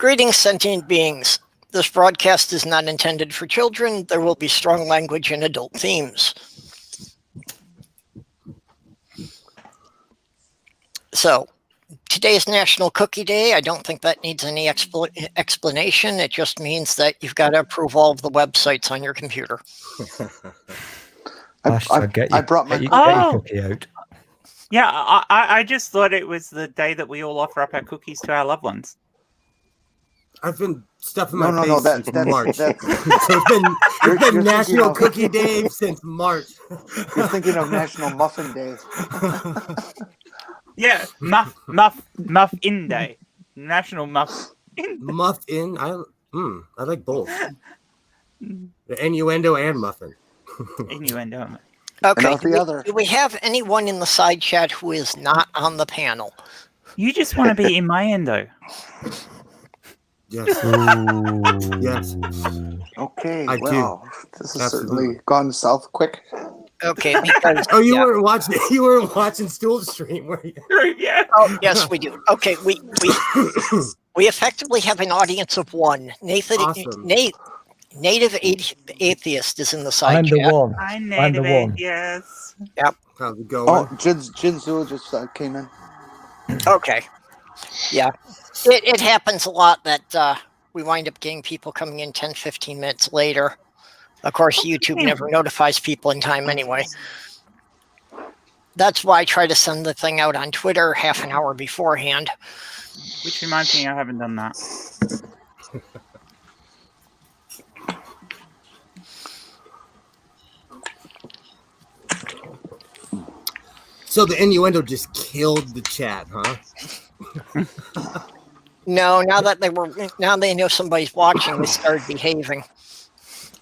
Greetings, sentient beings. This broadcast is not intended for children. There will be strong language and adult themes. So, today is National Cookie Day. I don't think that needs any explanation. It just means that you've got to approve all of the websites on your computer. I brought my cookie out. Yeah, I just thought it was the day that we all offer up our cookies to our loved ones. I've been stuffing my face that's March. That's, So it's been National Cookie Day since March. You're thinking of National Muffin Day. Yeah, muffin day. National muffin. Muffin. I like both. The innuendo and muffin. Innuendo. Okay, do we have anyone in the side chat who is not on the panel? You just want to be in my endo. Yes. Yes. Okay. I do. This has certainly gone south quick. Okay, because you weren't watching. You weren't watching Stool Stream, were you? Yeah. Oh, yes, we do. Okay, we effectively have an audience of one. Native Atheist is in the side chat. I'm native atheist. Yep. How's it going? Oh, Jinzu just came in. Okay. Yeah. It happens a lot that we wind up getting people coming in 10, 15 minutes later. Of course, YouTube never notifies people in time anyway. That's why I try to send the thing out on Twitter half an hour beforehand. Which reminds me, I haven't done that. So the innuendo just killed the chat, huh? No, now they know somebody's watching, they started behaving.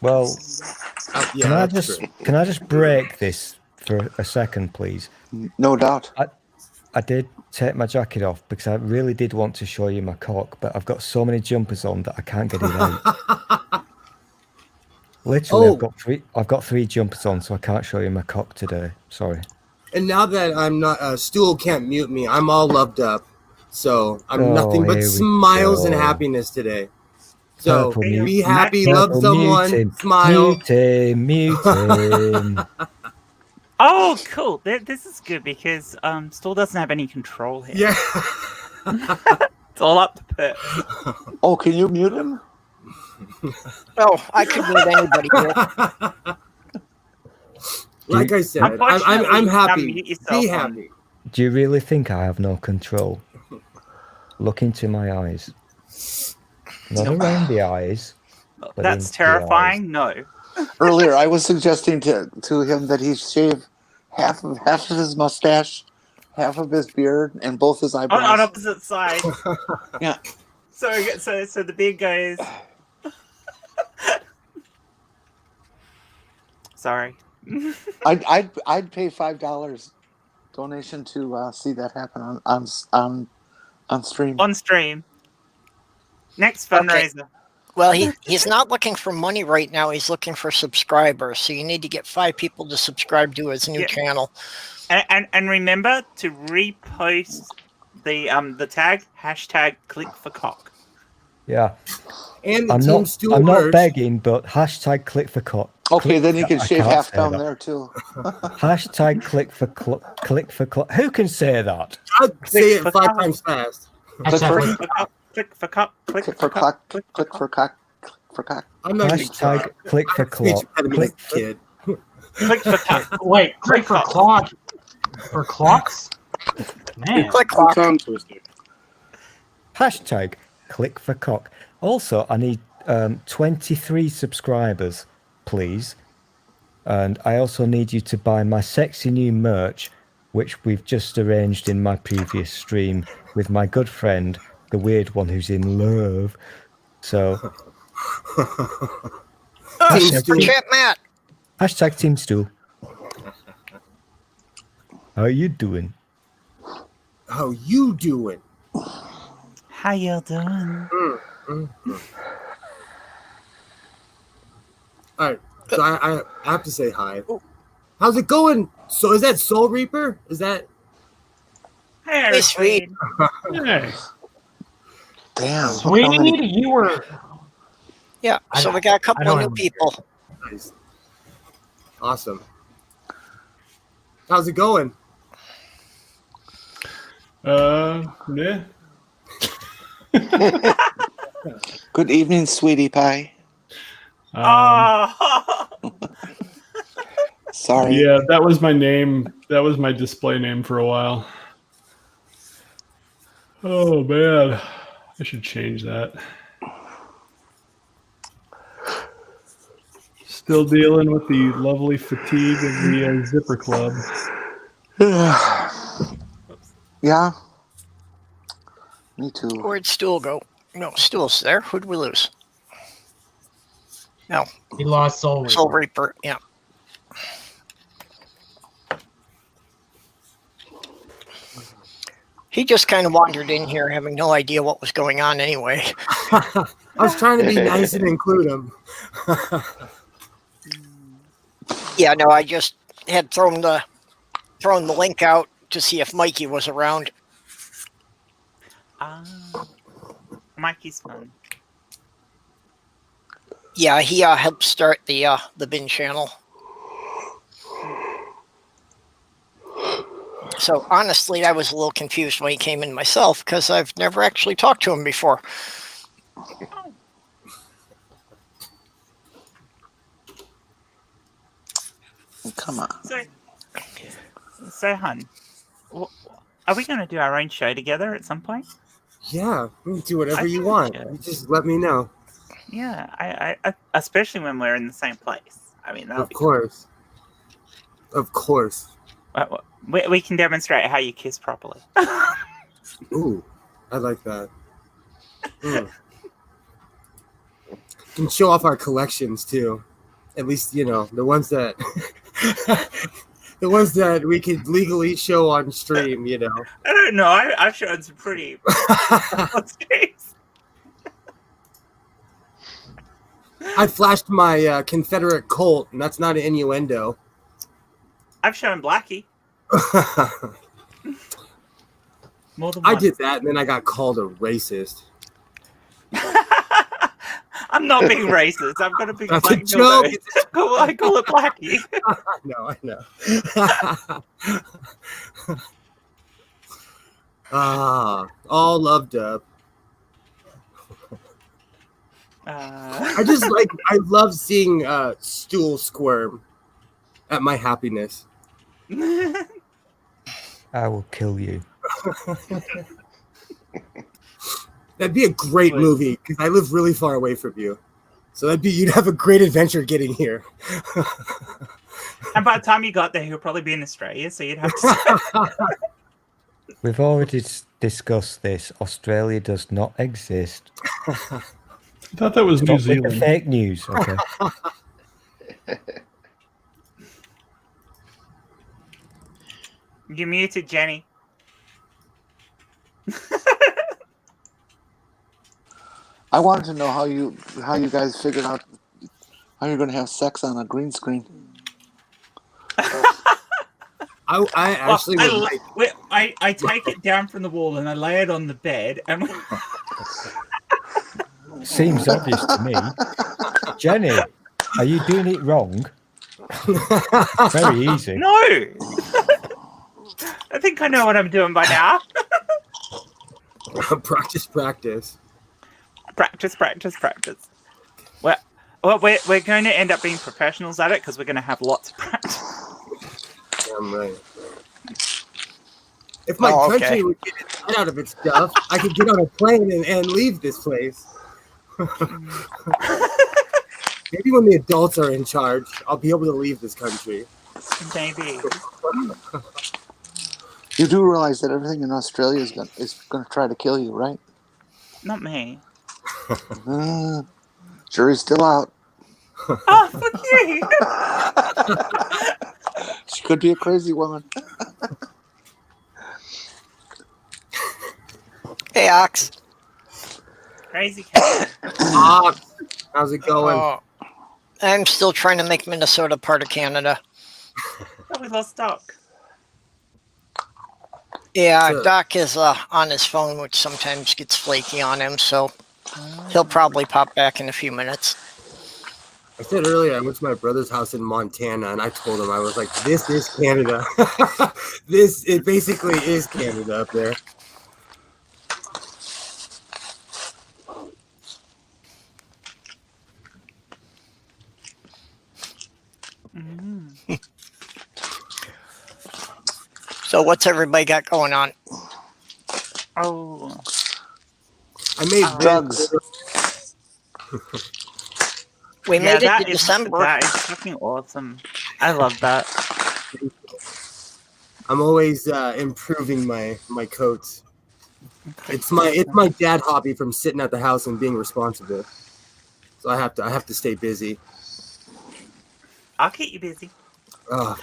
Well, yeah, can I just break this for a second, please? No doubt. I did take my jacket off because I really did want to show you my cock, but I've got so many jumpers on that I can't get it out. Literally, I've got three jumpers on, so I can't show you my cock today. Sorry. And now that I'm not, Stool can't mute me. I'm all loved up, so I'm nothing but smiles and happiness today. So be happy, love someone, smile. Mute him. Oh, cool. This is good because Stool doesn't have any control here. Yeah. It's all up to Pip. Oh, can you mute him? Oh, I could mute anybody here. Like I said, I'm happy. Be happy. Do you really think I have no control? Look into my eyes. Not around the eyes. That's terrifying. No. Earlier, I was suggesting to him that he shave half of his mustache, half of his beard, and both his eyebrows on opposite sides. Yeah. So the beard goes. Sorry. I'd pay $5 donation to see that happen on stream. On stream. Next fundraiser. Okay. Well, he's not looking for money right now. He's looking for subscribers. So you need to get 5 people to subscribe to his new channel. And remember to repost the tag #clickforcock. Yeah. And I'm not begging, but #click for cock. Okay, then you can shave half down there too. #click for cock. Who can say that? I'll say it 5 times fast. Click for cock. Click for cock. Click for cock. Click for cock. I'm not #click for clock. Kid. Click for cock. Wait, click for clock. For clocks? Man. Click clock. #click for cock. Also, I need 23 subscribers, please. And I also need you to buy my sexy new merch, which we've just arranged in my previous stream with my good friend, the weird one who's in love. So Super chat, Matt. #Team Stool. How you doing? How you doing? How you doing? All right, so I have to say hi. How's it going? So is that Soul Reaper? Is that? Hey, sweet. Hey. Damn. Sweet, you were. Yeah, so we got a couple of new people. Nice. Awesome. How's it going? Yeah. Good evening, sweetie pie. Sorry. Yeah, that was my name. That was my display name for a while. Oh, man. I should change that. Still dealing with the lovely fatigue of the Zipper Club. Yeah. Me too. Where'd Stool go? No, Stool's there. Who'd we lose? No, He lost Soul Reaper. Soul Reaper. Yeah. He just kind of wandered in here having no idea what was going on anyway. I was trying to be nice and include him. Yeah, no, I just had thrown the link out to see if Mikey was around. Mikey's fun. Yeah, he helped start the bin channel. So honestly, I was a little confused when he came in myself because I've never actually talked to him before. Come on. So, hun, are we going to do our own show together at some point? Yeah, we can do whatever you want. You just let me know. Yeah, I especially when we're in the same place. I mean, Of course. Of course. We can demonstrate how you kiss properly. Ooh, I like that. Can show off our collections too. At least, you know, the ones that the ones that we could legally show on stream, you know. I don't know. I've shown some pretty streams. I flashed my Confederate Colt, and that's not an innuendo. I've shown Blackie. More than I once. did that, and then I got called a racist. I'm not being racist. I've got a big That's a black joke. dildo. I call it Blackie. I know. All loved up. I love seeing Stool squirm at my happiness. I will kill you. That'd be a great movie because I live really far away from you. So you'd have a great adventure getting here. And by the time you got there, he'll probably be in Australia, so you'd have to. We've already discussed this. Australia does not exist. I thought that was New Stop with the Zealand. fake news. Okay. You muted, Jenny. I wanted to know how you guys figured out how you're going to have sex on a green screen. I actually I take it down from the wall and I lay it on the bed. And Seems obvious to me. Jenny, are you doing it wrong? Very easy. No! I think I know what I'm doing by now. practice. Practice. Well, we're going to end up being professionals at it because we're going to have lots of practice. Damn right. If my country would get its head out of its stuff, I could get on a plane and leave this place. Maybe when the adults are in charge, I'll be able to leave this country. Maybe. You do realize that everything in Australia is going to try to kill you, right? Not me. Jury's still out. Oh, fuck you! She could be a crazy woman. Hey, Ox. Crazy cat. How's it going? I'm still trying to make Minnesota part of Canada. Oh, we lost Doc. Yeah, So- Doc is on his phone, which sometimes gets flaky on him, so he'll probably pop back in a few minutes. I said earlier I went to my brother's house in Montana, and I told him, I was like, "This is Canada. It basically is Canada up there." So what's everybody got going on? Oh, I made Drugs. We yeah, made it that to is December. that is fucking awesome. I love that. I'm always improving my coats. It's my dad hobby from sitting at the house and being responsible. So I have to stay busy. I'll keep you busy. Ugh.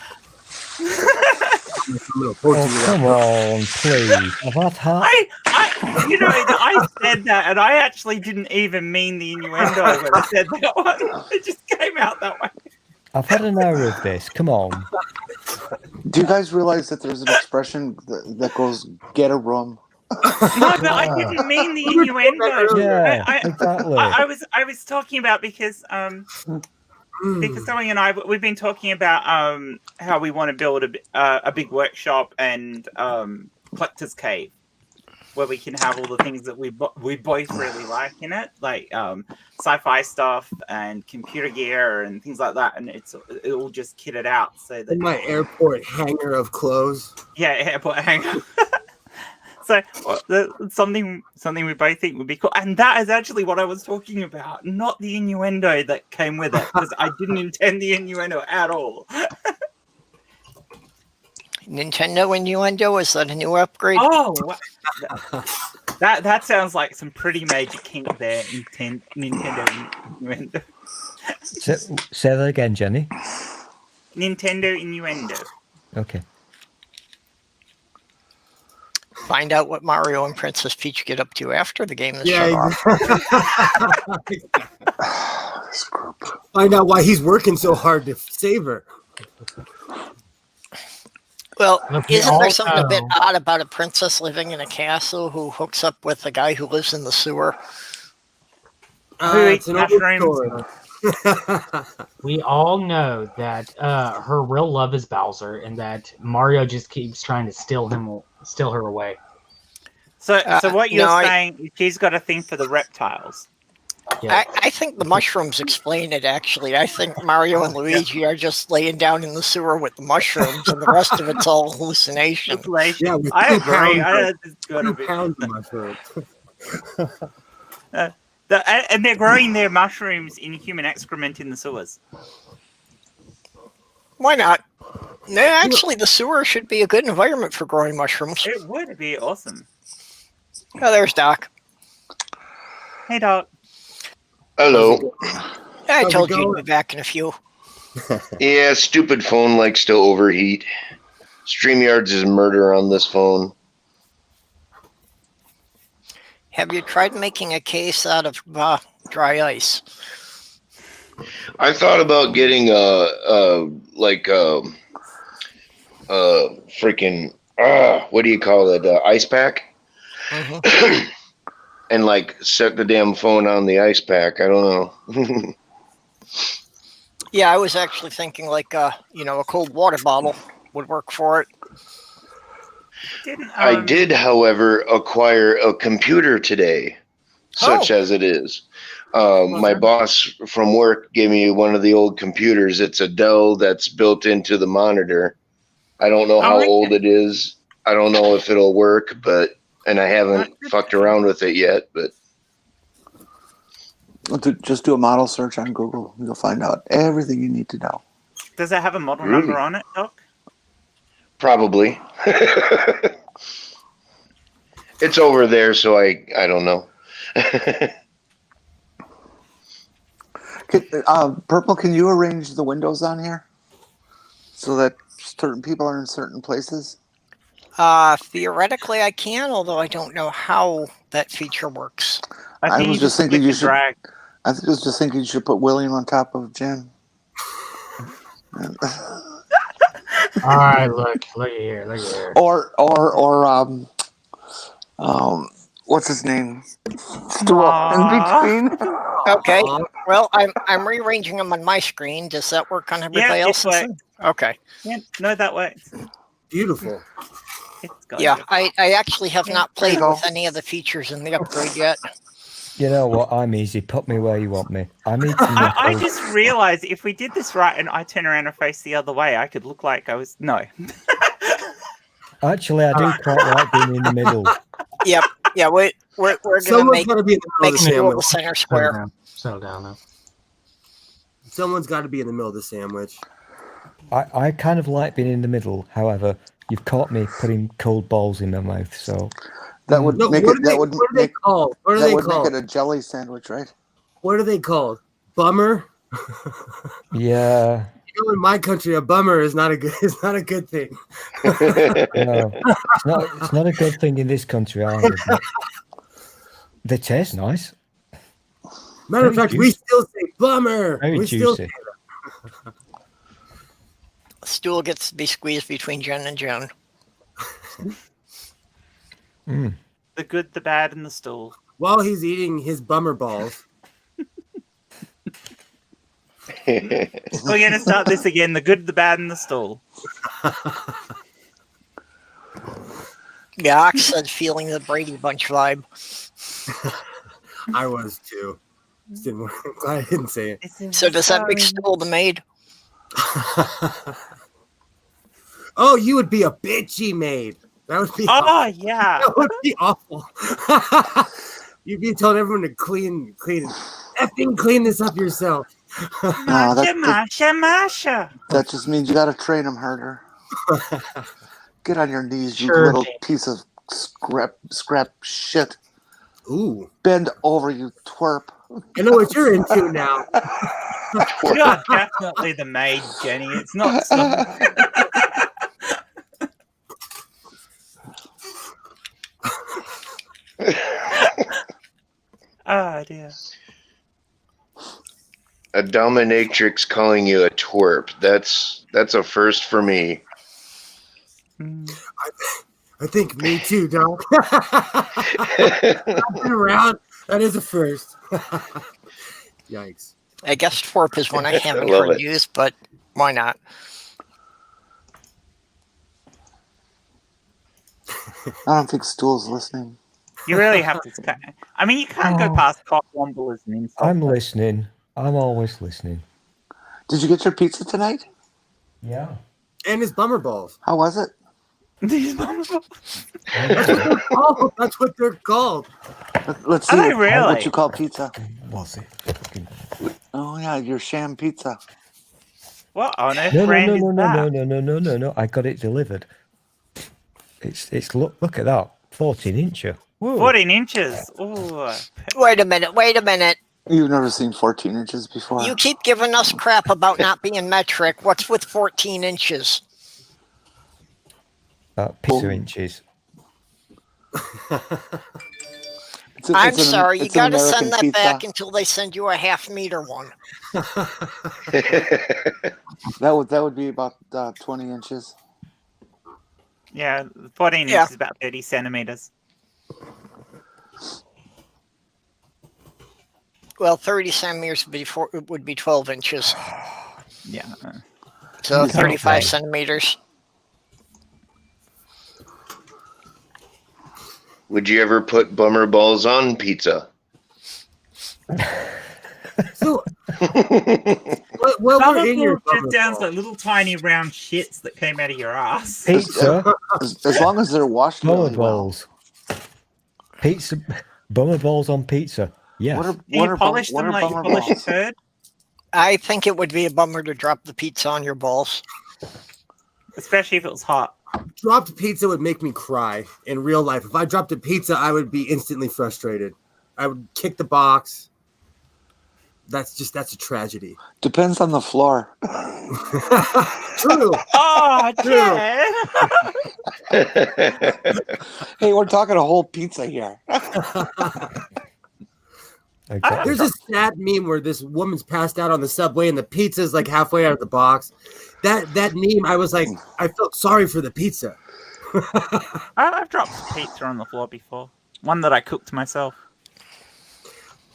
I'm gonna torture you come on, please. I've had half. I said that, and I actually didn't even mean the innuendo when I said that one. It just came out that way. I've had an hour of this. Come on. Do you guys realize that there's an expression that goes "get a room"? No, but I didn't mean the innuendo. Yeah, exactly. I was talking about because Zoe and I, we've been talking about how we want to build a big workshop and collector's cave where we can have all the things that we both really like in it, like sci-fi stuff and computer gear and things like that, and it all just kitted out so that in my airport hangar of clothes. Yeah, airport hangar. So something we both think would be cool, and that is actually what I was talking about, not the innuendo that came with it, because I didn't intend the innuendo at all. Nintendo innuendo, is that a new upgrade? Oh, that sounds like some pretty major kink there. Nintendo innuendo. Say that again, Jenny. Nintendo innuendo. Okay. Find out what Mario and Princess Peach get up to after the game is shut off. This group. Find out why he's working so hard to save her. Well, Look, we isn't there all something a bit know. odd about a princess living in a castle who hooks up with a guy who lives in the sewer? Who It's eats an mushrooms? overstory. We all know that her real love is Bowser, and that Mario just keeps trying to steal her away. So what you're no, saying is she's got a thing for the reptiles. Yeah. I think the mushrooms explain it, actually. I think Mario and Luigi are just laying down in the sewer with the mushrooms, and the rest of it's all hallucination. Yeah, with I 2 agree. pounds, It's gotta 2 be. pounds of mushrooms. And they're growing their mushrooms in human excrement in the sewers. Why not? No, actually, the sewer should be a good environment for growing mushrooms. It would be awesome. Oh, there's Doc. Hey, Doc. Hello. I How's told it you going? to be back in a few. Yeah, stupid phone likes to overheat. StreamYards is murder on this phone. Have you tried making a case out of dry ice? I thought about getting freaking what do you call it? Ice pack, and like set the damn phone on the ice pack. I don't know. Yeah, I was actually thinking like a cold water bottle would work for it. I did, however, acquire a computer today, such as it is. My boss from work gave me one of the old computers. It's a Dell that's built into the monitor. I don't know how old it is. I don't know if it'll work, and I haven't fucked around with it yet, but. Just do a model search on Google. You'll find out everything you need to know. Does it have a model number on it, Doc? Probably. It's over there, so I don't know. Purple, can you arrange the windows on here so that certain people are in certain places? Theoretically, I can, although I don't know how that feature works. I was just thinking you should. Drag. I was just thinking you should put William on top of Jen. All right, look here. What's his name? Stool in between. Okay. Well, I'm rearranging them on my screen. Does that work on everybody else's? Okay. Yeah, no, that works. Beautiful. Yeah, I actually have not played with any of the features in the upgrade yet. You know what? I'm easy. Put me where you want me. I need to. I just realized if we did this right and I turn around and face the other way, I could look like I was Actually, I do quite like being in the middle. Yep. Yeah, we're gonna make Stool the center square. Settle down now. Someone's got to be in the middle of the sandwich. I kind of like being in the middle. However, you've caught me putting cold balls in my mouth, so that would make it. That would make called? What are that they would called? make it a jelly sandwich, right? What are they called? Bummer. Yeah. You know, in my country, a bummer is not a good. It's not a good thing. No, it's not a good thing in this country either. They taste nice. Matter of fact, we still say bummer. Very we juicy. still say that. Stool gets to be squeezed between Jen and Joan. The good, the bad, and the stool. While he's eating his bummer balls. We're going to start this again. The good, the bad, and the stool. Yeah, Ox said feeling the Brady Bunch vibe. I was too. I'm glad I didn't say it. So does that make Stool the maid? Oh, you would be a bitchy maid. That would be awful. Yeah. That would be awful. You'd be telling everyone to clean this up yourself. Masha. That just means you got to train them harder. Get on your knees, you Sure. little piece of scrap shit. Ooh. Bend over, you twerp. I know what you're into now. You're definitely the maid, Jenny. It's not Oh dear. A dominatrix calling you a twerp. That's a first for me. I think me too, Doc. I've been around. That is a first. Yikes. I guess twerp is one I haven't Love heard it. used, but why not? I don't think Stool's listening. You really have to. I mean, you can't go past Cockwarmers as an insult. I'm listening. I'm always listening. Did you get your pizza tonight? Yeah. And his bummer balls. How was it? These bummer balls. That's what they're called. Let's see Are they really? what you call pizza. Was it? Oh yeah, your sham pizza. What on earth No, brand is that? no. I got it delivered. It's look at that. 14 incher. Whoa. 14 inches. Ooh. Wait a minute. You've never seen 14 inches before. You keep giving us crap about not being metric. What's with 14 inches? Pizza inches. I'm sorry, you got to American send that pizza. back until they send you a half-meter one. That would be about 20 inches. Yeah, 14 Yeah. inches is about 30 centimeters. Well, 30 centimeters would be 12 inches. Yeah. So Okay. 35 centimeters. Would you ever put bummer balls on pizza? So, what were in your Bummer bummer sounds balls? like little tiny round shits that came out of your ass. Pizza. As long as they're washed Bummer really well. balls. Pizza. Bummer balls on pizza. Yeah. Do you polish them like you bummer polish a balls? turd? I think it would be a bummer to drop the pizza on your balls. Especially if it was hot. Dropped pizza would make me cry in real life. If I dropped a pizza, I would be instantly frustrated. I would kick the box. That's a tragedy. Depends on the floor. True. Oh, Jen! Hey, we're talking a whole pizza here. Exactly. There's this sad meme where this woman's passed out on the subway and the pizza's like halfway out of the box. That meme, I was like, I felt sorry for the pizza. I've dropped pizza on the floor before. One that I cooked myself.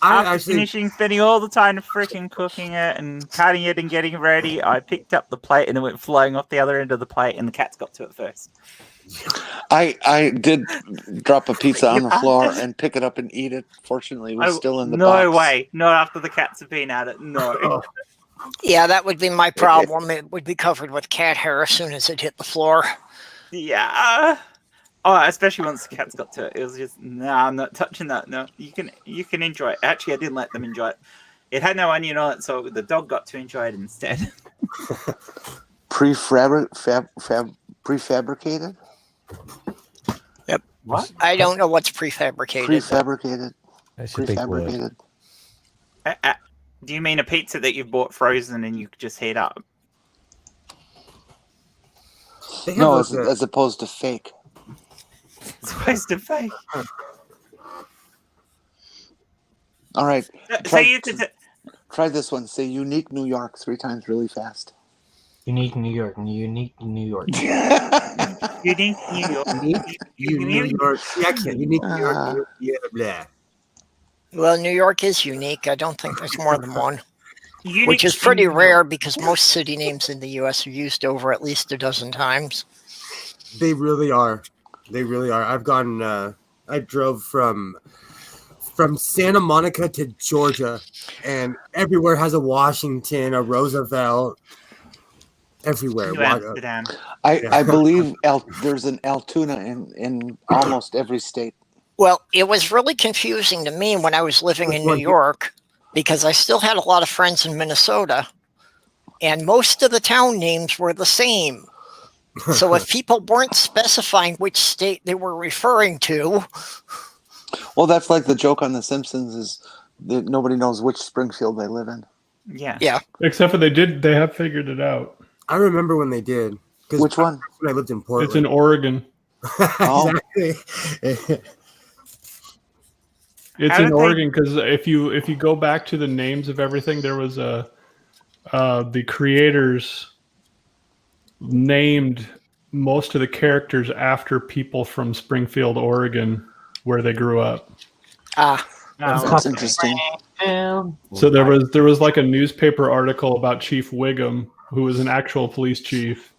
I After spending all the time freaking cooking it and cutting it and getting ready, I picked up the plate and it went flying off the other end of the plate, and the cats got to it first. I did drop a pizza on the floor and pick it up and eat it. Fortunately, it was still in the box. No way. Not after the cats have been at it. No. Yeah, that would be my problem. It would be covered with cat hair as soon as it hit the floor. Yeah. Oh, especially once the cats got to it. It was just, I'm not touching that. No, you can enjoy it. Actually, I didn't let them enjoy it. It had no onion on it, so the dog got to enjoy it instead. Prefabricated? Yep. What? I don't know what's prefabricated. Prefabricated. That's a big word. Do you mean a pizza that you've bought frozen and you just heat up? No, as opposed to fake. It's supposed to fake. All right. Try this one. Say unique New York 3 times really fast. Unique New York. Unique New York. Unique New York. New York. Unique New York. Yeah, blah. Well, New York is unique. I don't think there's more than one. Unique which is pretty rare because most city names in the U.S. are used over at least a dozen times. They really are. They really are. I've gone. I drove from Santa Monica to Georgia, and everywhere has a Washington, a Roosevelt. Everywhere. I believe there's an Altoona in almost every state. Well, it was really confusing to me when I was living in New York because I still had a lot of friends in Minnesota, and most of the town names were the same. So if people weren't specifying which state they were referring to... Well, that's like the joke on The Simpsons is that nobody knows which Springfield they live in. Yeah. Except for they have figured it out. I remember when they did. Which one? When I lived in Portland. It's in Oregon. Exactly. It's in Oregon because if you go back to the names of everything, there was the creators named most of the characters after people from Springfield, Oregon, where they grew up. That's interesting. So there was like a newspaper article about Chief Wiggum, who was an actual police chief.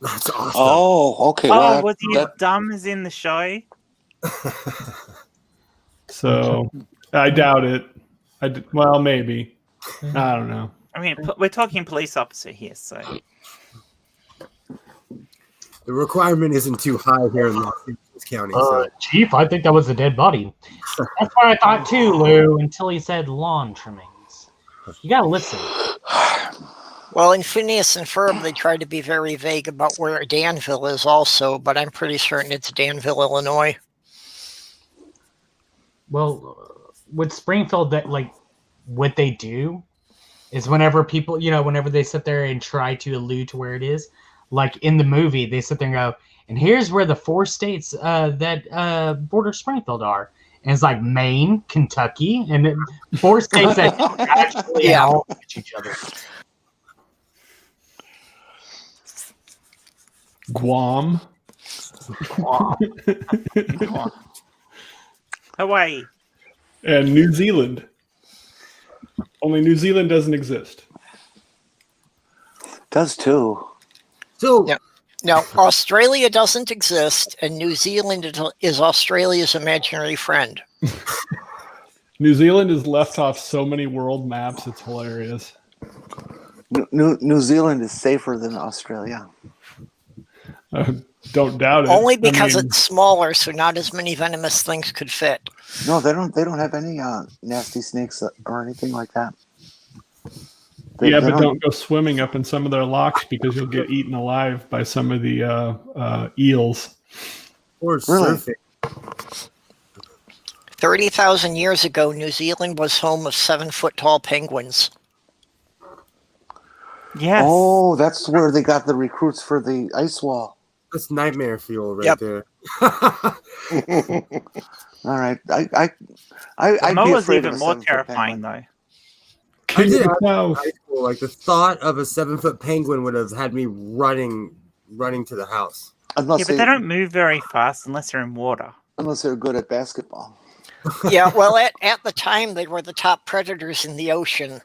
That's awesome. Oh, okay. Oh, was he as dumb as in the show? So I doubt it. Well, maybe. I don't know. I mean, we're talking police officer here, so the requirement isn't too high here in Los Angeles County. So. Chief, I think that was a dead body. That's what I thought too, Lou, until he said lawn trimmings. You gotta listen. Well, in Phineas and Ferb, they tried to be very vague about where Danville is also, but I'm pretty certain it's Danville, Illinois. Well, with Springfield, that like what they do is whenever people, whenever they sit there and try to allude to where it is, like in the movie, they sit there and go, and here's where the 4 states that border Springfield are. And it's like Maine, Kentucky, and then 4 states that actually all match each other. Guam. Hawaii. And New Zealand. Only New Zealand doesn't exist. Does too. So no, Australia doesn't exist, and New Zealand is Australia's imaginary friend. New Zealand is left off so many world maps, it's hilarious. New Zealand is safer than Australia. Don't doubt it. Only because it's smaller, so not as many venomous things could fit. No, they don't have any nasty snakes or anything like that. But don't go swimming up in some of their locks because you'll get eaten alive by some of the eels. Or surfing. 30,000 years ago, New Zealand was home of 7-foot-tall penguins. Yes. Oh, that's where they got the recruits for the ice wall. That's nightmare fuel right there. All right, I'd be Momoa's afraid of even a more 7-foot terrifying, penguin. though. I did No. in high school, like the thought of a 7-foot penguin would have had me running to the house. Unless Yeah, but they don't move very fast unless they're in water. Unless they're good at basketball. Yeah, well, at the time, they were the top predators in the ocean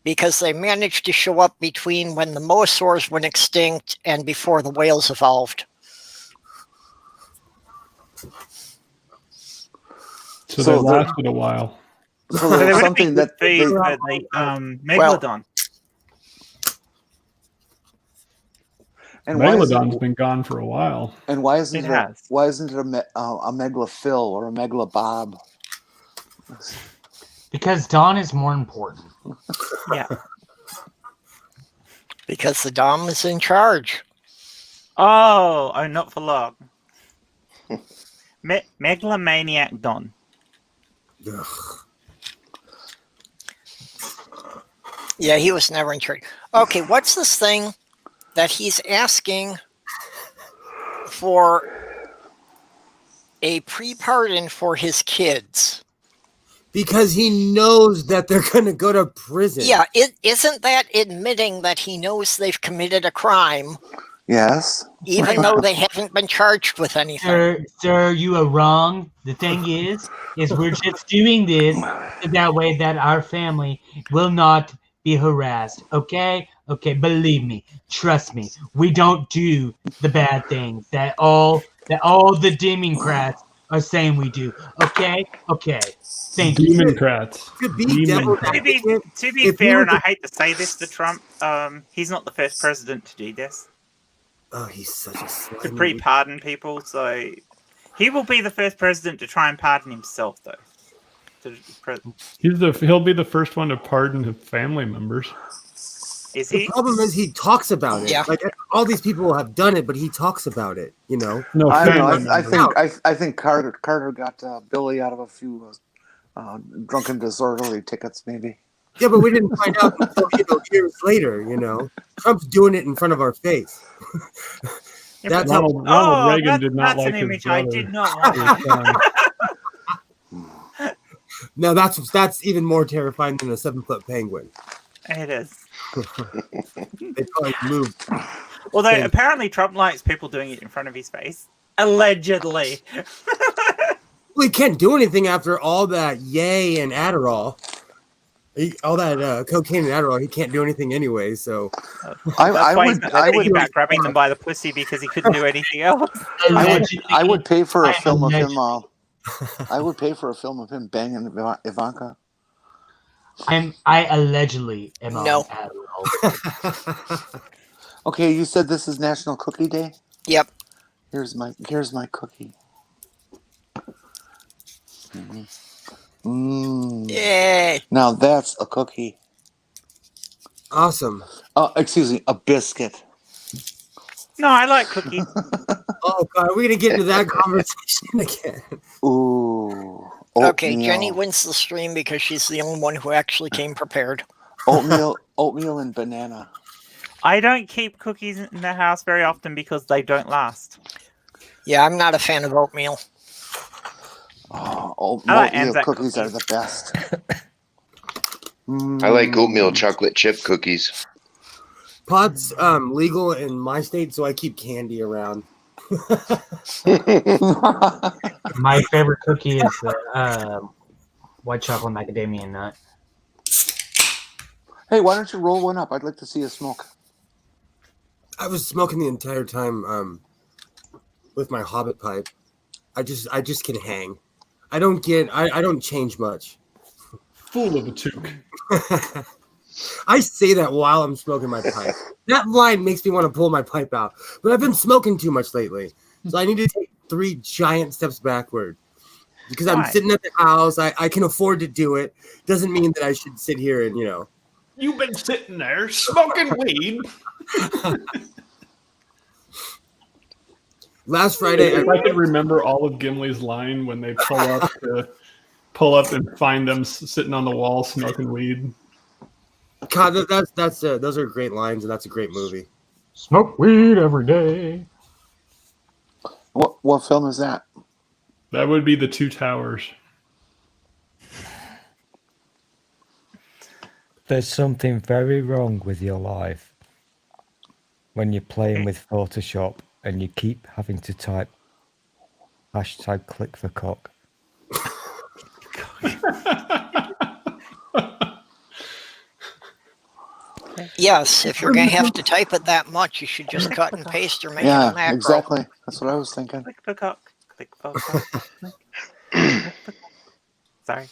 because they managed to show up between when the mosasaurs went extinct and before the whales evolved. So they lasted a while. So there's something that the Megalodon. And Megalodon's been gone for a while. And why isn't it a megalophil or a megalobob? Because Don is more important. Yeah. Because the Dom is in charge. Oh, not for long. Megalomaniac Don. Ugh. Yeah, he was never in charge. Okay, what's this thing that he's asking for a pre-pardon for his kids? Because he knows that they're going to go to prison. Yeah, isn't that admitting that he knows they've committed a crime? Yes. Even though they haven't been charged with anything. Sir, you are wrong. The thing is we're just doing this that way that our family will not be harassed. Okay? Okay, believe me. Trust me. We don't do the bad things that all the Democrats are saying we do. Okay? Okay. Thank you. Democrats. To be fair, and I hate to say this to Trump, he's not the first president to do this. Oh, he's such a slimy. To pre-pardon people, so he will be the first president to try and pardon himself, though. He'll be the first one to pardon his family members. Is he? The problem is he talks about it. Yeah. Like all these people have done it, but he talks about it. You know. No, I don't know. I think Carter got Billy out of a few drunken disorderly tickets, maybe. Yeah, but we didn't find out until years later. You know, Trump's doing it in front of our face. Yeah, Ronald Reagan did not like an image his brother. I did not want. No, that's even more terrifying than a 7-foot penguin. It is. They probably moved. Although apparently Trump likes people doing it in front of his face. Allegedly. Well, he can't do anything after all that yay and Adderall. All that cocaine and Adderall, he can't do anything anyway. So I would grabbing them by the pussy because he couldn't do anything else. I would pay for a film of him. I would pay for a film of him banging Ivanka. I allegedly am on No. Adderall. Okay, you said this is National Cookie Day? Yep. Here's my cookie. Mm-hmm. Yay. Now that's a cookie. awesome. Excuse me, a biscuit. No, I like cookies. Oh God, are we gonna get into that conversation again? Ooh. Okay, Oatmeal. Jenny wins the stream because she's the only one who actually came prepared. Oatmeal and banana. I don't keep cookies in the house very often because they don't last. Yeah, I'm not a fan of oatmeal. Oh, I like oatmeal Anzac cookies are cookies. the best. I like oatmeal chocolate chip cookies. Pot's legal in my state, so I keep candy around. My favorite cookie is the white chocolate macadamia nut. Hey, why don't you roll one up? I'd like to see you smoke. I was smoking the entire time with my Hobbit pipe. I just can hang. I don't change much. Fool of a toque. I say that while I'm smoking my pipe. That line makes me want to pull my pipe out. But I've been smoking too much lately. So I need to take 3 giant steps backward. Because I'm sitting at the house. I can afford to do it. Doesn't mean that I should sit here and, You've been sitting there smoking weed. Last Friday, If I could remember all of Gimli's line when they pull up and find them sitting on the wall smoking weed. God, those are great lines, and that's a great movie. Smoke weed every day. What film is that? That would be The Two Towers. There's something very wrong with your life when you're playing with Photoshop and you keep having to type #click for cock. Yes, if you're going to have to type it that much, you should just cut and paste or make it a macro. Yeah, exactly. That's what I was thinking. Click for cock. Click for cock. Sorry.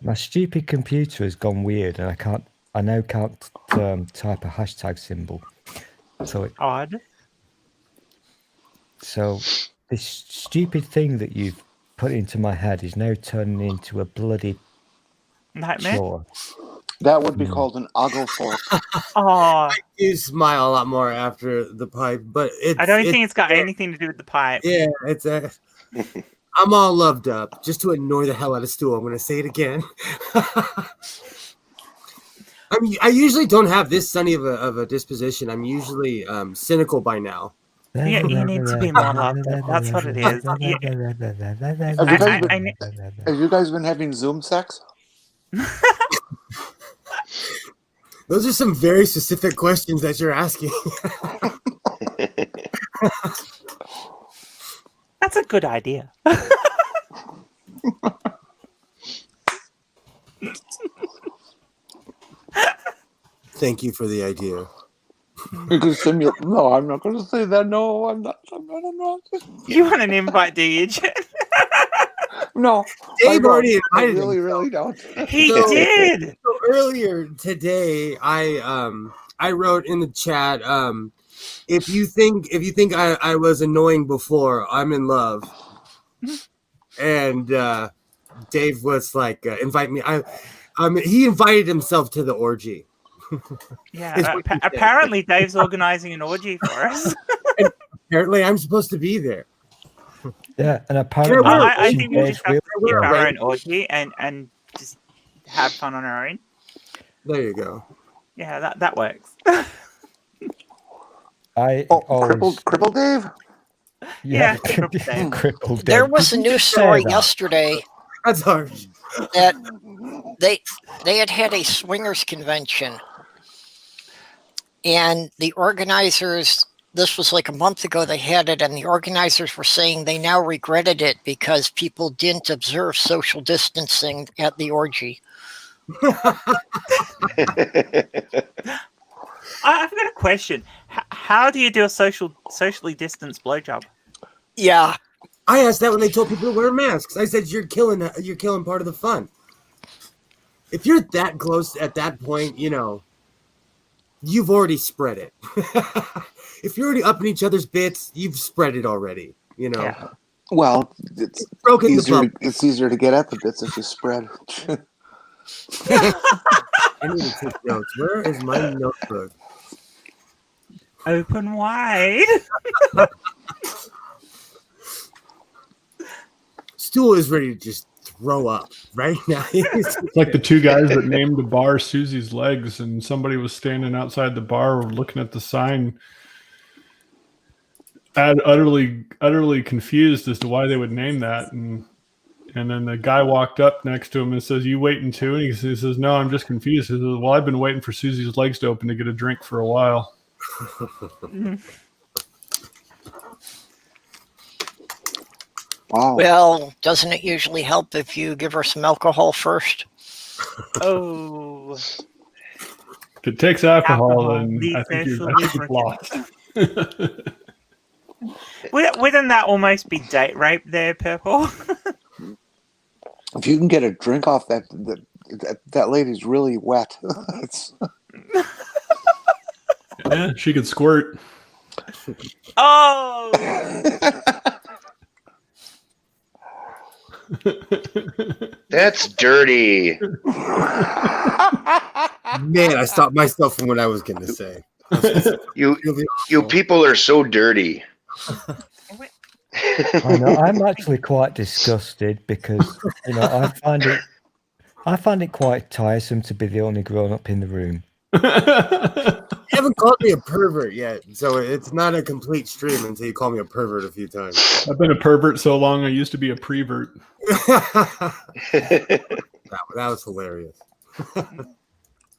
My stupid computer has gone weird, and I now can't type a hashtag symbol. Odd. So this stupid thing that you've put into my head is now turning into a bloody Nightmare. chore. That would be called an ogle-fork. Oh, You smile a lot more after the pipe, but I don't think it's got anything to do with the pipe. Yeah, it's a. I'm all loved up just to annoy the hell out of Stu. I'm going to say it again. I usually don't have this sunny of a disposition. I'm usually cynical by now. Yeah, you need to be more loved up. That's what it is. Have you guys been having Zoom sex? Those are some very specific questions that you're asking. That's a good idea. Thank you for the idea. You can simulate. No, I'm not going to say that. No, I'm not. You want an invite, do you, Jen? No, Dave already invited I really him. don't. He did. So earlier today, I wrote in the chat, if you think I was annoying before, I'm in love. And Dave was like, invite me. He invited himself to the orgy. Yeah, apparently Dave's organizing an orgy for us. Apparently, I'm supposed to be there. Yeah, and apparently I think we just have to keep our own orgy and just have fun on our own. There you go. Yeah, that works. Crippled Dave? Yeah, crippled Dave. There was a news story yesterday That's harsh. that they had a swingers convention, and the organizers, this was like a month ago they had it, and the organizers were saying they now regretted it because people didn't observe social distancing at the orgy. I've got a question. How do you do a socially distanced blowjob? Yeah. I asked that when they told people to wear masks. I said you're killing part of the fun. If you're that close at that point, you've already spread it. If you're already up in each other's bits, you've spread it already. Yeah. Well, it's easier to get at the bits if you spread. I need to take notes. Where is my notebook? Open wide. Stool is ready to just throw up right now. It's like the two guys that named the bar Susie's Legs, and somebody was standing outside the bar looking at the sign, utterly confused as to why they would name that. And then the guy walked up next to him and says, "You waiting too?" And he says, "No, I'm just confused." He says, "Well, I've been waiting for Susie's Legs to open to get a drink for a while." Wow. Well, doesn't it usually help if you give her some alcohol first? Oh. If it takes alcohol, then I think you're lost. Wouldn't that almost be date rape there, Purple? If you can get a drink off that lady's really wet. Yeah, she could squirt. Oh! That's dirty. Man, I stopped myself from what I was going to say. You people are so dirty. I know, I'm actually quite disgusted because I find it quite tiresome to be the only grown up in the room. You haven't called me a pervert yet, so it's not a complete stream until you call me a pervert a few times. I've been a pervert so long, I used to be a prevert. that was hilarious.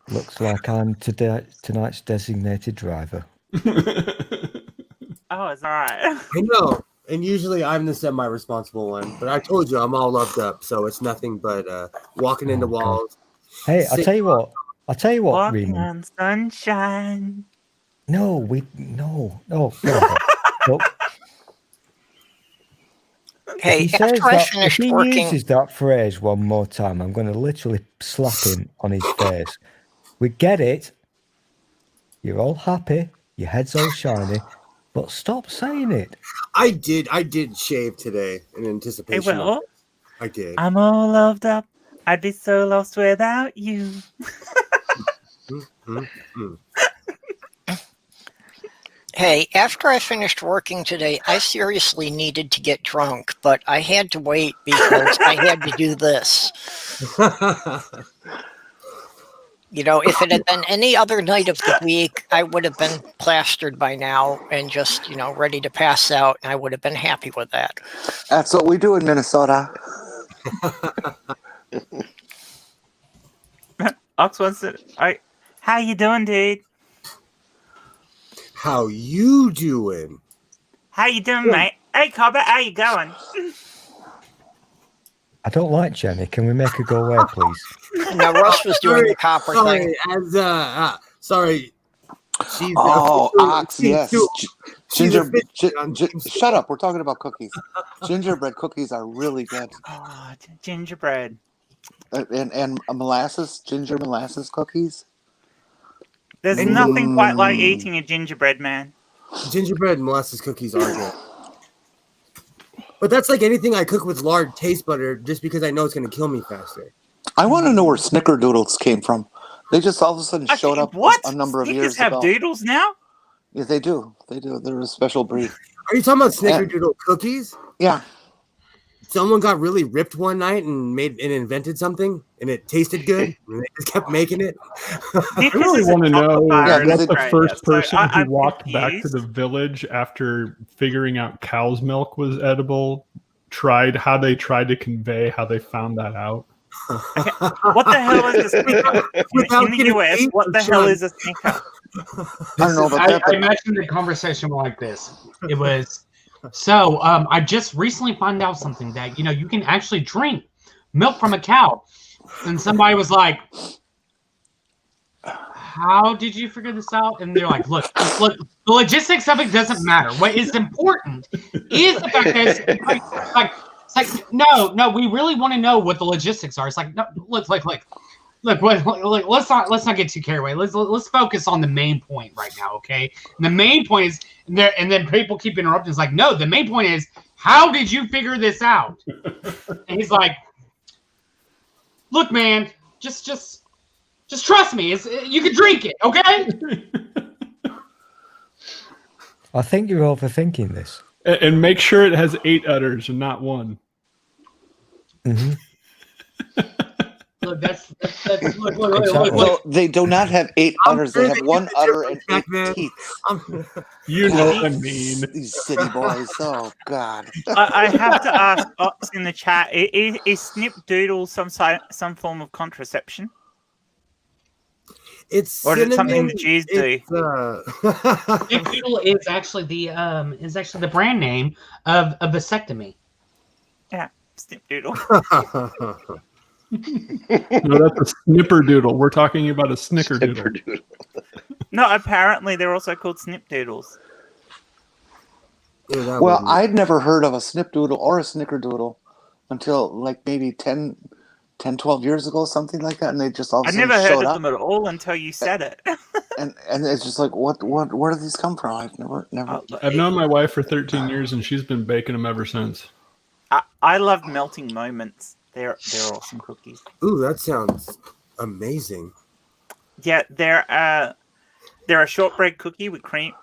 Looks like I'm tonight's designated driver. Oh, it's all right. I know. And usually I'm the semi-responsible one, but I told you I'm all loved up, so it's nothing but walking into walls. Hey, I'll tell you what, Walking Riemann. on sunshine. No. Well, Hey, if he says after I that, if finished he working, uses that phrase one more time, I'm going to literally slap him on his face. We get it. You're all happy. Your head's all shiny. But stop saying it. I did shave today in anticipation. Hey, Will, I did. I'm all loved up. I'd be so lost without you. hey, after I finished working today, I seriously needed to get drunk, but I had to wait because I had to do this. You know, if it had been any other night of the week, I would have been plastered by now and just, you know, ready to pass out, and I would have been happy with that. That's what we do in Minnesota. Ox wants to. How you doing, dude? How you doing? How you doing, mate? Hey, Cobbett, how you going? I don't like Jenny. Can we make her go away, please? Now, Russ was doing the copper thing. Sorry. She's Ox, yes. she's Shut up. We're talking about cookies. Gingerbread cookies are really good. Oh, gingerbread. And ginger molasses cookies. There's nothing quite like eating a gingerbread man. Gingerbread and molasses cookies are good. But that's like anything I cook with lard taste butter just because I know it's going to kill me faster. I want to know where snickerdoodles came from. They just all of a sudden showed up a number of years ago. Have doodles now? Yeah, they do. They're a special breed. Are you talking about snickerdoodle cookies? Yeah. Someone got really ripped one night and invented something, and it tasted good, and they just kept making it. I really want to know what the first person who I'm walked confused. back to the village after figuring out cow's milk was edible how they tried to convey how they found that out. Okay. What the hell is a snicker? In the US, what the hell is a snicker? I don't know about that. I imagined the conversation like this. It was, so I just recently found out something that, you know, you can actually drink milk from a cow. And somebody was like, how did you figure this out? And they're like, look, the logistics of it doesn't matter. What is important is the fact that it's like, no, we really want to know what the logistics are. It's like, no, look, let's not get too carried away. Let's focus on the main point right now, okay? And the main point is, and then people keep interrupting. It's like, no, the main point is, how did you figure this out? And he's like, look, man, just trust me. You can drink it, okay? I think you're overthinking this. And make sure it has 8 udders and not 1. Mm-hmm. Look, that's look. No, they do not have 8 udders. They have 1 udder and 8 teeth. You know what I mean. These city boys. Oh, God. I have to ask Ox in the chat, is snipdoodle some form of contraception? It's or is it something the Jews do? Snipdoodle is actually the brand name of vasectomy. Yeah, snipdoodle. No, that's a snipperdoodle. We're talking about a snickerdoodle. No, apparently they're also called snipdoodles. Well, I'd never heard of a snipdoodle or a snickerdoodle until like maybe 10, 12 years ago, something like that, and they just all of a sudden I never heard showed of up. them at all until you said it. and it's just like, where do these come from? I've never. I've known my wife for 13 years, and she's been baking them ever since. I love melting moments. They're awesome cookies. Ooh, that sounds amazing. Yeah, they're a shortbread cookie with cream,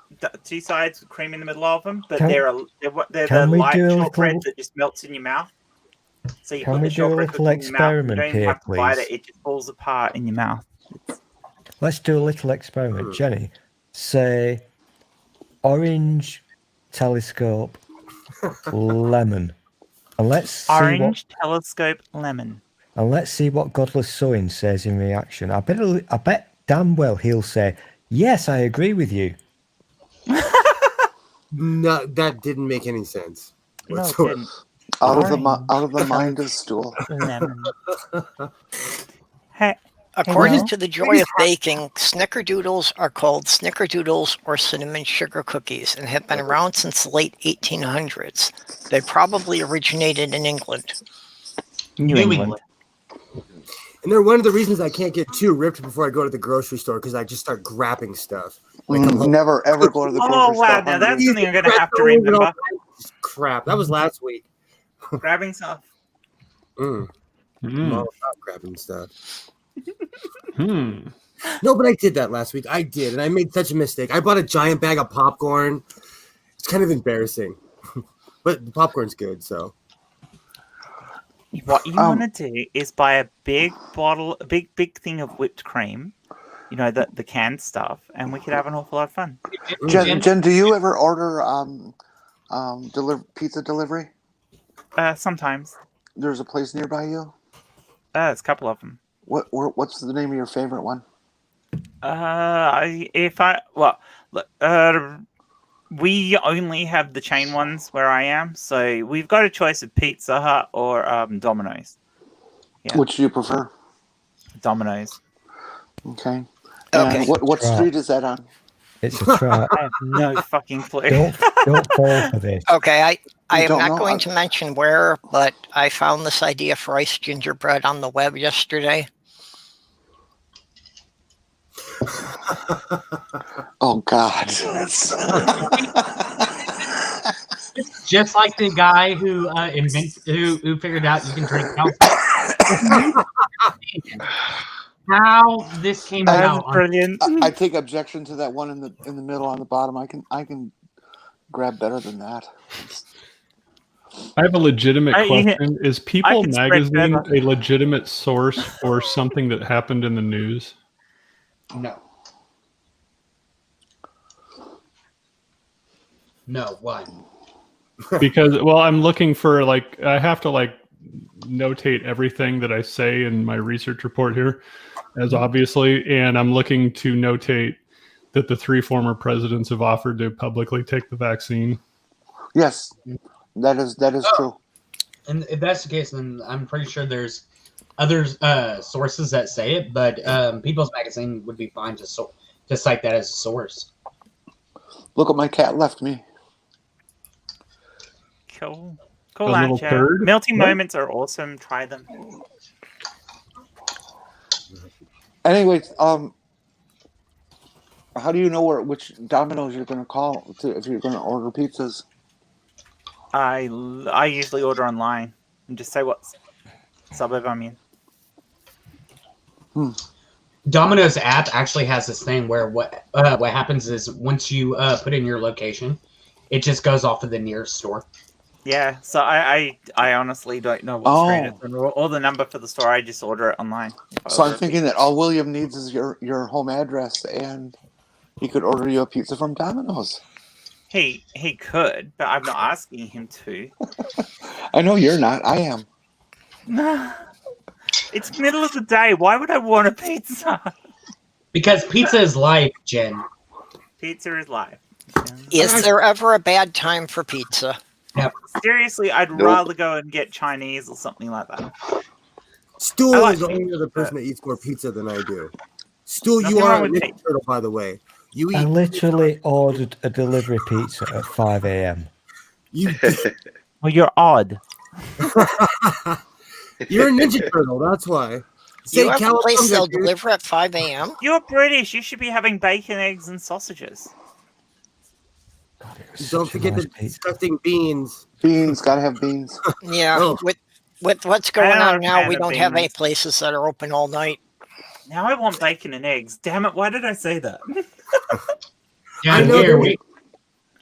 2 sides with cream in the middle of them, but they're the light shortbread that just melts in your mouth. So you put the shortbread cookie in your mouth, you don't even have to bite it; it just falls apart in your mouth. Let's do a little experiment. Jenny, say orange telescope lemon. And let's see Orange telescope lemon. And let's see what Godless Sewing says in reaction. I bet damn well he'll say, yes, I agree with you. No, that didn't make any sense. No, it didn't. Out of the mind of stool. Lemon. Hey, According to the Joy of Baking, snickerdoodles are called snickerdoodles or cinnamon sugar cookies and have been around since the late 1800s. They probably originated in England. New England. And they're one of the reasons I can't get too ripped before I go to the grocery store because I just start grabbing stuff. Like Never ever go to the grocery store. Oh wow, now that's something I'm gonna have to remember. Crap, that was last week. Grabbing stuff. I'm all about grabbing stuff. No, but I did that last week. I did, and I made such a mistake. I bought a giant bag of popcorn. It's kind of embarrassing, but the popcorn's good. So what you want to do is buy a big bottle, a big thing of whipped cream. You know, the canned stuff, and we could have an awful lot of fun. Jen, do you ever order pizza delivery? Sometimes. There's a place nearby you? There's a couple of them. What's the name of your favorite one? We only have the chain ones where I am, so we've got a choice of Pizza Hut or Domino's. Yeah. Which do you prefer? Domino's. Okay. And what street is that on? It's a trap. I have no fucking clue. Don't fall for this. Okay, I am not going to mention where, but I found this idea for iced gingerbread on the web yesterday. Oh God! Just like the guy who who figured out you can drink alcohol. How this came out? Brilliant. I take objection to that one in the middle on the bottom. I can grab better than that. I have a legitimate question. Is People Magazine better. a legitimate source for something that happened in the news? No. No, why? Because, well, I'm looking for, I have to, notate everything that I say in my research report here, as obviously, and I'm looking to notate that the 3 former presidents have offered to publicly take the vaccine. Yes, that is true. And if that's the case, then I'm pretty sure there's other sources that say it, but People's Magazine would be fine to cite that as a source. Look what my cat left me. Cool A little Chat. turd? Melting What? moments are awesome. Try them. Anyways, how do you know which Domino's you're going to call if you're going to order pizzas? I usually order online and just say what suburb I'm in. Domino's app actually has this thing where what happens is once you put in your location, it just goes off of the nearest store. Yeah, so I honestly don't know what street it's in or the number for the store. I just order it online. So I'm thinking that all William needs is your home address, and he could order you a pizza from Domino's. He could, but I'm not asking him to. I know you're not. I am. It's middle of the day. Why would I want a pizza? Because pizza is life, Jen. Pizza is life. Is there ever a bad time for pizza? Yep. Seriously, I'd rather go and get Chinese or something like that. Stool I like is the only pizza, other person that eats more pizza than I do. Stool, Nothing you wrong are a with Ninja Turtle, by the way. You I eat. literally ordered a delivery pizza at 5 a.m. You, Well, you're odd. you're a Ninja Turtle. That's why. You have a place California, they'll dude. deliver at 5 a.m.? You're British. You should be having bacon, eggs, and sausages. God, it was Don't such a forget nice the pizza. disgusting beans. Beans, gotta have beans. Yeah, Oh. with what's going I'm on a now, fan we of don't have any beans. places that are open all night. Now I want bacon and eggs. Damn it! Why did I say that? Down know here, that we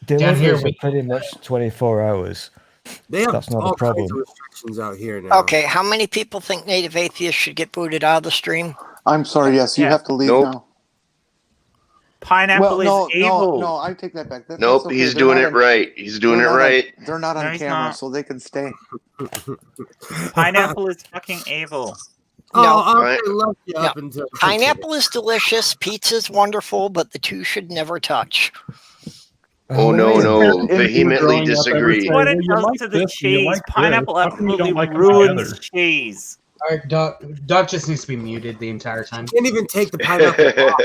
Deliveries are we- pretty much 24 hours. They have That's not a all kinds problem. of restrictions out here now. Okay, how many people think native atheists should get booted out of the stream? I'm sorry. Yes, you Yeah. have to leave Nope. now. Pineapple is evil. No, I take that back. That's Nope, okay. he's They're doing not it on- right. He's doing it they're not right. They're not No, on he's camera, not. so they can stay. Pineapple is fucking evil. No. I love you up until Pineapple is delicious. Pizza's wonderful, but the two should never touch. Oh, no. If you were Vehemently growing up, I would disagree. say, What well, it you does like to the this and you cheese, like this. pineapple How come you don't absolutely like any ruins other? cheese. All right, Doc just needs to be muted the entire time. can't even take the pineapple off.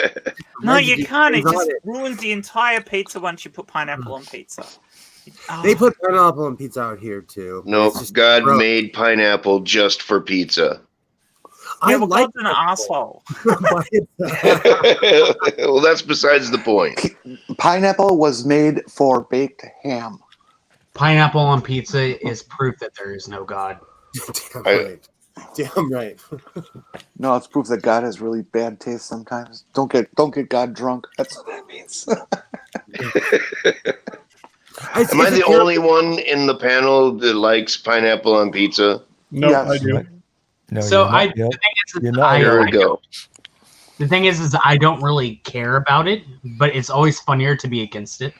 No, you Residue can't. It stays on just it. ruins the entire pizza once you put pineapple on pizza. They put pineapple on pizza out here too. Nope, It's just God gross. made pineapple just for pizza. Yeah, I well, like God's an asshole. but it's, Well, that's besides the point. Pineapple was made for baked ham. Pineapple on pizza is proof that there is no God. damn right. Damn right. No, it's proof that God has really bad taste sometimes. Don't get God drunk. That's what that means. Am I the only one in the panel that likes pineapple on pizza? No, Yes. I do. No, So you're the thing is, not Here we go. the thing is I don't really care about it, but it's always funnier to be against it.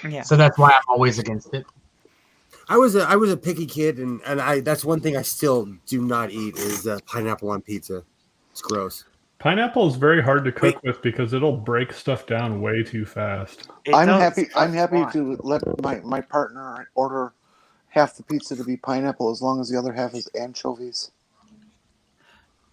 Yeah. So that's why I'm always against it. I was a picky kid, and I that's one thing I still do not eat is pineapple on pizza. It's gross. Pineapple is very hard to cook with because it'll break stuff down way too fast. I'm happy to let my partner order half the pizza to be pineapple as long as the other half is anchovies.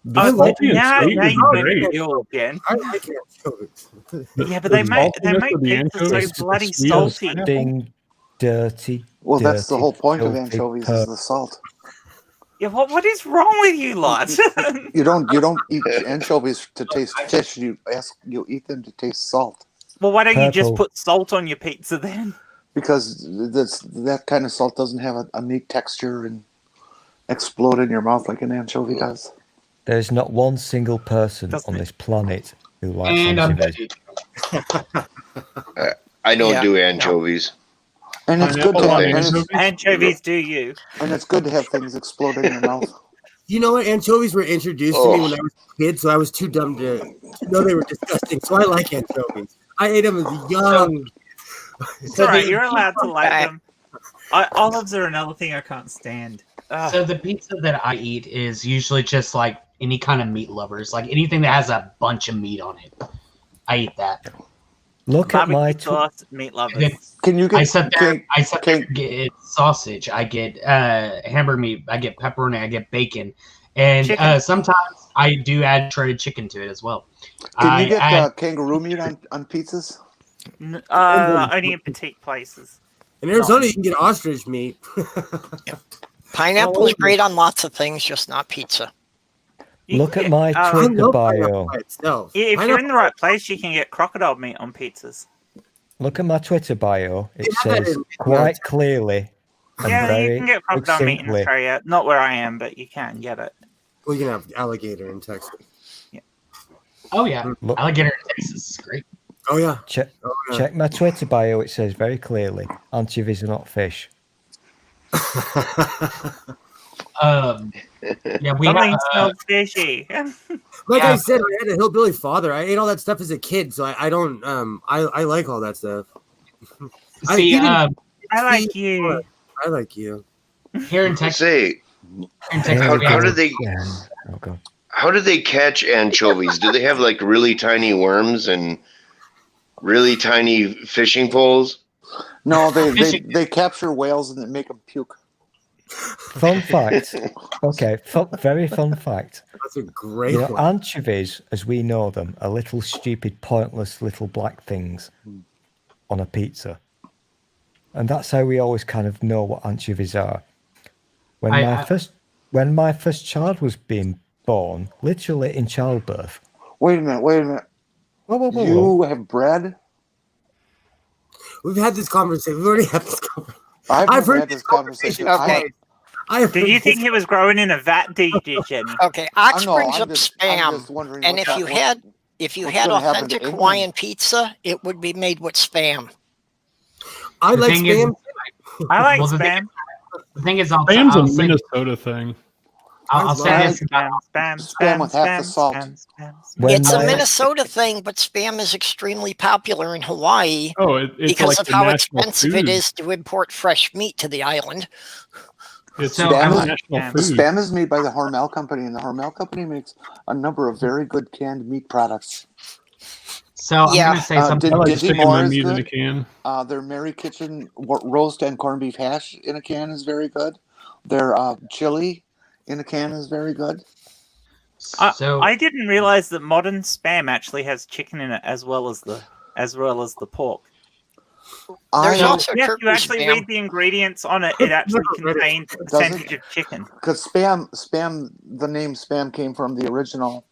The Oh, salty and now sweet you is make great. me ill again. I like anchovies. Yeah, but they make saltiness of the pizza so anchovies, bloody the sweet of the salty. pineapple. Ding, dirty. Well, that's the dirty, whole point of filthy anchovies perv. is the salt. Yeah, what is wrong with you lot? You don't eat anchovies to taste fish. You eat them to taste salt Well, why don't you just Purple. put salt on your pizza then? because that kind of salt doesn't have a neat texture and explode in your mouth like an anchovy does. There's not one single person Doesn't on it? this planet who likes And I'm anchovies. I don't Yeah. do anchovies. And it's good to Pineapple have, on and it's, anchovies? Anchovies do you. and it's good to have things explode in your mouth. You know what? Anchovies were introduced to me when I was a kid, so I was too dumb to know they were disgusting. So I like anchovies. I ate them as a young. It's alright, you're allowed to like them. Olives are another thing I can't stand. Ugh. So the pizza that I eat is usually just like any kind of meat lovers, like anything that has a bunch of meat on it. I eat that. Look at my Barbecue sauce, meat lovers. Can you get? I sit there. can- I sit there can- and get sausage. I get hamburger meat. I get pepperoni. I get bacon, and Chicken. sometimes I do add shredded chicken to it as well. Can you get add, kangaroo meat on pizzas? Only in petite places. In Arizona, you can get ostrich meat. Pineapple's great on lots of things, just not pizza. You Look can at my get, I Twitter love bio. pineapple by itself. if you're in Pineapple- the right place, you can get crocodile meat on pizzas. Look at my Twitter bio. It Yeah, that says is- quite clearly and Yeah, you very can get crocodile meat in succinctly. Australia. Not where I am, but you can get it. We can have alligator in Texas. oh yeah, Look- alligator in Texas is great. Oh yeah. Check, Oh, yeah. check my Twitter bio. It says very clearly anchovies are not fish. Yeah, we Something have, smells fishy. Like Yeah. I said, I had a hillbilly father. I ate all that stuff as a kid, so I don't. I like all that stuff. I see even- I like you. I like you. here in Texas. Say, In Texas how, we how have- do they Oh god. how do they catch anchovies? Do they have like really tiny worms and really tiny fishing poles? No, they capture whales and then make them puke. Fun fact. Okay, very fun fact. That's a great You know, one. anchovies, as we know them, are little stupid, pointless little black things on a pizza. And that's how we always kind of know what anchovies are. When when my first child was being born, literally in childbirth. Wait a minute. Whoa, whoa, whoa, You whoa. have bread? We've had this conversation. We've already had this conversation. I've I've never heard had this this conversation. Okay. Did you think he was growing in a vat? Did you, Jenny? Okay, Ox No, brings I'm up just spam, wondering and what's if you that- had what's had gonna happen to authentic England? Hawaiian pizza, it would be made with spam. I The like thing is- spam. I like Well, the spam. The thing is, I'll Spam's a say, Minnesota thing. I'll say this about Spam with half the salt. It's a Minnesota thing, but Spam is extremely popular in Hawaii It's because like of the how national expensive it food. is to import fresh meat to the island. It's So, national food. Spam is made by the Hormel Company, and the Hormel Company makes a number of very good canned meat products. So I'm going to say something. I like Dinty sticking Moore my is meat in a good. can. Their Mary Kitchen roast and corned beef hash in a can is very good. Their chili in a can is very good. So I didn't realize that modern Spam actually has chicken in it as well as the pork. There's also Yes, turkey you actually Spam. read the ingredients on it. It actually contains a percentage of chicken. Because spam, the name Spam came from the original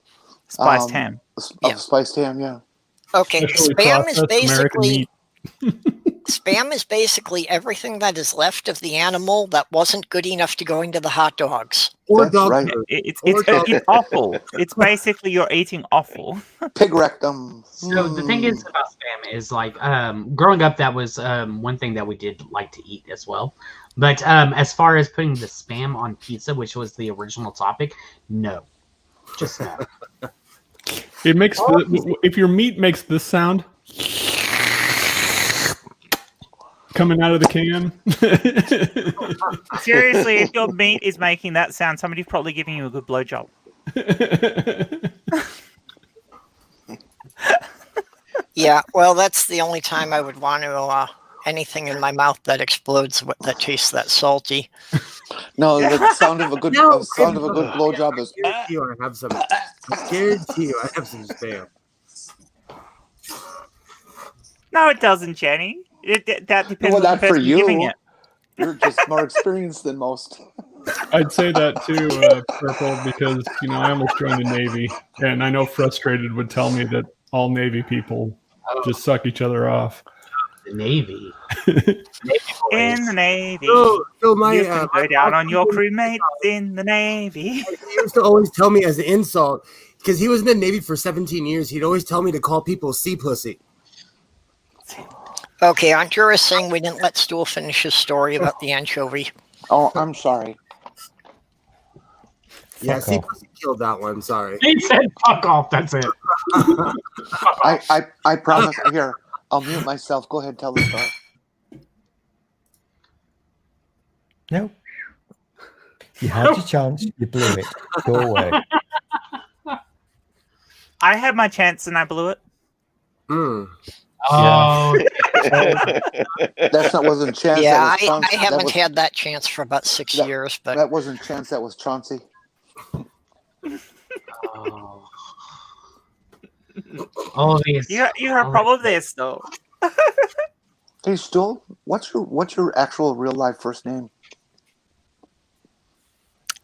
Spiced ham. Spiced ham, yeah. Okay, Specially Spam is processed American basically meat. Spam is basically everything that is left of the animal that wasn't good enough to go into the hot dogs. Or That's dog right. food. It's awful. It's basically you're eating offal. Pig rectum. So the thing is about Spam is like growing up, that was one thing that we did like to eat as well. But as far as putting the Spam on pizza, which was the original topic, no, just no. It makes if your meat makes this sound coming out of the can. Seriously, if your meat is making that sound, somebody's probably giving you a good blowjob. Yeah, well, that's the only time I would want to anything in my mouth that explodes that tastes that salty. No, the sound of a good blowjob is. I guarantee you, I have some Spam. No, it doesn't, Jenny. That depends Well, on the not for person giving you. it. You're just more experienced than most. I'd say that too, Purple, because I almost joined the Navy, and I know Frustrated would tell me that all Navy people just suck each other off. The Navy. In the Navy. So my, you can go down on your crewmates in the Navy. He used to always tell me as an insult, because he was in the Navy for 17 years, he'd always tell me to call people sea pussy. Okay, Andrew is saying we didn't let Stool finish his story about the anchovy. Oh, I'm sorry. Yeah, sea pussy killed that one. Sorry. He said, "Fuck off." That's it. I promise. Here, I'll mute myself. Go ahead, tell the story. No. You had your chance. You blew it. Go away. I had my chance and I blew it. Oh, That wasn't a chance. Yeah, that was Chauncey. I haven't had that chance for about 6 years, but that wasn't chance. That was Chauncey. all of these. You have a problem with this, though. Hey, Stool, what's your actual real life first name?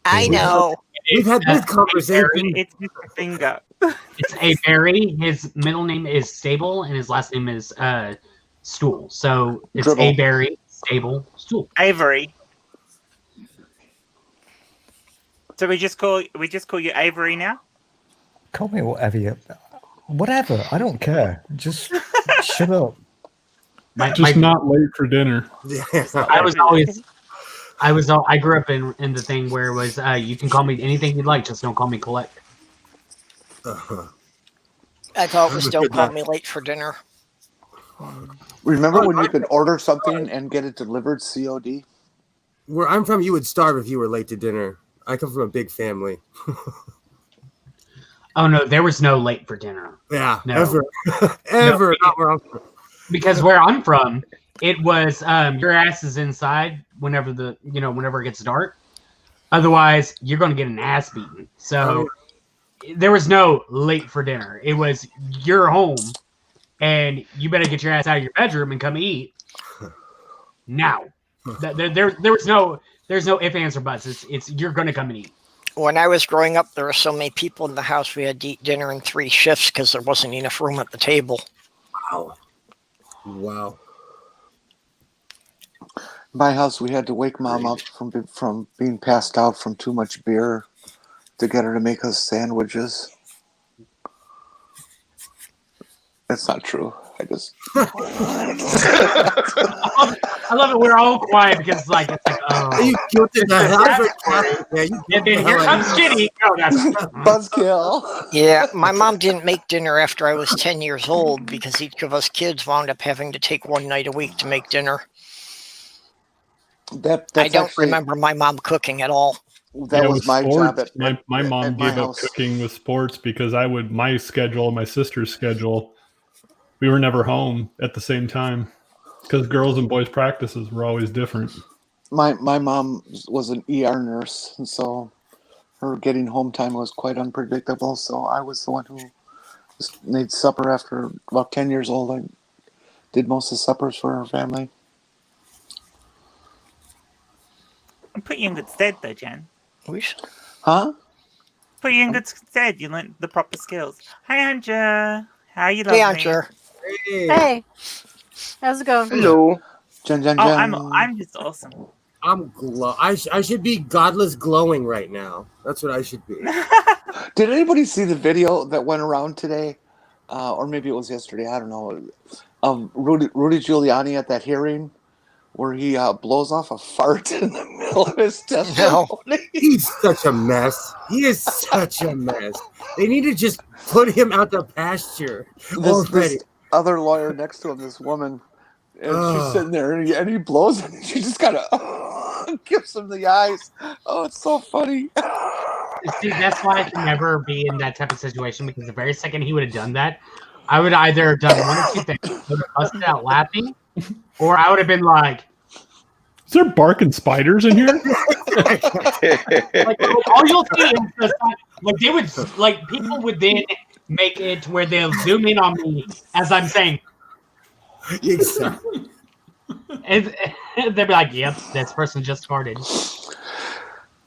I know. We've had this conversation. It's Mr. Finger. It's A Berry. His middle name is Stable, and his last name is Stool. So it's Dribble. A Berry, Stable, Stool. Avery. So we just call you Avery now? Call me whatever. I don't care. Just shut up. Just not late for dinner. I grew up in the thing where it was you can call me anything you'd like, just don't call me Collect. I thought it was don't call me late for dinner. Remember when you could order something and get it delivered COD? Where I'm from, you would starve if you were late to dinner. I come from a big family. Oh no, there was no late for dinner. Yeah, No. ever. Not where I'm from. Because where I'm from, it was your ass is inside whenever it gets dark. Otherwise, you're going to get an ass beaten. So there was no late for dinner. It was you're home, and you better get your ass out of your bedroom and come eat now. There's no ifs, ands, or buts. It's you're going to come and eat. When I was growing up, there were so many people in the house, we had to eat dinner in 3 shifts because there wasn't enough room at the table. Wow. My house, we had to wake Mom up from being passed out from too much beer to get her to make us sandwiches. That's not true. I just. I love it. We're all quiet because it's like, oh. You guilted the hell out of it. And then here comes Kitty. Oh, that's Buzzkill. Yeah, my mom didn't make dinner after I was 10 years old because each of us kids wound up having to take one night a week to make dinner. That's I don't actually, remember my mom cooking at all. That was with my job. sports, my mom at my gave up house. cooking with sports because my schedule, my sister's schedule, we were never home at the same time because girls and boys practices were always different. My mom was an ER nurse, and so her getting home time was quite unpredictable. So I was the one who just made supper after about 10 years old. I did most of the suppers for her family. I'll put you in good stead, though, Jen. Huh? Put you in good stead. You learned the proper skills. Hi, Anja. How you Hey, lovely? Anja. Hey, how's it going? Hello. Jen, Jen, Oh, Jen. I'm just awesome. I'm I should be godless glowing right now. That's what I should be. Did anybody see the video that went around today? Or maybe it was yesterday, I don't know. Of Rudy Giuliani at that hearing where he blows off a fart in the middle of his testimony. He's such a mess. He is such a mess. They need to just put him out to pasture already. This other lawyer next to him, this woman, and she's sitting there, and he blows it, and she just kind of gives him the eyes. Oh, it's so funny. See, that's why I can never be in that type of situation because the very second he would have done that, I would either have done one or two things. I would have busted out laughing, or I would have been like, Is there barking spiders in here? like all you'll see is just like they would like people would then make it where they'll zoom in on me as I'm saying, Exactly. and they'll be like, "Yep, this person just farted."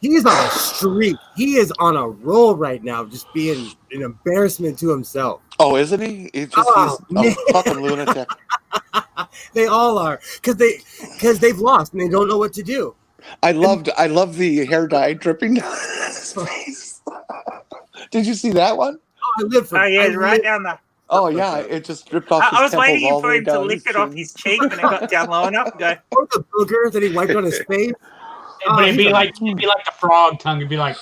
He is on a streak. He is on a roll right now, just being an embarrassment to himself. Oh, isn't he? He's a fucking lunatic. They all are because they've lost and they don't know what to do. I love the hair dye dripping down his face. Did you see that one? Oh, I live for. Oh, yeah, I it's right live- down there. Oh yeah, it just dripped off his I was temples waiting all the for way him to down lick his it off chin. his cheek when it got down low enough and go, Or the booger that he wiped on his face. But it'd be like the frog tongue. It'd be like.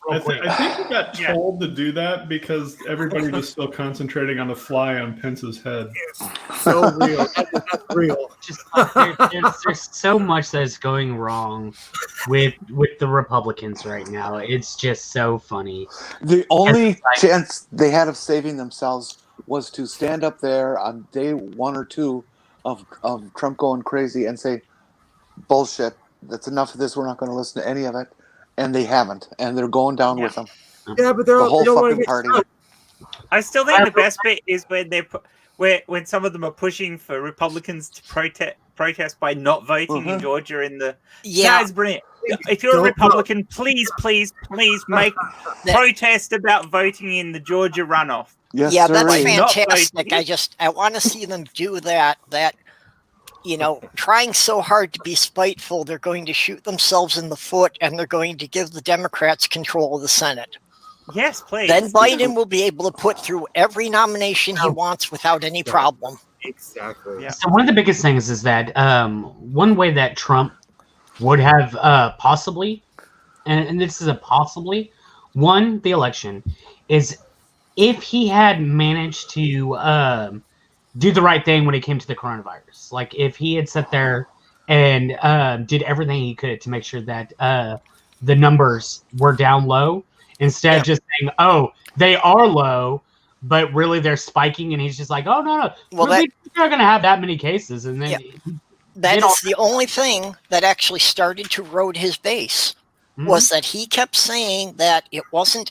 I think he got told to do that because everybody was still concentrating on the fly on Pence's head. So real. That's real. Just there's so much that's going wrong with the Republicans right now. It's just so funny. The only chance they had of saving themselves was to stand up there on day 1 or 2 of Trump going crazy and say, bullshit, that's enough of this, we're not going to listen to any of it. And they haven't, and they're going down with them. Yeah, but they're The whole they don't want to fucking get party. stuck. I still think the best bit is when when some of them are pushing for Republicans to protest by not voting in Georgia in the That's brilliant. If you're a Republican, please make protest about voting in the Georgia runoff. Yes, Yeah, sir. that's fantastic. I want to see them do that. Trying so hard to be spiteful, they're going to shoot themselves in the foot, and they're going to give the Democrats control of the Senate. Yes, please. Then Biden will be able to put through every nomination he wants without any problem. Exactly. Yeah. So one of the biggest things is that one way that Trump would have possibly, and this is a possibly, won the election is if he had managed to do the right thing when it came to the coronavirus. Like if he had sat there and did everything he could to make sure that the numbers were down low instead of just saying, oh, they are low, but really they're spiking. And he's just like, oh, no. Well, we're not going to have that many cases. And then that is the only thing that actually started to erode his base. Was that he kept saying that it wasn't,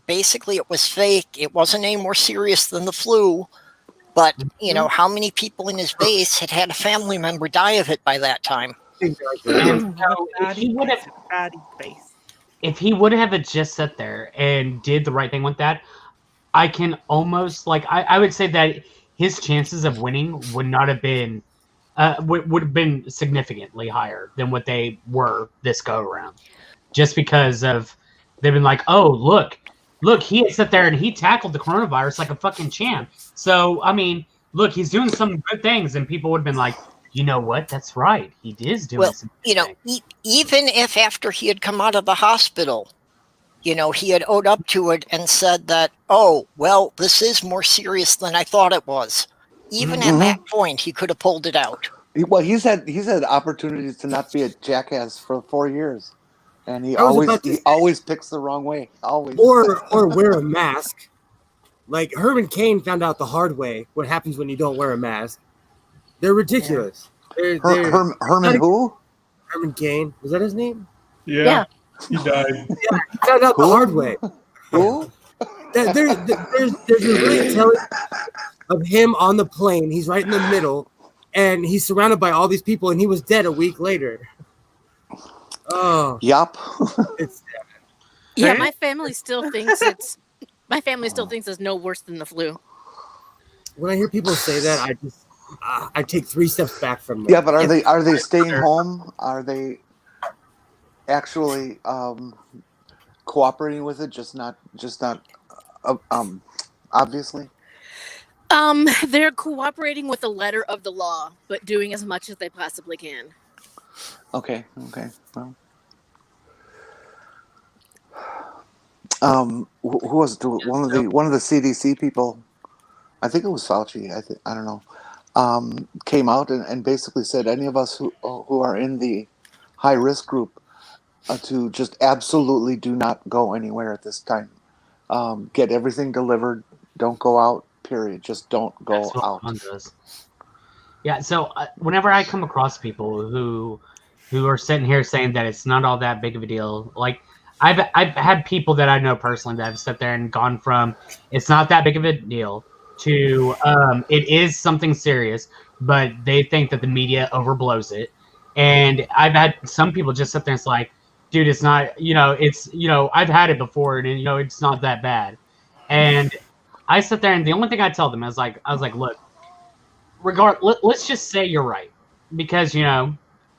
basically it was fake. It wasn't any more serious than the flu. But, how many people in his base had a family member die of it by that time? Exactly. And so if he would have just sat there and did the right thing with that, I can almost, I would say that his chances of winning would not have been, would have been significantly higher than what they were this go around. Just because of, they've been like, oh, look, look, he had sat there and he tackled the coronavirus like a fucking champ. So, I mean, look, he's doing some good things, and people would have been like, you know what? That's right. He is doing some good things. Even if after he had come out of the hospital, he had owed up to it and said that, oh, well, this is more serious than I thought it was. Even at that point, he could have pulled it out. Well, he's had opportunities to not be a jackass for 4 years, and he always picks the wrong way. Always. Or wear a mask. Like Herman Cain found out the hard way what happens when you don't wear a mask. They're ridiculous. Yeah. Herman who? Herman Cain. Was that his name? Yeah. He died. Yeah, he found out the hard way. Who? There's a really telling of him on the plane. He's right in the middle, and he's surrounded by all these people, and he was dead a week later. Oh. Yup. Yeah, my family still thinks it's no worse than the flu. When I hear people say that, I take 3 steps back from them. Yeah, but are they staying home? Are they actually cooperating with it? Just not obviously. They're cooperating with the letter of the law, but doing as much as they possibly can. Okay. Well, who was one of the CDC people? I think it was Fauci. I don't know. Came out and basically said any of us who are in the high risk group to just absolutely do not go anywhere at this time. Get everything delivered. Don't go out. Period. Just don't go out. Yeah. So whenever I come across people who are sitting here saying that it's not all that big of a deal, like I've had people that I know personally that have sat there and gone from it's not that big of a deal to it is something serious, but they think that the media overblows it. And I've had some people just sit there and it's like, dude, it's not, I've had it before and it's not that bad. And I sit there and the only thing I tell them is I was like, look, let's just say you're right. Because,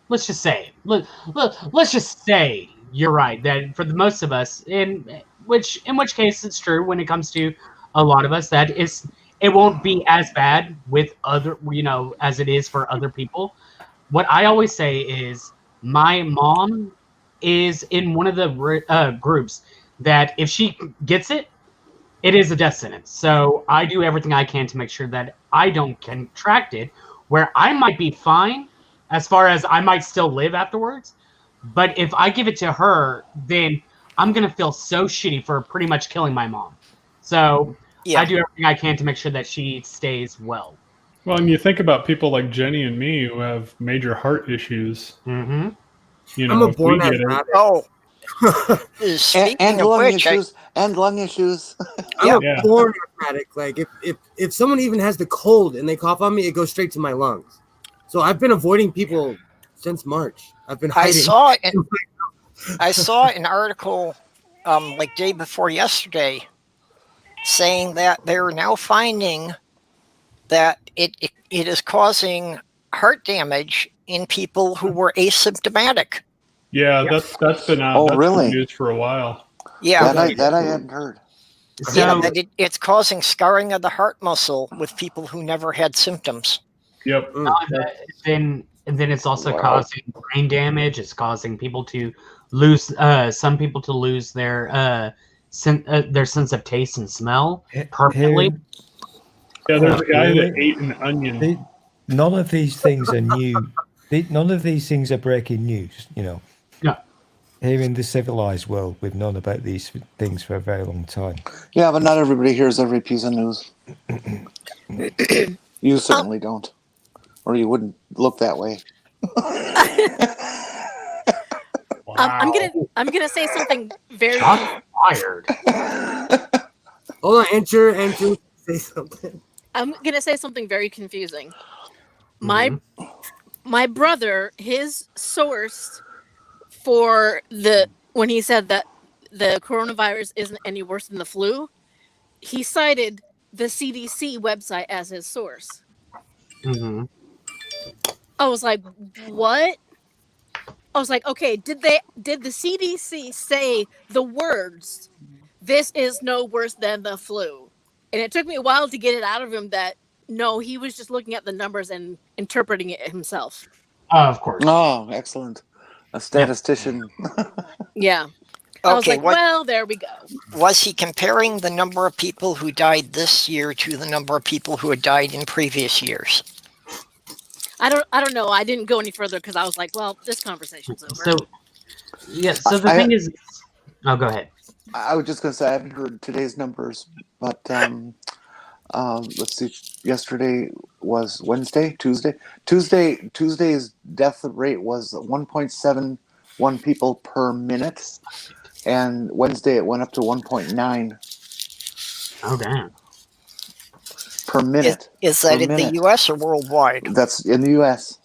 let's just say, let's just say you're right. That for the most of us, in which case it's true when it comes to a lot of us, that it won't be as bad with other, as it is for other people. What I always say is my mom is in one of the groups that if she gets it, it is a death sentence. So I do everything I can to make sure that I don't contract it, where I might be fine as far as I might still live afterwards. But if I give it to her, then I'm going to feel so shitty for pretty much killing my mom. So I do everything I can to make sure that she stays well. Well, and you think about people like Jenny and me who have major heart issues. Mm-hmm. I'm a born asthmatic. and lung issues. I'm a born asthmatic. Like if someone even has the cold and they cough on me, it goes straight to my lungs. So I've been avoiding people since March. I've been hiding. I saw an article like day before yesterday saying that they're now finding that it is causing heart damage in people who were asymptomatic. Yeah, that's been out. Oh, that's really? been used for a while. Yeah, that I hadn't heard. It's causing scarring of the heart muscle with people who never had symptoms. Yep. Then it's also causing brain damage. It's causing people to lose some people to lose their sense of taste and smell permanently. Yeah, there's a guy that ate an onion. None of these things are new. None of these things are breaking news. Yeah. Here in the civilized world, we've known about these things for a very long time. Yeah, but not everybody hears every piece of news. You certainly don't, or you wouldn't look that way. I'm gonna say something very fired. Hold on, enter. Say something. I'm gonna say something very confusing. My brother, his source for when he said that the coronavirus isn't any worse than the flu, he cited the CDC website as his source. Mm-hmm. I was like, what? I was like, okay, did the CDC say the words this is no worse than the flu. And it took me a while to get it out of him that no, he was just looking at the numbers and interpreting it himself. Of course. Oh, excellent. A statistician. Yeah. I was Okay, like, well, there we go. was he comparing the number of people who died this year to the number of people who had died in previous years? I don't know. I didn't go any further because I was like, well, this conversation's over. So the thing is, oh, go ahead. I was just going to say I haven't heard today's numbers, but let's see. Yesterday was Wednesday, Tuesday's death rate was 1.71 people per minute, and Wednesday it went up to 1.9. Oh, damn. Per minute. Is that in the U.S. or worldwide? That's in the U.S.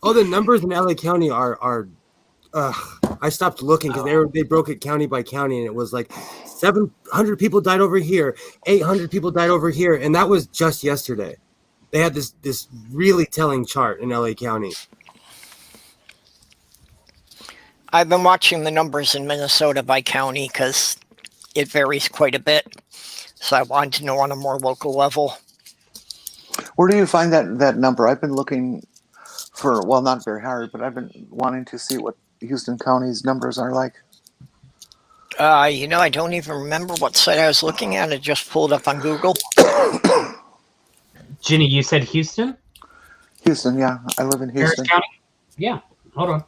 Oh, the numbers in LA County are I stopped looking because they broke it county by county, and it was like 700 people died over here, 800 people died over here, and that was just yesterday. They had this really telling chart in LA County. I've been watching the numbers in Minnesota by county because it varies quite a bit. So I wanted to know on a more local level. Where do you find that number? I've been looking for, well, not very hard, but I've been wanting to see what Houston County's numbers are like. I don't even remember what site I was looking at. It just pulled up on Google. Ginny, you said Houston? Houston, yeah. I live in Houston. Harris County? Yeah. Hold on.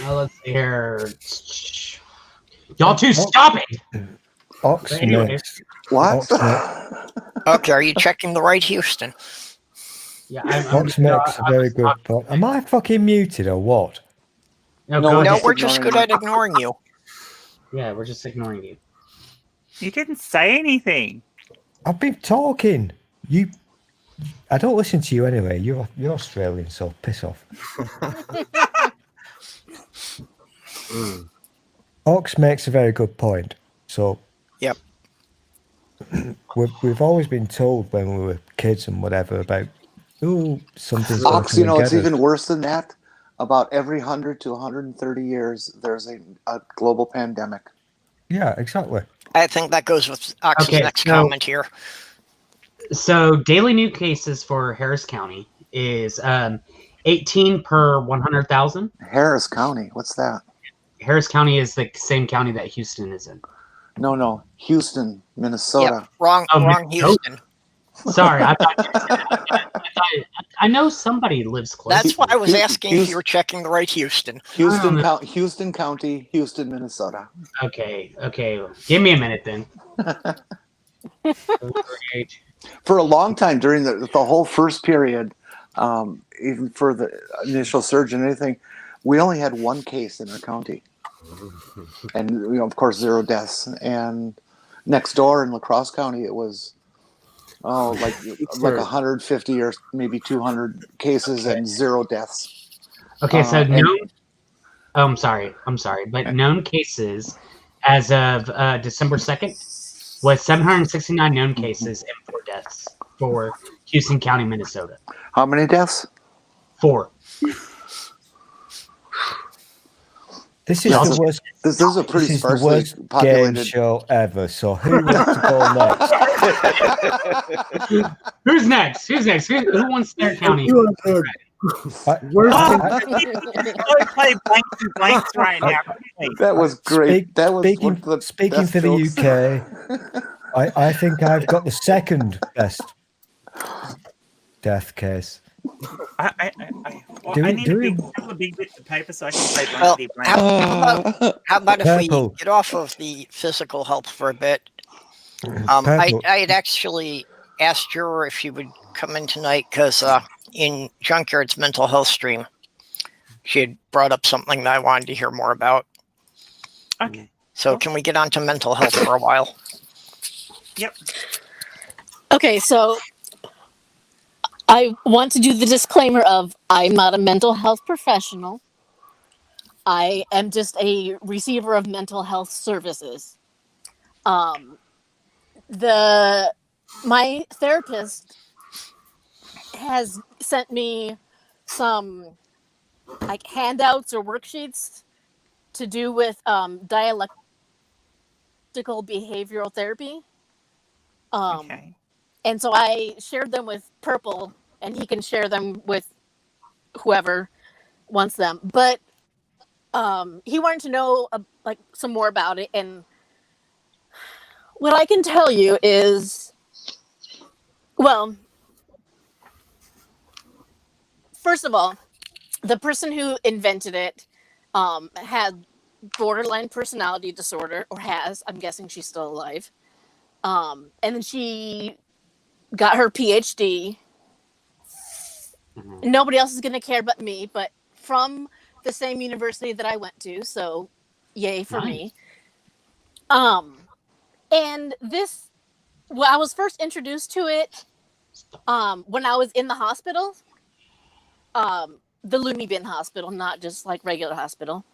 Let's see here. Y'all two, stop it! Anyway. What? Okay, are you checking the right Houston? Yeah, Fox makes a very good point. Am I fucking muted or what? No, we're just good at ignoring you. Yeah, we're just ignoring you. You didn't say anything. I've been talking. I don't listen to you anyway. You're Australian, so piss off. Ox makes a very good point. So, yep, we've always been told when we were kids and whatever about something's Ox, it's even worse than that. About every 100 to 130 years, there's a global pandemic. Yeah, exactly. I think that goes with Ox's next comment here. So, daily new cases for Harris County is 18 per 100,000. Harris County, what's that? Harris County is the same county that Houston is in. No, Houston, Minnesota. Yep, wrong Houston. Sorry, I know somebody lives close. That's why I was asking if you were checking the right Houston. Houston County, Houston, Minnesota. Okay. Give me a minute then. For a long time during the whole first period, even for the initial surge and anything, we only had one case in our county. And, of course, 0 deaths. And next door in La Crosse County, it was, like 150 or maybe 200 cases and 0 deaths. Okay, so I'm sorry, but known cases as of December 2nd was 769 known cases and 4 deaths for Houston County, Minnesota. How many deaths? 4. This is the worst. This is a pretty sparsely populated game show ever. So who wants to go next? Who's next? Who wants their county? Play blanks and blanks right now. That was great. Speaking for the UK, I think I've got the second best death case. I need a big bit of paper so I can play blankety blank. How about if we get off of the physical health for a bit? I had actually asked her if she would come in tonight because in Junkyard's mental health stream, she had brought up something that I wanted to hear more about. Okay. So can we get on to mental health for a while? Yep. Okay, so I want to do the disclaimer of I'm not a mental health professional. I am just a receiver of mental health services. My therapist has sent me some like handouts or worksheets to do with dialectical behavioral therapy. Okay. And so I shared them with Purple, and he can share them with whoever wants them. But he wanted to know like some more about it, and what I can tell you is, well, first of all, the person who invented it had borderline personality disorder, or has. I'm guessing she's still alive. And then she got her PhD. Mhm. Nobody else is going to care but me, but from the same university that I went to, so yay for me. And this, well, I was first introduced to it when I was in the hospital, the Looney Bin hospital, not just like regular hospital.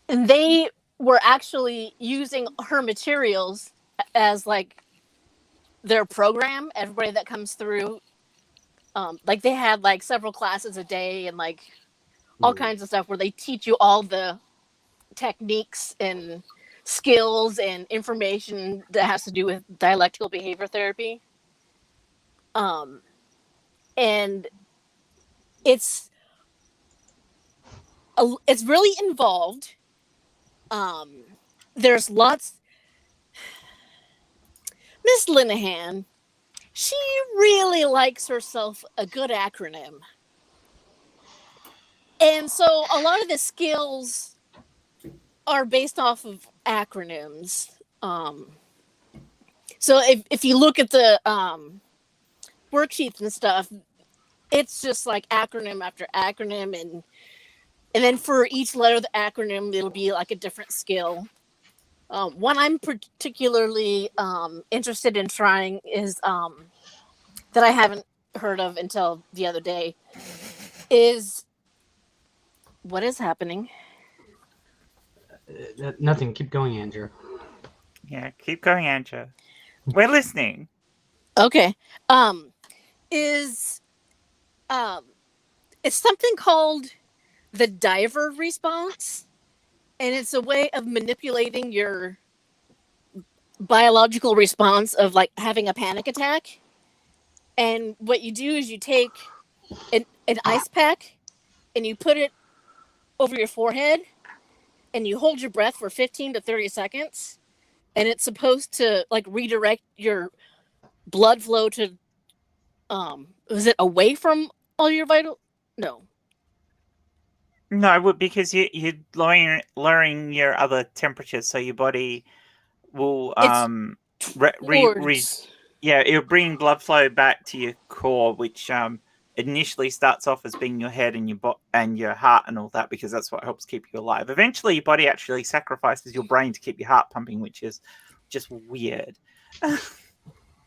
And they were actually using her materials as like their program. Everybody that comes through, like they had like several classes a day and like all kinds of stuff where they teach you all the techniques and skills and information that has to do with dialectical behavior therapy. And it's really involved. There's lots. Miss Linehan, she really likes herself a good acronym. And so a lot of the skills are based off of acronyms. So if you look at the worksheets and stuff, it's just like acronym after acronym, and then for each letter of the acronym, it'll be like a different skill. One I'm particularly interested in trying is that I haven't heard of until the other day is what is happening. Nothing. Keep going, Andrew. Yeah, keep going, Andrew. We're listening. Okay. It's something called the diver response, and it's a way of manipulating your biological response of like having a panic attack. And what you do is you take an ice pack and you put it over your forehead and you hold your breath for 15 to 30 seconds, and it's supposed to like redirect your blood flow to was it away from all your vital? No, because you're lowering your other temperatures, so your body will it'll bring blood flow back to your core, which initially starts off as being your head and your heart and all that, because that's what helps keep you alive. Eventually, your body actually sacrifices your brain to keep your heart pumping, which is just weird.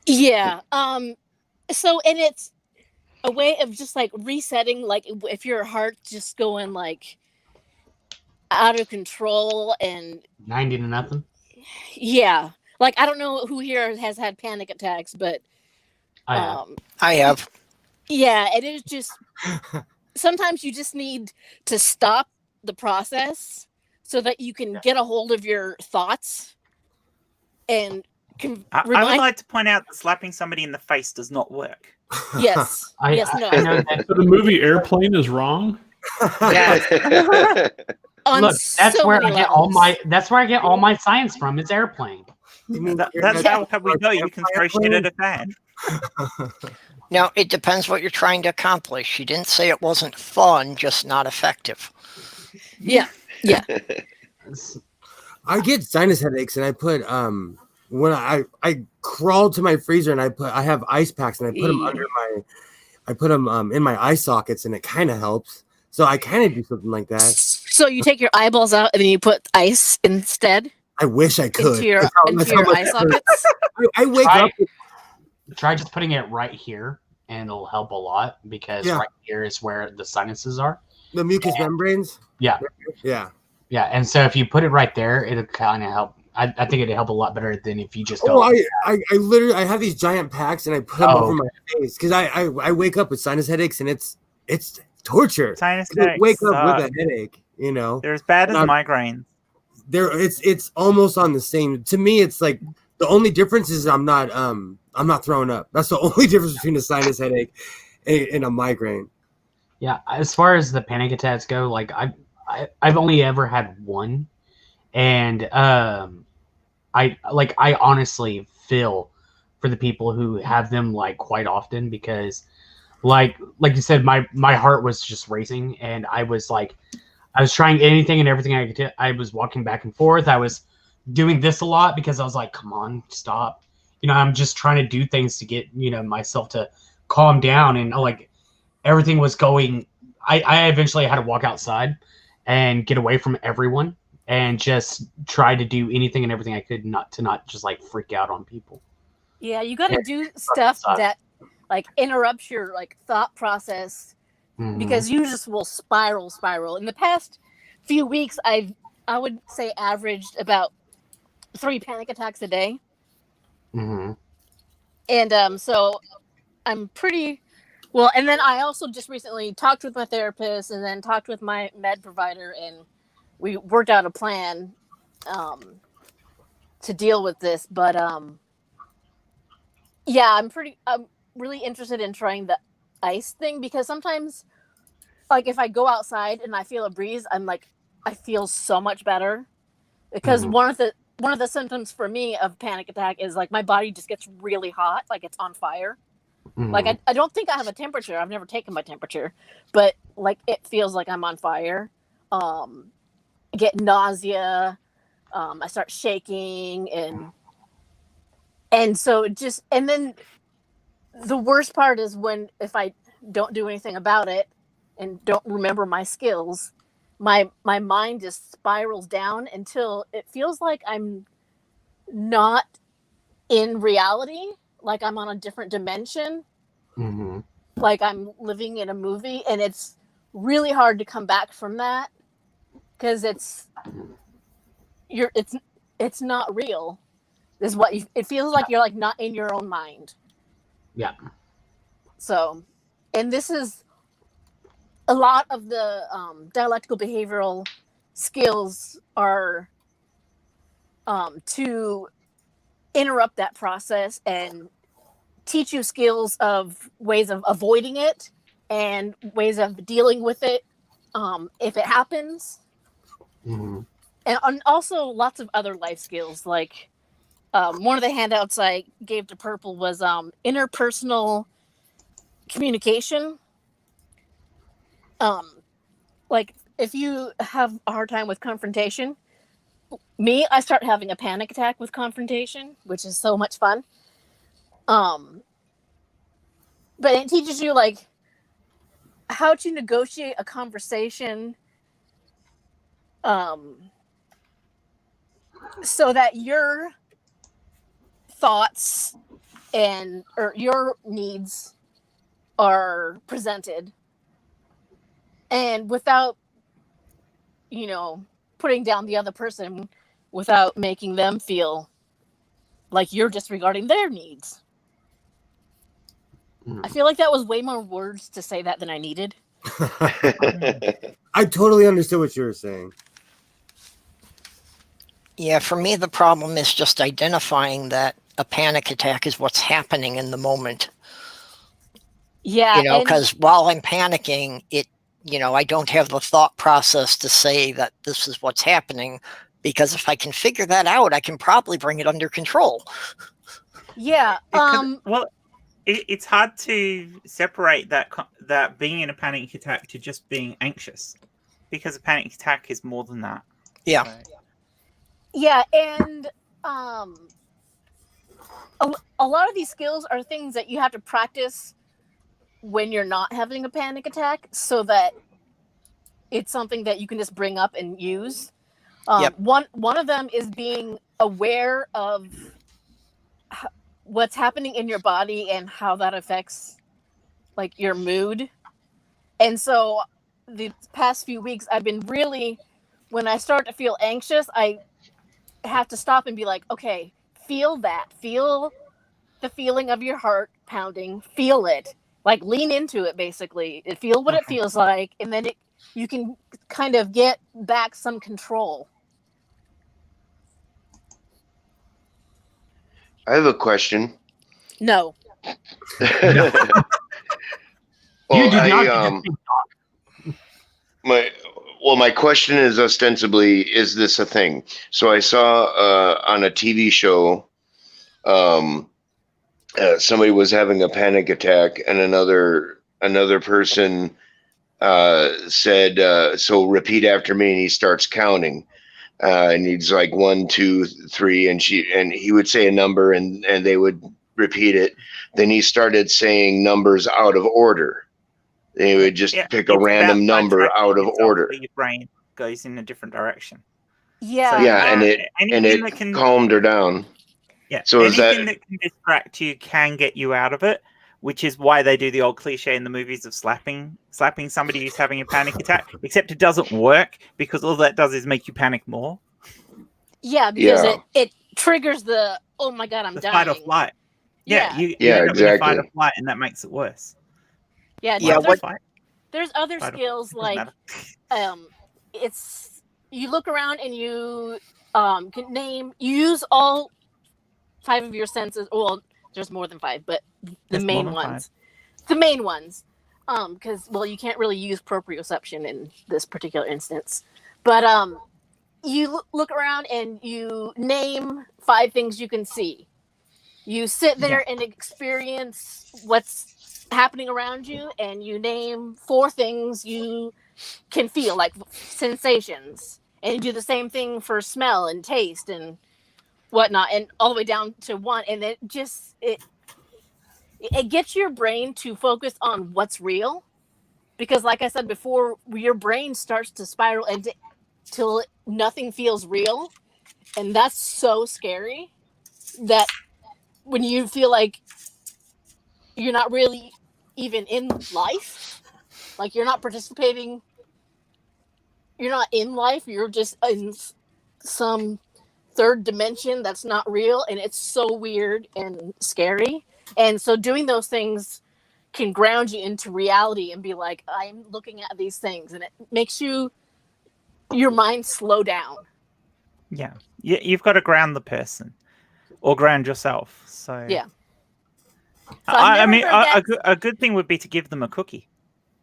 Yeah. So, and it's a way of just like resetting, like if your heart's just going like out of control and 90-0. Yeah. Like, I don't know who here has had panic attacks, but I have. Yeah, it is just sometimes you just need to stop the process so that you can get a hold of your thoughts and I would like to point out that slapping somebody in the face does not work. Yes. I know that. So the movie Airplane is wrong? Yeah. Look, that's where I get all my. That's where I get all my science from. Is Airplane. That's how we know you can throw shit at a fan. Now, it depends what you're trying to accomplish. She didn't say it wasn't fun, just not effective. Yeah. Yeah. I get sinus headaches, and I put when I crawl to my freezer and I have ice packs and I put them under in my eye sockets, and it kind of helps. So I kind of do something like that. So you take your eyeballs out and then you put ice instead? I wish I could. Into your eye sockets? I wake up. Try just putting it right here, and it'll help a lot, because right here is where the sinuses are. The mucous membranes? Yeah. Yeah. Yeah, and so if you put it right there, it'll kind of help. I think it'd help a lot better than if you just go. Oh, I literally I have these giant packs and I put them over my face because I wake up with sinus headaches, and it's torture. Sinus They headaches wake up with a suck. headache, you know. They're as bad as And migraines. it's almost on the same. To me, it's like the only difference is I'm not throwing up. That's the only difference between a sinus headache and a migraine. Yeah, as far as the panic attacks go, like I've only ever had one, and I honestly feel for the people who have them like quite often, because like you said, my heart was just racing, and I was trying anything and everything I could do. I was walking back and forth. I was doing this a lot because I was like, come on, stop. I'm just trying to do things to get, myself to calm down. And like everything was going, I eventually had to walk outside and get away from everyone and just try to do anything and everything I could not just like freak out on people. Yeah, you got to do stuff that like interrupts your like thought process, because you just will spiral. In the past few weeks, I would say averaged about 3 panic attacks a day. And so I'm pretty well. And then I also just recently talked with my therapist and then talked with my med provider, and we worked out a plan to deal with this. But yeah, I'm really interested in trying the ice thing, because sometimes, like, if I go outside and I feel a breeze, I feel so much better. Because one of the symptoms for me of panic attack is like my body just gets really hot, like it's on fire. Like I don't think I have a temperature. I've never taken my temperature, but like it feels like I'm on fire. I get nausea. I start shaking, and so and then the worst part is if I don't do anything about it and don't remember my skills, my mind just spirals down until it feels like I'm not in reality, like I'm on a different dimension, like I'm living in a movie, and it's really hard to come back from that because it's not real. This is what it feels like. You're like not in your own mind. Yeah. So, and this is a lot of the dialectical behavioral skills are to interrupt that process and teach you skills of ways of avoiding it and ways of dealing with it if it happens. And also lots of other life skills. Like one of the handouts I gave to Purple was interpersonal communication. Like if you have a hard time with confrontation, I start having a panic attack with confrontation, which is so much fun. But it teaches you like how to negotiate a conversation so that your thoughts or your needs are presented, and without putting down the other person, without making them feel like you're disregarding their needs. I feel like that was way more words to say that than I needed. I totally understood what you were saying. Yeah, for me, the problem is just identifying that a panic attack is what's happening in the moment. Yeah. Because while I'm panicking, I don't have the thought process to say that this is what's happening, because if I can figure that out, I can probably bring it under control. Yeah. It's hard to separate that being in a panic attack to just being anxious, because a panic attack is more than that. Yeah. Yeah, and a lot of these skills are things that you have to practice when you're not having a panic attack, so that it's something that you can just bring up and use. One of them is being aware of what's happening in your body and how that affects like your mood. And so the past few weeks I've been really, when I start to feel anxious, I have to stop and be like, okay, feel that, feel the feeling of your heart pounding, feel it. Like lean into it, basically. Feel what it feels like, and then you can kind of get back some control. I have a question. No. Well, You do not get my question is ostensibly, is this a thing? So I saw on a TV show, somebody was having a panic attack, and another person said, "So repeat after me," and he starts counting. And he's like 1, 2, 3, and he would say a number, and they would repeat it. Then he started saying numbers out of order. He would just pick a random number out of order. Your brain goes in a different direction. Yeah. So, and it calmed her down. Yeah. So anything that can distract you can get you out of it, which is why they do the old cliche in the movies of slapping somebody who's having a panic attack, except it doesn't work because all that does is make you panic more. Yeah, because it triggers the, oh my God, I'm dying. Fight or flight. Yeah, you end up in a fight or flight, and that makes it worse. Yeah, there's other skills like you look around and you can use all 5 of your senses. Well, there's more than 5, but the main ones. The main ones. Because you can't really use proprioception in this particular instance. But you look around and you name 5 things you can see. You sit there and experience what's happening around you, and you name 4 things you can feel, like sensations, and you do the same thing for smell and taste and whatnot, and all the way down to 1, and it gets your brain to focus on what's real, because like I said before, your brain starts to spiral until nothing feels real, and that's so scary that when you feel like you're not really even in life, like you're not participating, you're not in life, you're just in some third dimension that's not real, and it's so weird and scary. And so doing those things can ground you into reality and be like, I'm looking at these things, and it makes your mind slow down. Yeah, you've got to ground the person or ground yourself. So yeah. So a good thing would be to give them a cookie.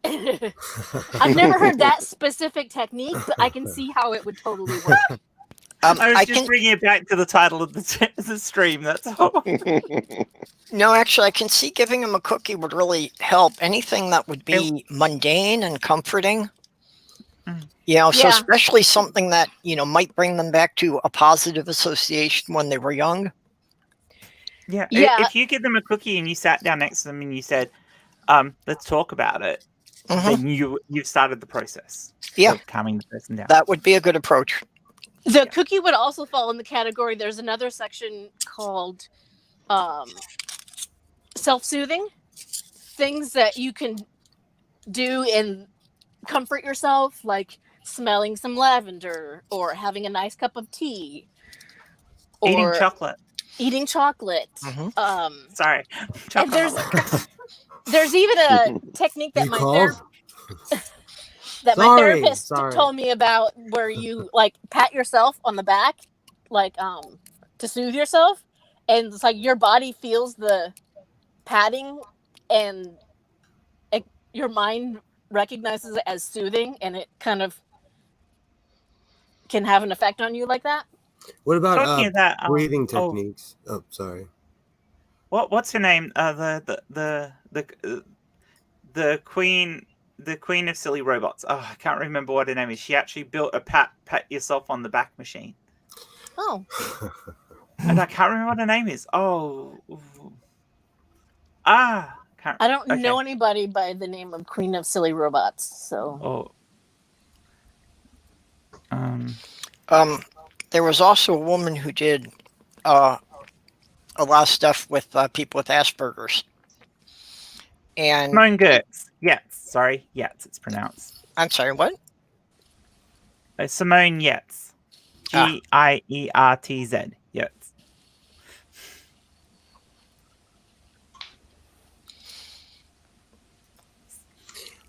I've never heard that specific technique, but I can see how it would totally work. I was just bringing it back to the title of the stream. That's all. No, actually, I can see giving them a cookie would really help. Anything that would be mundane and comforting. So especially something that, might bring them back to a positive association when they were young. Yeah. If you give them a cookie and you sat down next to them and you said, let's talk about it, then you've started the process of calming the person down. That would be a good approach. The cookie would also fall in the category. There's another section called self-soothing, things that you can do and comfort yourself, like smelling some lavender or having a nice cup of tea, or eating chocolate. Sorry, chocolate. There's even a technique that my therapist told me about, where you like pat yourself on the back, like to soothe yourself, and it's like your body feels the patting, and your mind recognizes it as soothing, and it kind of can have an effect on you like that. What about breathing techniques? Oh, sorry. What's her name? The queen of silly robots. Oh, I can't remember what her name is. She actually built a pat yourself on the back machine. Oh. And I can't remember what her name is. I don't know anybody by the name of Queen of Silly Robots. So. There was also a woman who did a lot of stuff with people with Asperger's. And Simone Gertz. Sorry, it's pronounced. I'm sorry, what? Simone Gertz. Giertz. Yes.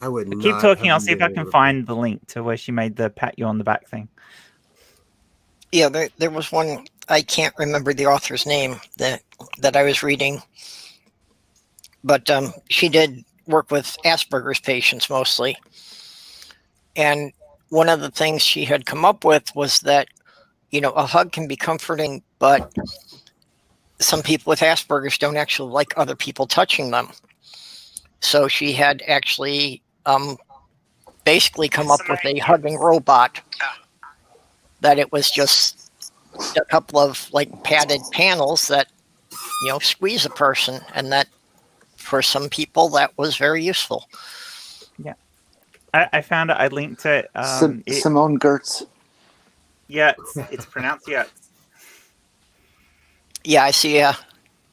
I would not. Keep talking. have I'll see if I been can able to- find the link to where she made the pat you on the back thing. Yeah, there was one, I can't remember the author's name that I was reading, but she did work with Asperger's patients mostly. And one of the things she had come up with was that, a hug can be comforting, but some people with Asperger's don't actually like other people touching them. So she had actually basically come up with a hugging robot, that it was just a couple of padded panels that squeeze a person, and that for some people that was very useful. Yeah, I found it. I linked it. Simone Gertz. Yeah, it's pronounced Gertz. Yeah, I see.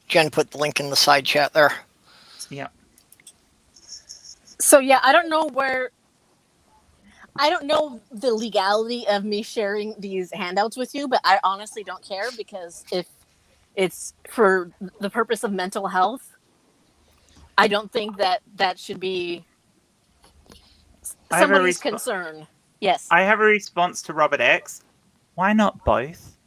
Jen put the link in the side chat there. Yeah. So yeah, I don't know the legality of me sharing these handouts with you, but I honestly don't care, because if it's for the purpose of mental health, I don't think that should be somebody's concern. Yes. I have a response to Robert X. Why not both?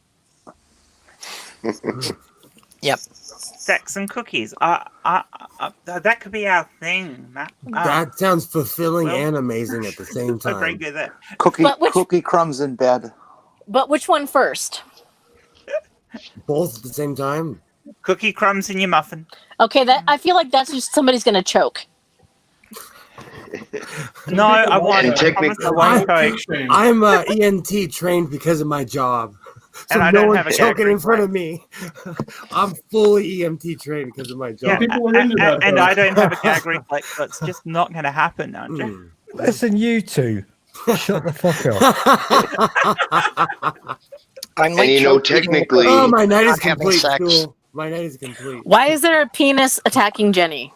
Yep. Sex and cookies. That could be our thing, Matt. That sounds fulfilling and amazing at the same time. Very good there. Cookie crumbs in bed. But which one first? Both at the same time? Cookie crumbs in your muffin. Okay, I feel like that's just somebody's going to choke. No, I won't. I'm ENT trained because of my job. So And I no don't one's have a choking gag in front of me. I'm fully EMT trained because of my job. Yeah, and I don't have a gag reflex. That's just not going to happen, Andrew. Listen, you two. Shut the fuck up. And technically... Oh, my night is complete, school. My night is complete. Why is there a penis attacking Jenny?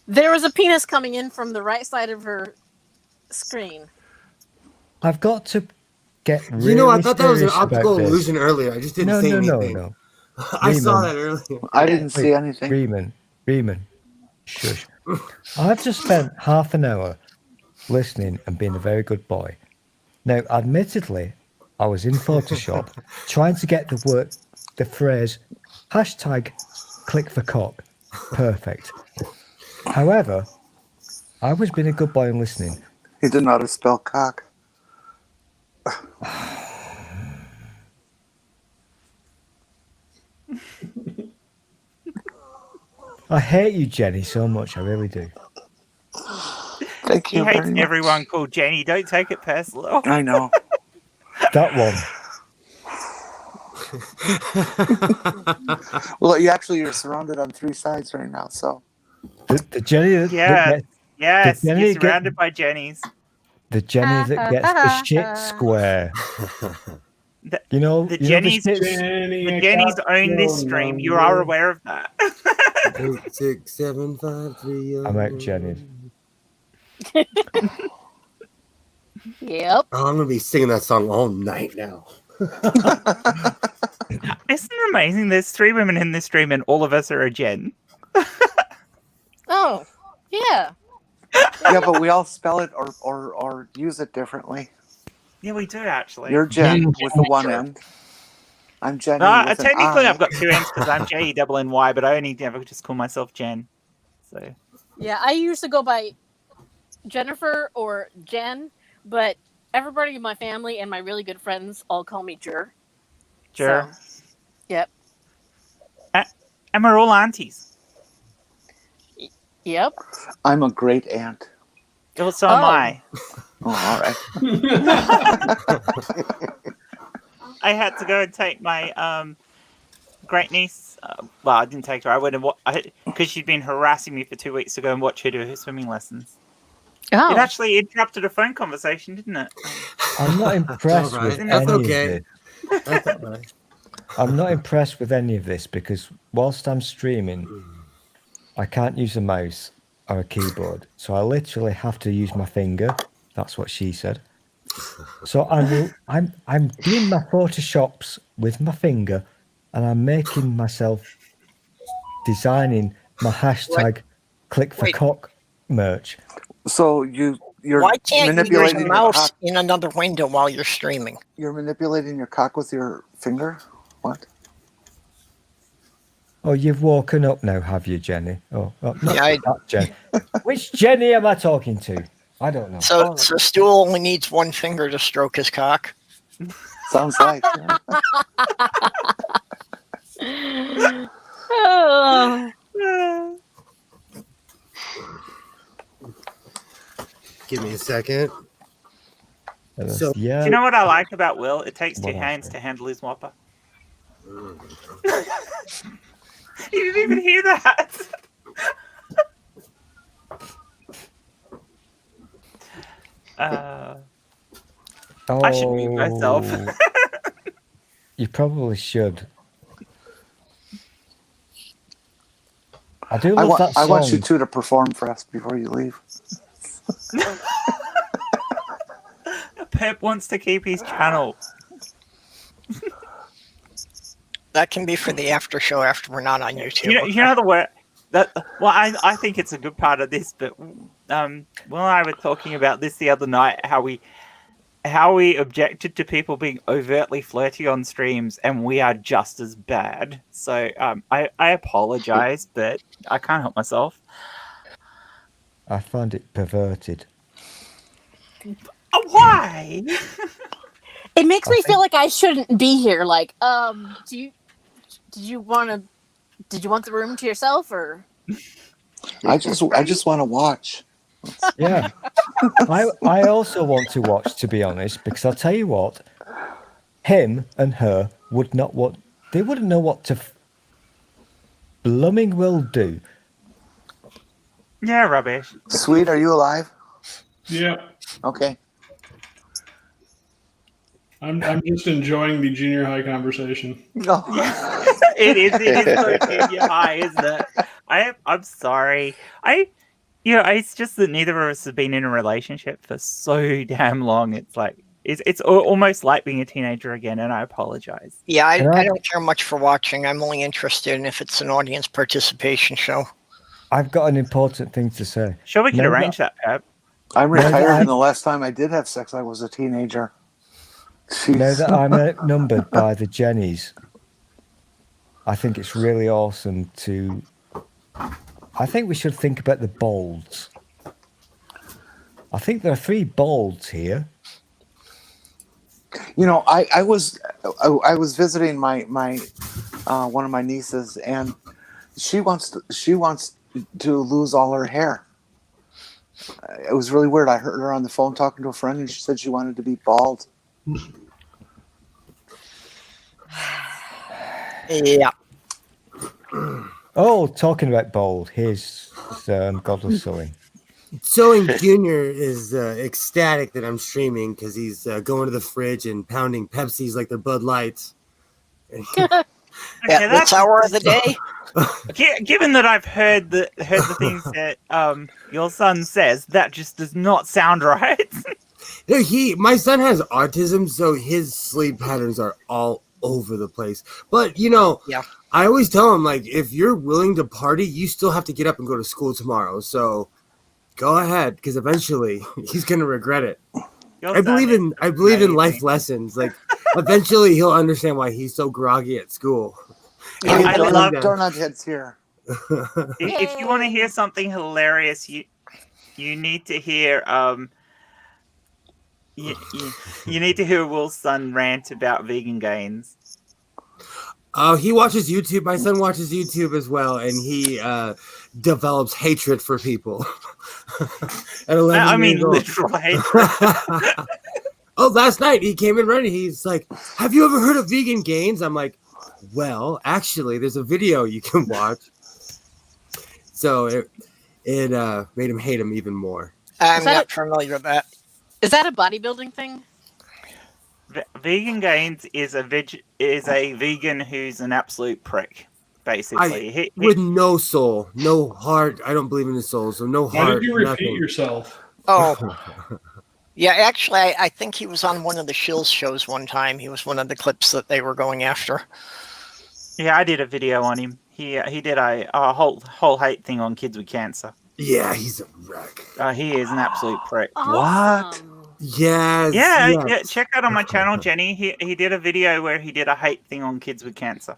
There was a penis coming in from the right side of her screen. I've got to get really I thought that was an serious optical about this. illusion earlier. I just didn't say anything. No. I saw that earlier. I didn't see anything. Riemann. Shush. I've just spent half an hour listening and being a very good boy. Now, admittedly, I was in Photoshop trying to get the phrase #click for cock perfect. However, I was being a good boy and listening. He didn't know how to spell cock. I hate you, Jenny, so much. I really do. Thank you. He hates very much. everyone called Jenny. Don't take it personal. I know. That one. Well, you're surrounded on 3 sides right now, so. The Jenny Yes, the Jenny you're surrounded by Jennies. The Jenny that gets the shit square. The the Jennies, shit- the Jennies own this stream. You are aware of that. 8, 6, 7, 5, 3. I'm out, Jenny. Yep. Oh, I'm gonna be singing that song all night now. Isn't it amazing? There's 3 women in this stream, and all of us are a Jen. Oh, yeah. Yeah, but we all spell it or use it differently. Yeah, we do actually. You're Jen with the 1 N. I'm Jenny. with an Technically, I. I've got 2 N's because I'm JENNY, but I only ever just call myself Jen. So. Yeah, I used to go by Jennifer or Jen, but everybody in my family and my really good friends all call me Jer. Jer. So, yep. And we're all aunties. Yep. I'm a great aunt. Well, so am I. Oh, all right. I had to go and take my great niece. Well, I didn't take her. I went and because she'd been harassing me for 2 weeks to go and watch her do her swimming lessons. Oh. It actually interrupted a phone conversation, didn't it? I'm not impressed That's with all right. any That's of okay. this. That's all right. I'm not impressed with any of this because whilst I'm streaming, I can't use a mouse or a keyboard, so I literally have to use my finger. That's what she said. So I'm doing my Photoshops with my finger, and I'm making myself designing my hashtag click for cock merch. So you're Why can't you use manipulating a your mouse cock. in another window while you're streaming? You're manipulating your cock with your finger? What? Oh, you've woken up now, have you, Jenny? Oh, Yeah, not Jenny. Which Jenny am I talking to? I don't know. So Stu only needs one finger to stroke his cock. Sounds like. Give me a second. So, Do you know what I like about Will? It takes two hands to handle his whopper. You didn't even hear that. I should mute myself. You probably should. I do love that song. I want you two to perform for us before you leave. Pep wants to keep his channel. That can be for the after show after we're not on YouTube. You know the word that. Well, I think it's a good part of this, but Will and I were talking about this the other night. How we objected to people being overtly flirty on streams, and we are just as bad. So I apologize, but I can't help myself. I find it perverted. Why? It makes me feel like I shouldn't be here. Like, did you want the room to yourself, or? I just want to watch. Yeah. I also want to watch, to be honest, because I'll tell you what, him and her wouldn't know what to blooming will do. Yeah, rubbish. Sweet, are you alive? Yeah. Okay. I'm just enjoying the junior high conversation. No. It is so junior high, isn't it? I'm sorry. It's just that neither of us have been in a relationship for so damn long. It's like it's almost like being a teenager again, and I apologize. Yeah, I don't care much for watching. I'm only interested in if it's an audience participation show. I've got an important thing to say. Sure, we can arrange that, Pep. I'm retired, and the last time I did have sex, I was a teenager. Jeez. Now that I'm outnumbered by the Jennies, I think it's really awesome to... I think we should think about the bolds. I think there are 3 bolds here. You know, I was visiting my one of my nieces, and she wants to lose all her hair. It was really weird. I heard her on the phone talking to a friend, and she said she wanted to be bald. Yeah. Oh, talking about bold, here's Godless Sewing. Sewing Junior is ecstatic that I'm streaming because he's going to the fridge and pounding Pepsis like they're Bud Lights. Yeah, that's hour of the day. Given that I've heard the things that your son says, that just does not sound right. My son has autism, so his sleep patterns are all over the place. But yeah. I always tell him, like, if you're willing to party, you still have to get up and go to school tomorrow. So go ahead, because eventually he's gonna regret it. I believe in life lessons. Like, eventually he'll understand why he's so groggy at school. Yeah, I love donut heads here. If you want to hear something hilarious, you need to hear you need to hear Will's son rant about vegan gains. He watches YouTube. My son watches YouTube as well, and he develops hatred for people. At 11 years old. Literal hatred. Oh, last night he came in ready. He's like, "Have you ever heard of vegan gains?" I'm like, "Well, actually, there's a video you can watch." So it made him hate him even more. I'm not familiar with that. Is that a bodybuilding thing? Vegan Gains is a vegan who's an absolute prick, basically. With no soul, no heart. I don't believe in the soul, so no heart. Why did you repeat nothing. yourself? Oh. Yeah, actually, I think he was on one of the Shills shows one time. He was one of the clips that they were going after. Yeah, I did a video on him. He did a whole hate thing on kids with cancer. Yeah, he's a wreck. He is an absolute prick. Awesome. Yes. Yeah, check out on my channel, Jenny. He did a video where he did a hate thing on kids with cancer.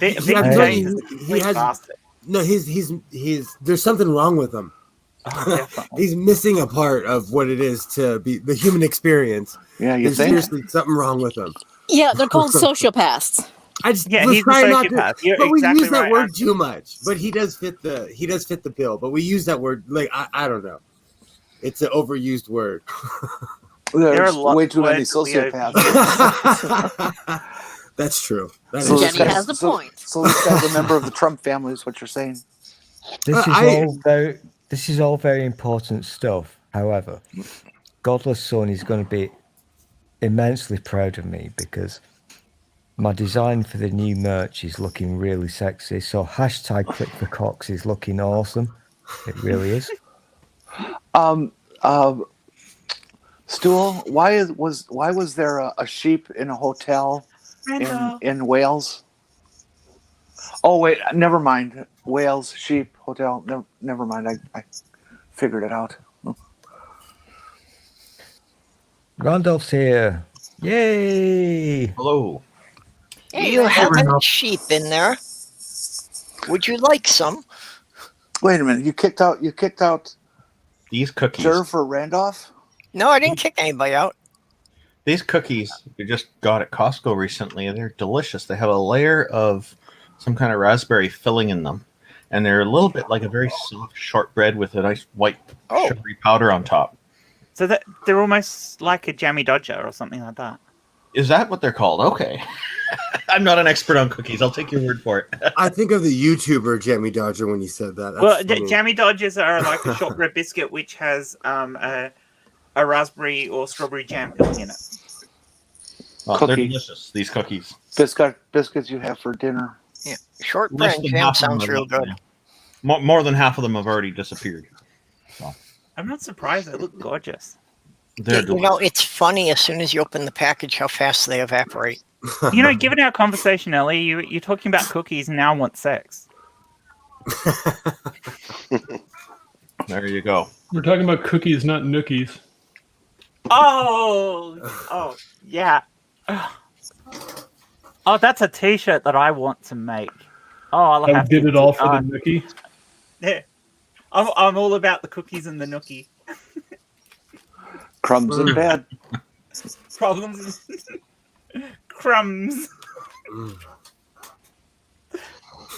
Big Jay is a complete bastard. No, he's there's something wrong with him. Oh, He's missing a part of what it is to be the human experience. Yeah, you There's think? seriously something wrong with him. Yeah, they're called sociopaths. He's a sociopath. You're but we exactly use that right, word too much. But he does fit the bill. But we use that word like I don't know. It's an overused word. There's way too many sociopaths. That's true. Jenny has a point. So this guy's a member of the Trump family, is what you're saying. This is all very important stuff. However, Godless Son is going to be immensely proud of me because my design for the new merch is looking really sexy. So #ClickForCocks is looking awesome. It really is. Stool, why was there a sheep in a hotel in Wales? Oh wait, never mind. Wales, sheep, hotel. Never mind. I figured it out. Randolph's here. Yay! Hello. You have a sheep in there. Would you like some? Wait a minute. You kicked out These cookies. Jennifer Randolph? No, I didn't kick anybody out. These cookies you just got at Costco recently, and they're delicious. They have a layer of some kind of raspberry filling in them, and they're a little bit like a very soft shortbread with a nice white sugary powder on top. So that they're almost like a jammy dodger or something like that. Is that what they're called? Okay. I'm not an expert on cookies. I'll take your word for it. I think of the YouTuber Jammy Dodger when you said that. Well, jammy dodgers are like a shortbread biscuit which has a raspberry or strawberry jam filling in it. Oh, they're delicious, these cookies. Biscuits you have for dinner. Yeah, shortbread jam sounds real good. More than half of them have already disappeared. So. I'm not surprised. They look gorgeous. You know, it's funny as soon as you open the package how fast they evaporate. You know, given our conversation earlier, you're talking about cookies and now I want sex. There you go. We're talking about cookies, not nookies. Oh, yeah. Oh, that's a T-shirt that I want to make. Oh, I'll have did it all for the nookie. Yeah, I'm all about the cookies and the nookie. Crumbs in bed. Problems. Crumbs.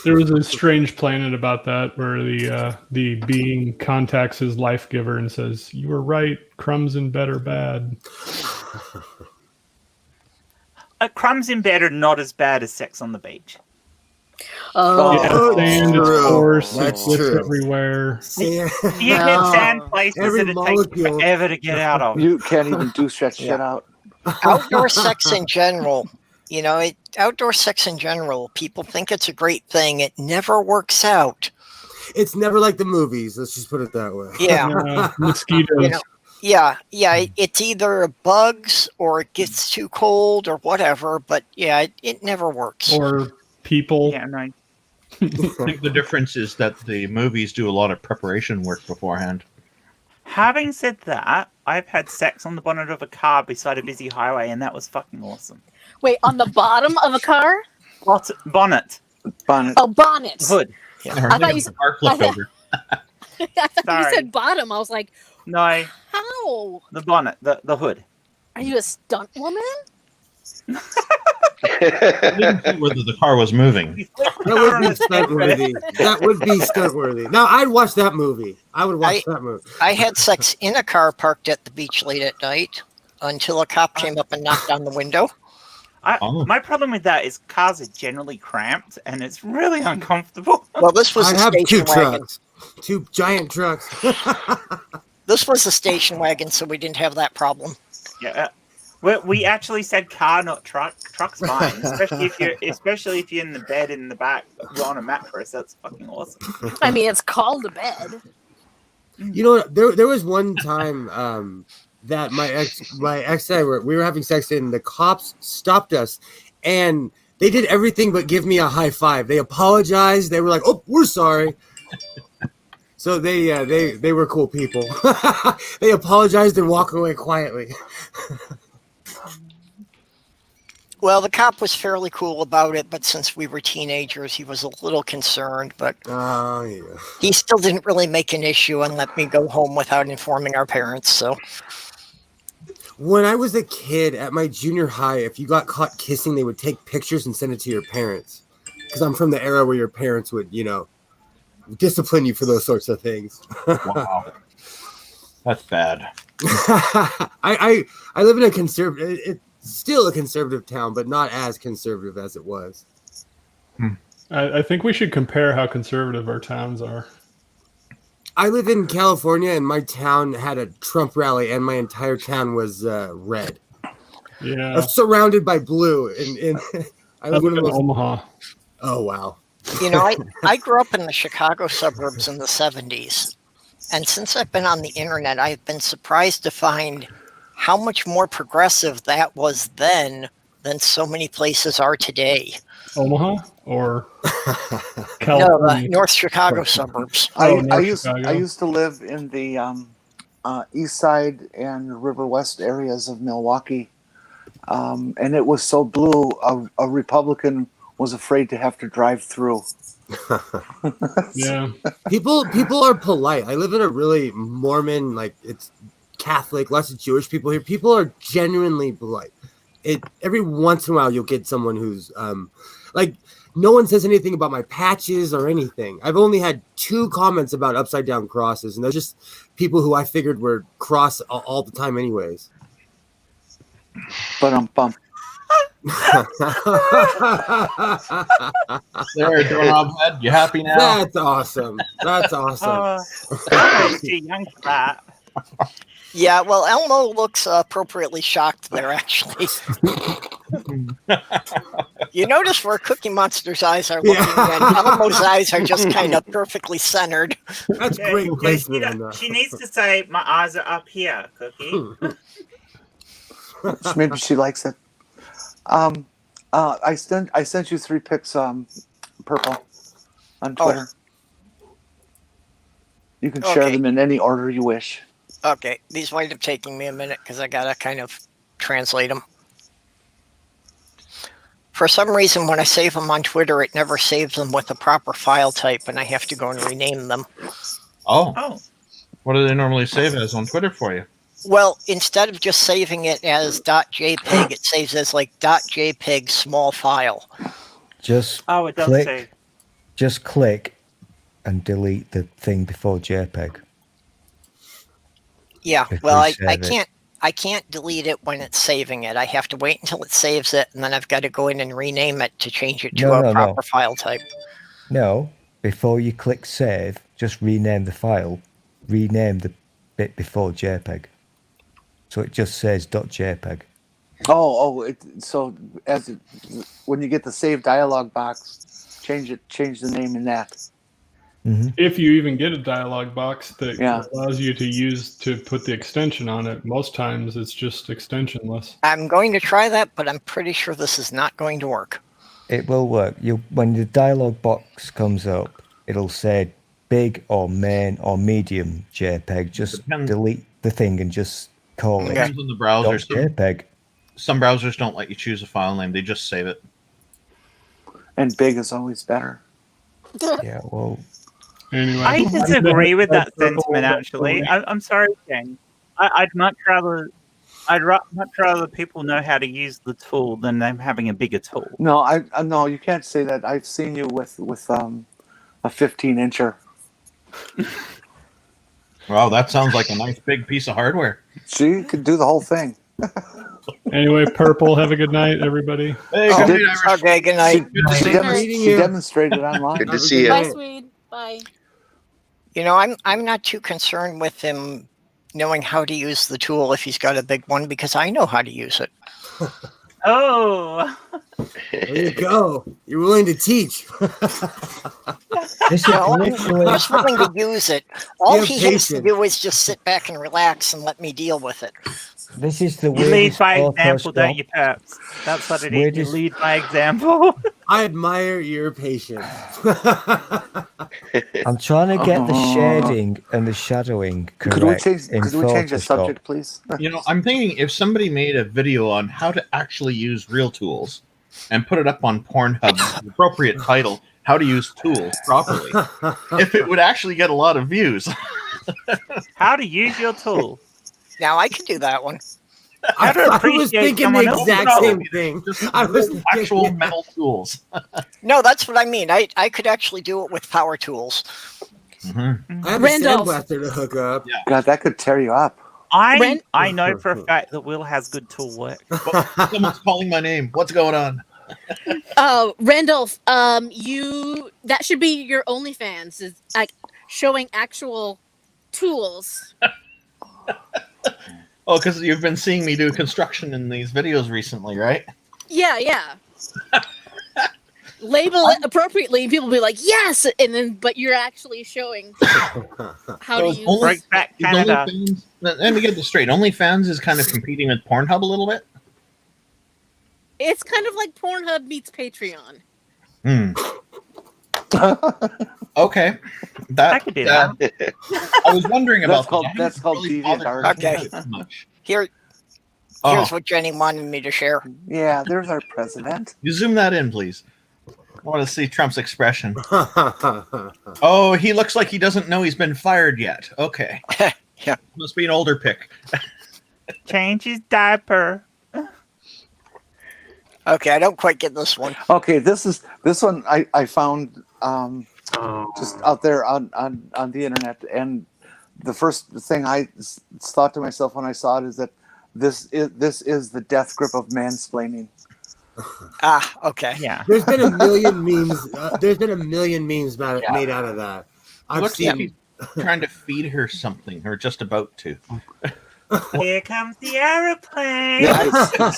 There was a strange planet about that where the being contacts his life giver and says, "You were right. Crumbs in bed are bad." Crumbs in bed are not as bad as sex on the beach. Oh, yeah, sand is coarse. That's It slips true. everywhere. You get sand places that it takes forever to get out of. You can't even douche that shit out. Outdoor sex in general, you know, outdoor sex in general, people think it's a great thing. It never works out. It's never like the movies. Let's just put it that way. Yeah. Mosquitoes. You know, yeah. It's either bugs or it gets too cold or whatever, but yeah, it never works. Or people. Yeah, no. I think the difference is that the movies do a lot of preparation work beforehand. Having said that, I've had sex on the bonnet of a car beside a busy highway, and that was fucking awesome. Wait, on the bottom of a car? What? Bonnet. Oh, bonnet. Hood. Yeah. I thought you said you said bottom. I was like, no. How? The bonnet, the hood. Are you a stunt woman? I didn't see whether the car was moving. That would be stunt-worthy. That would be stunt-worthy. Now, I'd watch that movie. I would watch that movie. I had sex in a car parked at the beach late at night until a cop came up and knocked on the window. My problem with that is cars are generally cramped and it's really uncomfortable. Well, this was I a have station two wagon. trucks. Two giant trucks. This was a station wagon, so we didn't have that problem. Yeah. We actually said car, not truck. Truck's fine, especially if you're in the bed in the back, you're on a mattress. That's fucking awesome. I mean, it's called a bed. You know, there was one time that my ex and I we were having sex and the cops stopped us, and They did everything but give me a high five. They apologized. They were like, "Oh, we're sorry." So they were cool people. They apologized and walked away quietly. Well, the cop was fairly cool about it, but since we were teenagers, he was a little concerned. But he still didn't really make an issue and let me go home without informing our parents. So, when I was a kid at my junior high, if you got caught kissing, they would take pictures and send it to your parents. Because I'm from the era where your parents would, discipline you for those sorts of things. Wow, that's bad. I live in a conservative. It's still a conservative town, but not as conservative as it was. I think we should compare how conservative our towns are. I live in California, and my town had a Trump rally, and my entire town was red. Yeah, surrounded by blue. And I live in Omaha. Oh wow! I grew up in the Chicago suburbs in the 70s, and since I've been on the internet, I've been surprised to find how much more progressive that was then than so many places are today. Omaha or California? No, North Chicago suburbs. I used to live in the east side and River West areas of Milwaukee, and it was so blue. A Republican was afraid to have to drive through. Yeah, people are polite. I live in a really Mormon, it's Catholic, lots of Jewish people here. People are genuinely polite. Every once in a while you'll get someone who's no one says anything about my patches or anything. I've only had 2 comments about upside down crosses, and they're just people who I figured were cross all the time anyways. But bump. There, doorknob head. You happy now? That's awesome. That's awesome. Too young for that. Yeah, well, Elmo looks appropriately shocked there, actually. You notice where Cookie Monster's eyes are looking, and Elmo's eyes are just kind of perfectly centered. That's great placement. She needs to say, "My eyes are up here, Cookie." Maybe she likes it. I sent you 3 pics, Purple, on Twitter. You can share them in any order you wish. Okay, these wind up taking me a minute because I gotta kind of translate them. For some reason, when I save them on Twitter, it never saves them with the proper file type, and I have to go and rename them. Oh. What do they normally save as on Twitter for you? Well, instead of just saving it as .jpeg, it saves as .jpeg small file. Just it does click. save. Just click and delete the thing before JPEG. Yeah, well, I can't delete it when it's saving it. I have to wait until it saves it, and then I've got to go in and rename it to change it to a proper file type. No, before you click save, just rename the file. Rename the bit before JPEG. So it just says .jpeg. When you get the save dialog box, change the name in that. Mm-hmm. If you even get a dialog box that allows you to put the extension on it, most times it's just extensionless. I'm going to try that, but I'm pretty sure this is not going to work. It will work. When the dialog box comes up, it'll say big or main or medium JPEG. Just delete the thing and just call it. Depends on the browser. JPEG. Some browsers don't let you choose a file name; they just save it. And big is always better. Yeah, well. Anyway, I disagree with that sentiment. Actually, I'm sorry, Ken. I'd much rather people know how to use the tool than them having a bigger tool. No, no, you can't say that. I've seen you with a 15-incher. Wow, that sounds like a nice big piece of hardware. She could do the whole thing. Anyway, Purple, have a good night, everybody. Hey, good night, Irish. Okay, good night. She demonstrated online. Good to see you. Bye, Swede. Bye. I'm not too concerned with him knowing how to use the tool if he's got a big one, because I know how to use it. Oh. There you go. You're willing to teach. This is literally. He's willing to use it. All Have he has to patience. do is just sit back and relax and let me deal with it. This is the You lead weirdest by photo example, don't shop. you, Perps? That's what it is. You Weirdest- lead by example. I admire your patience. I'm trying to get the shading and the shadowing correct. Could we change the subject, please? You know, I'm thinking if somebody made a video on how to actually use real tools and put it up on Pornhub, the appropriate title, How to Use Tools Properly, if it would actually get a lot of views. How to use your tool. Now I can do that one. I was appreciate thinking someone the else's exact tool. same thing. I was Actual thinking, metal tools. No, that's what I mean. I could actually do it with power tools. Mm-hmm. I have Randolph. a sandblaster to hook up. God, that could tear you up. I know for a fact that Will has good tool work. Someone's calling my name. What's going on? Randolph, that should be your OnlyFans, is like showing actual tools. Oh, because you've been seeing me do construction in these videos recently, right? Yeah. Label it appropriately, and people will be like, "Yes," and then, but you're actually showing how to use. Break back Canada. Let me get this straight. OnlyFans is kind of competing with Pornhub a little bit. It's kind of like Pornhub meets Patreon. Okay, I could do that. I was wondering about That's called DeviantArt. Okay. much. Here's what Jenny wanted me to share. Yeah, there's our president. You zoom that in, please. I want to see Trump's expression. Oh, he looks like he doesn't know he's been fired yet. Okay. Yeah. Must be an older pick. Change his diaper. Okay, I don't quite get this one. Okay, this one I found just out there on the internet, and the first thing I thought to myself when I saw it is that this is the death grip of mansplaining. Okay. Yeah. There's been a million memes. Made out of that. I've Looks like seen. he's trying to feed her something, or just about to. Here comes the aeroplane. Yeah, the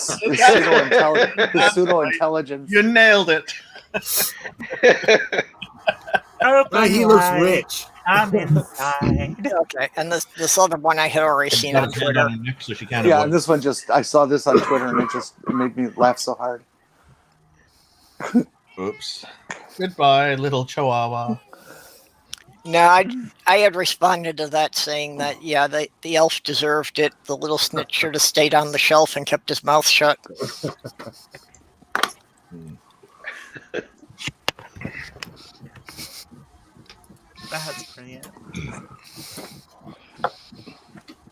pseudo-intelligence. You nailed it. Open He looks wide. rich. I'm inside. Okay, and this other one I had already seen on Twitter. So she can't Yeah, avoid and this one I saw this on Twitter, and it made me laugh so hard. Oops. Goodbye, little chihuahua. No, I had responded to that saying that, yeah, the elf deserved it. The little snitch should have stayed on the shelf and kept his mouth shut. That's brilliant.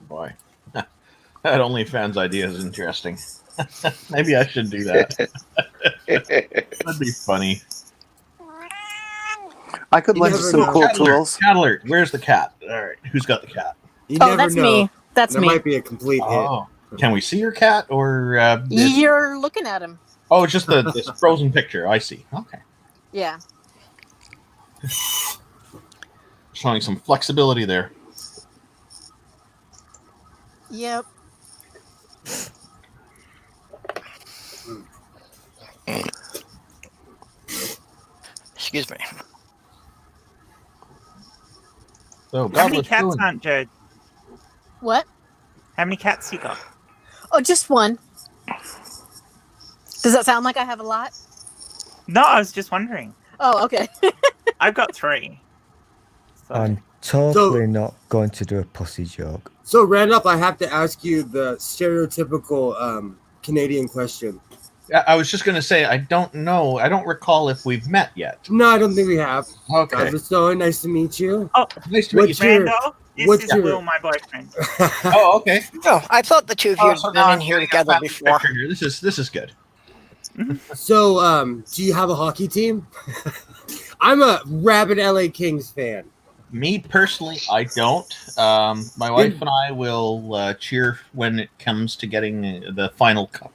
Boy. That OnlyFans idea is interesting. Maybe I should do that. That'd be funny. I could You lend you never some know. cool Cat alert, tools. cat alert. Where's the cat? All right. Who's got the cat? You Oh, never that's know. me. That's That me. might be a complete hit. Oh. Can we see your cat? Or You're looking at him. oh, it's just this frozen picture. I see. Okay. Yeah. Showing some flexibility there. Yep. Excuse me. So, How many Godless cats Ruin. aren't Jode? What? How many cats you got? Oh, just one. Does that sound like I have a lot? No, I was just wondering. Oh, okay. I've got 3. So, I'm totally not going to do a pussy joke. So, Randolph, I have to ask you the stereotypical Canadian question. I was just going to say, I don't know. I don't recall if we've met yet. No, I don't think we have. Okay. Godless, nice to meet you. oh, Nice to meet you. What's your- Randall, this what's is your- Will, my boyfriend. Oh, okay. Oh, I thought the two of you had So been now in I'm here getting a together family before. picture here. This is good. So, do you have a hockey team? I'm a rabid LA Kings fan. Me personally, I don't. My wife and I will cheer when it comes to getting the final cup,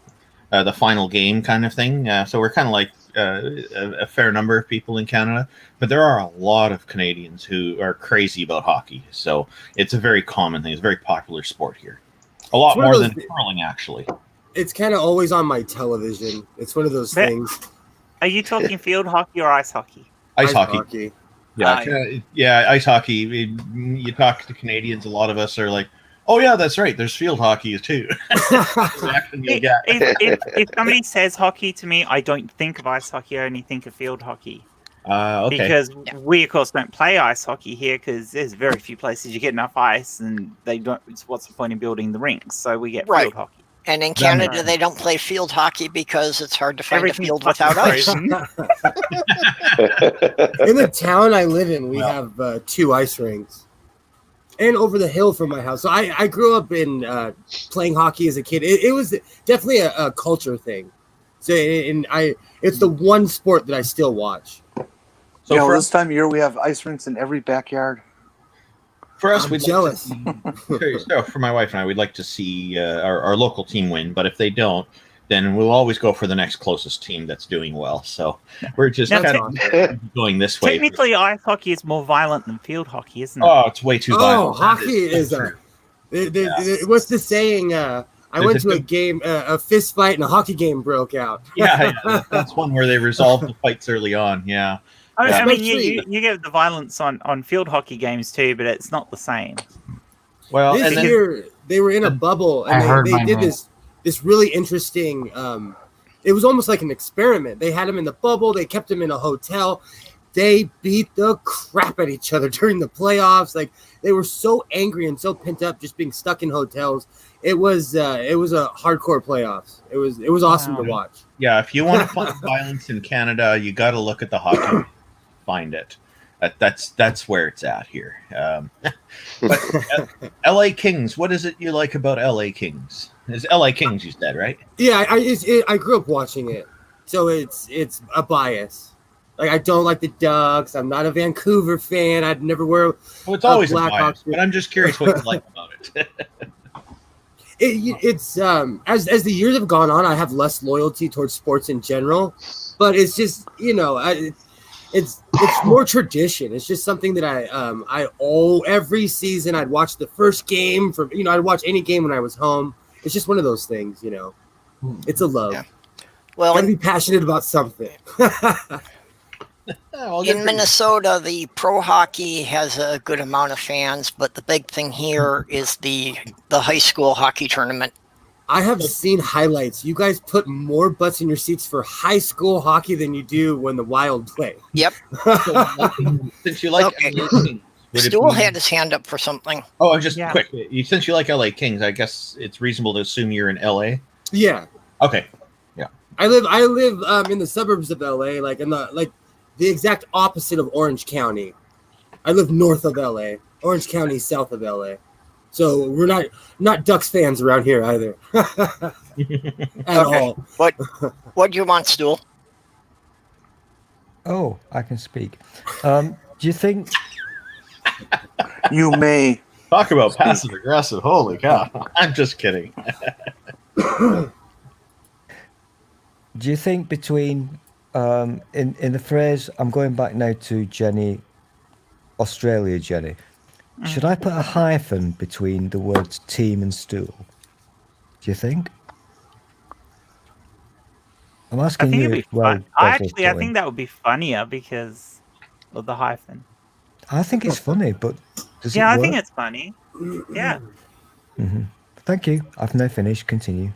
the final game kind of thing. So we're kind of like a fair number of people in Canada, but there are a lot of Canadians who are crazy about hockey. So it's a very common thing. It's a very popular sport here. A lot It's one of more those than curling, actually. It's kind of always on my television. It's one of those But- things. Are you talking field hockey or ice hockey? Ice hockey. Yeah, ice hockey. You talk to Canadians, a lot of us are like, "Oh yeah, that's right. There's field hockey too." If somebody says hockey to me, I don't think of ice hockey. I only think of field hockey. Okay. Because we, of course, don't play ice hockey here because there's very few places you get enough ice, and they don't. What's the point in building the rinks? So we get field hockey. And in Canada, they don't play field hockey because it's hard to find a field without ice. In the town I live in, we have 2 ice rinks. And over the hill from my house. So I grew up in playing hockey as a kid. It was definitely a culture thing. So it's the one sport that I still watch. So for this time of year, we have ice rinks in every backyard. For us, we're jealous. So for my wife and I, we'd like to see our local team win. But if they don't, then we'll always go for the next closest team that's doing well. So we're just kind of going this way. Technically, ice hockey is more violent than field hockey, isn't it? Oh, it's way too violent. Oh, hockey is what's the saying? I went to a game, a fist fight, and a hockey game broke out. Yeah, that's one where they resolved the fights early on. Yeah. I mean, you get the violence on field hockey games too, but it's not the same. Well, this year they were in a bubble, and they did this really interesting. It was almost like an experiment. They had him in the bubble. They kept him in a hotel. They beat the crap at each other during the playoffs. Like they were so angry and so pent up, just being stuck in hotels. It was a hardcore playoffs. It was awesome to watch. Yeah, if you want to find violence in Canada, you got to look at the hockey. Find it. That's where it's at here. But LA Kings, what is it you like about LA Kings? It's LA Kings, you said, right? Yeah, I grew up watching it, so it's a bias. Like I don't like the Ducks. I'm not a Vancouver fan. I'd never wear. Well, it's always a bias, but I'm just curious what you like about it. It's as the years have gone on, I have less loyalty towards sports in general, but it's just it's more tradition. It's just something that every season I'd watch the first game I'd watch any game when I was home. It's just one of those things, It's a love. Yeah. Well, gotta be passionate about something. In Minnesota, the pro hockey has a good amount of fans, but the big thing here is the high school hockey tournament. I have seen highlights. You guys put more butts in your seats for high school hockey than you do when the Wild play. Yep. Since you like LA Kings, Stool had his hand up for something. Oh, just quick. Since you like LA Kings, I guess it's reasonable to assume you're in LA. Yeah. Okay. Yeah. I live in the suburbs of LA, like in the exact opposite of Orange County. I live north of LA. Orange County, south of LA. So we're not Ducks fans around here either. At all. What do you want, Stool? Oh, I can speak. Do you think you may talk about passive aggressive? Holy cow! I'm just kidding. Do you think between in the phrase, I'm going back now to Jenny, Australia, Jenny. Should I put a hyphen between the words team and stool? Do you think? I'm asking you. I think that would be funnier because of the hyphen. I think it's funny, but does it I work? think it's funny. Yeah. Mm-hmm. Thank you. I've now finished. Continue.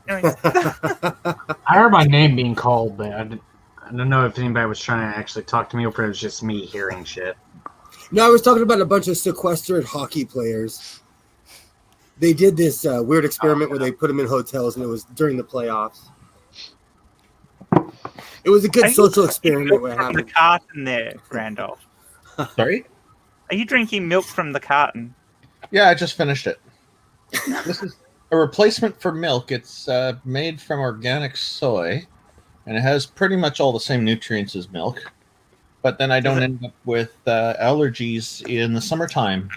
I heard my name being called, but I don't know if anybody was trying to actually talk to me or if it was just me hearing shit. No, I was talking about a bunch of sequestered hockey players. They did this weird experiment where they put them in hotels, and it was during the playoffs. It was a good social experiment. What happened? The carton there, Randolph. Sorry? Are you drinking milk from the carton? Yeah, I just finished it. This is a replacement for milk. It's made from organic soy, and it has pretty much all the same nutrients as milk. But then I don't end up with allergies in the summertime.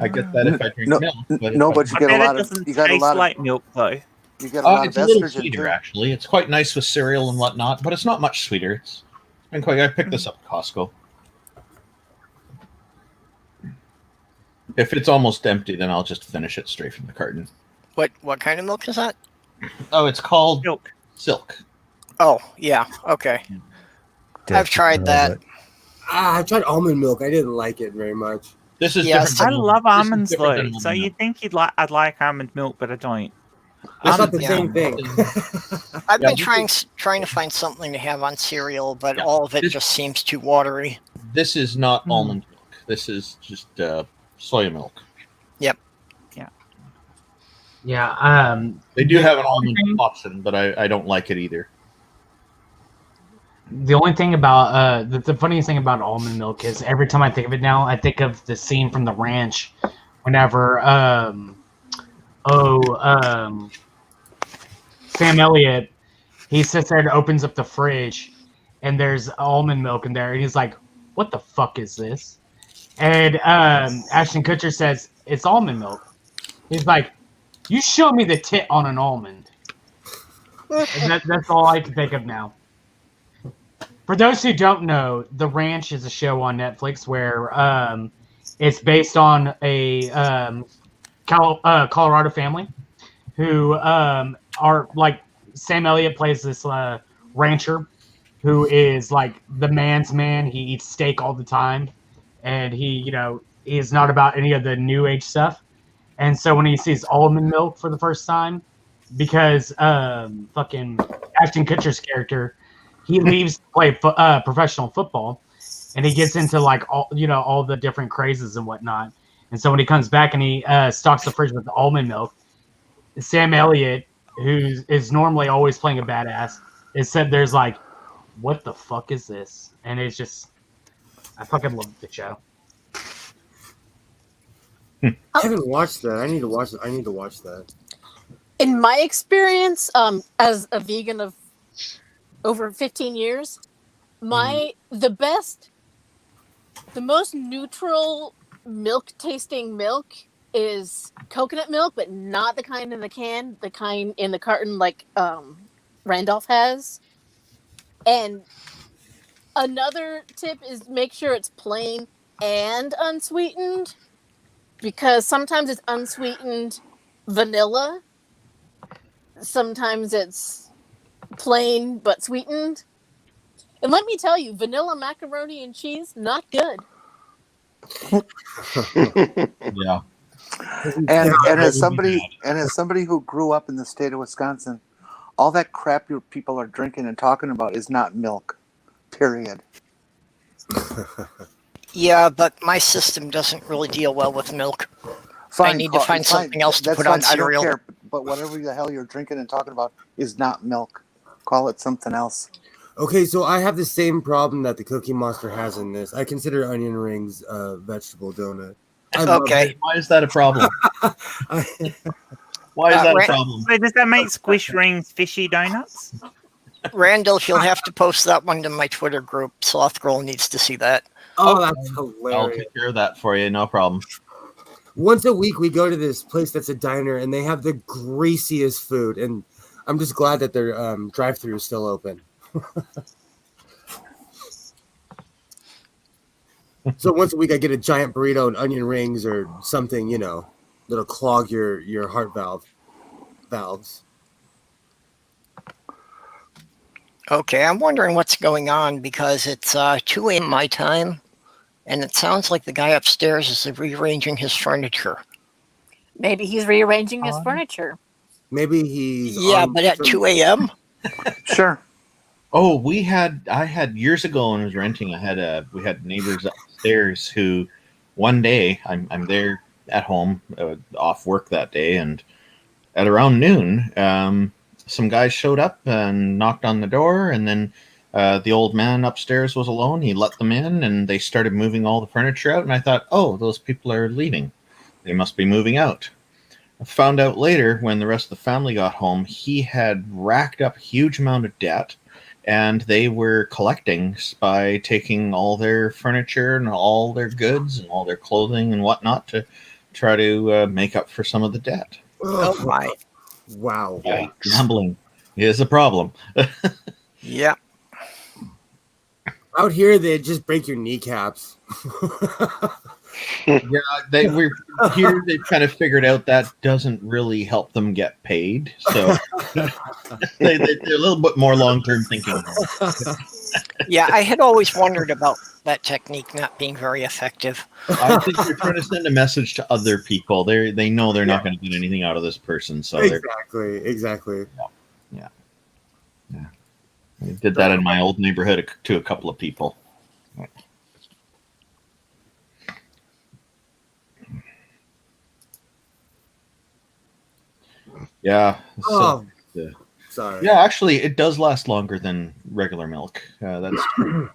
I get that if I drink milk. But you get a lot of. You got a lot of like milk, though. You get a lot it's of a little estrogen sweeter, too. actually. It's quite nice with cereal and whatnot, but it's not much sweeter. It's been quite. I picked this up at Costco. If it's almost empty, then I'll just finish it straight from the carton. What kind of milk is that? Oh, it's called Silk. Oh, yeah. Okay. I've tried that. I tried almond milk. I didn't like it very much. This is Yes. different. I than- love this is almonds different though. than So almond you'd think I'd like almond milk, but I don't. I thought the Almond same thing. I've been Yeah, trying to find something to have on cereal, but Yeah, all of it this- just seems too watery. This is not almond milk. This is just soy milk. Yeah. They do The have an only almond thing- option, but I don't like it either. The only thing about the funniest thing about almond milk is every time I think of it now, I think of the scene from The Ranch, whenever Sam Elliott, he sits there and opens up the fridge, and there's almond milk in there, and he's like, "What the fuck is this?" And Ashton Kutcher says, "It's almond milk." He's like, "You show me the tit on an almond." And that's all I can think of now. For those who don't know, The Ranch is a show on Netflix where it's based on a Colorado family who are like Sam Elliott plays this rancher who is like the man's man. He eats steak all the time, and he is not about any of the new age stuff. And so when he sees almond milk for the first time, because fucking Ashton Kutcher's character, he leaves to play professional football, and he gets into like all the different crazes and whatnot. And so when he comes back and he stocks the fridge with the almond milk, Sam Elliott, who is normally always playing a badass, is said there's like, "What the fuck is this?" And it's just, I fucking love the show. I haven't watched that. I need to watch that. In my experience, as a vegan of over 15 years, the most neutral milk tasting milk is coconut milk, but not the kind in the can, the kind in the carton like Randolph has. And another tip is make sure it's plain and unsweetened, because sometimes it's unsweetened vanilla, sometimes it's plain but sweetened. And let me tell you, vanilla macaroni and cheese, not good. Yeah. And as somebody who grew up in the state of Wisconsin, all that crap your people are drinking and talking about is not milk. Period. Yeah, but my system doesn't really deal well with milk. I need to find something else to put on cereal. I don't care, but whatever the hell you're drinking and talking about is not milk. Call it something else. Okay, so I have the same problem that the Cookie Monster has in this. I consider onion rings a vegetable donut. Okay. Why is that a problem? Why is that a problem? So does that make squish rings fishy donuts? Randall, you'll have to post that one to my Twitter group. Sloth Girl needs to see that. Oh, that's I'll hilarious. take care of that for you. No problem. Once a week, we go to this place that's a diner, and they have the greasiest food. And I'm just glad that their drive-thru is still open. So once a week, I get a giant burrito and onion rings or something, that'll clog your heart valves. Okay, I'm wondering what's going on because it's 2 a.m. my time, and it sounds like the guy upstairs is rearranging his furniture. Maybe he's rearranging his furniture. Maybe he's but at 2 a.m.? Sure. Oh, I had years ago when I was renting, we had neighbors upstairs who one day I'm there at home, off work that day, and at around noon, some guys showed up and knocked on the door, and then the old man upstairs was alone. He let them in, and they started moving all the furniture out, and I thought, oh, those people are leaving. They must be moving out. I found out later when the rest of the family got home, he had racked up a huge amount of debt, and they were collecting by taking all their furniture and all their goods and all their clothing and whatnot to try to make up for some of the debt. Oh, my. Wow. Yeah, gambling is a problem. Yeah. Out here, they just break your kneecaps. Yeah, they were here. They kind of figured out that doesn't really help them get paid, so they're a little bit more long-term thinking. Yeah, I had always wondered about that technique not being very effective. I think they're trying to send a message to other people. They know they're not going to get anything out of this person, so exactly. Yeah. I did that in my old neighborhood to a couple of people. Yeah. So, sorry. Yeah, actually, it does last longer than regular milk. That's true.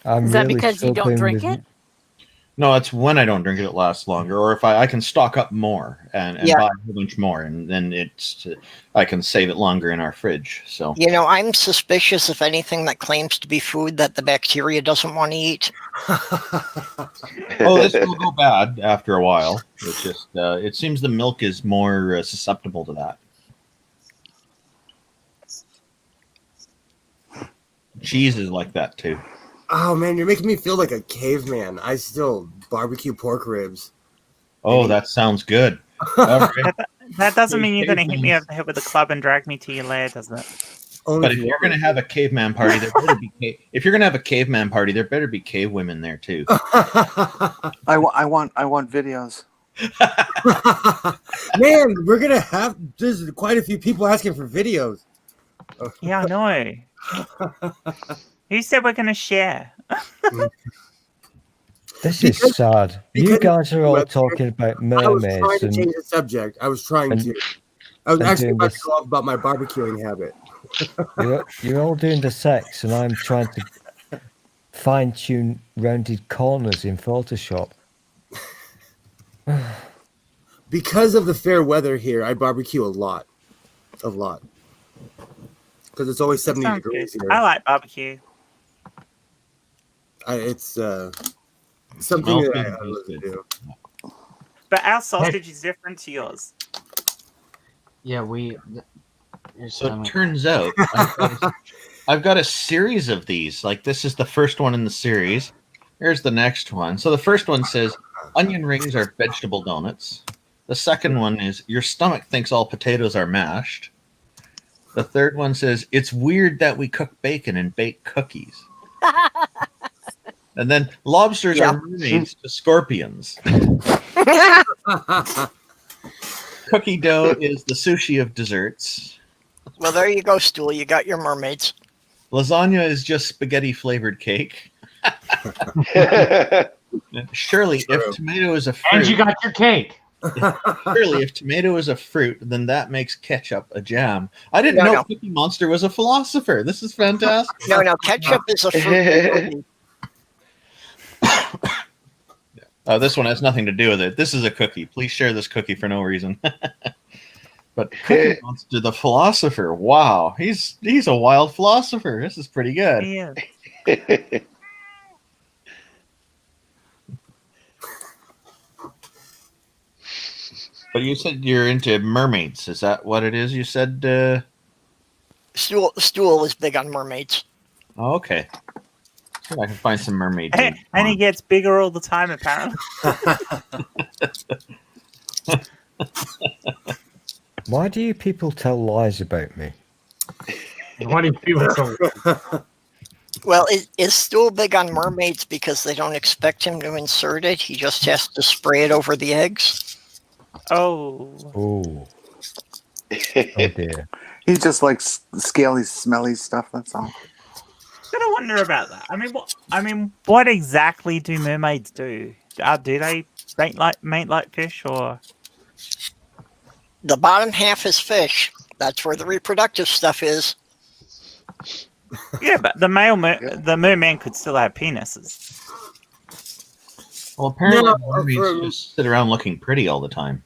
Is that because you don't drink it? No, it's when I don't drink it, it lasts longer. Or if I can stock up more and buy a whole bunch more, and then I can save it longer in our fridge. So I'm suspicious of anything that claims to be food that the bacteria doesn't want to eat. Oh, this will go bad after a while. It's just it seems the milk is more susceptible to that. Cheese is like that too. Oh man, you're making me feel like a caveman. I still barbecue pork ribs. Oh, that sounds good. That doesn't mean you're going to hit me over the head with a club and drag me to your lair, does it? But if you're going to have a caveman party, there better be if you're going to have a caveman party, there better be cave women there too. I want videos. Man, we're gonna have there's quite a few people asking for videos. Yeah, I know. Who said we're going to share? This is sad. You guys are all talking about mermaids. I was trying to change the subject. I was actually about to go off about my barbecuing habit. You're all doing the sex, and I'm trying to fine-tune rounded corners in Photoshop. Because of the fair weather here, I barbecue a lot. Because it's always 70 degrees here. I like barbecue. It's something that I love to do. But our sausage is different to yours. Yeah, So it turns out I've got a series of these. Like this is the first one in the series. Here's the next one. So the first one says onion rings are vegetable donuts. The second one is your stomach thinks all potatoes are mashed. The third one says it's weird that we cook bacon and bake cookies. And then lobsters are mermaids to scorpions. Cookie dough is the sushi of desserts. Well, there you go, Stool. You got your mermaids. Lasagna is just spaghetti flavored cake. Surely, if tomato is a fruit, and you got your cake. Surely, if tomato is a fruit, then that makes ketchup a jam. I didn't know Cookie Monster was a philosopher. This is fantastic. No, ketchup is a fruit. This one has nothing to do with it. This is a cookie. Please share this cookie for no reason. But Cookie Monster, the philosopher. Wow, he's a wild philosopher. This is pretty good. Yeah. But you said you're into mermaids. Is that what it is? You said Stool is big on mermaids. Oh, okay. See if I can find some mermaid. And he gets bigger all the time, apparently. Why do you people tell lies about me? Why do people tell? Well, is Stool big on mermaids because they don't expect him to insert it? He just has to spray it over the eggs? Oh. Oh dear. He just likes scaly, smelly stuff. That's all. Gotta wonder about that. I mean, what exactly do mermaids do? Do they mate like fish, or? The bottom half is fish. That's where the reproductive stuff is. Yeah, but the the merman could still have penises. Well, apparently mermaids just sit around looking pretty all the time.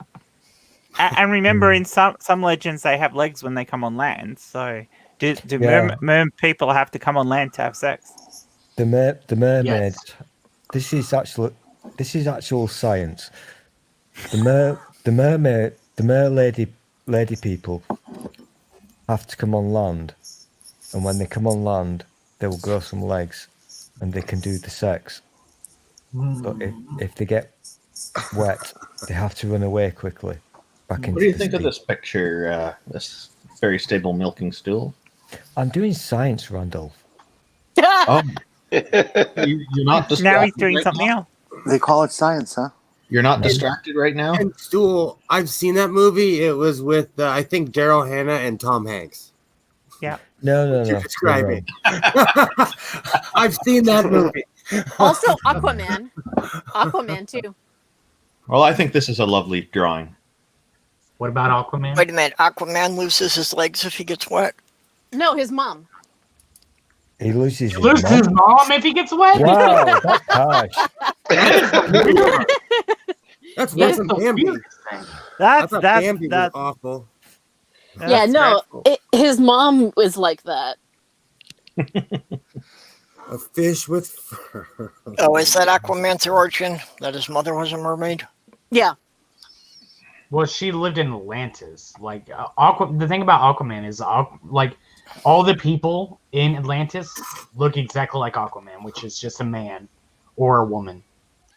And remember, in some legends, they have legs when they come on land. So, do merman people have to come on land to have sex? The mermaid. Yes. This is actual science. The mer lady people have to come on land, and when they come on land, they will grow some legs, and they can do the sex. But if they get wet, they have to run away quickly. What do you think of this picture? This very stable milking stool. I'm doing science, Randolph. Oh, You're not distracted. Now he's doing right something now? else. They call it science, huh? You're not distracted right now? And Stool, I've seen that movie. It was with, I think, Daryl Hannah and Tom Hanks. Yeah. No. You're describing. I've seen that movie. Also, Aquaman. Aquaman, too. Well, I think this is a lovely drawing. What about Aquaman? Wait a minute. Aquaman loses his legs if he gets wet. No, his mom. He loses his Lose his mom. mom if he gets wet? Wow, that's harsh. That's Yes, Wilson the Bambi. weirdest thing. I thought Bambi was That's awful. Yeah, no, his mom was like that. A fish with fur. Oh, is that Aquaman's origin? That his mother was a mermaid? Yeah. Well, she lived in Atlantis. Like the thing about Aquaman is, like, all the people in Atlantis look exactly like Aquaman, which is just a man or a woman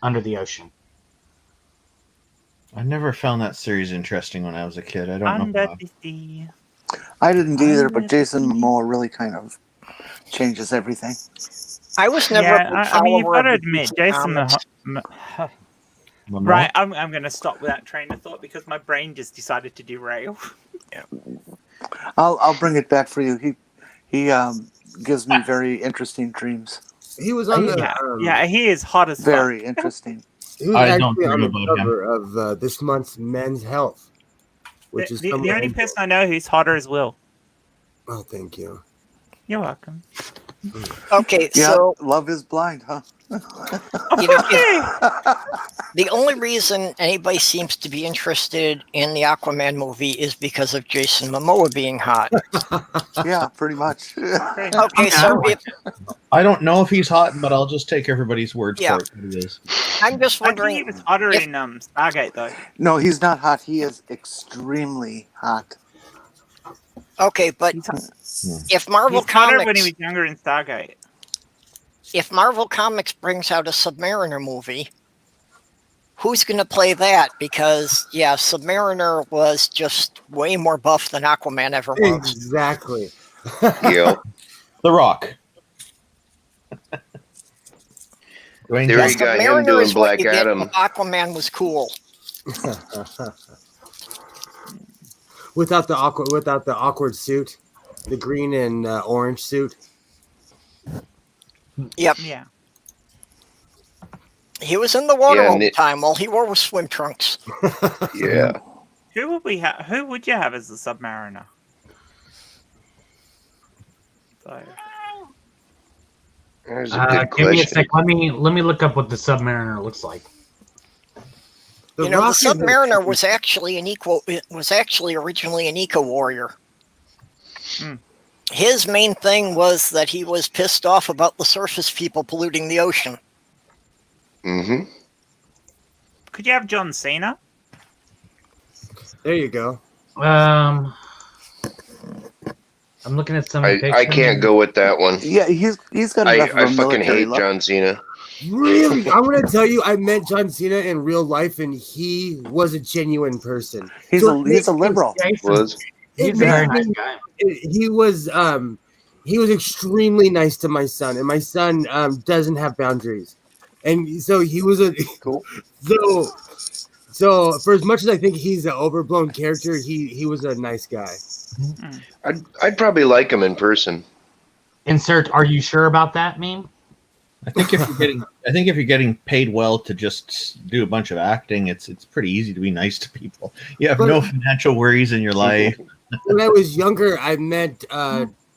under the ocean. I never found that series interesting when I was a kid. I don't know Under why. the sea. I didn't either, but Jason Momoa really kind of changes everything. I was never Yeah, a I mean, you've follower got to of the admit, DC Jason comics. Right, I'm going to stop with that train of thought because my brain just decided to derail. I'll bring it back for you. He gives me very interesting dreams. He was on the Yeah, he is hot as fuck. Very interesting. he was I don't actually on the dream about him. cover of this month's Men's Health, which is The somewhere only in- person I know who's hotter is Will. Oh, thank you. You're welcome. Okay, Yeah, so Love is Blind, huh? you know, the only reason anybody seems to be interested in the Aquaman movie is because of Jason Momoa being hot. Yeah, pretty much. Okay, so I don't know if he's hot, but I'll just take everybody's word Yeah. for it. That he is. I'm just I think he wondering. was hotter if- in Stargate, though. No, he's not hot. He is extremely hot. Okay, but if Marvel He's hotter when Comics, he was younger in Stargate. if Marvel Comics brings out a Submariner movie, who's going to play that? Because yeah, Submariner was just way more buff than Aquaman ever was. Exactly. Yeah. The Rock. Dwayne There you Johnson. got him Submariner doing is what Black you get Adam. if Aquaman was cool. without the awkward suit, the green and orange suit. Yep, Yeah. he was in the water Yeah, all and the it- time. All he wore was swim trunks. Yeah. Who would we have? Who would you have as the Submariner? So, There's a good Give me a question. sec. Let me look up what the Submariner looks like. The You know, the Rock is a- Submariner was actually originally an eco warrior. Hmm. His main thing was that he was pissed off about the surface people polluting the ocean. Mm-hmm. could you have John Cena? There you go. I'm looking at some. I can't go with that one. Yeah, he's got enough of I a fucking military hate look. John Cena. Really, I'm gonna tell you, I met John Cena in real life, and he was a genuine person. He's So a liberal. Was He's It a very makes nice me- guy. He was extremely nice to my son, and my son doesn't have boundaries, and so he was a Cool. So for as much as I think he's an overblown character, he was a nice guy. I'd probably like him in person. Insert. Are you sure about that meme? I think if you're getting paid well to just do a bunch of acting, it's pretty easy to be nice to people. You have no financial worries in your life. When I was younger, I met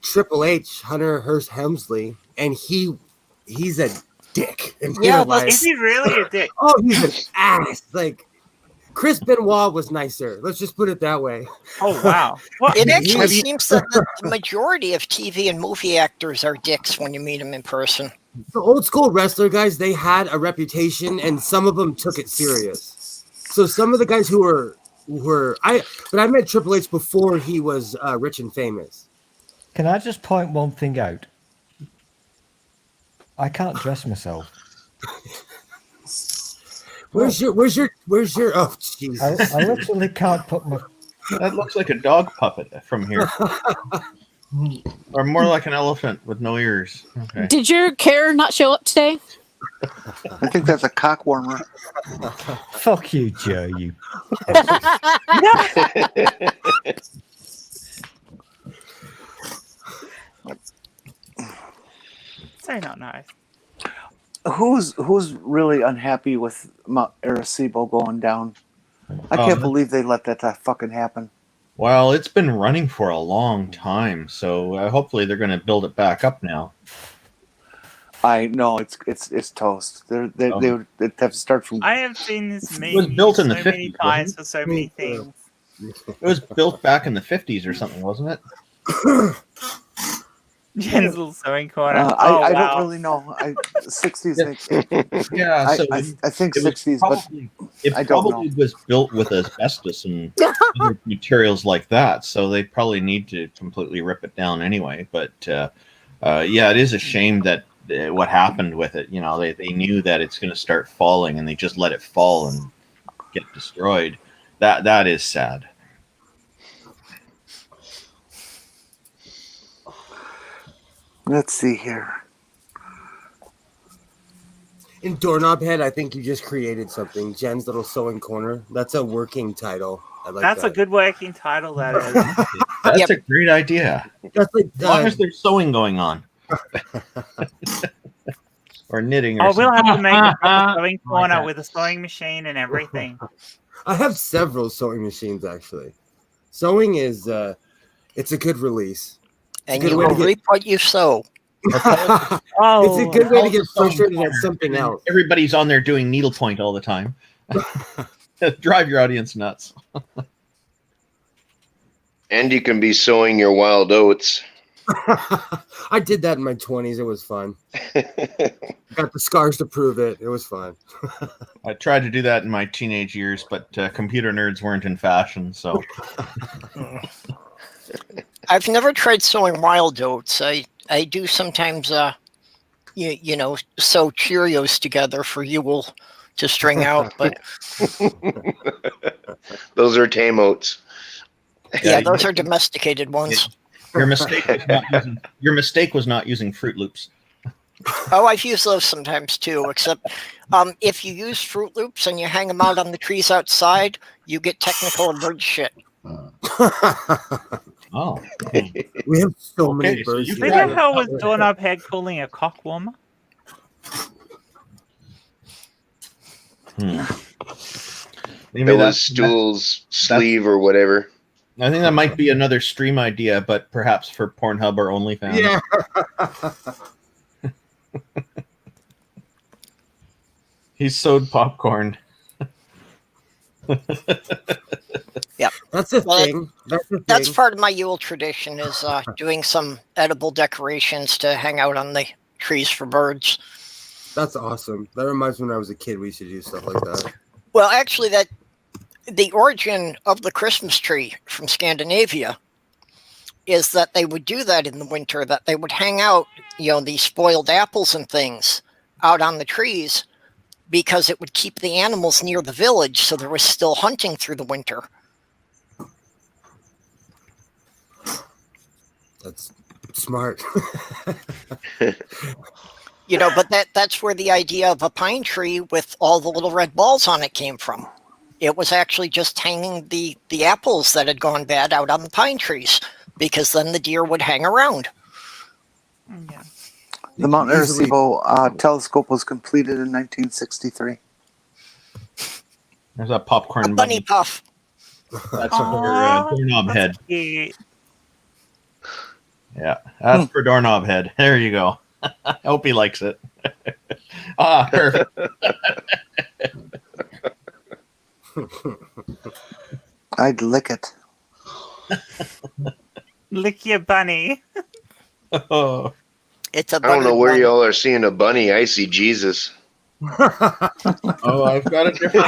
Triple H, Hunter Hearst Helmsley, and he's a dick in Yeah, real but life. Is he really a dick? Oh, he's an ass. Like Chris Benoit was nicer. Let's just put it that way. Oh wow! What? It actually Have you- seems that the majority of TV and movie actors are dicks when you meet them in person. The old school wrestler guys, they had a reputation, and some of them took it serious. So some of the guys but I met Triple H before he was rich and famous. Can I just point one thing out? I can't dress myself. Where's your oh jeez. I literally can't put my. That looks like a dog puppet from here. Or more like an elephant with no ears. Okay. Did your care not show up today? I think that's a cockwarmer. Fuck you, Joe. You. So not nice. Who's really unhappy with Mount Arecibo going down? I can't believe they let that fucking happen. Well, it's been running for a long time, so hopefully they're going to build it back up now. I know it's toast. They would have to start from. I have seen this meme was built in the so 50s, many times wasn't it? for so many things. It was built back in the 50s or something, wasn't it? Jen's little sewing corner. I don't really know. 60s. Yeah, so I think it was 60s, probably, but it I don't probably know. was built with asbestos and other materials like that, so they probably need to completely rip it down anyway. But yeah, it is a shame that what happened with it. You know, they knew that it's going to start falling, and they just let it fall and get destroyed. That is sad. Let's see here. In Doorknob Head, I think you just created something. Jen's Little Sewing Corner. That's a working title. I like That's that. a good working title, that is. That's a great idea. That's like, as long as there's sewing going on. Or knitting or We'll have to make a proper Oh sewing corner with a sewing machine and everything. I have several sewing machines, actually. Sewing is, it's a good release. And you will reap what you sow. It's a good way to get frustrated at something else. Everybody's on there doing needlepoint all the time. Drive your audience nuts. And you can be sowing your wild oats. I did that in my 20s. It was fun. Got the scars to prove it. It was fun. I tried to do that in my teenage years, but computer nerds weren't in fashion, so... I've never tried sewing wild oats. I do sometimes, you know, sew Cheerios together for Yule to string out, but those are tame oats. Yeah, those are domesticated ones. Your mistake was not using Fruit Loops. Oh, I've used those sometimes too, except if you use Fruit Loops and you hang them out on the trees outside, you get technical and bird shit. Oh. We have so many so birds. you Who the hell was Doorknob Head calling a cockwarmer? Maybe It was Stool's sleeve or whatever. I think that might be another stream idea, but perhaps for Pornhub or OnlyFans. Yeah. He sewed popcorn. Yeah, that's a thing. That's part of my Yule tradition is doing some edible decorations to hang out on the trees for birds. That's awesome. That reminds me when I was a kid, we used to do stuff like that. Well, actually, the origin of the Christmas tree from Scandinavia is that they would do that in the winter, that they would hang out, you know, these spoiled apples and things out on the trees because it would keep the animals near the village so there was still hunting through the winter. That's smart. You know, but that's where the idea of a pine tree with all the little red balls on it came from. It was actually just hanging the apples that had gone bad out on the pine trees, because then the deer would hang around. Yeah. The Mount Arecibo telescope was completed in 1963. There's a popcorn bunny puff. That's for Doorknob Head. Cute. Yeah, that's for Doorknob Head. There you go. I hope he likes it. Perfect. I'd lick it. Lick your bunny. Oh. It's a I don't know buttered where bunny. y'all are seeing a bunny. I see Jesus. Oh, I've got a different.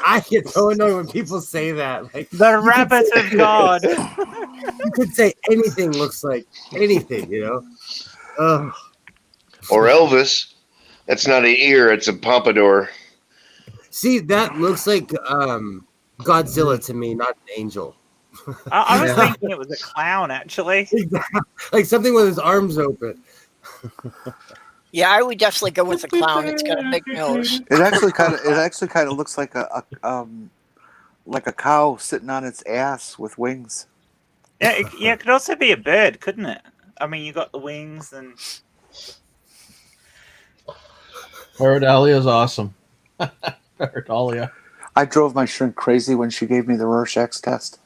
I get so annoyed when people say that. Like The rabbit of God. You could say anything looks like anything, you know. Or Elvis. That's not an ear, it's a pompadour. See, that looks like Godzilla to me, not an angel. I was thinking it was a clown, actually. Like something with his arms open. Yeah, I would definitely go with the clown. It's got a big nose. It actually kind of looks like a cow sitting on its ass with wings. Yeah, it could also be a bird, couldn't it? I mean, you got the wings and. Paradalia's awesome. Paradalia. I drove my shrink crazy when she gave me the Rorschach test.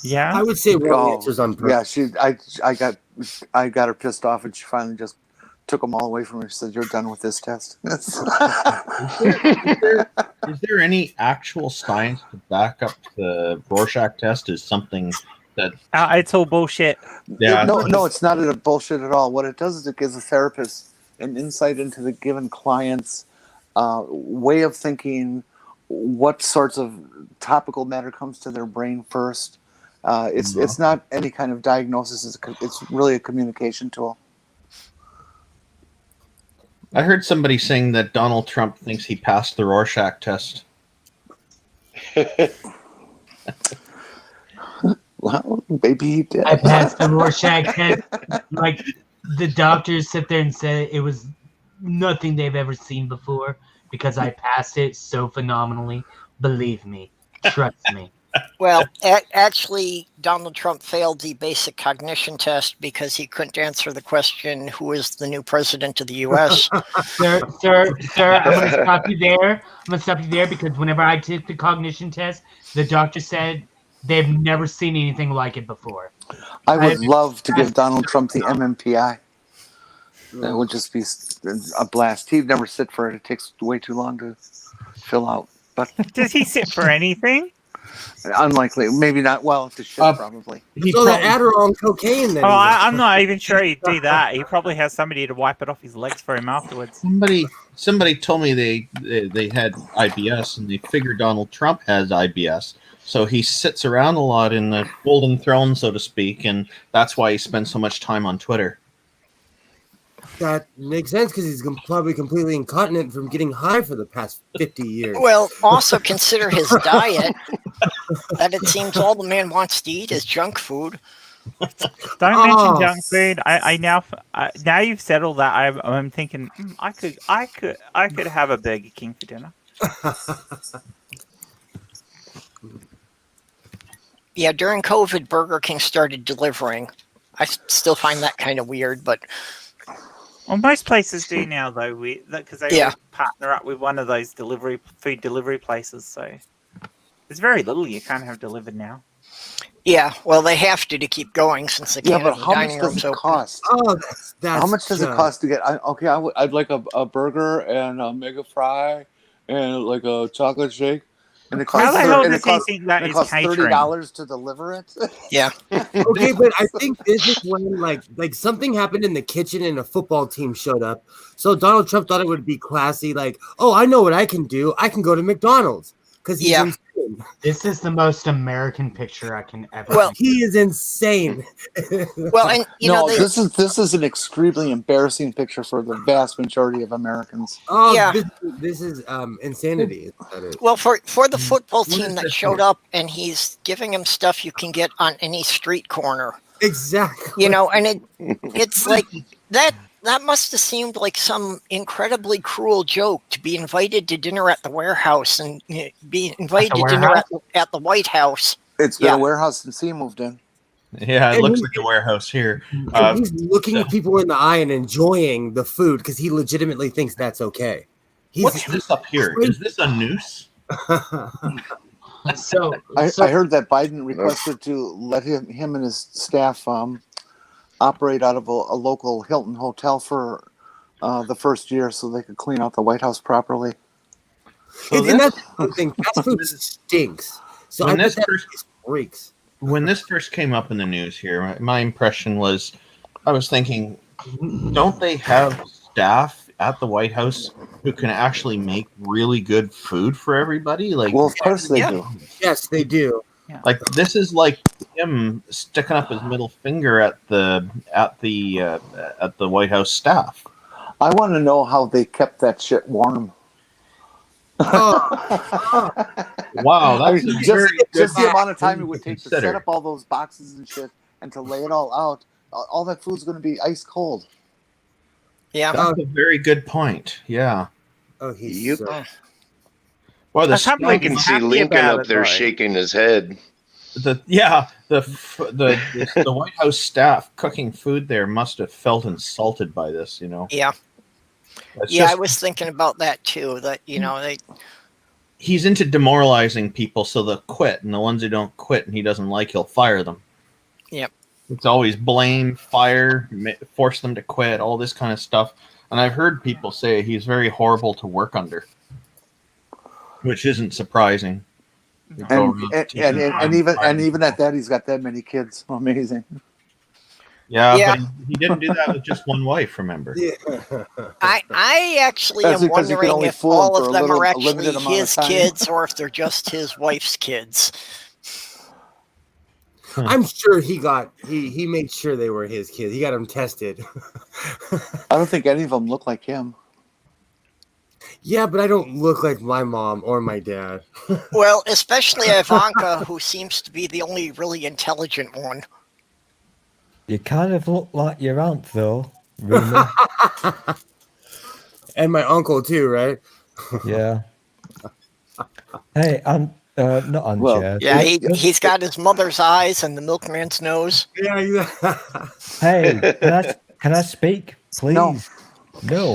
Yeah, I would say wrong answers on purpose. Yeah, I got her pissed off, and she finally just took them all away from her. She said, "You're done with this test." Is there any actual science to back up the Rorschach test as something that... it's all bullshit. Yeah. No, it's not a bullshit at all. What it does is it gives a therapist an insight into the given client's way of thinking, what sorts of topical matter comes to their brain first. It's not any kind of diagnosis. It's really a communication tool. I heard somebody saying that Donald Trump thinks he passed the Rorschach test. Well, maybe he did. I passed the Rorschach test. Like, the doctors sit there and say it was nothing they've ever seen before because I passed it so phenomenally. Believe me. Trust me. Well, actually, Donald Trump failed the basic cognition test because he couldn't answer the question, who is the new president of the U.S.? Sir, I'm going to stop you there. Because whenever I took the cognition test, the doctor said they've never seen anything like it before. I would love to give Donald Trump the MMPI. That would just be a blast. He'd never sit for it. It takes way too long to fill out. But does he sit for anything? Unlikely. Maybe not. Well, to shit, probably. So the Adderall and cocaine then. I'm not even sure he'd do that. He probably has somebody to wipe it off his legs for him afterwards. Somebody told me they had IBS and they figured Donald Trump has IBS. So he sits around a lot in the golden throne, so to speak, and that's why he spends so much time on Twitter. That makes sense because he's probably completely incontinent from getting high for the past 50 years. Well, also consider his diet. That it seems all the man wants to eat is junk food. Don't mention junk food. I now you've said all that. I'm thinking I could have a Burger King for dinner. Yeah, during COVID, Burger King started delivering. I still find that kind of weird, but. Well, most places do now, though, because they partner up with one of those food delivery places. So there's very little you can't have delivered now. Yeah, well, they have to keep going since they can't. Yeah, but how much does it cost? Oh, that's how much does it cost to get? I'd like a burger and a mega fry and like a chocolate shake. And it costs, how the hell does he think that is catering? $30 to deliver it. Yeah. Okay, but I think this is when like something happened in the kitchen and a football team showed up. So Donald Trump thought it would be classy, like, oh, I know what I can do. I can go to McDonald's because he's insane. This is the most American picture I can ever. Well, he is insane. Well, and this is an extremely embarrassing picture for the vast majority of Americans. Oh, yeah, this is insanity. Well, for the football team that showed up, and he's giving him stuff you can get on any street corner. Exactly. And it's like that. That must have seemed like some incredibly cruel joke to be invited to dinner at the warehouse and be invited to dinner at the White House. It's been a warehouse since he moved in. Yeah, it looks like a warehouse here. He's looking at people in the eye and enjoying the food because he legitimately thinks that's okay. What's this up here? Is this a noose? I heard that Biden requested to let him and his staff operate out of a local Hilton hotel for the first year so they could clean out the White House properly. And that's something. Fast food stinks. So when this first came up in the news here, my impression was, I was thinking, don't they have staff at the White House who can actually make really good food for everybody? Like, well, of course they do. Yes, they do. Yeah. Like, this is like him sticking up his middle finger at the White House staff. I want to know how they kept that shit warm. Wow, that's just the amount of time it would take to set up all those boxes and shit and to lay it all out. All that food's going to be ice cold. Yeah, that's a very good point. Yeah. Oh, he's Well, I can't believe I can he's see happy Lincoln about up it, there though. shaking his head. the White House staff cooking food there must have felt insulted by this. yeah, It's yeah. I just- was thinking about that too. That he's into demoralizing people, so they'll quit, and the ones who don't quit and he doesn't like, he'll fire them. Yep. It's always blame, fire, force them to quit, all this kind of stuff. And I've heard people say he's very horrible to work under, which isn't surprising. And even at that, he's got that many kids. Amazing. Yeah, but he didn't do that with just one wife, remember? Yeah. I actually That's am because you can wondering only if fool him all for of a them little- are a actually limited amount of his time. kids, or if they're just his wife's kids. I'm sure he made sure they were his kids. He got them tested. I don't think any of them look like him. Yeah, but I don't look like my mom or my dad. Well, especially Ivanka, who seems to be the only really intelligent one. You kind of look like your aunt, though, Rumi. And my uncle too, right? Yeah. Hey, not on Jed. Yeah, he's got his mother's eyes and the milkman's nose. Yeah. Hey, can I speak, please? No.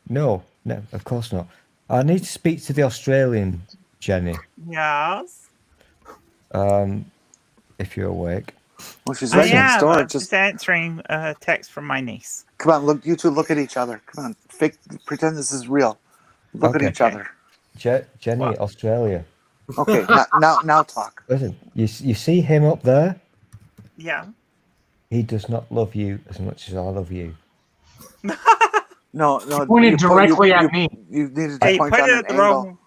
No, of course not. I need to speak to the Australian Jenny. Yes. If you're awake. Well, she's right next door. I'm just answering a text from my niece. Come on, look. You two look at each other. Come on, pretend this is real. Look at each other. Jenny, Australia. Okay, now talk. Listen, you see him up there? Yeah. He does not love you as much as I love you. No. Pointed directly at me. You needed to point on an angle.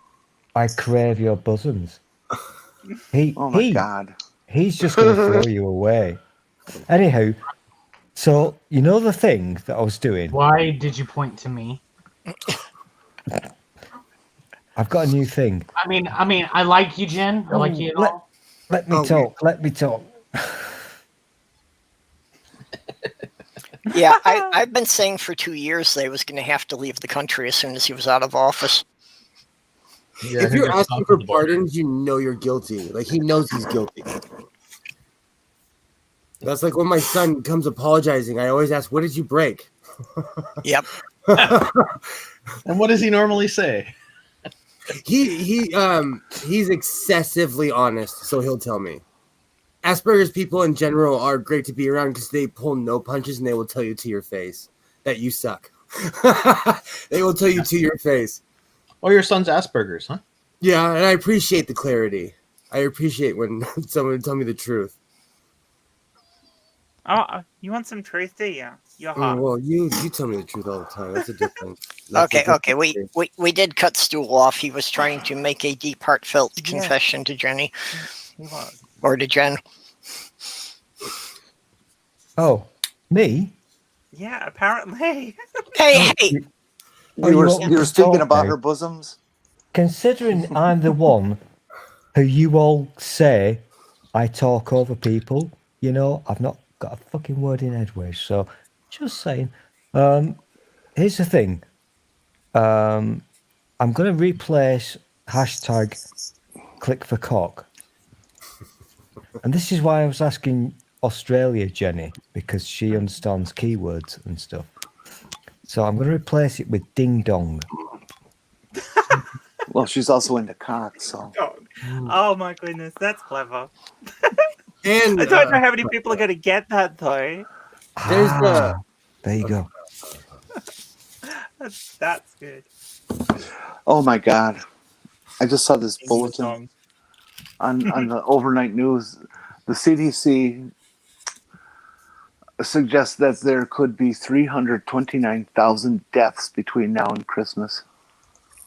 I crave your bosoms. Oh my God. He's just going to throw you away. Anyhow, so you know the thing that I was doing? Why did you point to me? I've got a new thing. I mean, I like you, Jen. I like you at all. Let me talk. Let me talk. Yeah, I've been saying for 2 years that he was going to have to leave the country as soon as he was out of office. Yeah, if you're asking for pardons, you know you're guilty. Like, he knows he's guilty. That's like when my son comes apologizing, I always ask, what did you break? Yep. And what does he normally say? He's excessively honest, so he'll tell me. Asperger's people in general are great to be around because they pull no punches and they will tell you to your face that you suck. They will tell you to your face. Oh, your son's Asperger's, huh? Yeah, and I appreciate the clarity. I appreciate when someone tell me the truth. Oh, you want some truth, do you? You're hot. Well, you tell me the truth all the time. That's a difference. Okay. We did cut Stool off. He was trying to make a deep, heartfelt confession to Jenny. He was. Or to Jen. Oh, me? Yeah, apparently. Hey. You were speaking about her bosoms? Considering I'm the one who you all say I talk over people, I've not got a fucking word in edgeways. So, just saying. Here's the thing. I'm going to replace hashtag click for cock. And this is why I was asking Australia Jenny, because she understands keywords and stuff. So I'm going to replace it with ding dong. Well, she's also into cock, so. Oh my goodness, that's clever. And I don't know how many people are going to get that though. There's there you go. That's good. Oh my God. I just saw this bulletin on the overnight news. The CDC suggests that there could be 329,000 deaths between now and Christmas.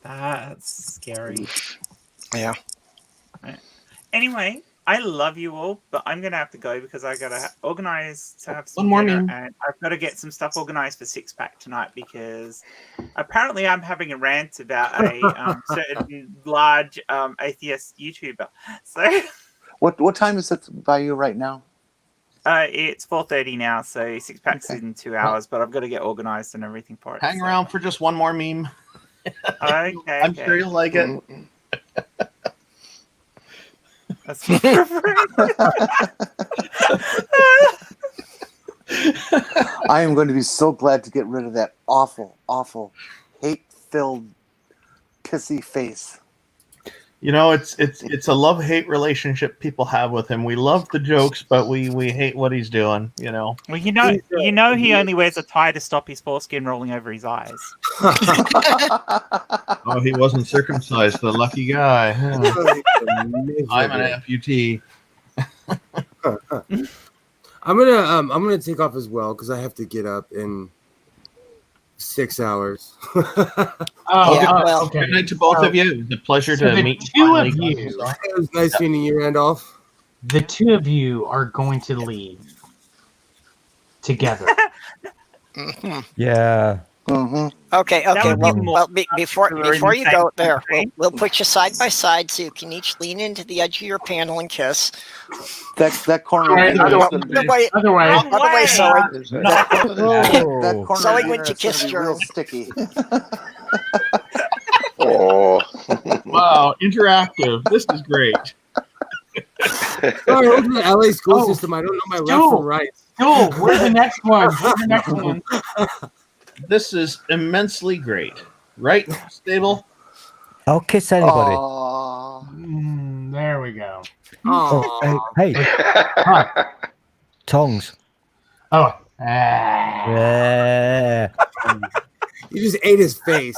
That's scary. Yeah. Anyway, I love you all, but I'm gonna have to go because I gotta organize to have some One more dinner, meme. and I've got to get some stuff organized for Six Pack tonight because apparently I'm having a rant about a certain large atheist YouTuber. So What time is it by you right now? it's 4:30 now, so Six Pack's in 2 hours, but I've got to get organized and everything for it. Hang so. around for just one more meme. Okay, I'm sure you'll like it. That's I am going to be so glad to get rid of that awful, awful, hate-filled, pissy face. You know, it's a love-hate relationship people have with him. We love the jokes, but we hate what he's doing. You know. Well, you know, he only wears a tie to stop his foreskin rolling over his eyes. Oh, he wasn't circumcised. The lucky guy. I'm an amputee. I'm gonna take off as well because I have to get up in 6 hours. Well, Good night to both of you. It was a pleasure So to the meet two of finally. you, It was nice seeing you, Randolph. the two of you are going to leave together. Yeah. Mm-hmm. Okay. That would be more Before popular you in go the there, same we'll put you side by side so you can each lean into the edge of your panel and kiss. That corner All right, of dinner is otherwise- going to be... Otherwise, Otherwise, sorry. That corner Sorry of when dinner you is going kissed to be your- real sticky. Oh. Wow, interactive. This is great. Sorry, over the LA school Oh, system. I don't know my left Joel. from right. Joel, where's the next one? Where's the next one? This is immensely great. Right, Stable? I'll kiss anybody. Aww. There we go. Oh, hey, tongs. Oh. Yeah. You just ate his face.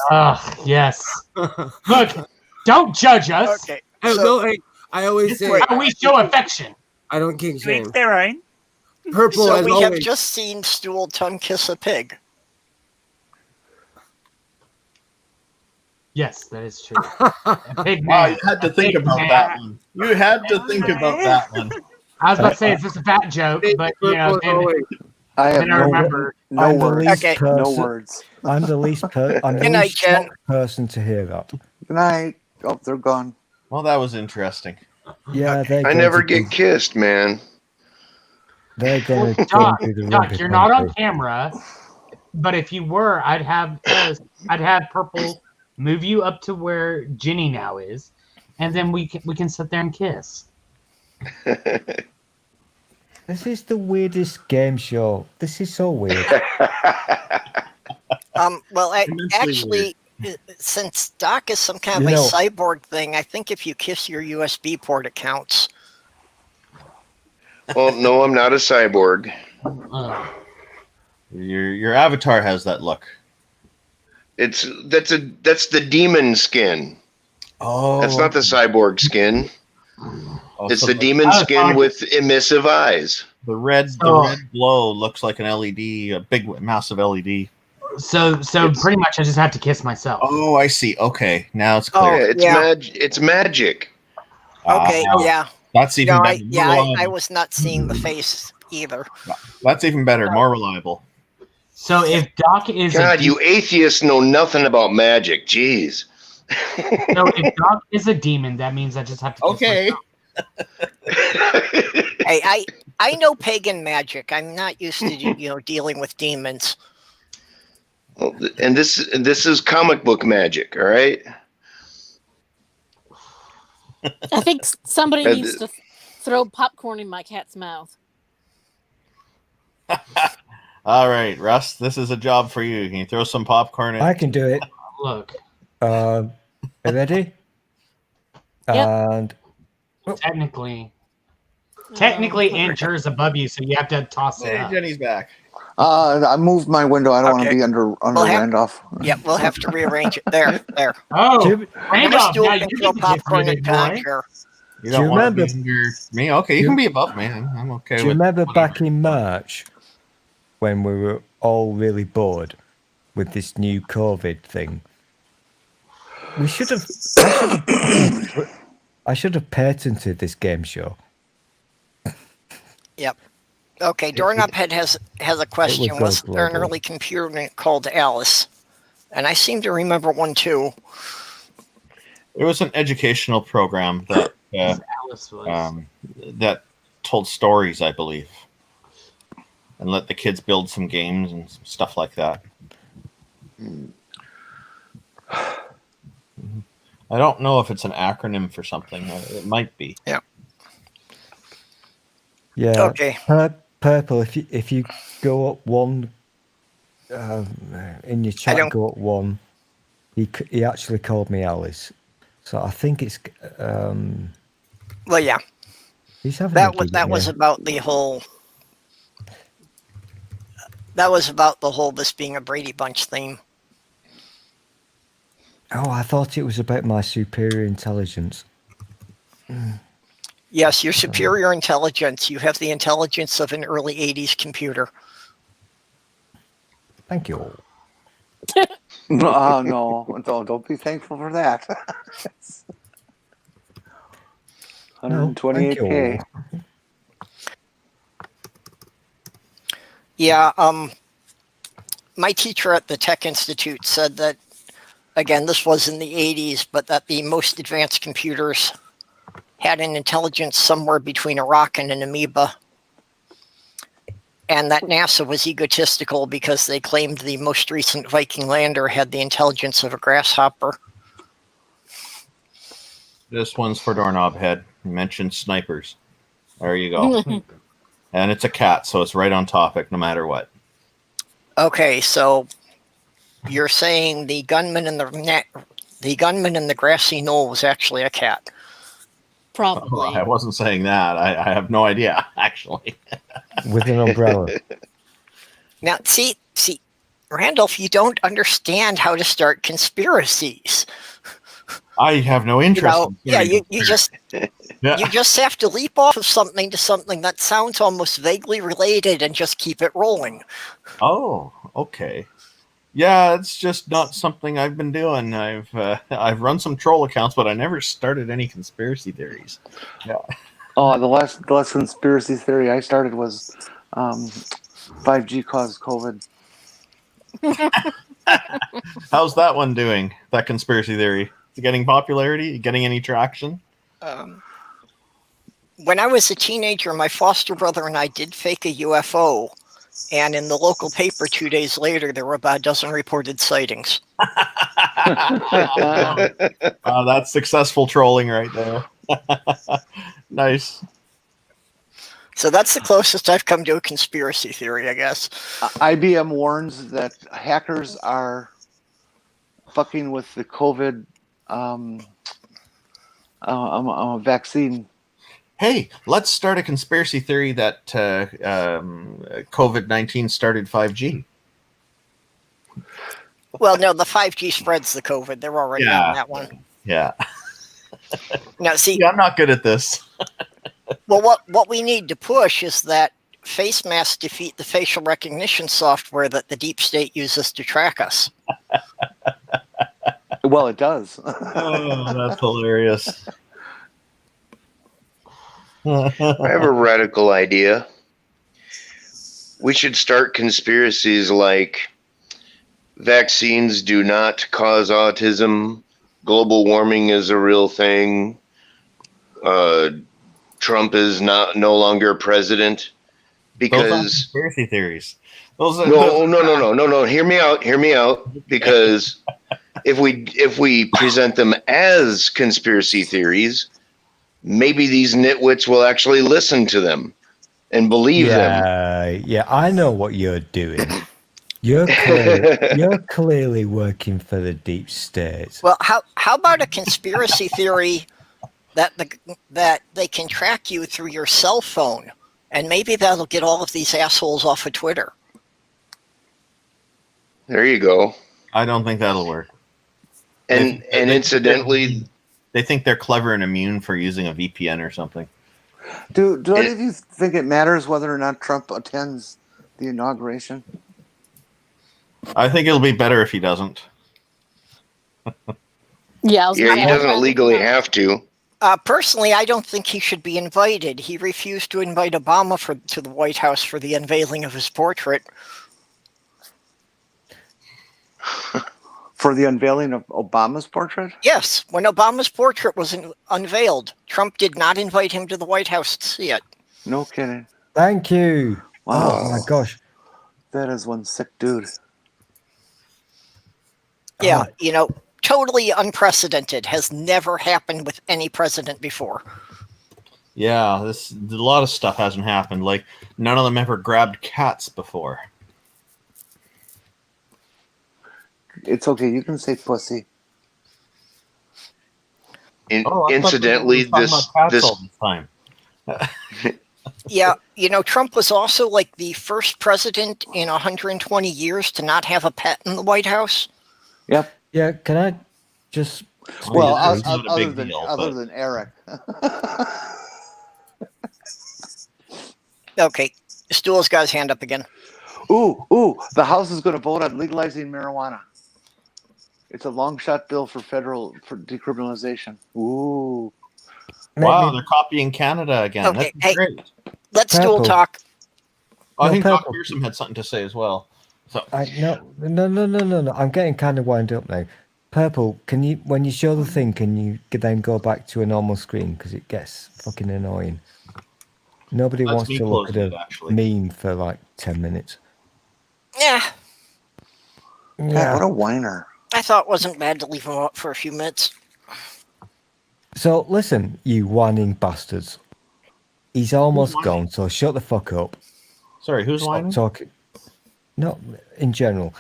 Yes. Look, don't judge us. Okay. I So- know. I always say How we show affection. I don't kink To shame. each their own. Purple So as we have always. just seen Stool tongue kiss a pig. Yes, that is true. A big Wow, man. you had to think about that one. You had to think about that one. I was about to say it's just a fat joke, but you know, Purple as always. I have then I remember. no I'm the words. least Okay. No person. words. I'm the least. I'm the Good night, least Jen. shocked person to hear that. Good night. Oh, they're gone. Well, that was interesting. Yeah, they're I going never to get do- kissed, man. They're going to Doc, do the Doc, rugby you're not on country. camera, but if you were, I'd have Purple move you up to where Jenny now is, and then we can sit there and kiss. This is the weirdest game show. This is so weird. Well, Immensely actually, since Doc is some kind of You a know- cyborg thing, I think if you kiss your USB port, it counts. Well, no, I'm not a cyborg. Your avatar has that look. That's the demon skin. Oh, That's not the cyborg skin. oh, It's so the demon Oh, skin fine. with emissive eyes. The red glow looks like an LED, a big, massive LED. So pretty much I just have to kiss myself. Oh, I see. Okay, now it's Yeah, clear. it's magic. Okay, Ah, yeah. that's even No, better. More I reliable. was not seeing the face either. That's even better. More reliable. So if Doc is God, you atheists know nothing about magic. Jeez. so if Doc is a demon, that means I just have to kiss Okay. myself. Hey, I know pagan magic. I'm not used to dealing with demons. Well, and this is comic book magic, all right? I think somebody And- needs to throw popcorn in my cat's mouth. All right, Russ, this is a job for you. Can you throw some popcorn in? I can do it. Look, Are you ready? Yep. And technically, Anchor is above you, so you have to toss it Hey, up. Jenny's back. I moved my window. I don't want to Okay. be under We'll have- Randolph. Yeah, we'll have to rearrange it. There. Oh, do, Randolph, Stool now can you throw get popcorn big in boy. back here. You Do don't you want to remember- be under me? Okay, you can be above me. I'm okay do you with remember whatever. back in March when we were all really bored with this new COVID thing? We should have. I should have patented this game show. Yep. Okay, Doorknobhead has a question. Was there an global. early computer called Alice? And I seem to remember one too. It was an educational program that Alice was. that told stories, I believe, and let the kids build some games and some stuff like that. I don't know if it's an acronym for something. It might be. Yeah. Yeah. Okay. Purple. If you go up one in your chat, go up one. He actually called me Alice, so I think it's. Well, yeah. He's having That was about the whole. That was about the whole this being a Brady Bunch theme. Oh, I thought it was about my superior intelligence. Yes, your superior intelligence. You have the intelligence of an early 80s computer. Thank you. No, don't be thankful for that. 128K. Yeah, my teacher at the Tech Institute said that, again, this was in the 80s, but that the most advanced computers had an intelligence somewhere between a rock and an amoeba. And that NASA was egotistical because they claimed the most recent Viking lander had the intelligence of a grasshopper. This one's for Doorknobhead. You mentioned snipers. There you go. And it's a cat, so it's right on topic no matter what. Okay, so you're saying the gunman in the grassy knoll was actually a cat. Probably. I wasn't saying that. I have no idea, actually. With an umbrella. Now, see, Randolph, you don't understand how to start conspiracies. I have no interest. You just you just have to leap off of something to something that sounds almost vaguely related and just keep it rolling. Oh, okay. Yeah, it's just not something I've been doing. I've run some troll accounts, but I never started any conspiracy theories. Yeah. Oh, the last conspiracy theory I started was 5G caused COVID. How's that one doing? That conspiracy theory? Is it getting popularity? Getting any traction? When I was a teenager, my foster brother and I did fake a UFO. And in the local paper 2 days later, there were about a dozen reported sightings. That's successful trolling right there. Nice. So that's the closest I've come to a conspiracy theory, I guess. IBM warns that hackers are fucking with the COVID vaccine. Hey, let's start a conspiracy theory that COVID-19 started 5G. Well, no, the 5G spreads the COVID. They're already on that one. Yeah. Now, see, I'm not good at this. Well, what we need to push is that face masks defeat the facial recognition software that the deep state uses to track us. Well, it does. Oh, that's hilarious. I have a radical idea. We should start conspiracies like vaccines do not cause autism, global warming is a real thing, Trump is no longer president, because those aren't conspiracy theories. No. Hear me out. Because if we present them as conspiracy theories, maybe these nitwits will actually listen to them and believe them. Yeah, I know what you're doing. You're clearly working for the deep state. Well, how about a conspiracy theory that they can track you through your cell phone, and maybe that'll get all of these assholes off of Twitter. There you go. I don't think that'll work. And incidentally, they think they're clever and immune for using a VPN or something. Do any of you think it matters whether or not Trump attends the inauguration? I think it'll be better if he doesn't. Yeah, he doesn't legally have to. Personally, I don't think he should be invited. He refused to invite Obama to the White House for the unveiling of his portrait. For the unveiling of Obama's portrait? Yes, when Obama's portrait was unveiled, Trump did not invite him to the White House to see it. No kidding. Thank you. Wow. Oh my gosh. That is one sick dude. Yeah, totally unprecedented. Has never happened with any president before. Yeah, a lot of stuff hasn't happened. Like, none of them ever grabbed cats before. It's okay. You can say pussy. Incidentally, this time. Yeah, Trump was also like the first president in 120 years to not have a pet in the White House. Yep. Yeah, can I just... Well, other than Eric. Okay, Stool's got his hand up again. Ooh, the House is going to vote on legalizing marijuana. It's a long shot bill for decriminalization. Ooh. Wow, they're copying Canada again. Okay, That's great. Let's Stool talk. I think Doc Pearson had something to say as well. So. No. I'm getting kind of wound up now. Purple, can you, when you show the thing, can you then go back to a normal screen? Because it gets fucking annoying. Nobody wants to look at a meme for like 10 minutes. Yeah. God, what a whiner. I thought it wasn't bad to leave him up for a few minutes. So, listen, you whining bastards. He's almost gone, so shut the fuck up. Sorry, who's whining? Talking. No, in general.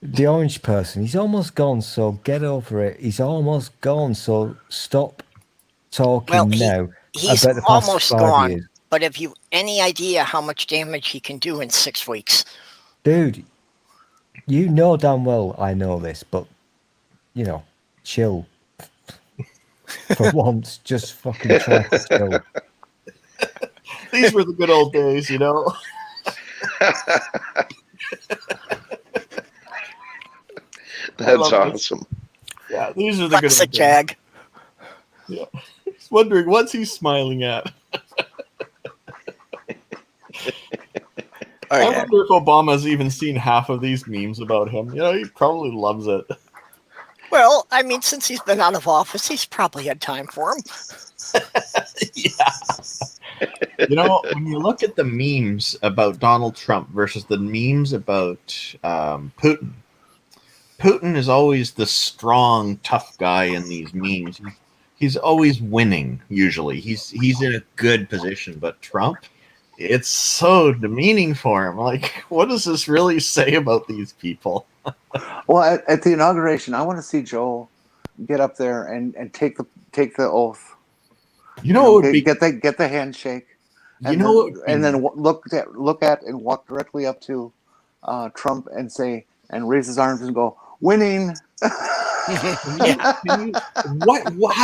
The orange person, he's almost gone, so get over it. He's almost gone, so stop talking now. He's about the past almost 5 gone, years. but have you any idea how much damage he can do in 6 weeks? Dude, you know damn well I know this, but, chill. For once, just fucking try to chill. These were the good old days, That's awesome. Yeah, these are the good old Jag. days. Yeah. He's wondering what's he smiling at. I wonder if Obama's even seen half of these memes about him. He probably loves it. Well, I mean, since he's been out of office, he's probably had time for him. Yeah. When you look at the memes about Donald Trump versus the memes about Putin, Putin is always the strong, tough guy in these memes. He's always winning, usually. He's in a good position, but Trump, it's so demeaning for him. Like, what does this really say about these people? Well, at the inauguration, I want to see Joe get up there and take the oath. Get the handshake. And then look at and walk directly up to Trump and say, and raise his arms and go, winning. How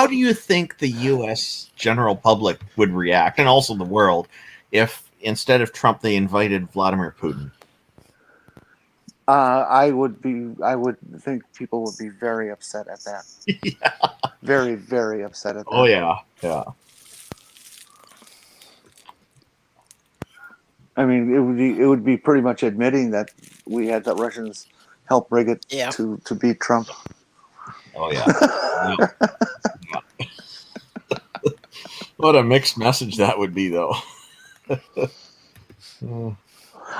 do you think the U.S. general public would react, and also the world, if instead of Trump they invited Vladimir Putin? I would think people would be very upset at that. Yeah. Very, very upset at that. Oh yeah. I mean, it would be pretty much admitting that we had the Russians help rig it to beat Trump. Oh yeah. What a mixed message that would be, though.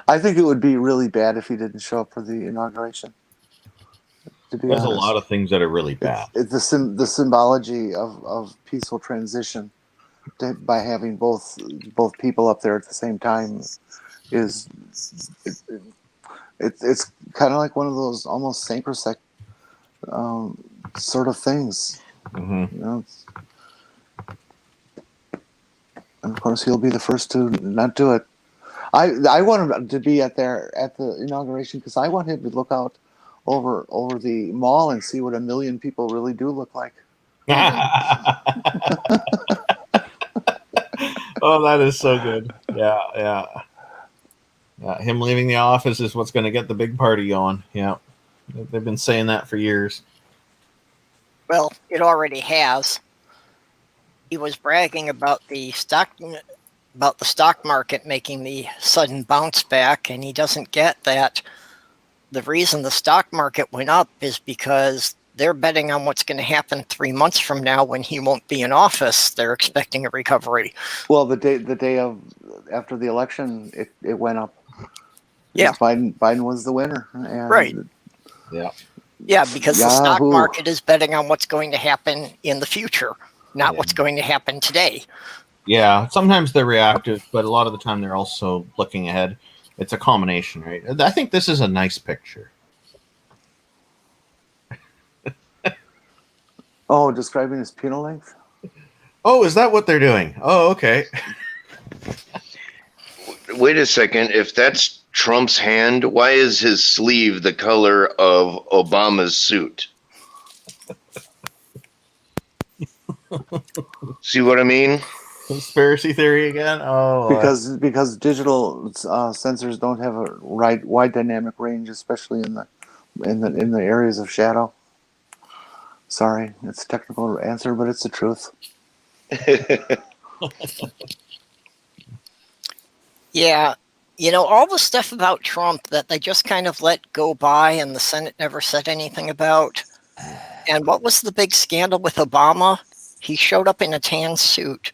I think it would be really bad if he didn't show up for the inauguration. There's a lot of things that are really bad. It's the symbology of peaceful transition by having both people up there at the same time is it's kind of like one of those almost sacrosanct sort of things. Mm-hmm. And of course, he'll be the first to not do it. I want him to be at the inauguration because I want him to look out over the mall and see what 1 million people really do look like. Oh, that is so good. Yeah. Him leaving the office is what's going to get the big party going. Yeah. They've been saying that for years. Well, it already has. he was bragging about the stock market making the sudden bounce back, and he doesn't get that the reason the stock market went up is because they're betting on what's going to happen 3 months from now when he won't be in office. They're expecting a recovery. Well, the day after the election, it went up. Yeah, Biden was the winner. And right. Yeah, because the stock market is betting on what's going to happen in the future, not what's going to happen today. Yeah, sometimes they're reactive, but a lot of the time they're also looking ahead. It's a combination, right? I think this is a nice picture. Oh, describing his penal length? Oh, is that what they're doing? Oh, okay. Wait a second. If that's Trump's hand, why is his sleeve the color of Obama's suit? See what I mean? Conspiracy theory again? Oh, because digital sensors don't have a wide dynamic range, especially in the areas of shadow. Sorry, it's a technical answer, but it's the truth. Yeah, all the stuff about Trump that they just kind of let go by and the Senate never said anything about. And what was the big scandal with Obama? He showed up in a tan suit.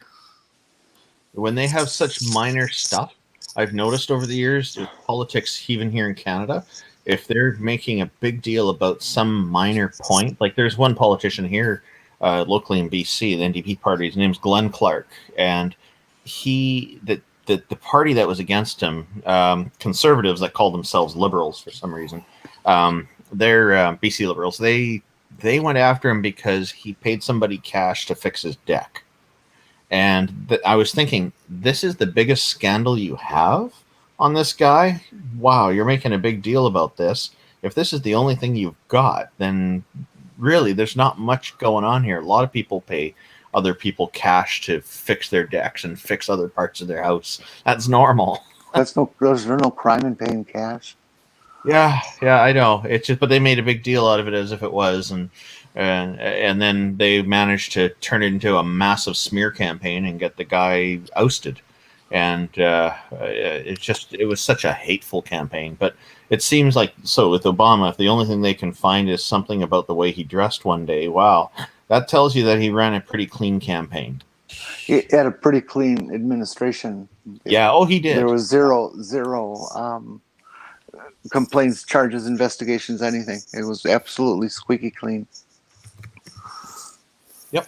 When they have such minor stuff, I've noticed over the years, politics, even here in Canada, if they're making a big deal about some minor point, like there's one politician here locally in BC, the NDP party, his name's Glenn Clark, and the party that was against him, conservatives that call themselves liberals for some reason, they're BC liberals, they went after him because he paid somebody cash to fix his deck. And I was thinking, this is the biggest scandal you have on this guy? Wow, you're making a big deal about this. If this is the only thing you've got, then really there's not much going on here. A lot of people pay other people cash to fix their decks and fix other parts of their house. That's normal. There's no crime in paying cash. Yeah, I know. It's just, but they made a big deal out of it as if it was, and then they managed to turn it into a massive smear campaign and get the guy ousted. And it was such a hateful campaign. But it seems like, so with Obama, if the only thing they can find is something about the way he dressed one day, wow, that tells you that he ran a pretty clean campaign. He had a pretty clean administration. Yeah, he did. There was zero complaints, charges, investigations, anything. It was absolutely squeaky clean. Yep.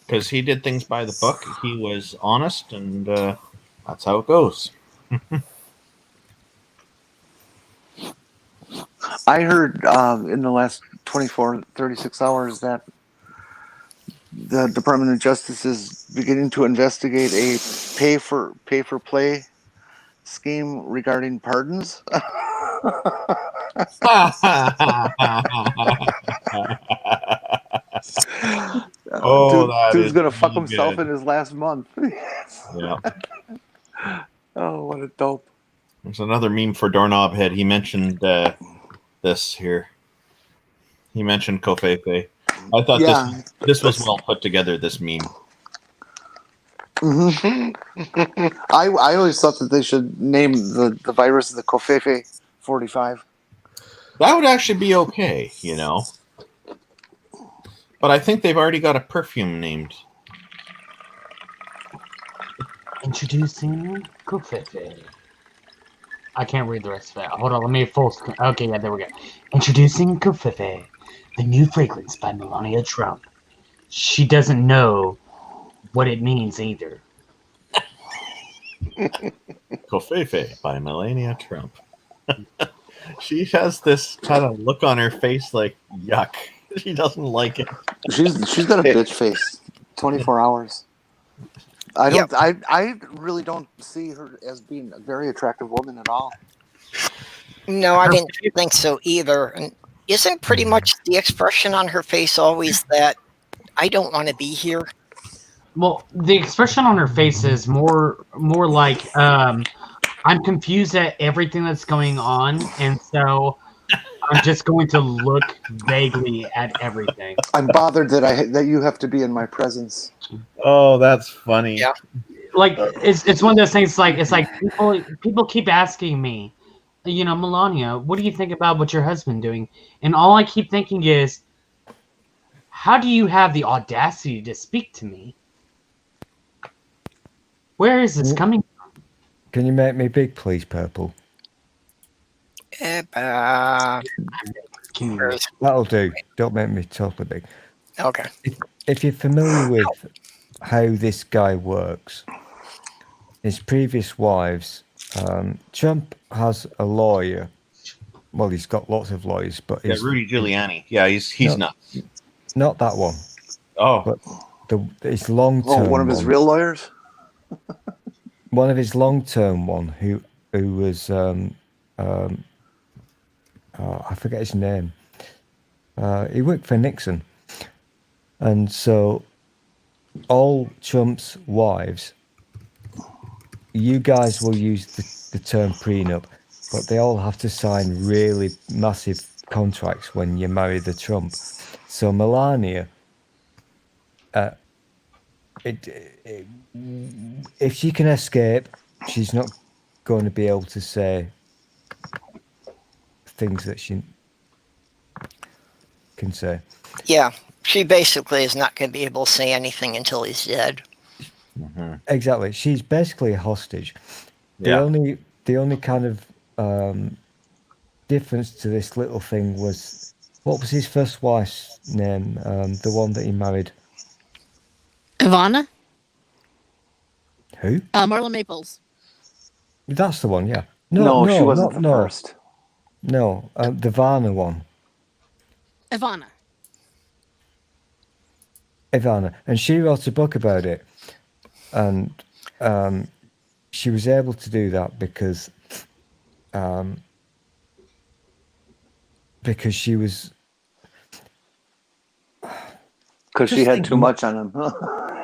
Because he did things by the book. He was honest, and that's how it goes. I heard in the last 36 hours that the Department of Justice is beginning to investigate a pay for play scheme regarding pardons. Dude's gonna fuck himself in his last month. Yeah. Oh, what a dope! There's another meme for Doorknob Head. He mentioned this here. He mentioned Kofefe. I thought this was well put together. This meme. Mm-hmm. I always thought that they should name the virus the Kofefe 45. That would actually be okay, But I think they've already got a perfume named. Introducing Kofefe. I can't read the rest of it. Hold on, let me full screen. Okay, yeah, there we go. Introducing Kofefe, the new fragrance by Melania Trump. She doesn't know what it means either. Kofefe by Melania Trump. She has this kind of look on her face like yuck. She doesn't like it. She's got a bitch face. 24 hours. I really don't see her as being a very attractive woman at all. No, I didn't think so either. And isn't pretty much the expression on her face always that I don't want to be here? Well, the expression on her face is more like I'm confused at everything that's going on, and so I'm just going to look vaguely at everything. I'm bothered that you have to be in my presence. Oh, that's funny. Yeah. Like it's one of those things. It's like people keep asking me, Melania, what do you think about what your husband doing? And all I keep thinking is, how do you have the audacity to speak to me? Where is this coming from? Can you make me big, please, Purple? That'll do. Don't make me totally big. Okay. If you're familiar with how this guy works, his previous wives, Trump has a lawyer. Well, he's got lots of lawyers, but Rudy Giuliani. Yeah, he's nuts. Not that one. Oh, but his long-term. One of his real lawyers. One of his long-term one who was I forget his name. He worked for Nixon, and so all Trump's wives, you guys will use the term prenup, but they all have to sign really massive contracts when you marry the Trump. So Melania, if she can escape, she's not going to be able to say things that she can say. Yeah, she basically is not going to be able to say anything until he's dead. Mm-hmm. Exactly. She's basically a hostage. The only kind of difference to this little thing was, what was his first wife's name? The one that he married. Ivana? Who? Marla Maples. That's the one, yeah. No, she wasn't the first. No, the Varna one. Ivana. And she wrote a book about it. And she was able to do that because she was... Because she had too much on him.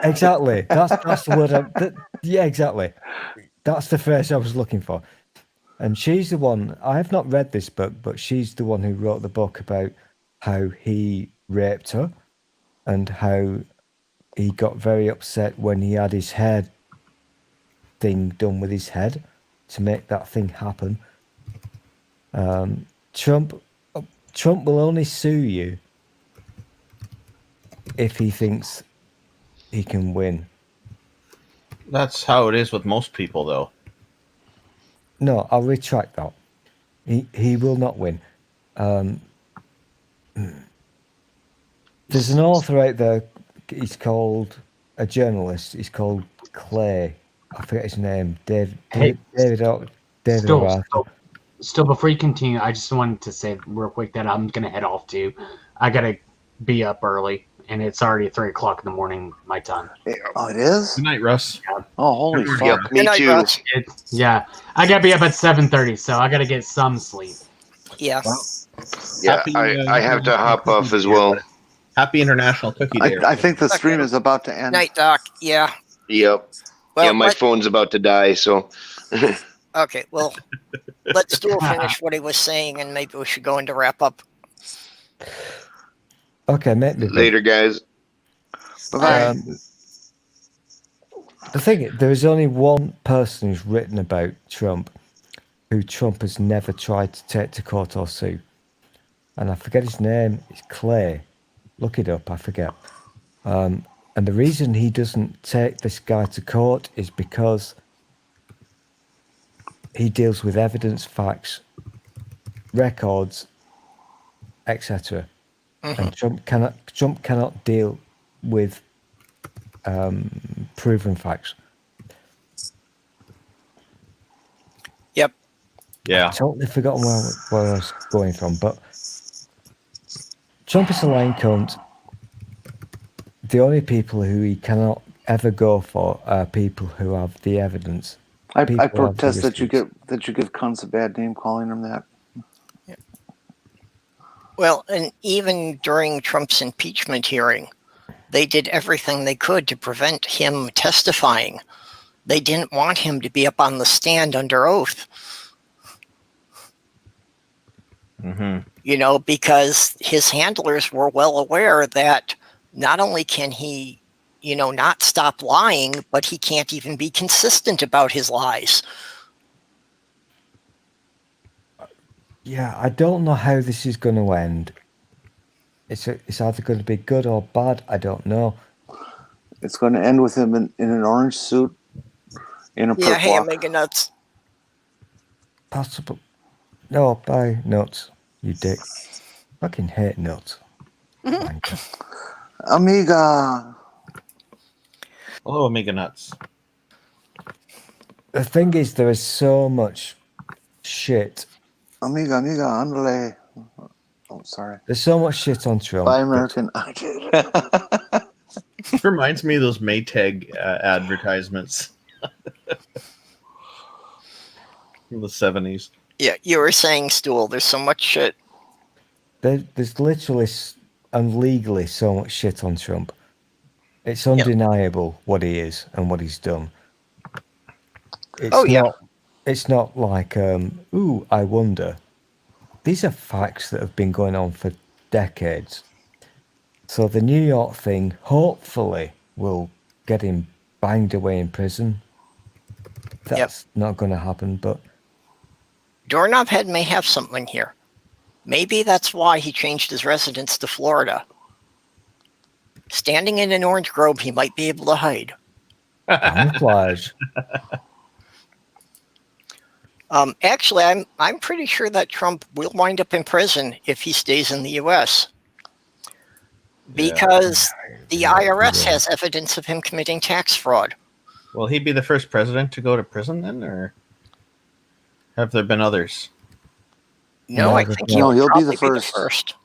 Exactly. That's the word. Yeah, exactly. That's the phrase I was looking for. And she's the one, I have not read this book, but she's the one who wrote the book about how he raped her and how he got very upset when he had his hair thing done with his head to make that thing happen. Trump will only sue you if he thinks he can win. That's how it is with most people, though. No, I'll retract that. He will not win. There's an author out there. He's called a journalist. He's called Clay. I forget his name. David. Still, before you continue, I just wanted to say real quick that I'm gonna head off too. I gotta be up early, and it's already 3:00 in the morning my time. Oh, it is? Good night, Russ. Yeah. Oh, holy fuck! Yep, me too. Yeah, I gotta be up at 7:30, so I gotta get some sleep. Yeah. Well, yeah, I have to hop off as well. Happy International Cookie Day. I think the stream is about to end. Night, Doc. Yeah. Yep. Well, my phone's about to die, so. Okay, well, let's do finish what he was saying, and maybe we should go into wrap up. Okay, maybe. Later, guys. Bye-bye. The thing is, there is only one person who's written about Trump who Trump has never tried to take to court or sue. And I forget his name. It's Clay. Look it up. I forget. And the reason he doesn't take this guy to court is because he deals with evidence, facts, records, etc. And Trump cannot deal with proven facts. Yep. Yeah. I've totally forgotten where I was going from, but Trump is a lying cunt. The only people who he cannot ever go for are people who have the evidence. I protest that you give cunts a bad name calling them that. Yeah. Well, and even during Trump's impeachment hearing, they did everything they could to prevent him testifying. They didn't want him to be up on the stand under oath. You know, because his handlers were well aware that not only can he, you know, not stop lying, but he can't even be consistent about his lies. Yeah, I don't know how this is going to end. It's either going to be good or bad. I don't know. It's going to end with him in an orange suit in a Yeah, hey, perp Omega Nuts. Possible. No, bye, nuts, you dick. Fucking hate nuts. Amiga. Hello, Amiga Nuts. The thing is, there is so much shit. Amiga, andale. Oh, sorry. There's so much shit on Trump. Buy American. It reminds me of those Maytag advertisements from the 70s. Yeah, you were saying, Stool, there's so much shit. There's literally and legally so much shit on Trump. It's undeniable what he is and what he's done. It's not like, ooh, I wonder. These are facts that have been going on for decades. So the New York thing hopefully will get him banged away in prison. That's not going to happen, but... Doorknob Head may have something here. Maybe that's why he changed his residence to Florida. Standing in an orange grove, he might be able to hide. Camouflage. Actually, I'm pretty sure that Trump will wind up in prison if he stays in the U.S. Because the IRS has evidence of him committing tax fraud. Will he be the first president to go to prison then, or have there been others? No, I think he'll be the first.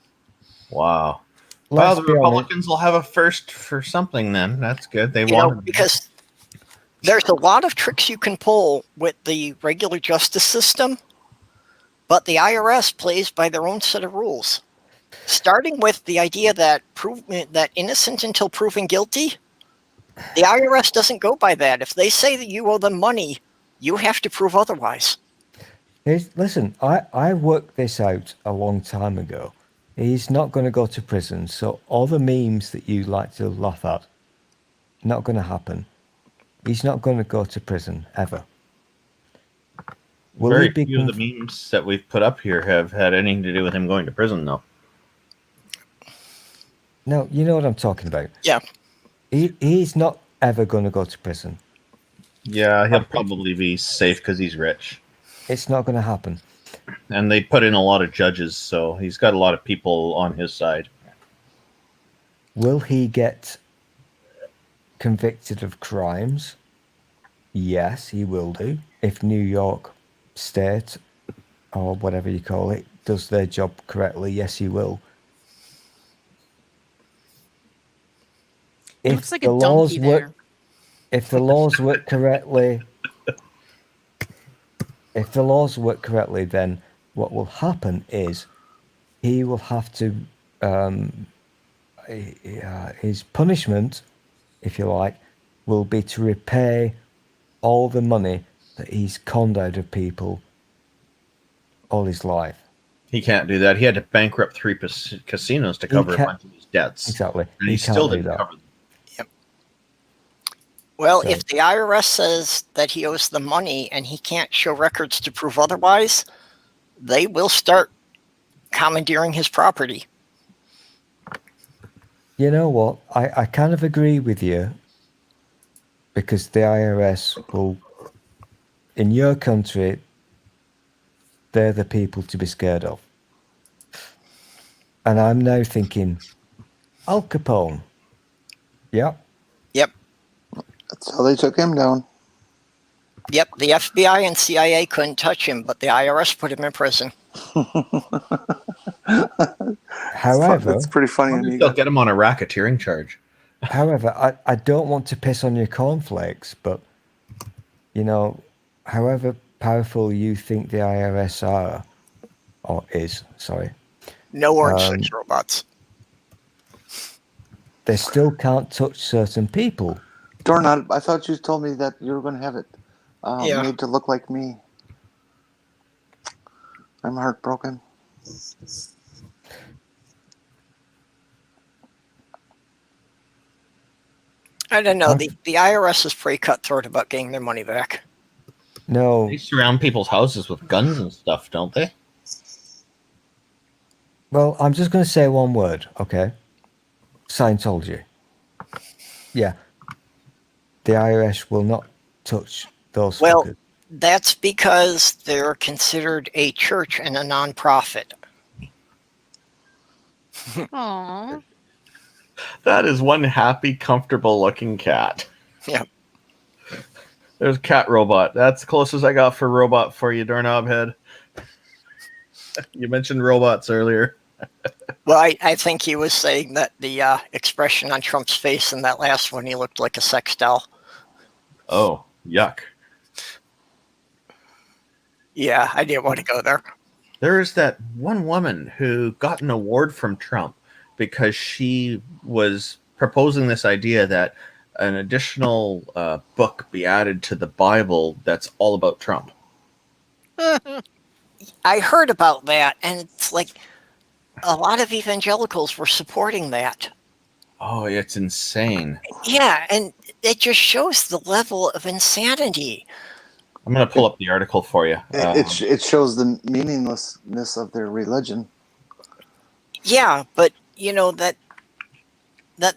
Wow. Well, the Republicans will have a first for something then. That's good. They want because there's a lot of tricks you can pull with the regular justice system, but the IRS plays by their own set of rules. Starting with the idea that innocent until proven guilty, the IRS doesn't go by that. If they say that you owe them money, you have to prove otherwise. Listen, I worked this out a long time ago. He's not going to go to prison, so all the memes that you like to laugh at, not going to happen. He's not going to go to prison, ever. Very few of the memes that we've put up here have had anything to do with him going to prison, though. No, you know what I'm talking about. Yeah. He's not ever going to go to prison. Yeah, he'll probably be safe because he's rich. It's not going to happen. And they put in a lot of judges, so he's got a lot of people on his side. Will he get convicted of crimes? Yes, he will do. If New York State, or whatever you call it, does their job correctly, yes, he will. It looks like a donkey there. If the laws work correctly, then what will happen is he will have to, his punishment, if you like, will be to repay all the money that he's conned out of people all his life. He can't do that. He had to bankrupt 3 casinos to cover a bunch of his debts. Exactly. And he still didn't cover them. Yep. Well, if the IRS says that he owes them money and he can't show records to prove otherwise, they will start commandeering his property. You know what? I kind of agree with you, because the IRS will, in your country, they're the people to be scared of. And I'm now thinking, Al Capone. Yep. Yep. That's how they took him down. Yep, the FBI and CIA couldn't touch him, but the IRS put him in prison. However, it's pretty funny. They'll get him on a racketeering charge. However, I don't want to piss on your cornflakes, but, you know, however powerful you think the IRS are, or is, sorry. No orange sex robots. They still can't touch certain people. Doorknob, I thought you told me that you were going to have it made to look like me. I'm heartbroken. I don't know. The IRS is pretty cutthroat about getting their money back. No. They surround people's houses with guns and stuff, don't they? Well, I'm just going to say one word, okay? Scientology. Yeah. The IRS will not touch those fuckers. That's because they're considered a church and a non-profit. Aww. That is one happy, comfortable-looking cat. Yep. There's Cat Robot. That's the closest I got for robot for you, doorknob head. You mentioned robots earlier. Well, I think he was saying that the expression on Trump's face in that last one, he looked like a sex doll. Oh, yuck. Yeah, I didn't want to go there. There is that one woman who got an award from Trump because she was proposing this idea that an additional book be added to the Bible that's all about Trump. I heard about that, and it's like a lot of evangelicals were supporting that. Oh, it's insane. Yeah, and it just shows the level of insanity. I'm going to pull up the article for you. It shows the meaninglessness of their religion. Yeah, but you know that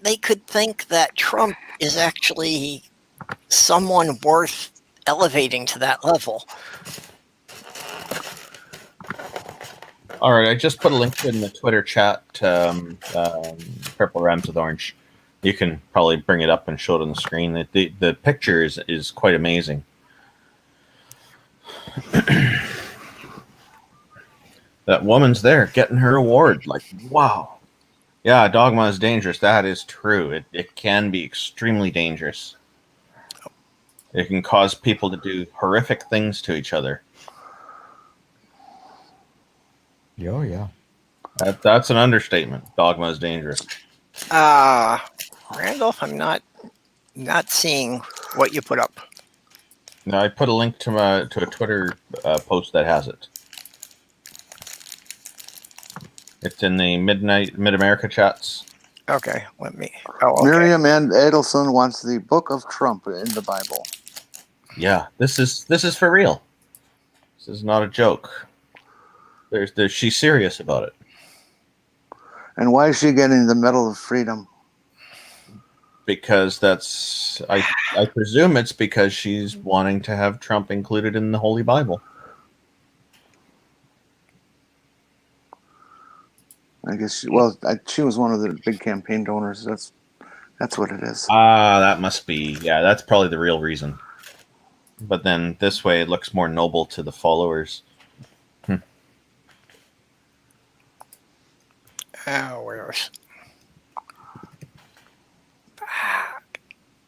they could think that Trump is actually someone worth elevating to that level. All right, I just put a link in the Twitter chat, Purple Rhymes with Orange. You can probably bring it up and show it on the screen. The picture is quite amazing. That woman's there getting her award. Like, wow. Yeah, dogma is dangerous. That is true. It can be extremely dangerous. It can cause people to do horrific things to each other. Oh, yeah. That's an understatement. Dogma is dangerous. Randolph, I'm not seeing what you put up. No, I put a link to a Twitter post that has it. It's in the Mid-America chats. Okay, let me. Oh, okay. Miriam and Adelson wants the Book of Trump in the Bible. Yeah, this is for real. This is not a joke. She's serious about it. And why is she getting the Medal of Freedom? Because I presume it's because she's wanting to have Trump included in the Holy Bible. I guess she was one of the big campaign donors. That's what it is. That must be. Yeah, that's probably the real reason. But then this way it looks more noble to the followers. Where's...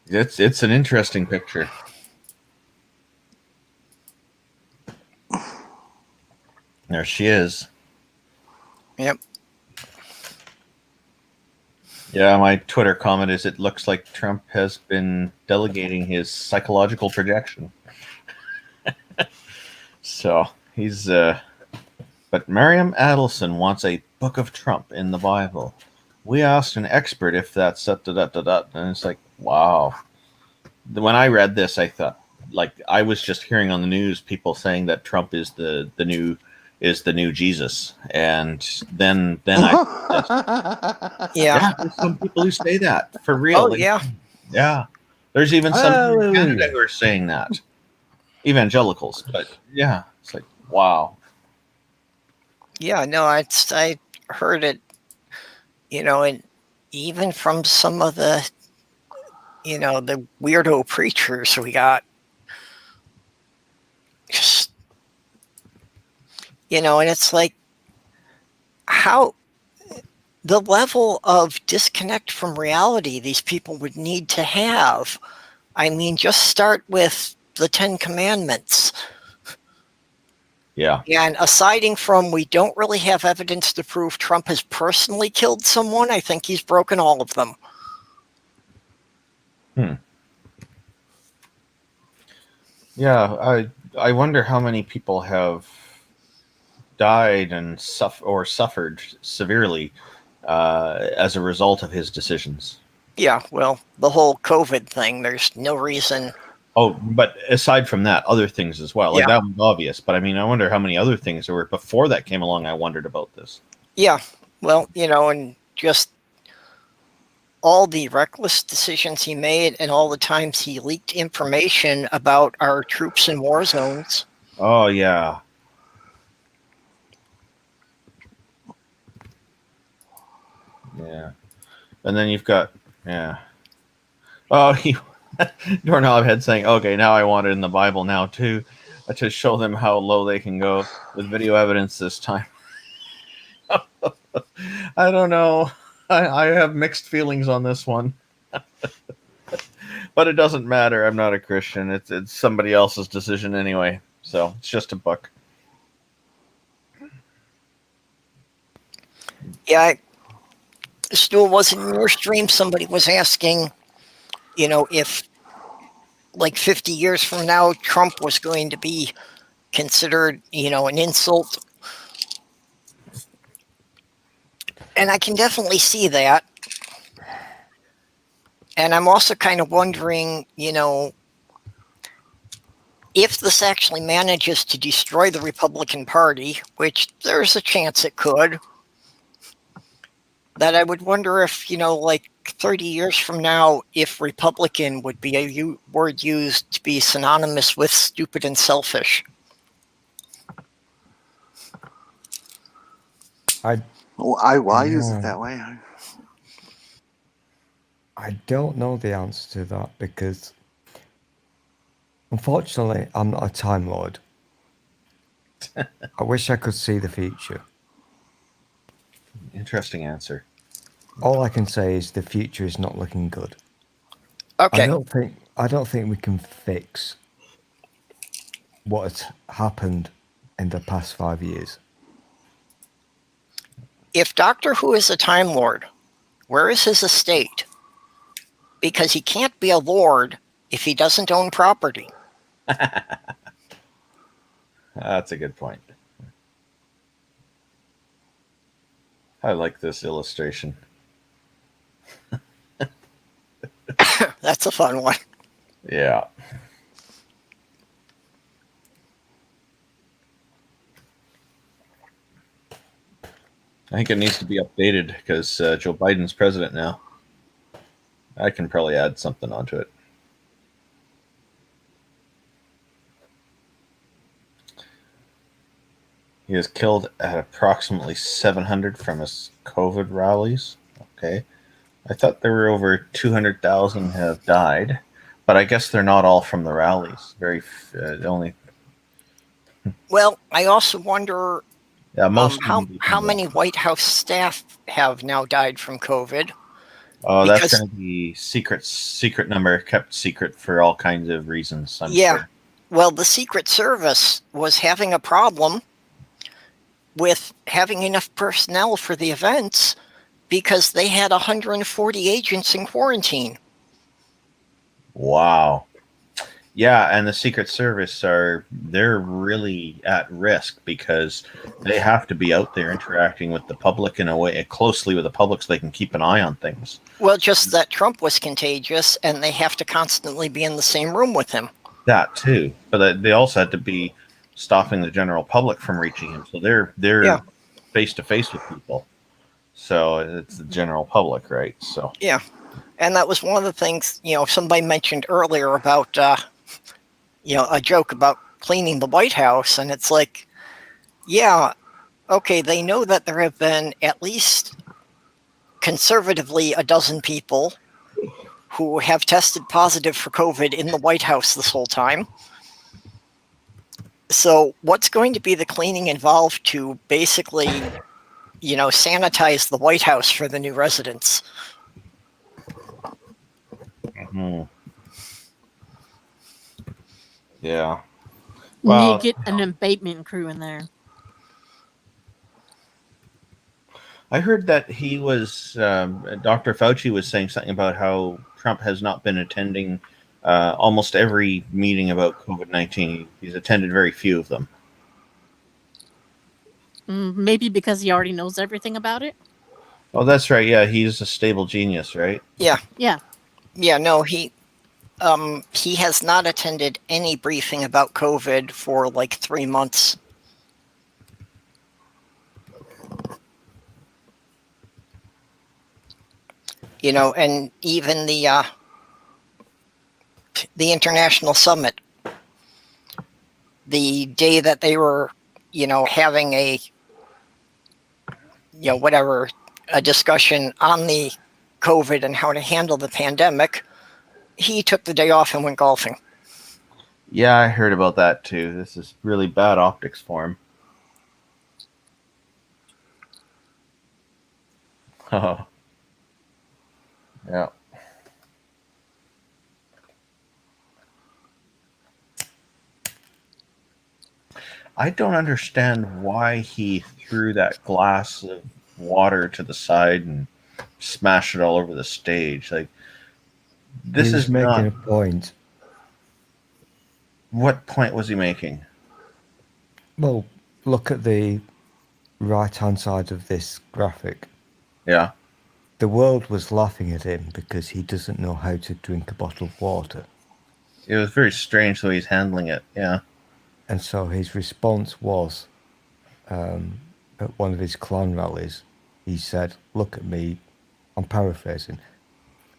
It's an interesting picture. There she is. Yep. Yeah, my Twitter comment is it looks like Trump has been delegating his psychological projection. So he's but Miriam Adelson wants a Book of Trump in the Bible. We asked an expert if that's and it's like, wow. When I read this, I thought, like, I was just hearing on the news people saying that Trump is the new Jesus, and then yeah, there's some people who say that for real. Oh, yeah. There's even some in Canada who are saying that, evangelicals. But yeah, it's like, wow. Yeah, no, I heard it, and even from some of the, the weirdo preachers we got, just, and it's like, how the level of disconnect from reality these people would need to have. I mean, just start with the 10 Commandments. Yeah. And aside from we don't really have evidence to prove Trump has personally killed someone, I think he's broken all of them. Yeah, I wonder how many people have died and suffered severely as a result of his decisions. Yeah, well, the whole COVID thing, there's no reason. Oh, but aside from that, other things as well. Like Yeah. that was obvious, but I mean, I wonder how many other things there were before that came along. I wondered about this. Yeah, well, and just all the reckless decisions he made and all the times he leaked information about our troops in war zones. Oh, yeah. Yeah. And then you've got, yeah. Oh, Doorknob had saying, okay, now I want it in the Bible now, too, to show them how low they can go with video evidence this time. I don't know. I have mixed feelings on this one. But it doesn't matter. I'm not a Christian. It's somebody else's decision anyway. So it's just a book. Yeah, Stu, was in your stream somebody was asking, if like 50 years from now Trump was going to be considered, an insult. And I can definitely see that. And I'm also kind of wondering, if this actually manages to destroy the Republican Party, which there's a chance it could, that I would wonder if, like 30 years from now, if Republican would be a word used to be synonymous with stupid and selfish. I use it that way. I don't know the answer to that because, unfortunately, I'm not a Time Lord. I wish I could see the future. Interesting answer. All I can say is the future is not looking good. Okay. I don't think we can fix what has happened in the past 5 years. If Doctor Who is a Time Lord, where is his estate? Because he can't be a lord if he doesn't own property. That's a good point. I like this illustration. That's a fun one. Yeah. I think it needs to be updated because Joe Biden's president now. I can probably add something onto it. He was killed at approximately 700 from his COVID rallies. Okay. I thought there were over 200,000 have died, but I guess they're not all from the rallies. Only. Well, I also wonder most how many White House staff have now died from COVID. Oh, that's going to be secret number kept secret for all kinds of reasons. I'm sure. Well, the Secret Service was having a problem with having enough personnel for the events because they had 140 agents in quarantine. Wow. Yeah, and the Secret Service they're really at risk because they have to be out there interacting with the public in a way closely with the public so they can keep an eye on things. Well, just that Trump was contagious and they have to constantly be in the same room with him. That too. But they also had to be stopping the general public from reaching him. So they're face to face with people. So it's the general public, right? So yeah. And that was one of the things, somebody mentioned earlier about a joke about cleaning the White House, and it's like, yeah, okay, they know that there have been at least conservatively a dozen people who have tested positive for COVID in the White House this whole time. So what's going to be the cleaning involved to basically, sanitize the White House for the new residents? Mm-hmm. Yeah. Well, you get an abatement crew in there. I heard that he was, Dr. Fauci was saying something about how Trump has not been attending almost every meeting about COVID-19. He's attended very few of them. Maybe because he already knows everything about it. Oh, that's right. Yeah, he's a stable genius, right? Yeah. Yeah. Yeah, no, he has not attended any briefing about COVID for like 3 months. You know, and even the international summit, the day that they were, you know, having a, you know, whatever, a discussion on the COVID and how to handle the pandemic, he took the day off and went golfing. Yeah, I heard about that too. This is really bad optics for him. Oh. Yeah. I don't understand why he threw that glass of water to the side and smashed it all over the stage. Like, this He was is making not... a point. What point was he making? Well, look at the right-hand side of this graphic. Yeah. The world was laughing at him because he doesn't know how to drink a bottle of water. It was very strange the way he's handling it, yeah. And so his response was, at one of his clan rallies, he said, look at me, I'm paraphrasing,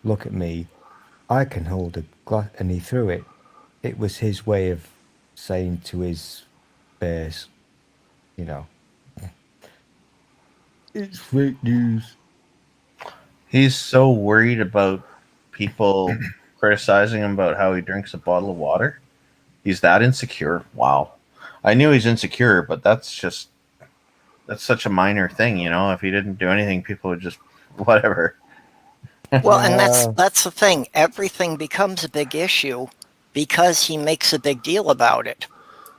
look at me, I can hold a glass, and he threw it. It was his way of saying to his base, you know, it's fake news. He's so worried about people criticizing him about how he drinks a bottle of water. He's that insecure. Wow. I knew he's insecure, but that's such a minor thing, you know. If he didn't do anything, people would just whatever. Well, and that's the thing. Everything becomes a big issue because he makes a big deal about it.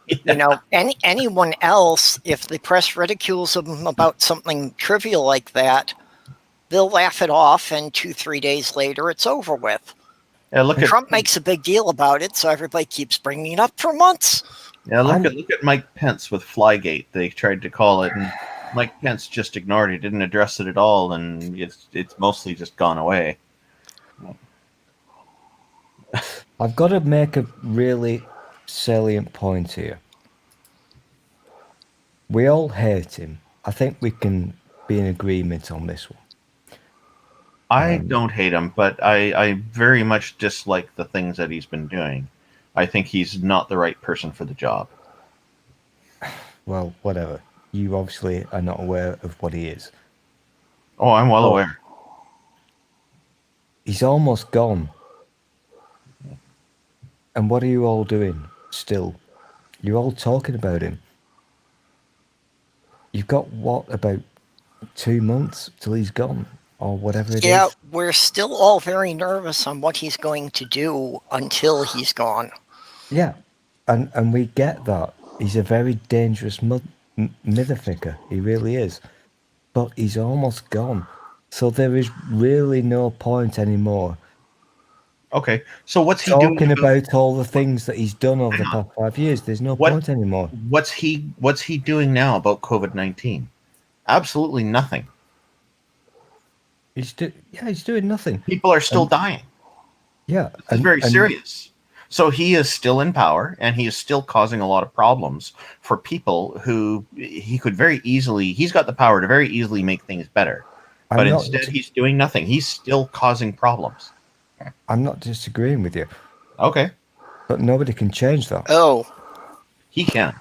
Yeah. You know, anyone else, if the press ridicules him about something trivial like that, they'll laugh it off, and 2-3 days later, it's over with. Yeah, Trump makes a big deal about it, so everybody keeps bringing it up for months. Yeah, look at Mike Pence with Flygate. They tried to call it, and Mike Pence just ignored it, didn't address it at all, and it's mostly just gone away. I've got to make a really salient point here. We all hate him. I think we can be in agreement on this one. I don't hate him, but I very much dislike the things that he's been doing. I think he's not the right person for the job. Well, whatever. You obviously are not aware of what he is. Oh, I'm well aware. He's almost gone. And what are you all doing still? You're all talking about him. You've got, what, about 2 months till he's gone? Or whatever it is. Yeah, we're still all very nervous on what he's going to do until he's gone. Yeah, and we get that. He's a very dangerous motherfucker. He really is. But he's almost gone. So there is really no point anymore. Okay, so what's he talking doing about all the things that he's done over the past 5 years? There's no point anymore. What's he doing now about COVID-19? Absolutely nothing. He's doing nothing. People are still dying. Yeah, it's very serious. So he is still in power, and he is still causing a lot of problems for people who he could very easily. He's got the power to very easily make things better, but instead he's doing nothing. He's still causing problems. I'm not disagreeing with you. Okay, but nobody can change that. Oh, he can.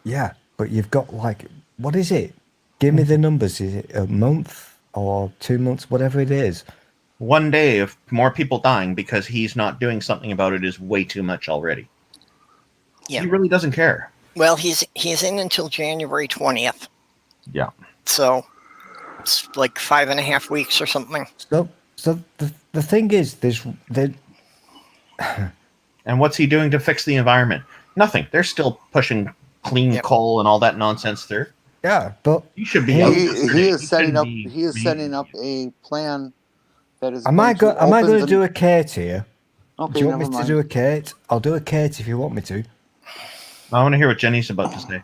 Yeah, but you've got what is it? Give me the numbers. Is it a month or 2 months? Whatever it is. 1 day of more people dying because he's not doing something about it is way too much already. Yeah. He really doesn't care. Well, he's in until January 20th. Yeah. So it's like 5.5 weeks or something. So the thing is, and what's he doing to fix the environment? Nothing. They're still pushing clean coal and all that nonsense through. Yeah, but he should be. He is setting up a plan that is. Am I going to do a Kate here? Okay, do you want me to do a Kate? I'll do a Kate if you want me to. I want to hear what Jenny's about to say.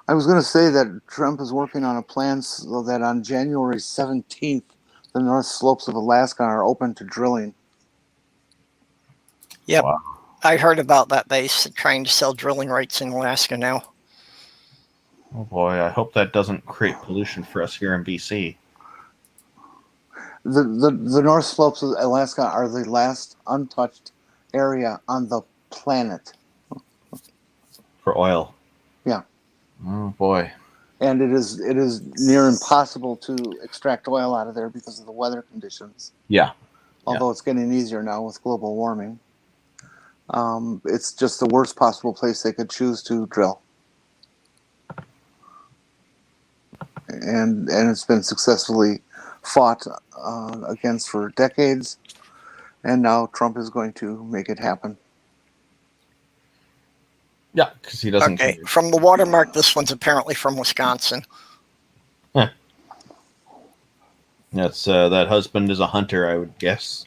I was going to say that Trump is working on a plan so that on January 17th, the North Slopes of Alaska are open to drilling. Yep. Wow. I heard about that. They're trying to sell drilling rights in Alaska now. Oh boy, I hope that doesn't create pollution for us here in BC. The North Slopes of Alaska are the last untouched area on the planet. For oil. Yeah. Oh boy. And it is near impossible to extract oil out of there because of the weather conditions. Yeah. Although it's getting easier now with global warming. It's just the worst possible place they could choose to drill. And it's been successfully fought against for decades. And now Trump is going to make it happen. Yeah, because he doesn't. Okay, from the watermark, this one's apparently from Wisconsin. Huh. That's that husband is a hunter, I would guess.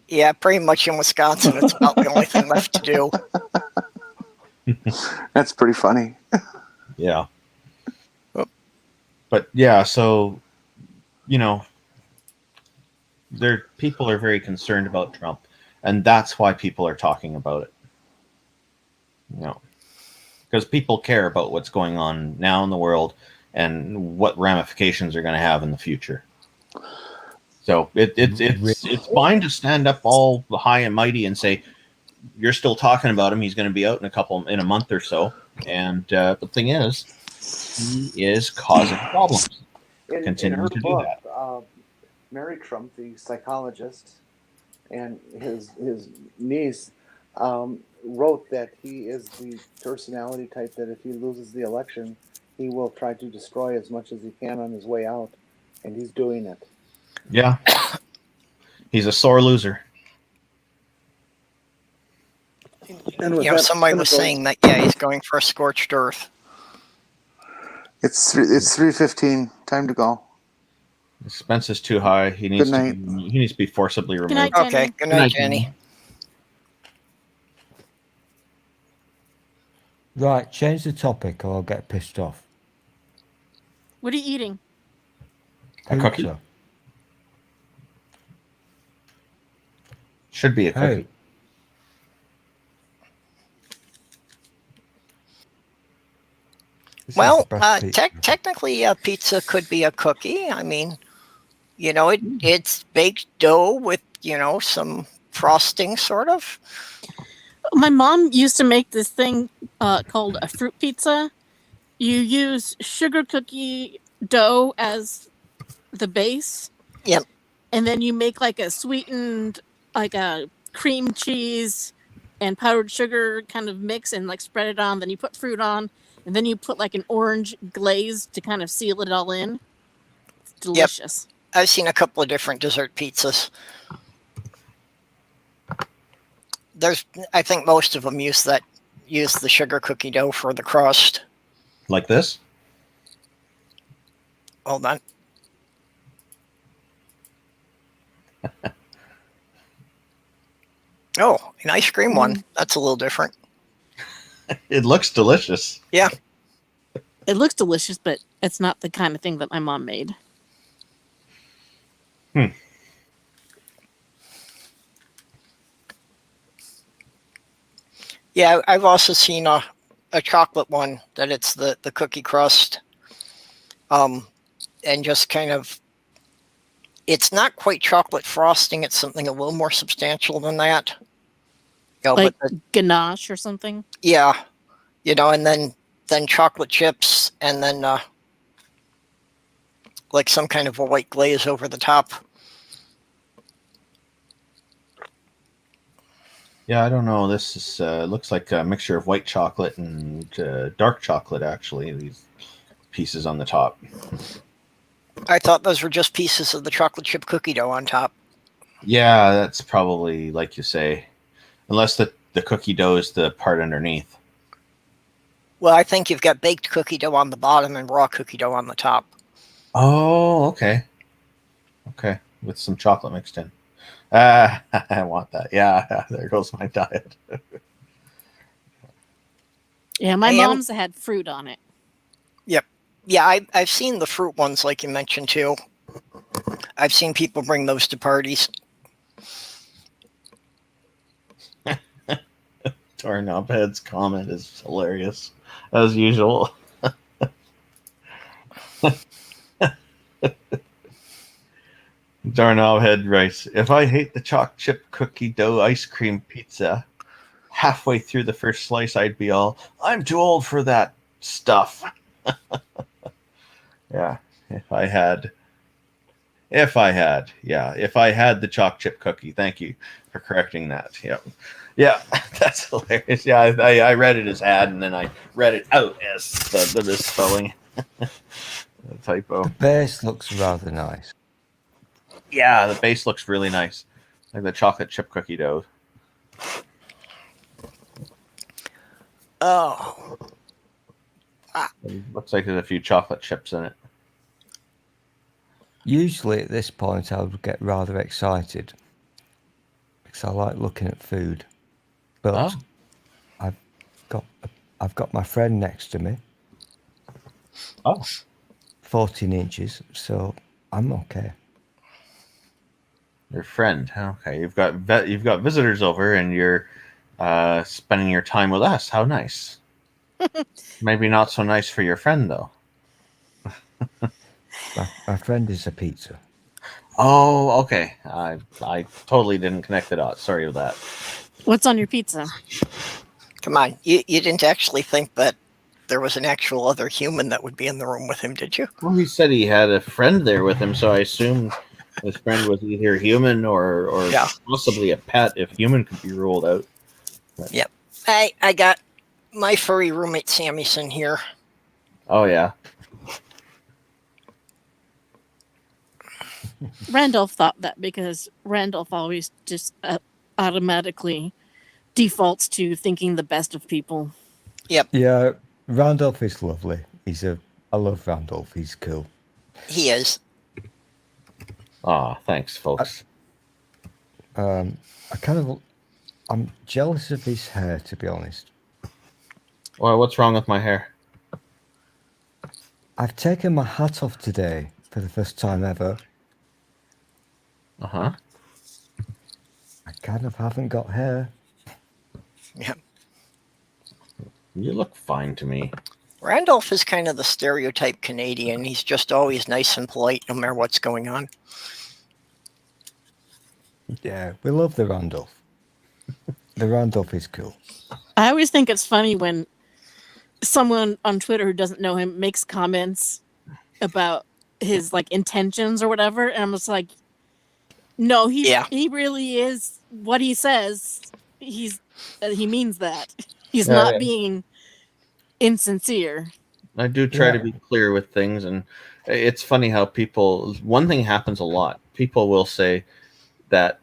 Yeah, pretty much in Wisconsin. It's about the only thing left to do. That's pretty funny. Yeah. But yeah, so, people are very concerned about Trump, and that's why people are talking about it. Because people care about what's going on now in the world and what ramifications are going to have in the future. So it's fine to stand up all high and mighty and say, you're still talking about him. He's going to be out in a month or so. And the thing is, he is causing problems. Continuing to do that. Mary Trump, the psychologist, and his niece wrote that he is the personality type that if he loses the election, he will try to destroy as much as he can on his way out, and he's doing it. Yeah. He's a sore loser. Somebody was saying that, yeah, he's going for a scorched earth. It's 3:15. Time to go. Expense is too high. He needs to be forcibly removed. Good night, Jenny. Okay, good night, Jenny. Right, change the topic or I'll get pissed off. What are you eating? A cookie. Pizza. Should be a cookie. Hey. Well, technically, pizza could be a cookie. I mean, it's baked dough with, some frosting, sort of. My mom used to make this thing called a fruit pizza. You use sugar cookie dough as the base. Yep. And then you make like a sweetened, like a cream cheese and powdered sugar kind of mix and like spread it on. Then you put fruit on. And then you put like an orange glaze to kind of seal it all in. It's delicious. Yep. I've seen a couple of different dessert pizzas. I think most of them use the sugar cookie dough for the crust. Like this? Hold on. Oh, an ice cream one. That's a little different. It looks delicious. Yeah. It looks delicious, but it's not the kind of thing that my mom made. Yeah, I've also seen a chocolate one that it's the cookie crust. And just kind of, it's not quite chocolate frosting. It's something a little more substantial than that. Like ganache or something? Yeah. And then chocolate chips and then like some kind of a white glaze over the top. Yeah, I don't know. This is looks like a mixture of white chocolate and dark chocolate, actually, these pieces on the top. I thought those were just pieces of the chocolate chip cookie dough on top. Yeah, that's probably like you say. Unless the cookie dough is the part underneath. Well, I think you've got baked cookie dough on the bottom and raw cookie dough on the top. Oh, okay. Okay, with some chocolate mixed in. I want that. Yeah, there goes my diet. Yeah, my mom's had fruit on it. Yeah, I've seen the fruit ones, like you mentioned too. I've seen people bring those to parties. Doorknobhead's comment is hilarious, as usual. Doorknobhead writes, if I hate the choc chip cookie dough ice cream pizza, halfway through the first slice I'd be all, I'm too old for that stuff. Yeah, if I had the choc chip cookie. Thank you for correcting that. Yeah, that's hilarious. Yeah, I read it as had, and then I read it out as the misspelling. The typo. The base looks rather nice. Yeah, the base looks really nice, like the chocolate chip cookie dough. Oh. It looks like there's a few chocolate chips in it. Usually at this point I would get rather excited because I like looking at food. But I've got my friend next to me. Oh. 14 inches, so I'm okay. Your friend, okay. You've got visitors over, and you're spending your time with us. How nice. Maybe not so nice for your friend, though. My friend is a pizza. Oh, okay. I totally didn't connect the dots. Sorry with that. What's on your pizza? Come on, you didn't actually think that there was an actual other human that would be in the room with him, did you? Well, he said he had a friend there with him, so I assumed his friend was either human or possibly a pet, if human could be ruled out. But... Yep. I got my furry roommate Sammyson here. Oh, yeah. Randolph thought that because Randolph always just automatically defaults to thinking the best of people. Yep. Yeah, Randolph is lovely. I love Randolph. He's cool. He is. Thanks, folks. I'm jealous of his hair, to be honest. Well, what's wrong with my hair? I've taken my hat off today for the first time ever. Uh-huh. I kind of haven't got hair. Yeah. You look fine to me. Randolph is kind of the stereotype Canadian. He's just always nice and polite no matter what's going on. Yeah, we love the Randolph. The Randolph is cool. I always think it's funny when someone on Twitter who doesn't know him makes comments about his intentions or whatever, and I'm just like, no, he really is what he says. He means that. He's not being insincere. I do try to be clear with things, and it's funny how one thing happens a lot. People will say that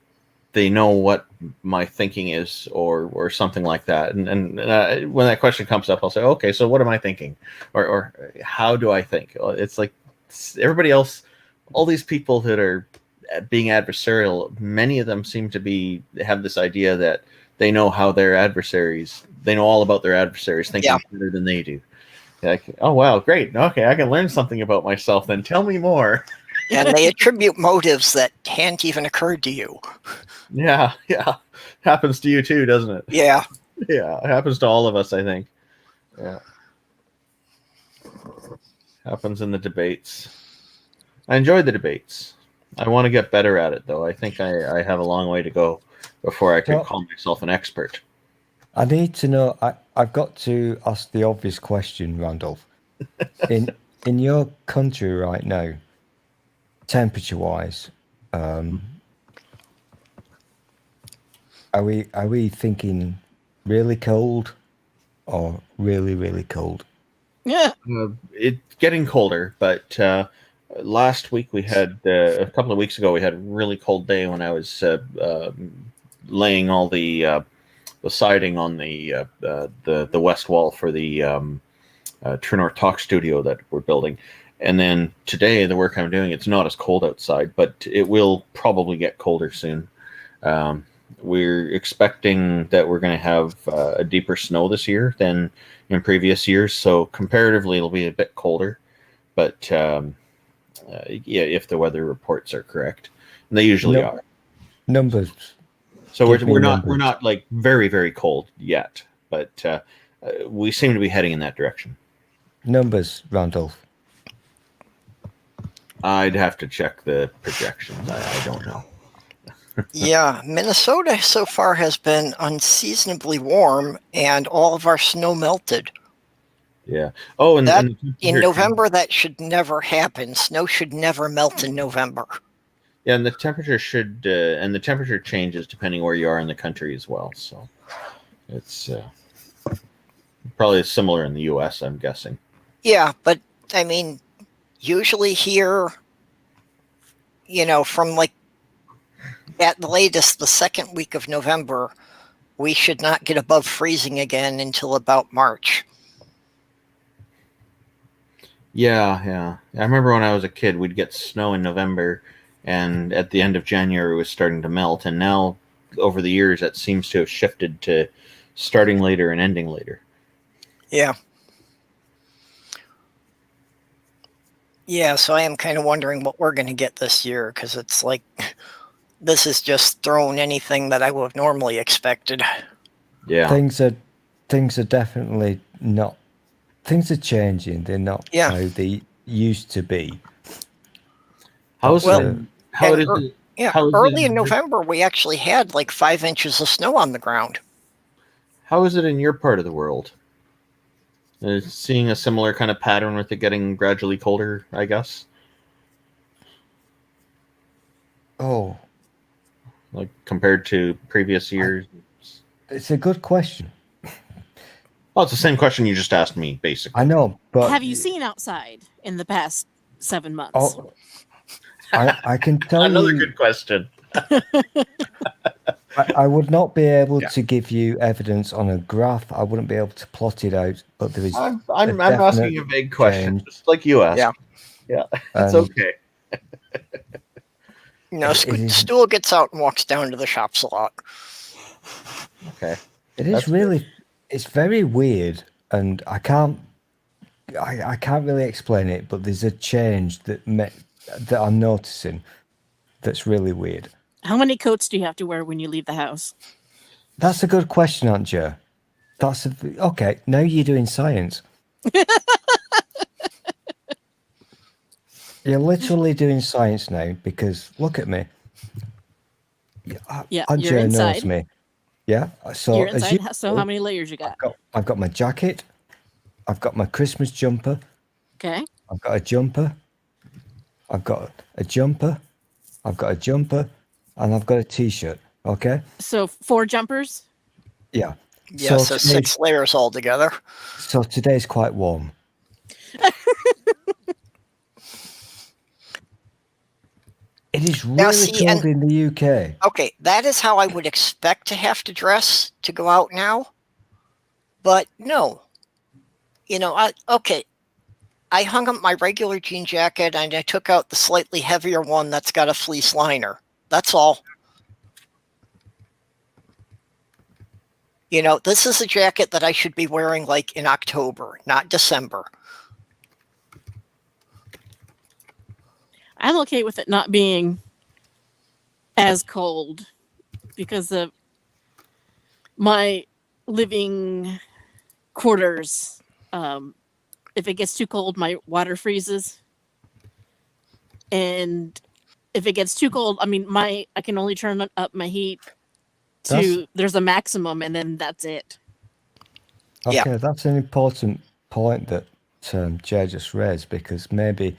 they know what my thinking is or something like that. And when that question comes up, I'll say, okay, so what am I thinking? Or how do I think? It's like everybody else, all these people that are being adversarial, many of them seem to have this idea that they know how their adversaries, they know all about their adversaries, thinking better than they do. Like, oh, wow, great. Okay, I can learn something about myself then. Tell me more. And they attribute motives that hadn't even occurred to you. Yeah. Happens to you too, doesn't it? Yeah. Yeah, it happens to all of us, I think. Yeah. Happens in the debates. I enjoy the debates. I want to get better at it, though. I think I have a long way to go before I can call myself an expert. I need to know. I've got to ask the obvious question, Randolph. In your country right now, temperature-wise, are we thinking really cold or really, really cold? Yeah. It's getting colder, but last week we had a couple of weeks ago we had a really cold day when I was laying all the siding on the west wall for the True North Talk studio that we're building. And then today, the work I'm doing, it's not as cold outside, but it will probably get colder soon. We're expecting that we're going to have a deeper snow this year than in previous years, so comparatively it'll be a bit colder. but yeah, if the weather reports are correct, and they usually are. Numbers. So we're not like very, very cold yet, but we seem to be heading in that direction. Numbers, Randolph. I'd have to check the projections. I don't know. Yeah, Minnesota so far has been unseasonably warm, and all of our snow melted. Yeah. Oh, and in November, that should never happen. Snow should never melt in November. Yeah, and the temperature and the temperature changes depending where you are in the country as well. So it's probably similar in the U.S., I'm guessing. Yeah, but I mean, usually here, from like at the latest, the second week of November, we should not get above freezing again until about March. Yeah. I remember when I was a kid, we'd get snow in November, and at the end of January, it was starting to melt. And now, over the years, that seems to have shifted to starting later and ending later. Yeah. Yeah, so I am kind of wondering what we're going to get this year, because it's like this is just throwing anything that I would have normally expected. Yeah. Things are definitely not. Things are changing. They're not how they used to be. Early in November, we actually had like 5 inches of snow on the ground. How is it in your part of the world? Seeing a similar kind of pattern with it getting gradually colder, I guess. Oh. Like compared to previous years? It's a good question. Well, it's the same question you just asked me, basically. I know, but... Have you seen outside in the past 7 months? Oh, I can tell Another you... good question. I would not be able to give you evidence on a graph. I wouldn't be able to plot it out, but there is... I'm asking a vague question, just like you asked. Yeah. It's okay. Stool gets out and walks down to the shops a lot. Okay. It is really... It's very weird, and I can't really explain it, but there's a change that I'm noticing that's really weird. How many coats do you have to wear when you leave the house? That's a good question, Aunt Jo. Okay, now you're doing science. You're literally doing science now, because look at me. Aunt Jo knows me. Yeah, so you're inside. So how many layers you got? I've got my jacket. I've got my Christmas jumper. Okay. I've got a jumper. I've got a jumper. I've got a jumper, and I've got a t-shirt. Okay. So 4 jumpers. Yeah. Yeah. So 6 layers altogether. So today's quite warm. It is really cold in the UK. Okay, that is how I would expect to have to dress to go out now. But no. I hung up my regular jean jacket and I took out the slightly heavier one that's got a fleece liner. That's all. This is a jacket that I should be wearing like in October, not December. I'm okay with it not being as cold because of my living quarters. If it gets too cold, my water freezes. And if it gets too cold, I can only turn up my heat to there's a maximum, and then that's it. Okay, that's an important point that Jay just raised, because maybe,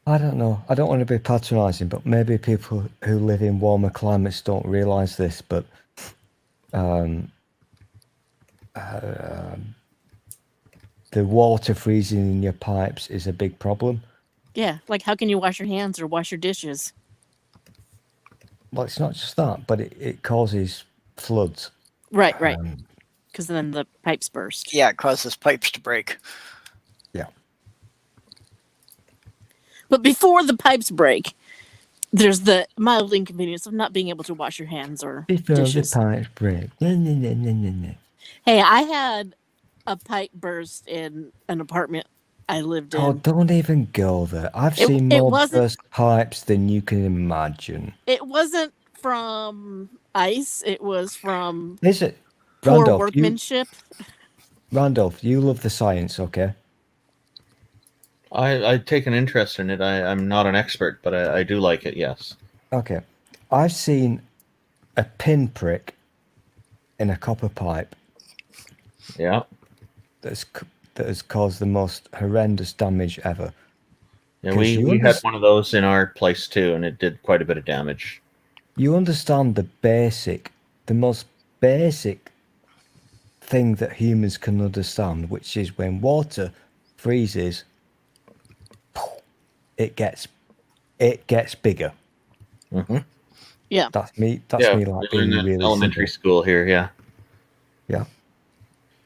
I don't know, I don't want to be patronizing, but maybe people who live in warmer climates don't realize this, but the water freezing in your pipes is a big problem. Yeah, like how can you wash your hands or wash your dishes? Well, it's not just that, but it causes floods. Right. Because then the pipes burst. Yeah, it causes pipes to break. Yeah. But before the pipes break, there's the mild inconvenience of not being able to wash your hands or dishes. The pipes break. Hey, I had a pipe burst in an apartment I lived Oh, in. don't even go there. I've seen It more wasn't. burst pipes than you can imagine. It wasn't from ice. It was from Is it? poor Randolph, workmanship. you love the science, okay? I take an interest in it. I'm not an expert, but I do like it, yes. Okay. I've seen a pinprick in a copper pipe Yeah. that has caused the most horrendous damage ever. Yeah, 'Cause we had one of those in our place too, and it did quite a bit of damage. You understand the most basic thing that humans can understand, which is when water freezes, it gets bigger. Mm-hmm. Yeah. That's me like we being learned that in really elementary simple. school here, yeah. Yeah.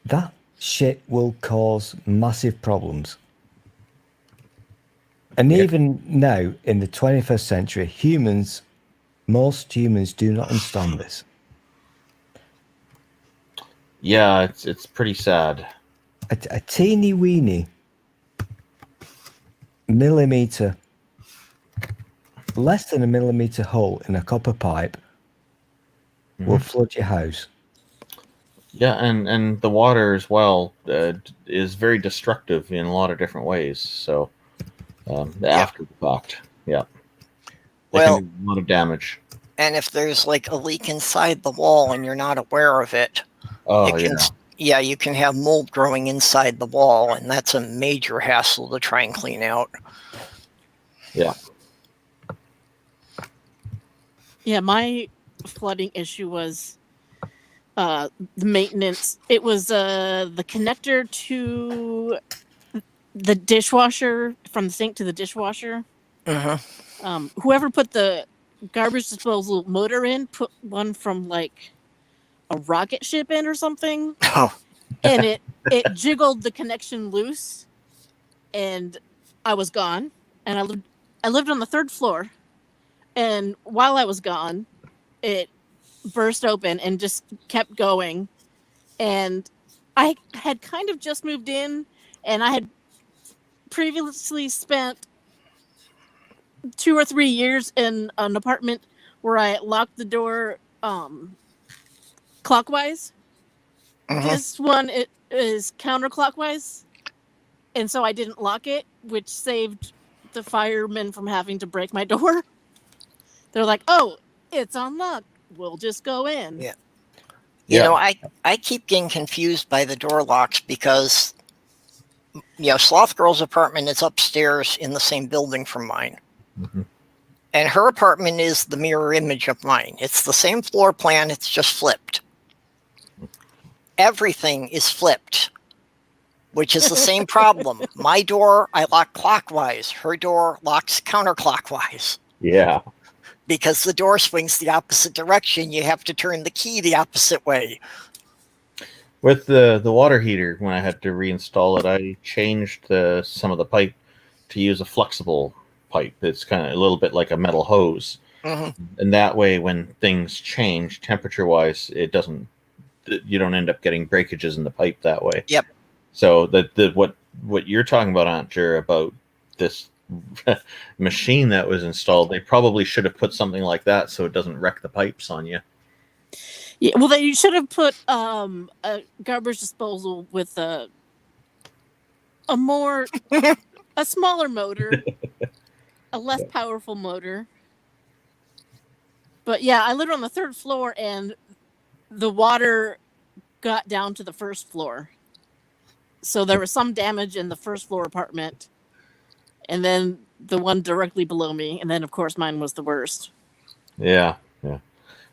That shit will cause massive problems. And even now, in the 21st century, most humans do not understand this. Yeah, it's pretty sad. A teeny weeny millimeter, less than a millimeter hole in a copper pipe will flood your house. Yeah, and the water as well is very destructive in a lot of different ways. So after the fact, yeah, they can do a lot of damage. And if there's like a leak inside the wall and you're not aware of it, you can have mold growing inside the wall, and that's a major hassle to try and clean out. Yeah. Yeah, my flooding issue was the maintenance. It was the connector to the dishwasher, from the sink to the dishwasher. Whoever put the garbage disposal motor in put one from like a rocket ship in or something. Oh. And it jiggled the connection loose, and I was gone. And I lived on the 3rd floor, and while I was gone, it burst open and just kept going. And I had kind of just moved in, and I had previously spent 2 or 3 years in an apartment where I locked the door clockwise. This one, it is counterclockwise, and so I didn't lock it, which saved the firemen from having to break my door. They're like, "Oh, it's unlocked. We'll just go in." Yeah. You know, I keep getting confused by the door locks because, Sloth Girl's apartment is upstairs in the same building from mine. And her apartment is the mirror image of mine. It's the same floor plan, it's just flipped. Everything is flipped, which is the same problem. My door, I lock clockwise. Her door locks counterclockwise. Yeah. Because the door swings the opposite direction, you have to turn the key the opposite way. With the water heater, when I had to reinstall it, I changed some of the pipe to use a flexible pipe. It's kind of a little bit like a metal hose. And that way, when things change temperature-wise, you don't end up getting breakages in the pipe that way. Yep. So what you're talking about, Aunt Jer, about this machine that was installed, they probably should have put something like that so it doesn't wreck the pipes on you. Yeah, well, you should have put a garbage disposal with a smaller motor, a less powerful motor. But yeah, I lived on the 3rd floor, and the water got down to the 1st floor. So there was some damage in the 1st floor apartment, and then the one directly below me, and then of course mine was the worst. Yeah.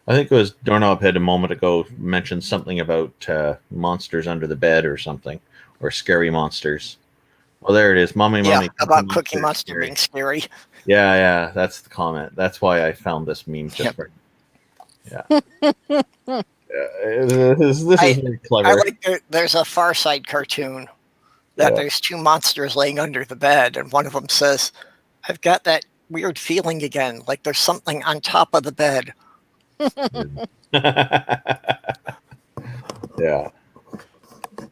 I think it was Doorknob had a moment ago mentioned something about monsters under the bed or something, or scary monsters. Well, there it is. Mommy, about Cookie Monster being scary. Yeah, that's the comment. That's why I found this meme just for. Yeah. This is very clever. I like there's a Far Side cartoon that there's 2 monsters laying under the bed, and one of them says, "I've got that weird feeling again, like there's something on top of the bed." Yeah.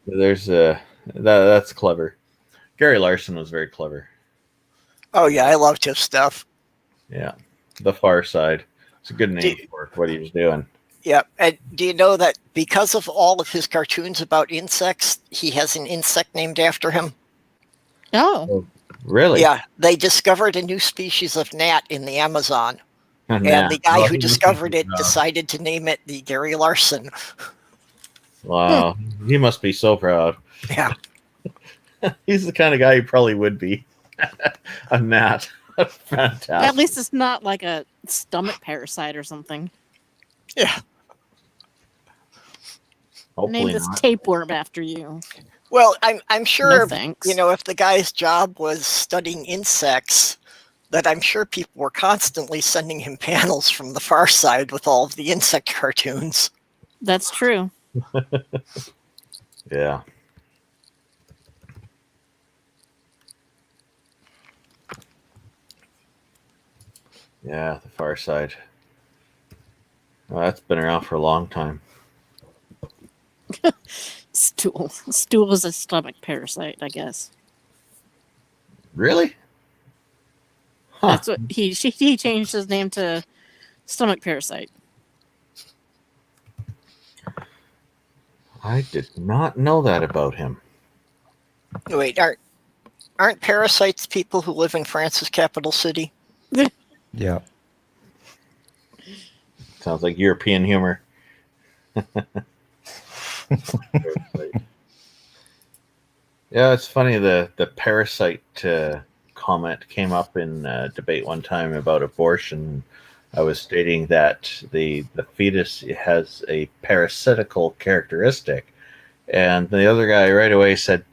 There's that's clever. Gary Larson was very clever. Oh yeah, I loved his stuff. Yeah, The Far Side. It's a good name for what he was doing. Yeah, and do you know that because of all of his cartoons about insects, he has an insect named after him? Oh. Really? Yeah, they discovered a new species of gnat in the Amazon. And Gnat. the guy who he discovered it must be decided to name it the Gary Larson. Wow, he must be so proud. Yeah. He's the kind of guy he probably would be. A gnat. Fantastic. At least it's not like a stomach parasite or something. Yeah. Hopefully Name this not. tapeworm after you. Well, I'm sure, No thanks. you know, if the guy's job was studying insects, that I'm sure people were constantly sending him panels from the Far Side with all of the insect cartoons. That's true. Yeah. Yeah, The Far Side. Well, that's been around for a long time. Stool. Stool is a stomach parasite, I guess. Really? Huh. That's what he changed his name to stomach parasite. I did not know that about him. Wait, aren't parasites people who live in France's capital city? Yeah. Sounds like European humor. Yeah, it's funny. The parasite comment came up in debate one time about abortion. I was stating that the fetus has a parasitical characteristic, and the other guy right away said,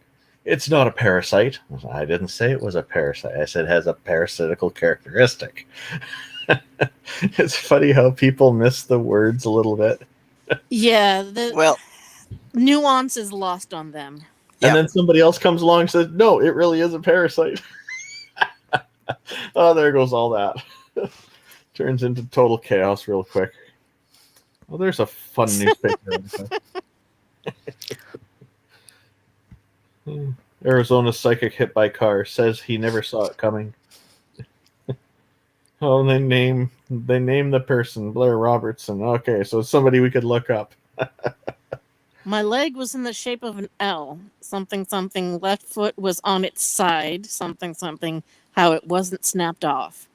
"It's not a parasite." I didn't say it was a parasite. I said it has a parasitical characteristic. It's funny how people miss the words a little bit. Yeah, the Well, nuance is lost on them. And then somebody else comes along and says, "No, it really is a parasite." Oh, there goes all that. Turns into total chaos real quick. Well, there's a fun newspaper. Arizona psychic hit by car says he never saw it coming. Oh, they name the person Blair Robertson. Okay, so somebody we could look up. My leg was in the shape of an L. Something, something. Left foot was on its side. Something, something. How it wasn't snapped off.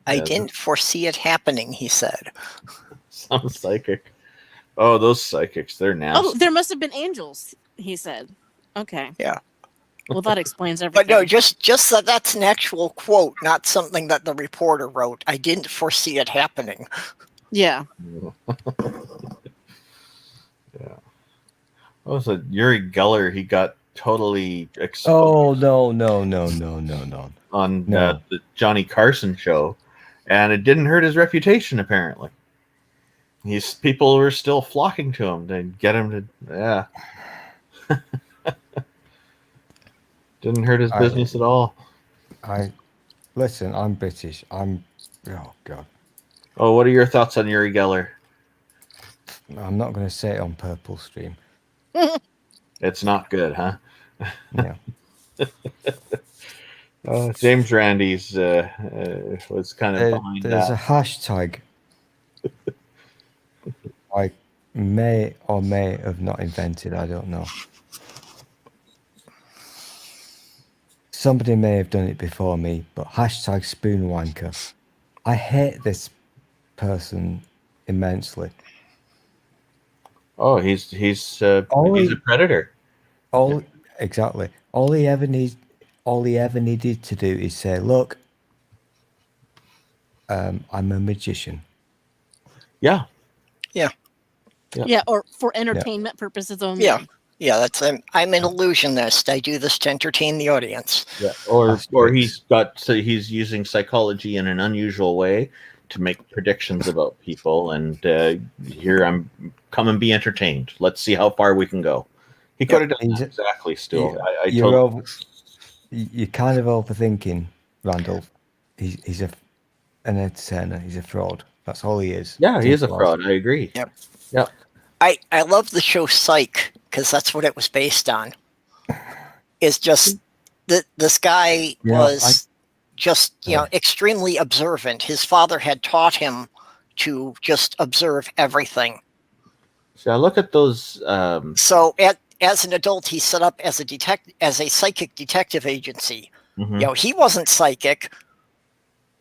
I didn't foresee it happening, he said. Some psychic. Oh, those psychics, they're nasty. Oh, there must have been angels, he said. Okay. Yeah. Well, that explains everything. But no, just that's an actual quote, not something that the reporter wrote. I didn't foresee it happening. Yeah. Yeah. What was it? Uri Geller, he got totally exposed. Oh, no. On the Johnny Carson show, and it didn't hurt his reputation, apparently. People were still flocking to him to get him to, yeah. Didn't hurt his business at all. Listen, I'm British. Oh, God. Oh, what are your thoughts on Uri Geller? I'm not going to say it on Purple Stream. It's not good, huh? Yeah. James Randi's was kind of behind there's that. a hashtag I may or may have not invented. I don't know. Somebody may have done it before me, but hashtag spoonwanker. I hate this person immensely. Oh, he's a predator. Exactly. All he ever needed to do is say, "Look, I'm a magician." Yeah, or for entertainment purposes only. Yeah, that's I'm an illusionist. I do this to entertain the audience. Yeah, or he's using psychology in an unusual way to make predictions about people, and here I'm come and be entertained. Let's see how far we can go. He could have done that exactly. Still, you're kind of overthinking, Randall. He's an entertainer. He's a fraud. That's all he is. Yeah, he is a fraud. I agree. Yep. I love the show Psych because that's what it was based on. It's just this guy was just, extremely observant. His father had taught him to just observe everything. So I look at those. So as an adult, he set up as a psychic detective agency. He wasn't psychic,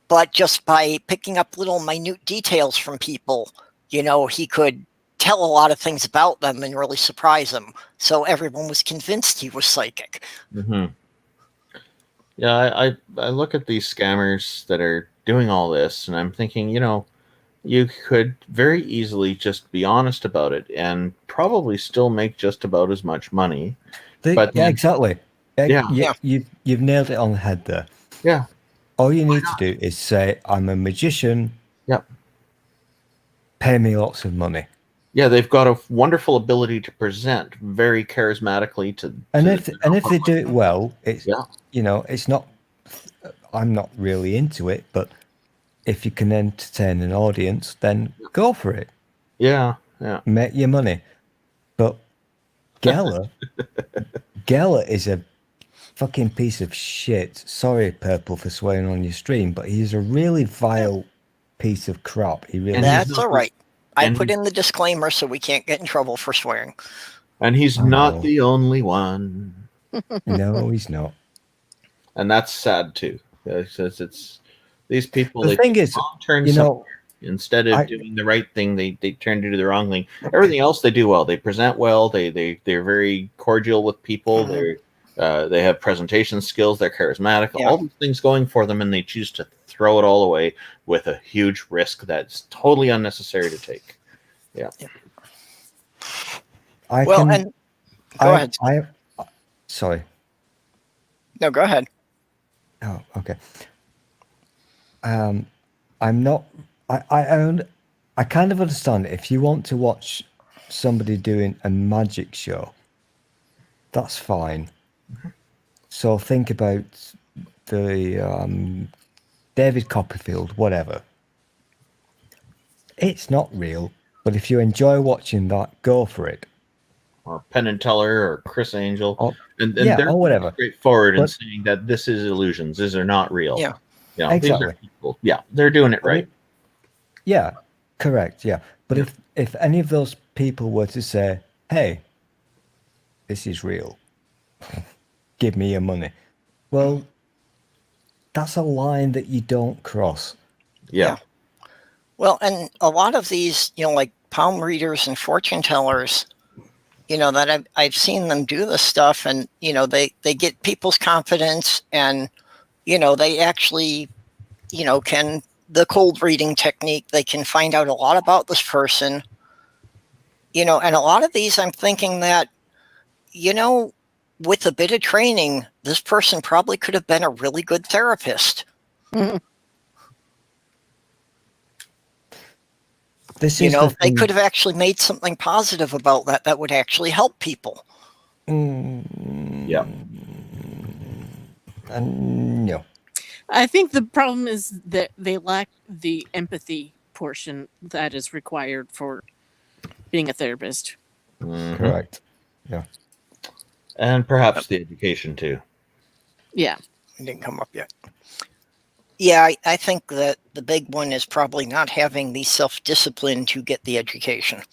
but just by picking up little minute details from people, he could tell a lot of things about them and really surprise them. So everyone was convinced he was psychic. Yeah, I look at these scammers that are doing all this, and I'm thinking, you could very easily just be honest about it and probably still make just about as much money. Exactly. Yeah. You've nailed it on the head there. Yeah. All you need to do is say, I'm a magician. Yep. Pay me lots of money. Yeah, they've got a wonderful ability to present very charismatically to. And if they do it well, it's it's not. I'm not really into it, but if you can entertain an audience, then go for it. Yeah. Make your money. But Geller is a fucking piece of shit. Sorry, Purple, for swearing on your stream, but he's a really vile piece of crap. He really. That's all right. I put in the disclaimer so we can't get in trouble for swearing. And he's not the only one. No, he's not. And that's sad too. It's these people. The thing is, instead of doing the right thing, they turn to do the wrong thing. Everything else they do well. They present well. They're very cordial with people. They have presentation skills. They're charismatic. Yeah. All these things going for them, and they choose to throw it all away with a huge risk that's totally unnecessary to take. Yeah. Go ahead. Sorry. No, go ahead. Oh, okay. I'm not. I kind of understand it. If you want to watch somebody doing a magic show, that's fine. So think about the David Copperfield, whatever. It's not real, but if you enjoy watching that, go for it. Or Penn and Teller or Chris Angel, and they're or whatever. Straightforward in saying that this is illusions; these are not real. Yeah, these are people. Yeah, they're doing it right. Yeah, correct. Yeah, but if any of those people were to say, "Hey, this is real, give me your money," well, that's a line that you don't cross. Yeah. Well, and a lot of these, like palm readers and fortune tellers, that I've seen them do this stuff, and they get people's confidence, and they actually can, the cold reading technique, they can find out a lot about this person, and a lot of these I'm thinking that with a bit of training, this person probably could have been a really good therapist. They could have actually made something positive about that would actually help people. Yeah. No. I think the problem is that they lack the empathy portion that is required for being a therapist. Correct. Yeah. And perhaps the education too. Yeah. It didn't come up yet. Yeah, I think that the big one is probably not having the self-discipline to get the education.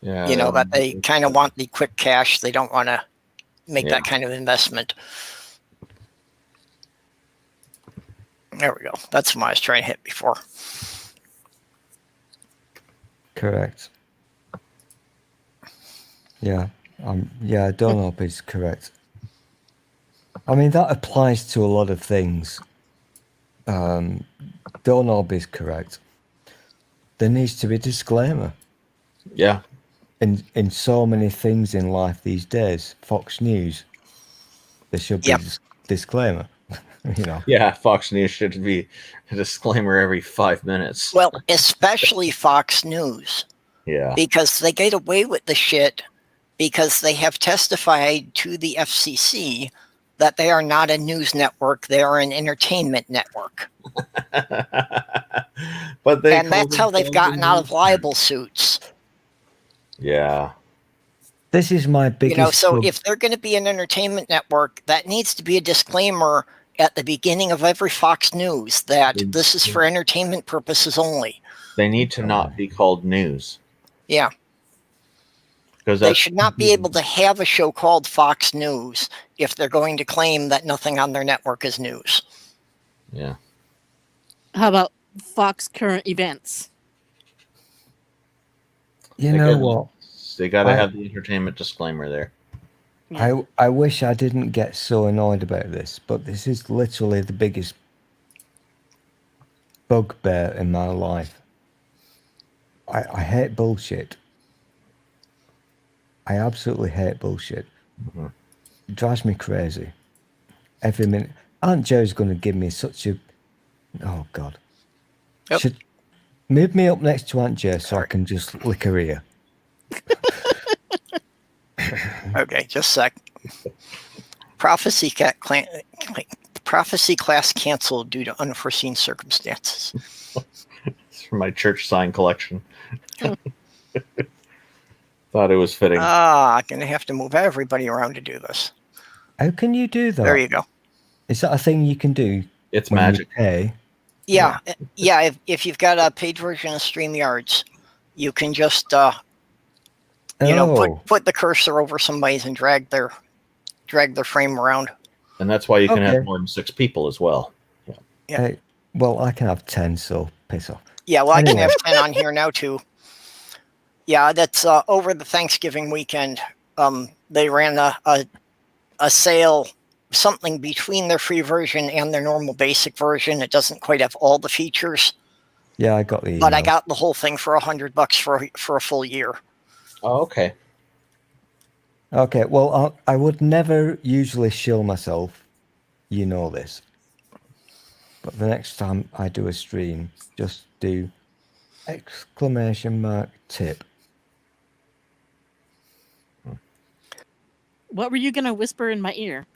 Yeah. That they kind of want the quick cash. They don't want to make that kind of investment. There we go. That's what I was trying to hit before. Correct. Yeah. Doorknob is correct. I mean, that applies to a lot of things. Doorknob is correct. There needs to be a disclaimer. Yeah. In so many things in life these days, Fox News, there should be a disclaimer. Yeah, Fox News should be a disclaimer every 5 minutes. Well, especially Fox News. Yeah. Because they get away with the shit because they have testified to the FCC that they are not a news network, they are an entertainment network. And that's how they've gotten out of libel suits. Yeah. This is my biggest. So if they're going to be an entertainment network, that needs to be a disclaimer at the beginning of every Fox News that this is for entertainment purposes only. They need to not be called news. Yeah. Because they should not be able to have a show called Fox News if they're going to claim that nothing on their network is news. Yeah. How about Fox Current Events? You know what? They got to have the entertainment disclaimer there. I wish I didn't get so annoyed about this, but this is literally the biggest bugbear in my life. I hate bullshit. I absolutely hate bullshit. Mm-hmm. It drives me crazy. Every minute. Aunt Joe's going to give me such a... Oh, God. Yep. Should move me up next to Aunt Joe so I can just lick her ear. Okay, just a sec. Prophecy class canceled due to unforeseen circumstances. It's from my church sign collection. Thought it was fitting. I'm going to have to move everybody around to do this. How can you do that? There you go. Is that a thing you can do? It's magic. Pay? Yeah. If you've got a paid version of StreamYards, you can just put the cursor over somebody's and drag their frame around. And that's why you can have more than 6 people as well. Yeah. Well, I can have 10, so piss off. Yeah, well, anyway. I can have 10 on here now too. Yeah, that's over the Thanksgiving weekend. They ran a sale, something between their free version and their normal basic version. It doesn't quite have all the features. Yeah, I got the email. But I got the whole thing for $100 for a full year. Oh, okay. Okay, well, I would never usually shill myself. You know this. But the next time I do a stream, just do !tip. What were you going to whisper in my ear?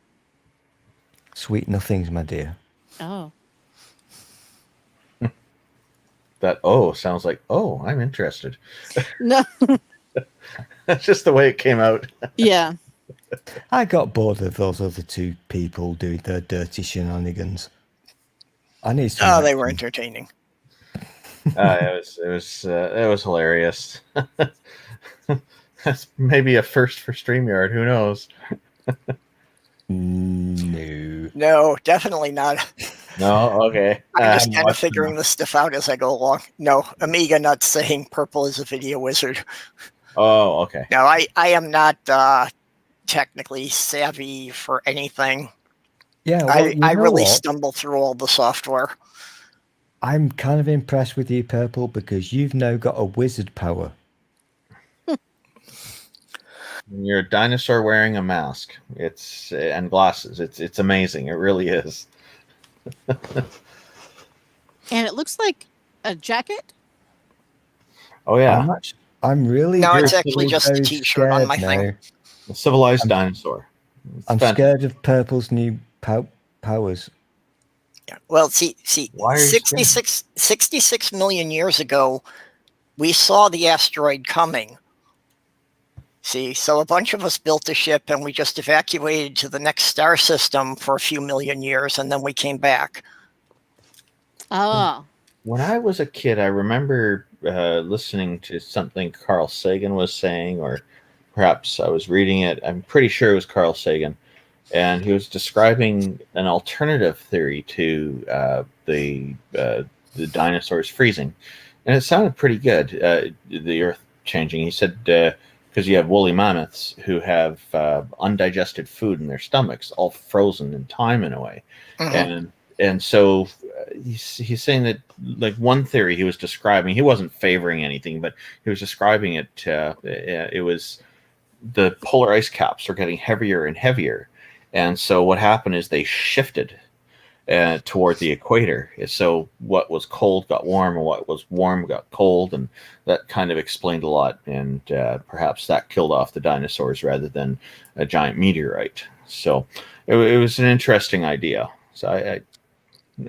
Sweet nothings, my dear. Oh. That sounds like, I'm interested. No. That's just the way it came out. Yeah. I got bored of those other 2 people doing their dirty shenanigans. I need some. They were entertaining. It was hilarious. That's maybe a first for StreamYard. Who knows? No, definitely not. No, okay. I'm just kind of figuring this stuff out as I go along. No, Amiga not saying Purple is a video wizard. Oh, okay. No, I am not technically savvy for anything. Yeah, well, I really stumble through all the software. I'm kind of impressed with you, Purple, because you've now got a wizard power. You're a dinosaur wearing a mask. And glasses. It's amazing. It really is. And it looks like a jacket. Oh yeah. I'm really. No, it's actually just a T-shirt on my thing. A civilized dinosaur. I'm scared of Purple's new powers. Yeah. Well, see, 66 million years ago, we saw the asteroid coming. See, so a bunch of us built a ship and we just evacuated to the next star system for a few million years, and then we came back. Oh. When I was a kid, I remember listening to something Carl Sagan was saying, or perhaps I was reading it. I'm pretty sure it was Carl Sagan. And he was describing an alternative theory to the dinosaurs freezing. And it sounded pretty good, the Earth changing. He said, because you have woolly mammoths who have undigested food in their stomachs, all frozen in time in a way. Mm-hmm. And so he's saying that, like, one theory he was describing, he wasn't favoring anything, but he was describing it, it was the polar ice caps are getting heavier and heavier. And so what happened is they shifted toward the equator. So what was cold got warm, and what was warm got cold, and that kind of explained a lot. And perhaps that killed off the dinosaurs rather than a giant meteorite. So it was an interesting idea. So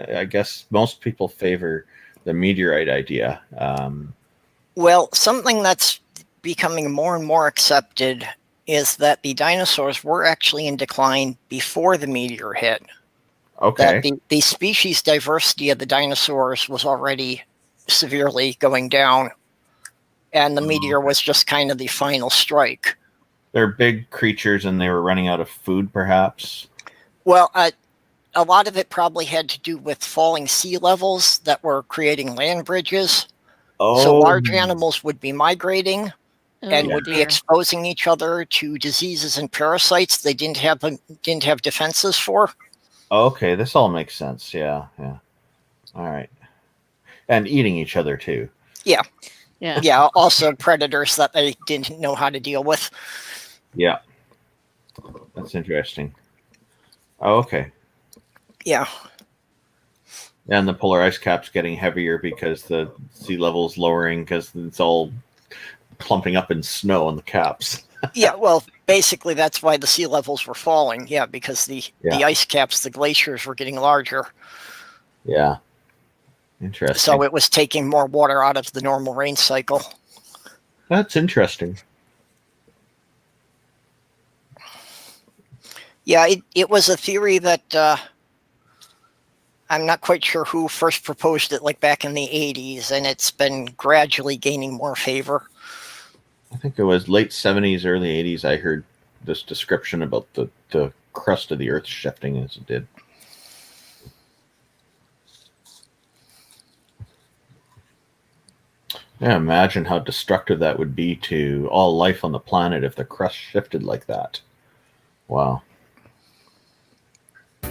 I guess most people favor the meteorite idea. Well, something that's becoming more and more accepted is that the dinosaurs were actually in decline before the meteor hit. Okay. That the species diversity of the dinosaurs was already severely going down, and the meteor was just kind of the final strike. They're big creatures and they were running out of food, perhaps? Well, a lot of it probably had to do with falling sea levels that were creating land bridges. Oh. So large animals would be migrating and Oh, would be dear. exposing each other to diseases and parasites they didn't have defenses for. Okay, this all makes sense. Yeah, yeah. All right. And eating each other, too. Yeah. Yeah. Yeah, also predators that they didn't know how to deal with. Yeah. That's interesting. Oh, okay. Yeah. And the polar ice cap's getting heavier because the sea level's lowering because it's all clumping up in snow on the caps. Yeah, well, basically that's why the sea levels were falling. Yeah, because the ice caps, the glaciers were getting larger. Yeah. Interesting. So it was taking more water out of the normal rain cycle. That's interesting. Yeah, it was a theory that I'm not quite sure who first proposed it, like back in the 80s, and it's been gradually gaining more favor. I think it was late 70s, early 80s, I heard this description about the crust of the Earth shifting as it did. Yeah, imagine how destructive that would be to all life on the planet if the crust shifted like that. Wow.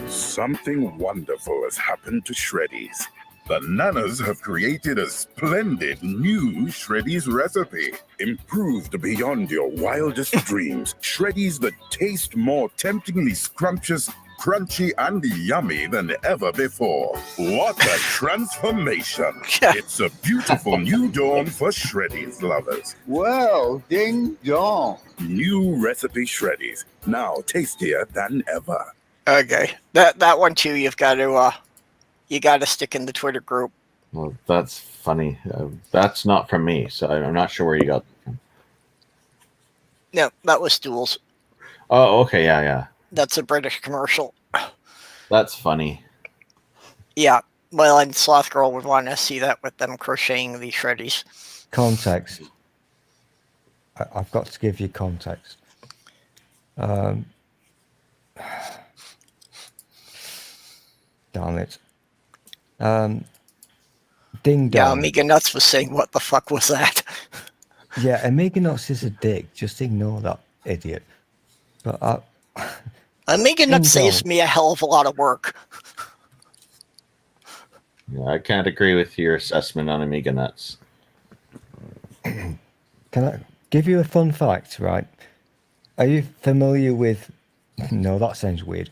Something wonderful has happened to Shreddies. The Nanas have created a splendid new Shreddies recipe. Improved beyond your wildest dreams. Shreddies that taste more temptingly scrumptious, crunchy, and yummy than ever before. What a transformation! It's a beautiful new dawn for Shreddies lovers. Well, ding dong. New recipe Shreddies, now tastier than ever. Okay, that one too. You got to stick in the Twitter group. Well, that's funny. That's not from me, so I'm not sure where you got that from. No, that was Stools. Oh, okay, yeah. That's a British commercial. That's funny. Yeah, well, and Sloth Girl would want to see that with them crocheting the Shreddies. Context. I've got to give you context. Damn it. Ding dong. Yeah, Amiga Nuts was saying, what the fuck was that? Yeah, Amiga Nuts is a dick. Just ignore that idiot. But Amiga Nuts saves me a hell of a lot of work. Yeah, I can't agree with your assessment on Amiga Nuts. Can I give you a fun fact, right? Are you familiar with... No, that sounds weird.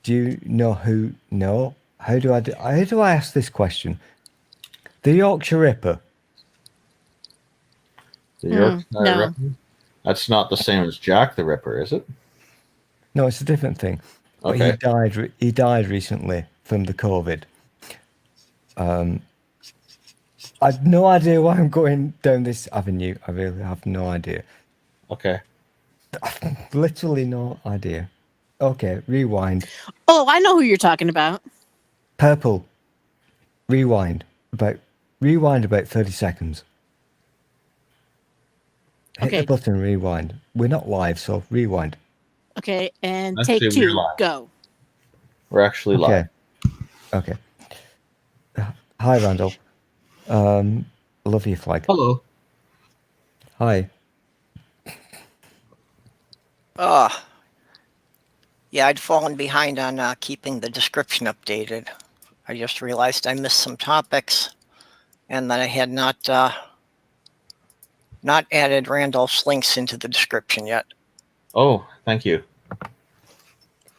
Do you know who... No? How do I ask this question? The Yorkshire Ripper. The Yorkshire no. Ripper? That's not the same as Jack the Ripper, is it? No, it's a different thing. But Okay. he died recently from the COVID. I've no idea why I'm going down this avenue. I really have no idea. Okay. Literally no idea. Okay, rewind. Oh, I know who you're talking about. Purple. Rewind about 30 seconds. Hit Okay. the button, rewind. We're not live, so rewind. Okay, and Let's take see if we're 2, live. go. We're actually live. Okay. Hi, Randall. Love your flag. Hello. Hi. Yeah, I'd fallen behind on keeping the description updated. I just realized I missed some topics, and that I had not added Randolph's links into the description yet. Oh, thank you.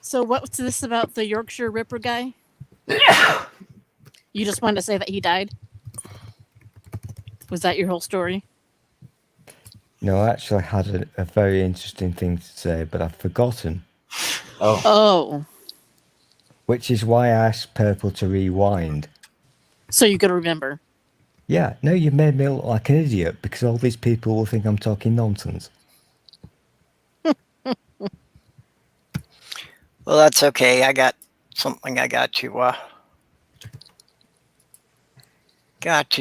So what's this about the Yorkshire Ripper guy? You just wanted to say that he died? Was that your whole story? No, I actually had a very interesting thing to say, but I've forgotten. Oh. Which is why I asked Purple to rewind. So you could remember. Yeah, no, you made me look like an idiot because all these people will think I'm talking nonsense. Well, that's okay. I got something I got to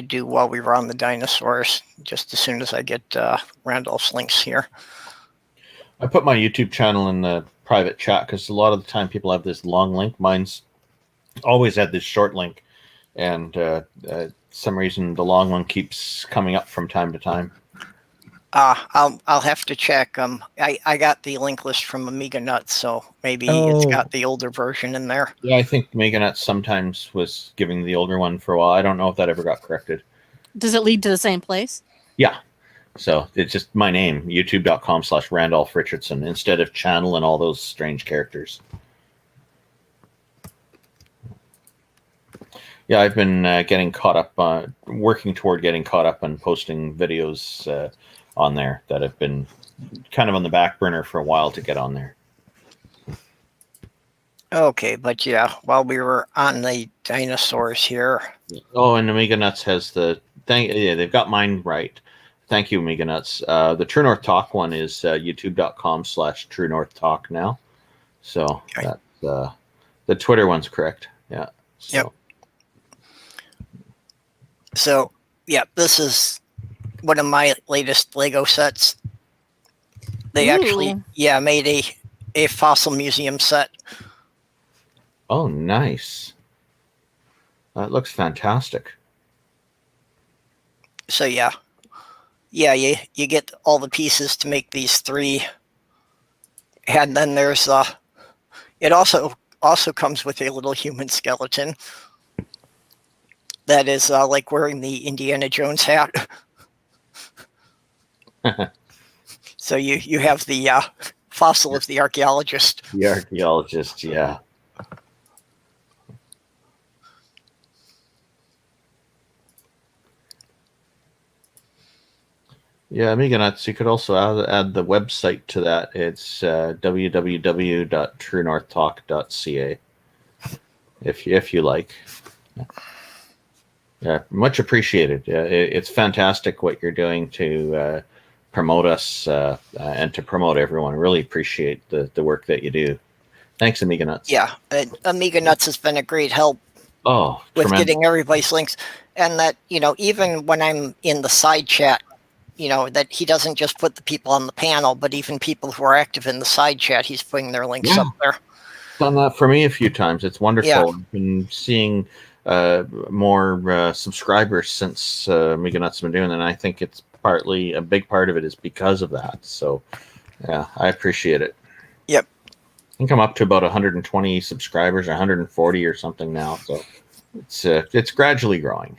do while we were on the dinosaurs. Just as soon as I get Randolph's links here. I put my YouTube channel in the private chat because a lot of the time people have this long link. Mine's always had this short link, and some reason the long one keeps coming up from time to time. I'll have to check. I got the link list from Amiga Nuts, so maybe it's got the older version in there. Yeah, I think Amiga Nuts sometimes was giving the older one for a while. I don't know if that ever got corrected. Does it lead to the same place? Yeah. So it's just my name, youtube.com/Randolph Richardson, instead of channel and all those strange characters. Yeah, I've been getting caught up on, working toward getting caught up on posting videos on there that have been kind of on the back burner for a while to get on there. Okay, but yeah, while we were on the dinosaurs here. Oh, and Amiga Nuts has yeah, they've got mine right. Thank you, Amiga Nuts. The True North Talk one is youtube.com/True North Talk now. So that's the Twitter one's correct. Yeah. So. Yep. So, yeah, this is one of my latest Lego sets. They actually, made a fossil museum set. Oh, nice. That looks fantastic. So, yeah, you get all the pieces to make these 3. And then there's, it also comes with a little human skeleton. That is like wearing the Indiana Jones hat. So you have the fossil of the archaeologist. The archaeologist, yeah. Yeah, Amiga Nuts, you could also add the website to that. It's www.truenorthtalk.ca if you like. Yeah, much appreciated. It's fantastic what you're doing to promote us and to promote everyone. Really appreciate the work that you do. Thanks, Amiga Nuts. Yeah, Amiga Nuts has been a great help. Oh, with tremendous. Getting everybody's links, and that even when I'm in the side chat, that he doesn't just put the people on the panel, but even people who are active in the side chat, he's putting their links up there. Done that for me a few times. It's wonderful. Yeah. I've been seeing more subscribers since Amiga Nuts has been doing it, and I think it's partly a big part of it is because of that. So, yeah, I appreciate it. Yep. I think I'm up to about 120 subscribers, or 140 or something now. So it's gradually growing.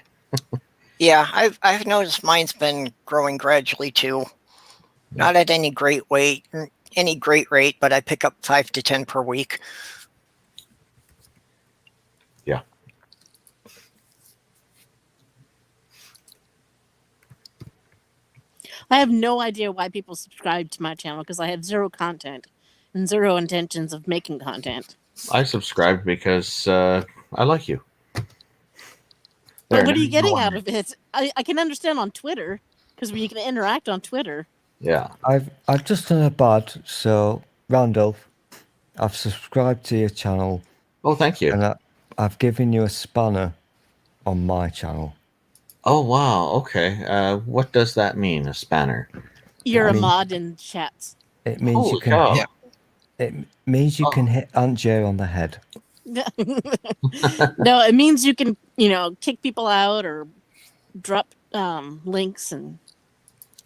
Yeah, I've noticed mine's been growing gradually too. Not at any great rate, but I pick up 5 to 10 per week. Yeah. I have no idea why people subscribe to my channel because I have 0 content and 0 intentions of making content. I subscribed because I like you. But what are you getting out of it? I can understand on Twitter because you can interact on Twitter. Yeah. I've just done a bad, so Randolph, I've subscribed to your channel. Oh, thank you. And I've given you a spanner on my channel. Oh, wow. Okay. What does that mean, a spanner? You're a mod in chats. It means you can hit, it means you can hit Aunt J on the head. No, it means you can, kick people out or drop links and.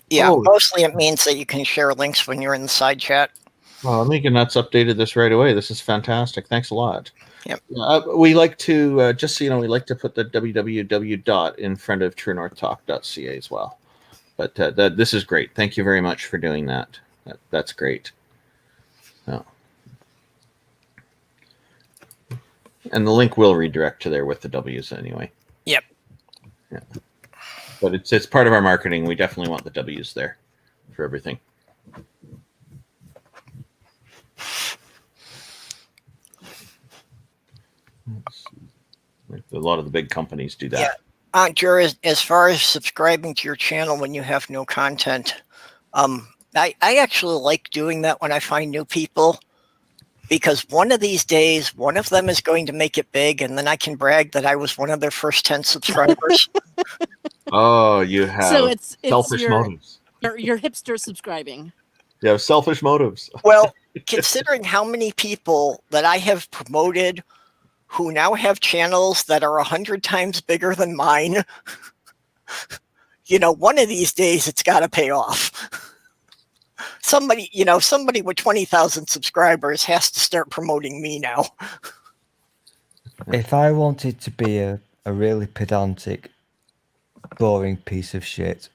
Yeah, mostly it means that you can share links when you're in the side chat. Well, Amiga Nuts updated this right away. This is fantastic. Thanks a lot. Yep. We like to, just so you know, we like to put the www. In front of truenorthtalk.ca as well. But this is great. Thank you very much for doing that. That's great. Oh. And the link will redirect to there with the W's anyway. Yep. Yeah. But it's part of our marketing. We definitely want the W's there for everything. A lot of the big companies do that. Yeah. Aunt Jura, as far as subscribing to your channel when you have no content, I actually like doing that when I find new people. because one of these days, one of them is going to make it big, and then I can brag that I was one of their first 10 subscribers. Oh, you have So it's selfish motives. You're hipster subscribing. You have selfish motives. Well, considering how many people that I have promoted who now have channels that are 100 times bigger than mine, one of these days it's got to pay off. Somebody with 20,000 subscribers has to start promoting me now. If I wanted to be a really pedantic, boring piece of shit,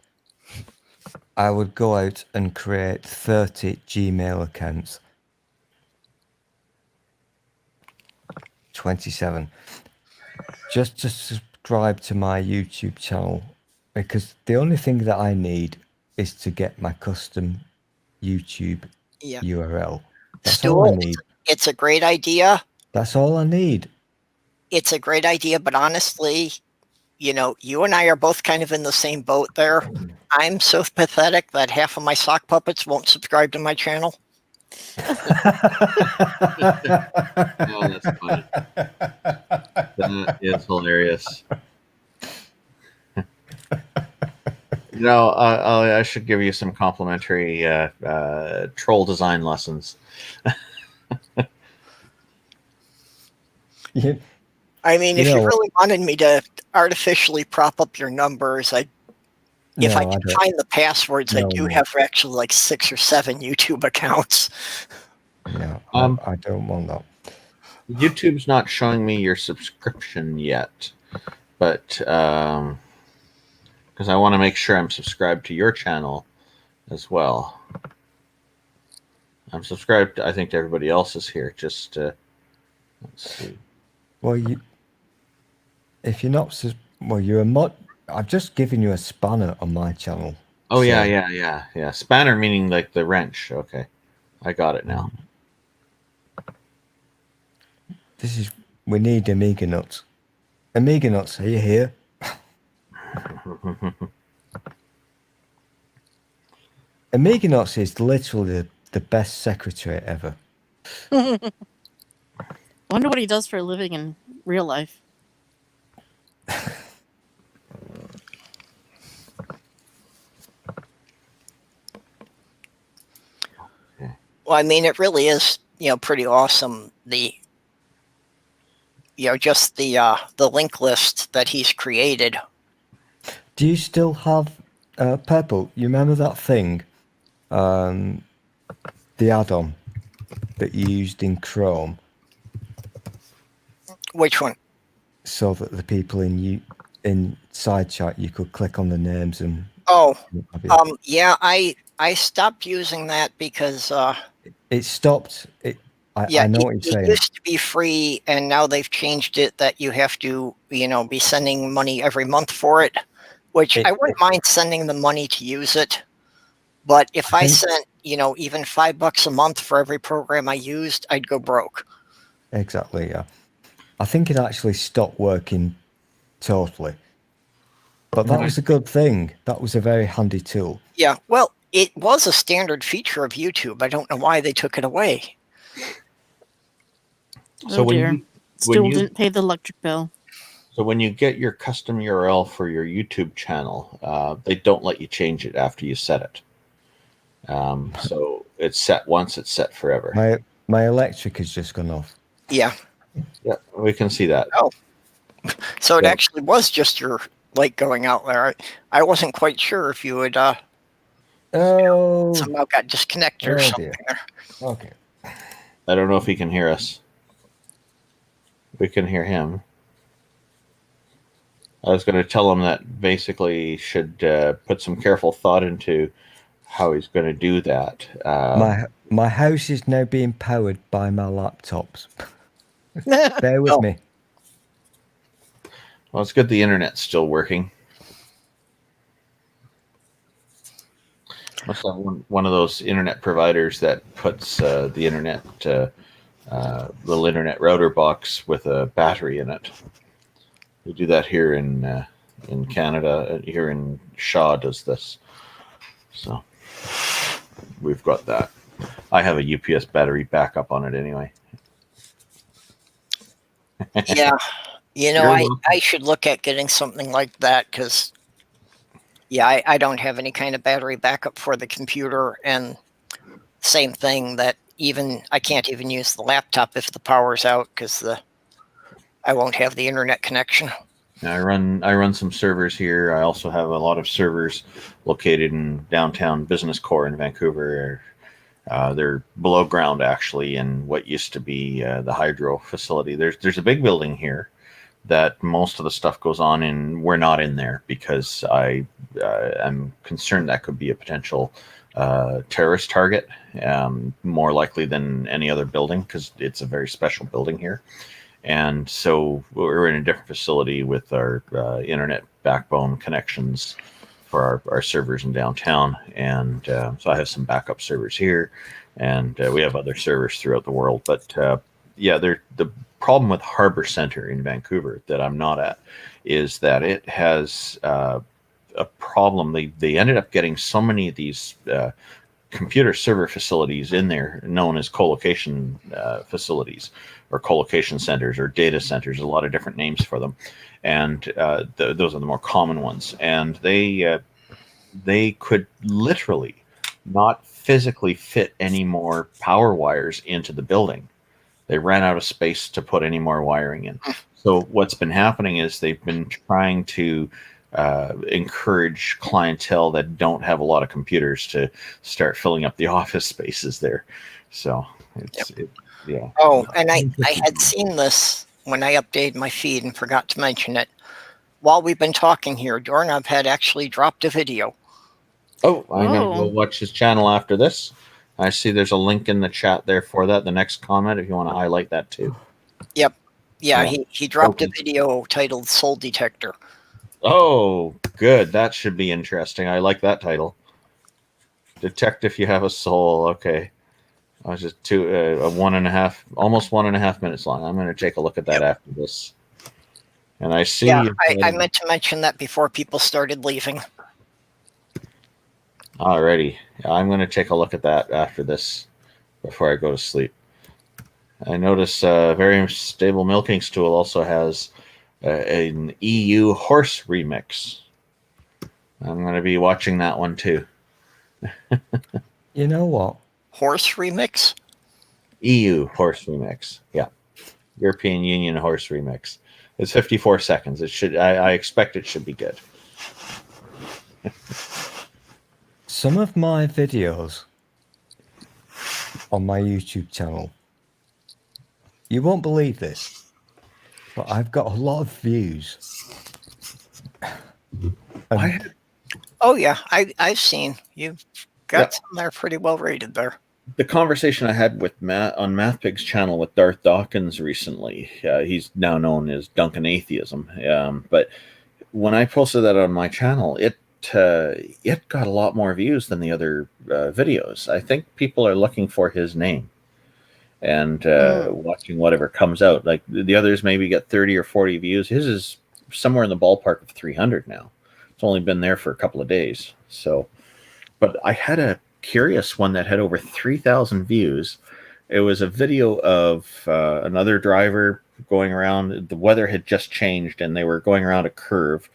I would go out and create 30 Gmail accounts. 27. Just to subscribe to my YouTube channel, because the only thing that I need is to get my custom YouTube URL. That's all I need. It's a great idea. That's all I need. It's a great idea, but honestly, you and I are both kind of in the same boat there. I'm so pathetic that half of my sock puppets won't subscribe to my channel. Oh, that's funny. That is hilarious. I should give you some complimentary troll design lessons. I mean, if you really wanted me to artificially prop up your numbers, if I can find the passwords, I do have actually like 6 or 7 YouTube accounts. No, I don't want that. YouTube's not showing me your subscription yet, but because I want to make sure I'm subscribed to your channel as well. I'm subscribed, I think, to everybody else's here. Just let's see. Well, if you're not, you're a mod. I've just given you a spanner on my channel. Oh, so. Yeah. Spanner meaning like the wrench. Okay, I got it now. We need Amiga Nuts. Amiga Nuts, are you here? Amiga Nuts is literally the best secretary ever. Wonder what he does for a living in real life. Well, I mean, it really is, pretty awesome. Just the link list that he's created. Do you still have Purple? You remember that thing, the add-on that you used in Chrome? Which one? So that the people in side chat, you could click on the names and. Oh, yeah. I stopped using that because it stopped. I know what you're saying. It used to be free, and now they've changed it that you have to, be sending money every month for it. Which I wouldn't mind sending the money to use it, but if I sent, even $5 a month for every program I used, I'd go broke. Exactly. Yeah. I think it actually stopped working totally. But that was a good thing. That was a very handy tool. Yeah, well, it was a standard feature of YouTube. I don't know why they took it away. So when you didn't pay the electric bill. So when you get your custom URL for your YouTube channel, they don't let you change it after you set it. So it's set once, it's set forever. My electric has just gone off. Yeah. Yeah, we can see that. Oh, so it actually was just your light going out there. I wasn't quite sure if you would somehow got disconnected or something. Okay. I don't know if he can hear us. We can hear him. I was going to tell him that basically should put some careful thought into how he's going to do that. My house is now being powered by my laptops. Bear with me. Well, it's good the internet's still working. Must have one of those internet providers that puts the internet, little internet router box with a battery in it. We do that here in Canada. Here in Shaw does this. So we've got that. I have a UPS battery backup on it anyway. Yeah. You know, You're I welcome. should look at getting something like that because, yeah, I don't have any kind of battery backup for the computer. And same thing that even I can't even use the laptop if the power's out because I won't have the internet connection. I run some servers here. I also have a lot of servers located in downtown business core in Vancouver. They're below ground actually in what used to be the hydro facility. There's a big building here that most of the stuff goes on, and we're not in there because I am concerned that could be a potential terrorist target, more likely than any other building because it's a very special building here. And so we're in a different facility with our internet backbone connections for our servers in downtown. And so I have some backup servers here, and we have other servers throughout the world. But the problem with Harbor Center in Vancouver that I'm not at is that it has a problem. They ended up getting so many of these computer server facilities in there known as co-location facilities or co-location centers or data centers, a lot of different names for them. And those are the more common ones. And they could literally not physically fit any more power wires into the building. They ran out of space to put any more wiring in. So what's been happening is they've been trying to encourage clientele that don't have a lot of computers to start filling up the office spaces there. So yeah. Oh, and I had seen this when I updated my feed and forgot to mention it. While we've been talking here, Doorknob had actually dropped a video. Oh, I'm going to go watch his channel after this. I see there's a link in the chat there for that. The next comment, if you want to highlight that too. Yep. Yeah, he dropped a video titled Soul Detector. Oh, good. That should be interesting. I like that title. Detect if you have a soul. Okay. I was just almost 1.5 minutes long. I'm going to take a look at that after this. And I see. Yeah, I meant to mention that before people started leaving. Alrighty. I'm going to take a look at that after this before I go to sleep. I notice Very Stable Milking Stool also has an EU horse remix. I'm going to be watching that one too. You know what? Horse remix? EU horse remix. Yeah. European Union horse remix. It's 54 seconds. It should. I expect it should be good. Some of my videos on my YouTube channel, you won't believe this, but I've got a lot of views. Oh yeah, I've seen you've got some that are pretty well rated there. The conversation I had with Matt on MathPig's channel with Darth Dawkins recently, he's now known as Duncan Atheism. But when I posted that on my channel, it got a lot more views than the other videos. I think people are looking for his name and watching whatever comes out. Like the others maybe get 30 or 40 views. His is somewhere in the ballpark of 300 now. It's only been there for a couple of days. So, but I had a curious one that had over 3,000 views. It was a video of another driver going around. The weather had just changed and they were going around a curve,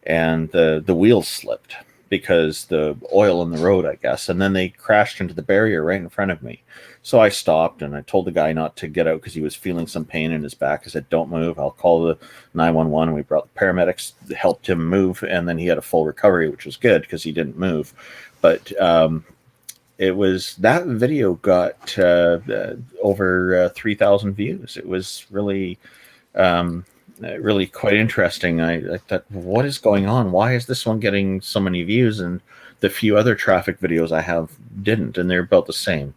and the wheels slipped because the oil in the road, I guess, and then they crashed into the barrier right in front of me. So I stopped and I told the guy not to get out because he was feeling some pain in his back. I said, "Don't move. I'll call the 911." We brought the paramedics, helped him move, and then he had a full recovery, which was good because he didn't move. But it was that video got over 3,000 views. It was really really quite interesting. I thought, what is going on? Why is this one getting so many views and the few other traffic videos I have didn't? And they're about the same.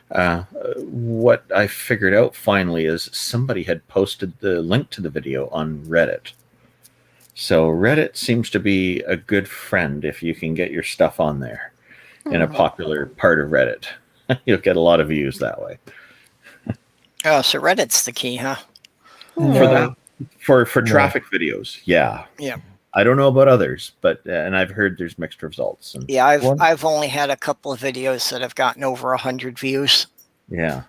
What I figured out finally is somebody had posted the link to the video on Reddit. So Reddit seems to be a good friend if you can get your stuff on there in a popular part of Reddit. You'll get a lot of views that way. Oh, so Reddit's the key, huh? For that. For traffic videos, yeah. Yeah. I don't know about others, but and I've heard there's mixed results. And Yeah, I've only had a couple of videos that have gotten over 100 views. yeah.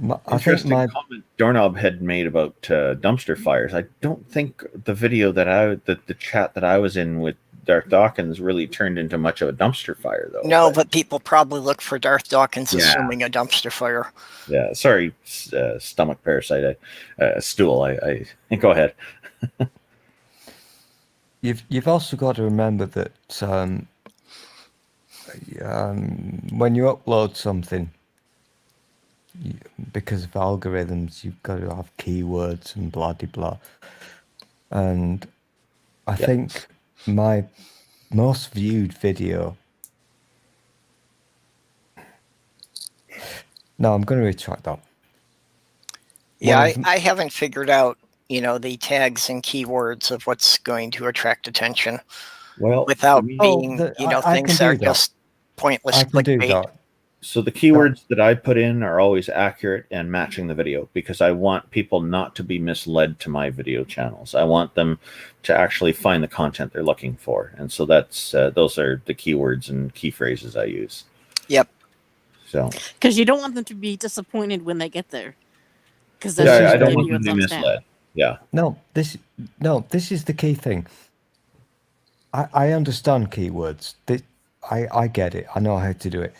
I think Interesting comment Doorknob had made about dumpster fires. I don't think the video that the chat that I was in with Darth Dawkins really turned into much of a dumpster fire, though. No, but people probably look for Darth Dawkins assuming a dumpster fire. Yeah, sorry, stomach parasite, stool. I go ahead. You've also got to remember that when you upload something, because of algorithms, you've got to have keywords and blah de blah. And I think my most viewed video. No, I'm going to retract that. Yeah, I haven't figured out, the tags and keywords of what's going to attract attention. Well, without being, things that are just pointless clickbait. So the keywords that I put in are always accurate and matching the video, because I want people not to be misled to my video channels. I want them to actually find the content they're looking for. And so that's those are the keywords and key phrases I use. Yep. So because you don't want them to be disappointed when they get there. Because I don't want them to be misled. Yeah. No, this is the key thing. I understand keywords. I get it. I know how to do it.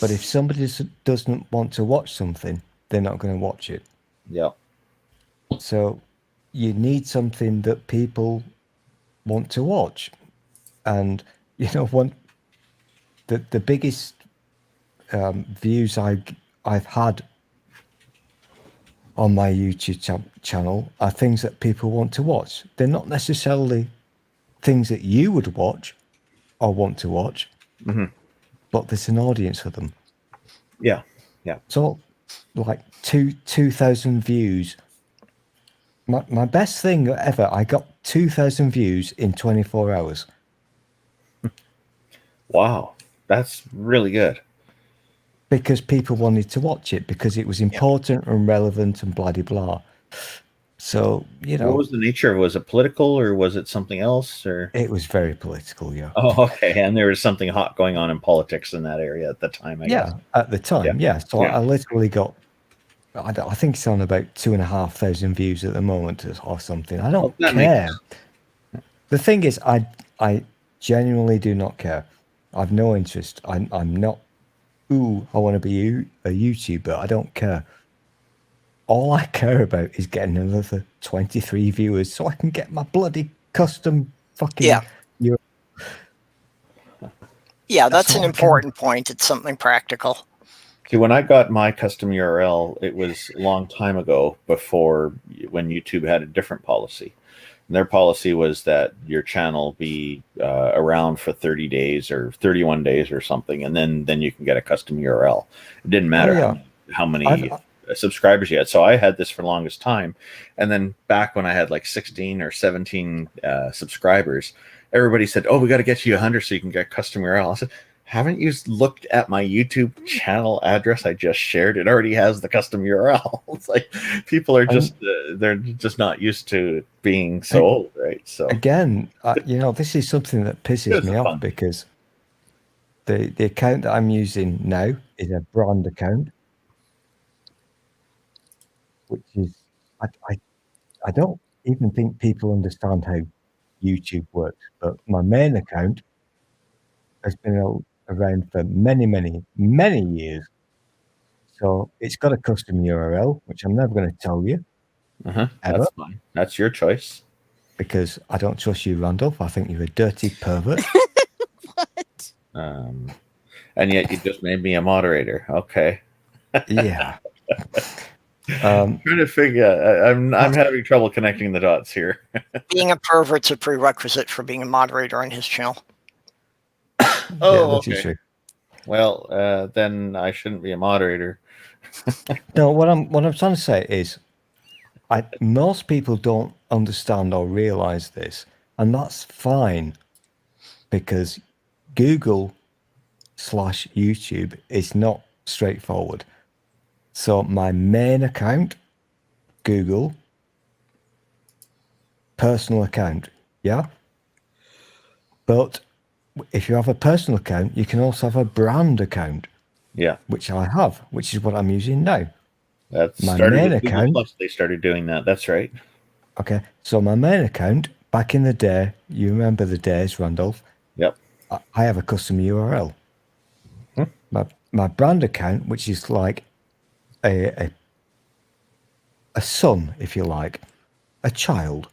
But if somebody doesn't want to watch something, they're not going to watch it. Yeah. So you need something that people want to watch. And, the biggest views I've had on my YouTube channel are things that people want to watch. They're not necessarily things that you would watch or want to watch. Mm-hmm. But there's an audience for them. Yeah, yeah. So, like 2,000 views. My best thing ever, I got 2,000 views in 24 hours. Wow, that's really good. Because people wanted to watch it, because it was important and relevant and blah, blah, blah. So, What was the nature of it? Was it political or was it something else? Or it was very political, yeah. Oh, okay. And there was something hot going on in politics in that area at the time, I guess. At the time, yeah. So Yeah. I literally got, I think it's on about 2,500 views at the moment or something. I don't care. The thing is, I genuinely do not care. I've no interest. I'm not, I want to be a YouTuber. I don't care. All I care about is getting another 23 viewers so I can get my bloody custom fucking... Yeah, that's an important point. It's something practical. See, when I got my custom URL, it was a long time ago, before when YouTube had a different policy. And their policy was that your channel be around for 30 days or 31 days or something, and then you can get a custom URL. It didn't matter how many subscribers you had. So I had this for the longest time. And then back when I had like 16 or 17 subscribers, everybody said, "Oh, we got to get you 100 so you can get custom URL." I said, "Haven't you looked at my YouTube channel address I just shared? It already has the custom URL." It's like people are just they're just not used to being so old, right? So again, this is something that pisses me off, because the account that I'm using now is a brand account, which is I don't even think people understand how YouTube works. But my main account has been around for many, many, many years. So it's got a custom URL, which I'm never going to tell you. That's fine. That's your choice. Because I don't trust you, Randolph. I think you're a dirty pervert. What? And yet you just made me a moderator. Okay. Yeah. I'm trying to figure. I'm having trouble connecting the dots here. Being a pervert's a prerequisite for being a moderator on his channel. Oh, okay. Well, then I shouldn't be a moderator. No, what I'm trying to say is, most people don't understand or realize this, and that's fine, because Google/YouTube is not straightforward. So my main account, Google, personal account, yeah, But if you have a personal account, you can also have a brand account. Yeah. Which I have, which is what I'm using now. That my started main with Google account. Plus. They started doing that. That's right. Okay. So my main account, back in the day, you remember the days, Randolph? Yep. I have a custom URL. My brand account, which is like a son, if you like, a child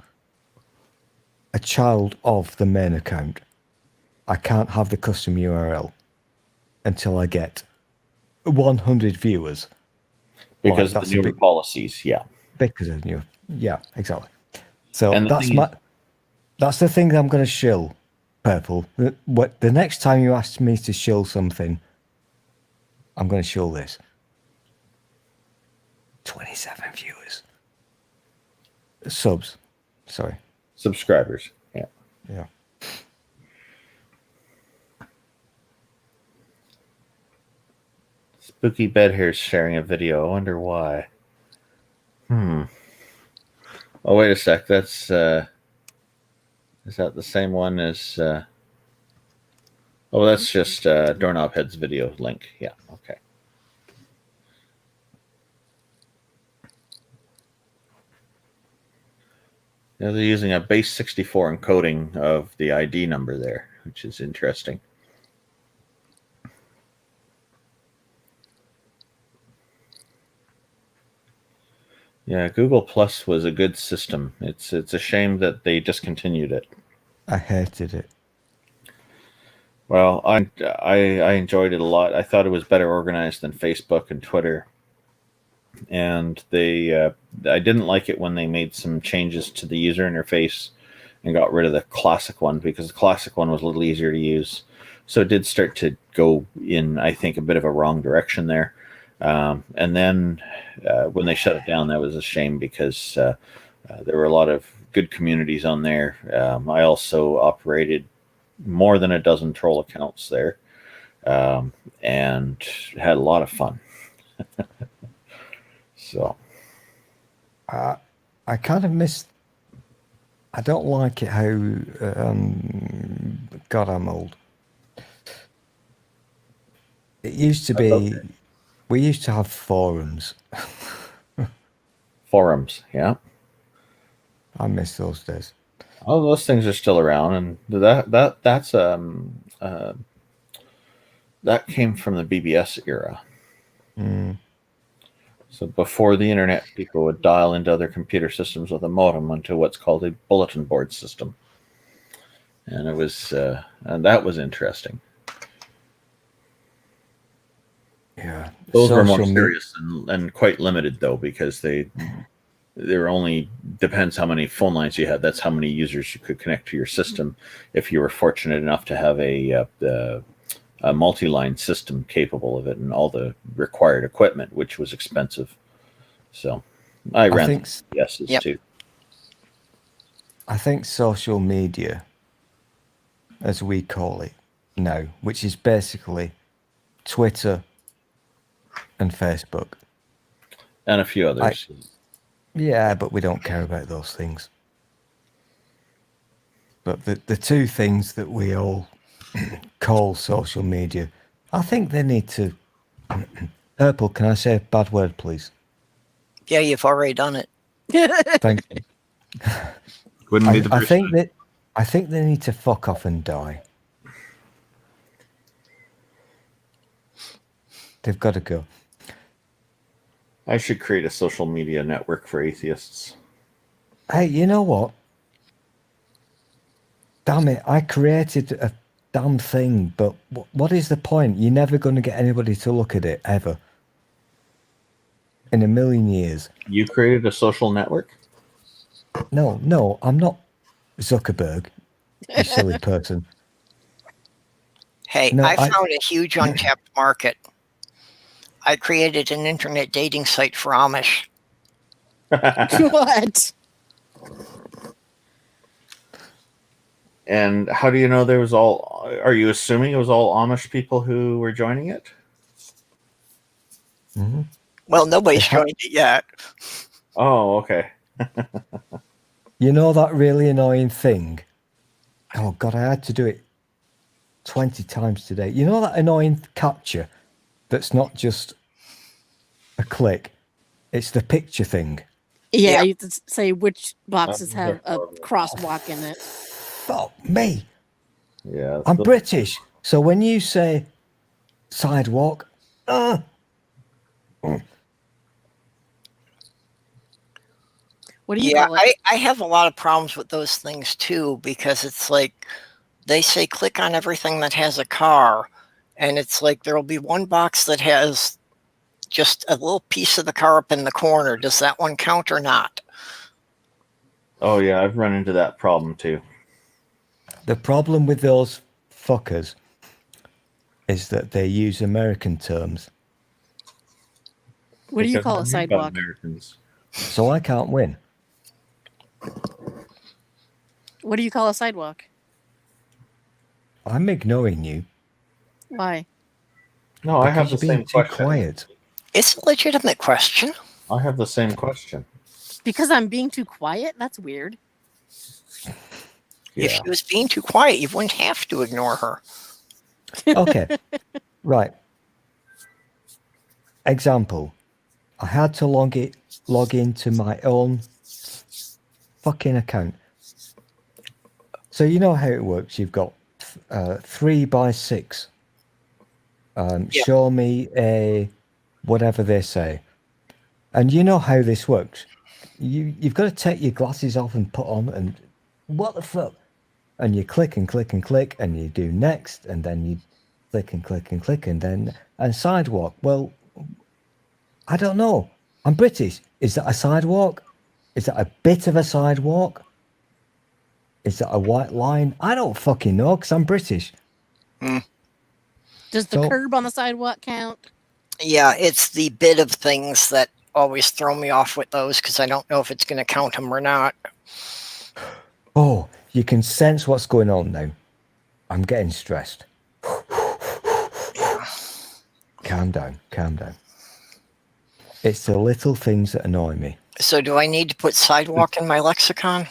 of the main account. I can't have the custom URL until I get 100 viewers. Because of the newer policies, yeah. Because of new, yeah, exactly. So And that's the thing that I'm going to shill, Purple. The next time you ask me to shill something, I'm going to shill this. 27 viewers. Subs. Sorry. Subscribers. Yeah. Yeah. Spooky Bedhair's sharing a video. I wonder why. Oh, wait a sec. That's is that the same one as oh, that's just Doorknob Head's video link. Yeah, okay. Now they're using a base 64 encoding of the ID number there, which is interesting. Yeah, Google Plus was a good system. It's a shame that they discontinued it. I hated it. Well, I enjoyed it a lot. I thought it was better organized than Facebook and Twitter. And I didn't like it when they made some changes to the user interface and got rid of the classic one, because the classic one was a little easier to use. So it did start to go in, I think, a bit of a wrong direction there. And then when they shut it down, that was a shame, because there were a lot of good communities on there. I also operated more than a dozen troll accounts there, and had a lot of fun. So I kind of miss. I don't like it how. God, I'm old. It used to be. Okay. We used to have forums. Forums, yeah. I miss those days. Oh, those things are still around, and that's that came from the BBS era. Mm. So before the internet, people would dial into other computer systems with a modem onto what's called a bulletin board system, and it was and that was interesting. Yeah, those were more serious and quite limited, though, because there only depends how many phone lines you had. That's how many users you could connect to your system if you were fortunate enough to have a multi-line system capable of it and all the required equipment, which was expensive. So I ran yeses too. I think social media, as we call it now, which is basically Twitter and Facebook. And a few others. Yeah, but we don't care about those things. But the two things that we all call social media, I think they need to... Purple, can I say a bad word, please? Yeah, you've already done it. Thank you. Wouldn't be the first time. I think they need to fuck off and die. They've got to go. I should create a social media network for atheists. Hey, you know what? Damn it, I created a damn thing, but what is the point? You're never going to get anybody to look at it, ever. In a million years. You created a social network? No, I'm not Zuckerberg, you silly person. Hey, no, I found a huge untapped market. I created an internet dating site for Amish. What? And how do you know there was all... Are you assuming it was all Amish people who were joining it? Mm-hmm. Well, nobody's joined it yet. Oh, okay. You know that really annoying thing Oh God, I had to do it 20 times today. You know that annoying capture that's not just a click, it's the picture thing. Yeah, you have to say which boxes have a crosswalk in it. Fuck me. Yeah. I'm British. So when you say sidewalk, What do you call it? I have a lot of problems with those things too, because it's like they say click on everything that has a car, and it's like there'll be one box that has just a little piece of the car up in the corner. Does that one count or not? Oh yeah, I've run into that problem too. the problem with those fuckers is that they use American terms. What do you call a sidewalk? Americans. So I can't win. What do you call a sidewalk? I'm ignoring you. Why? No, I have the Because you're being same too question. quiet. It's a legitimate question. I have the same question. Because I'm being too quiet? That's weird. If she was being too quiet, you wouldn't have to ignore her. Okay. Right. Example. I had to log into my own fucking account. So you know how it works. You've got 3x6. Show me a whatever they say. And you know how this works. You've got to take your glasses off and put on, and what the fuck? And you click and click and click, and you do next, and then you click and click and click, and sidewalk. Well, I don't know. I'm British. Is that a sidewalk? Is that a bit of a sidewalk? Is that a white line? I don't fucking know, because I'm British. Does the curb on the sidewalk count? Yeah, it's the bit of things that always throw me off with those, because I don't know if it's going to count them or not. Oh, you can sense what's going on now. I'm getting stressed. Calm down, calm down. It's the little things that annoy me. So do I need to put sidewalk in my lexicon?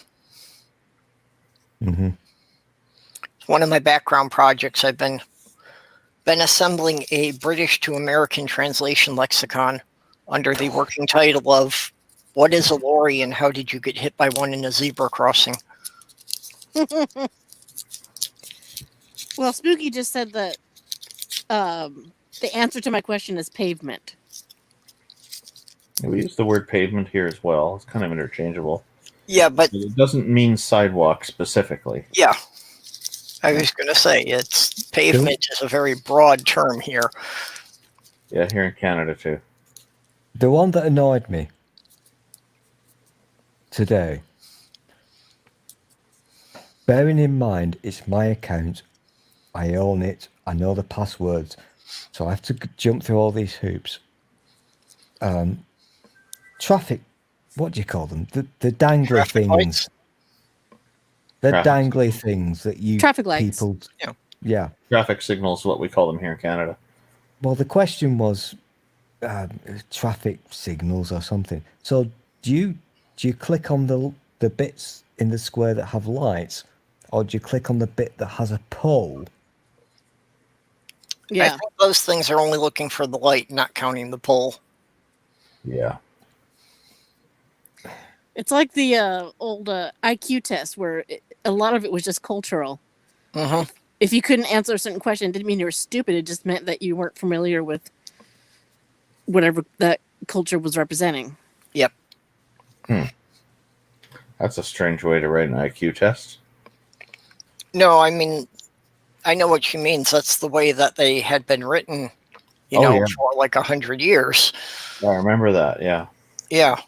Mm-hmm. One of my background projects, I've been assembling a British to American translation lexicon under the working title of What is a Lorry and How Did You Get Hit by One in a Zebra Crossing? Well, Spooky just said that the answer to my question is pavement. We use the word pavement here as well. It's kind of interchangeable. Yeah, but it doesn't mean sidewalk specifically. Yeah. I was going to say, it's pavement is a very broad term here. Yeah, here in Canada too. The one that annoyed me today, bearing in mind it's my account, I own it, I know the passwords, so I have to jump through all these hoops. Traffic, what do you call them? The dangly Traffic things. lights? The Traffic dangly things that you Traffic lights. people. Yeah. Traffic signals is what we call them here in Canada. Well, the question was traffic signals or something. So do you click on the bits in the square that have lights, or do you click on the bit that has a pole? I think those things are only looking for the light, not counting the pole. Yeah. It's like the old IQ test where a lot of it was just cultural. Mm-hmm. If you couldn't answer a certain question, it didn't mean you were stupid. It just meant that you weren't familiar with whatever that culture was representing. Yep. That's a strange way to write an IQ test. No, I mean, I know what she means. That's the way that they had been written, for like 100 years. I remember that, yeah. Yeah.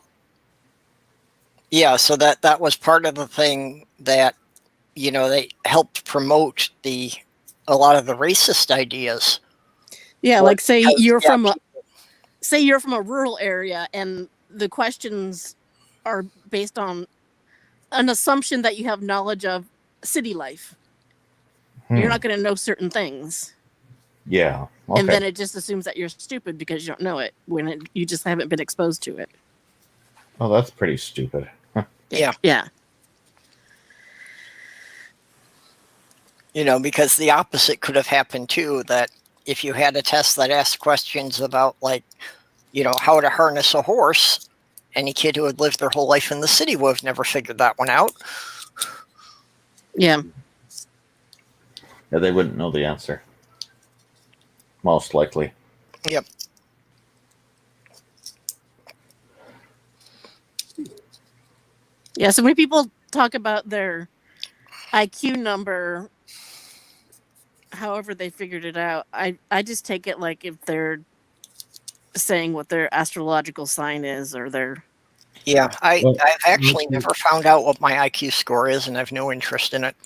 Yeah, so that was part of the thing that, they helped promote a lot of the racist ideas. Yeah, like say you're from a rural area and the questions are based on an assumption that you have knowledge of city life. You're not going to know certain things. Yeah. Okay. And then it just assumes that you're stupid because you don't know it when you just haven't been exposed to it. Oh, that's pretty stupid. Yeah. Yeah. You know, because the opposite could have happened too, that if you had a test that asked questions about, like, you know, how to harness a horse, any kid who had lived their whole life in the city would have never figured that one out. Yeah. Yeah, they wouldn't know the answer. Most likely. Yep. Yeah, so when people talk about their IQ number, however they figured it out, I just take it like if they're saying what their astrological sign is or their... Yeah, I've actually never found out what my IQ score is, and I've no interest in it.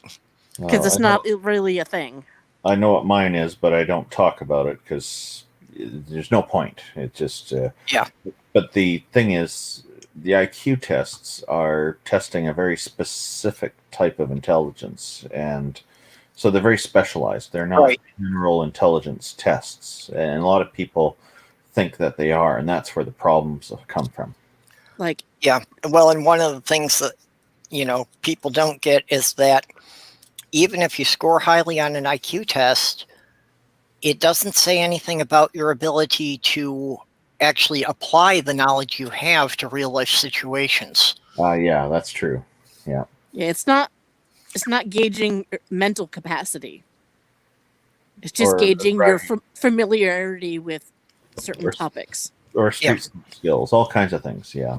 Because it's not really a thing. I know what mine is, but I don't talk about it because there's no point. It just... yeah. But the thing is, the IQ tests are testing a very specific type of intelligence, and so they're very specialized. They're not general intelligence tests, and a lot of people think that they are, and that's where the problems have come from. Like, yeah, well, and one of the things that, you know, people don't get is that even if you score highly on an IQ test, it doesn't say anything about your ability to actually apply the knowledge you have to real life situations. Yeah, that's true. Yeah. Yeah, it's not gauging mental capacity. It's just gauging your familiarity with certain topics. Or street skills, all kinds of things, yeah.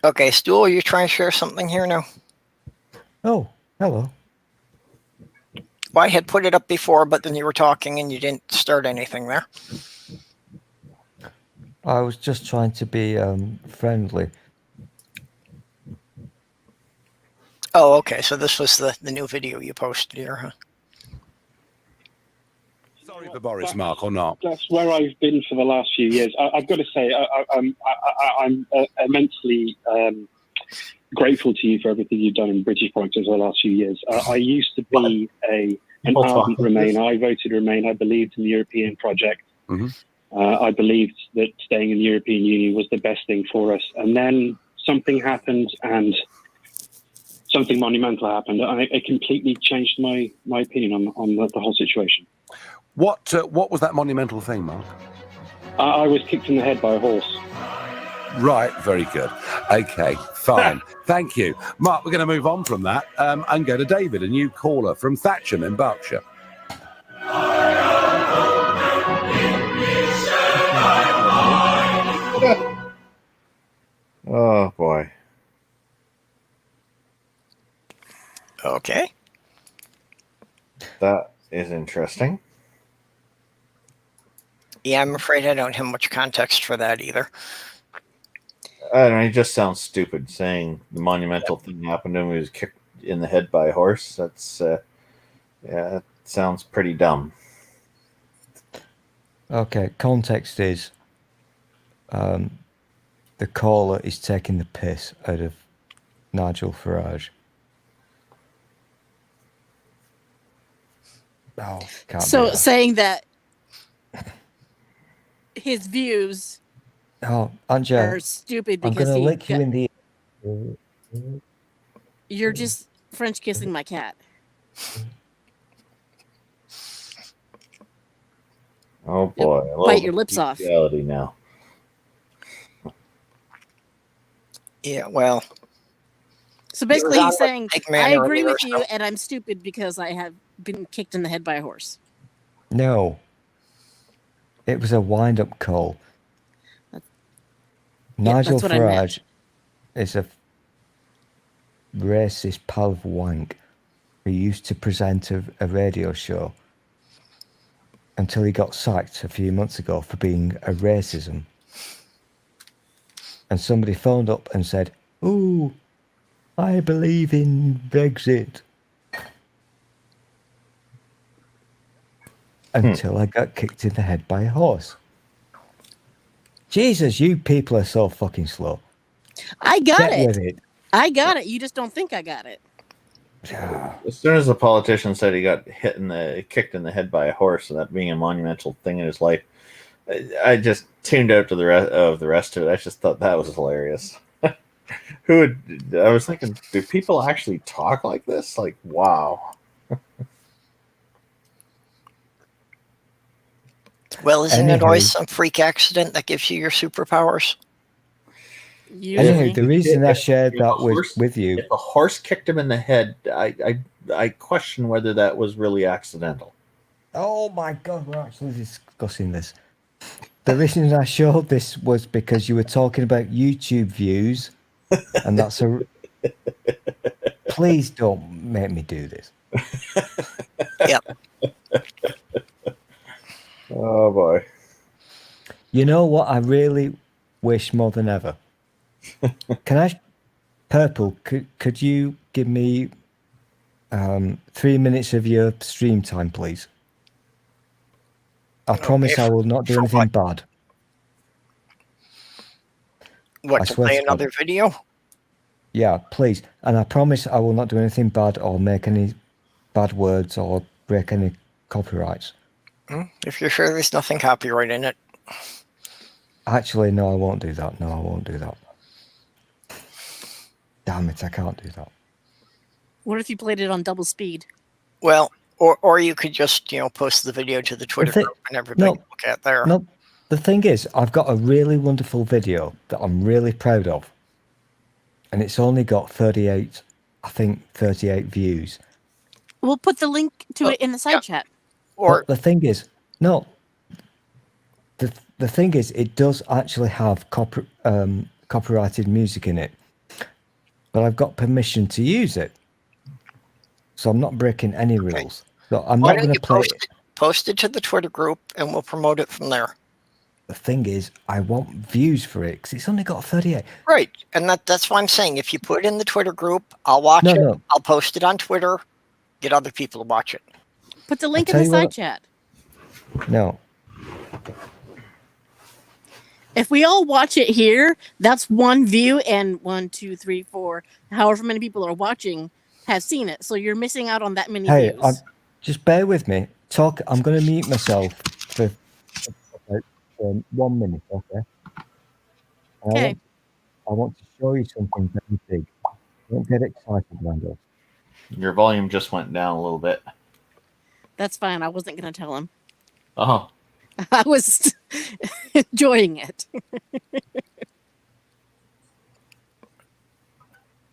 Okay, Stu, are you trying to share something here now? Oh, hello. Well, I had put it up before, but then you were talking and you didn't start anything there. I was just trying to be friendly. Oh, okay, so this was the new video you posted here, huh? Sorry for Boris, Mark, or not? That's where I've been for the last few years. I've got to say, I'm immensely grateful to you for everything you've done in British politics over the last few years. I used to be an ardent Remain. I voted Remain. I believed in the European project. Mm-hmm. I believed that staying in the European Union was the best thing for us. And then something happened, and something monumental happened, and it completely changed my opinion on the whole situation. What was that monumental thing, Mark? I was kicked in the head by a horse. Right, very good. Okay, fine. Thank you. Mark, we're going to move on from that and go to David, a new caller from Thatcham in Berkshire. Oh, boy. Okay. That is interesting. Yeah, I'm afraid I don't have much context for that either. I don't know, he just sounds stupid saying the monumental thing happened to him. He was kicked in the head by a horse. That's, yeah, it sounds pretty dumb. Okay, context is the caller is taking the piss out of Nigel Farage. Oh, can't so saying that his views are stupid I'm because gonna lick you in the You're just French kissing my cat. Oh boy. Bite your lips off. Reality now. Yeah, well. So basically he's saying, I agree with so. you and I'm stupid because I have been kicked in the head by a horse. No. It was a wind-up call. Nigel Farage is a racist pal of wank who used to present a radio show until he got sacked a few months ago for being a racism. And somebody phoned up and said, "Ooh, I believe in Brexit." Until I got kicked in the head by a horse. Jesus, you people are so fucking slow. I got Get with it. I got it. You just don't think I got it. As soon as the politician said he got kicked in the head by a horse, and that being a monumental thing in his life, I just tuned out to the rest of it. I just thought that was hilarious. I was thinking, do people actually talk like this? Like, wow. Well, isn't it Anywho. always some freak accident that gives you your superpowers? Anyway, the reason I shared that with you. If a horse kicked him in the head, I question whether that was really accidental. Oh my God, we're actually discussing this. The reason I showed this was because you were talking about YouTube views, and that's a. Please don't make me do this. Yep. Oh boy. You know what I really wish more than ever? Can I, Purple, could you give me 3 minutes of your stream time, please? I promise I will not do anything bad. What, to play another video? Yeah, please. And I promise I will not do anything bad or make any bad words or break any copyrights. If you're sure there's nothing copyright in it. Actually, no, I won't do that. No, I won't do that. Damn it, I can't do that. What if you played it on double speed? Well, or you could just, post the video to the Twitter group and everybody look at there. No, the thing is, I've got a really wonderful video that I'm really proud of. And it's only got 38 views. We'll put the link to it in the side chat. But the thing is, no. The thing is, it does actually have copyrighted music in it. But I've got permission to use it. So I'm not breaking any rules. So I'm not going to play it. Post it to the Twitter group and we'll promote it from there. The thing is, I want views for it because it's only got 38. Right. And that's what I'm saying. If you put it in the Twitter group, I'll watch it. No. I'll post it on Twitter, get other people to watch it. Put the link in the side chat. No. If we all watch it here, that's one view, and 1, 2, 3, 4, however many people are watching have seen it. So you're missing out on that many views. Just bear with me. I'm going to mute myself for about 1 minute, okay? Okay. I want to show you something very big. Don't get excited, Randall. Your volume just went down a little bit. That's fine. I wasn't going to tell him. Oh. I was enjoying it.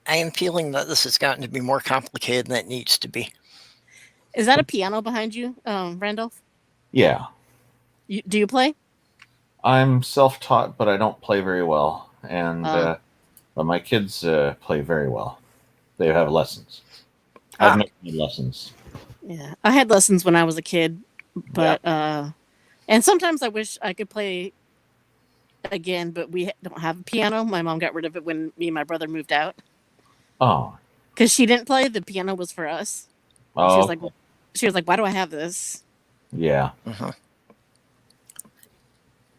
I am feeling that this has gotten to be more complicated than it needs to be. Is that a piano behind you, Randolph? Yeah. Do you play? I'm self-taught, but I don't play very well. And but my kids play very well. They have lessons. I've never had lessons. Yeah, I had lessons when I was a kid, but and sometimes I wish I could play again, but we don't have a piano. My mom got rid of it when me and my brother moved out. Oh. Because she didn't play, the piano was for us. Oh. She was like, "Why do I have this?" Yeah.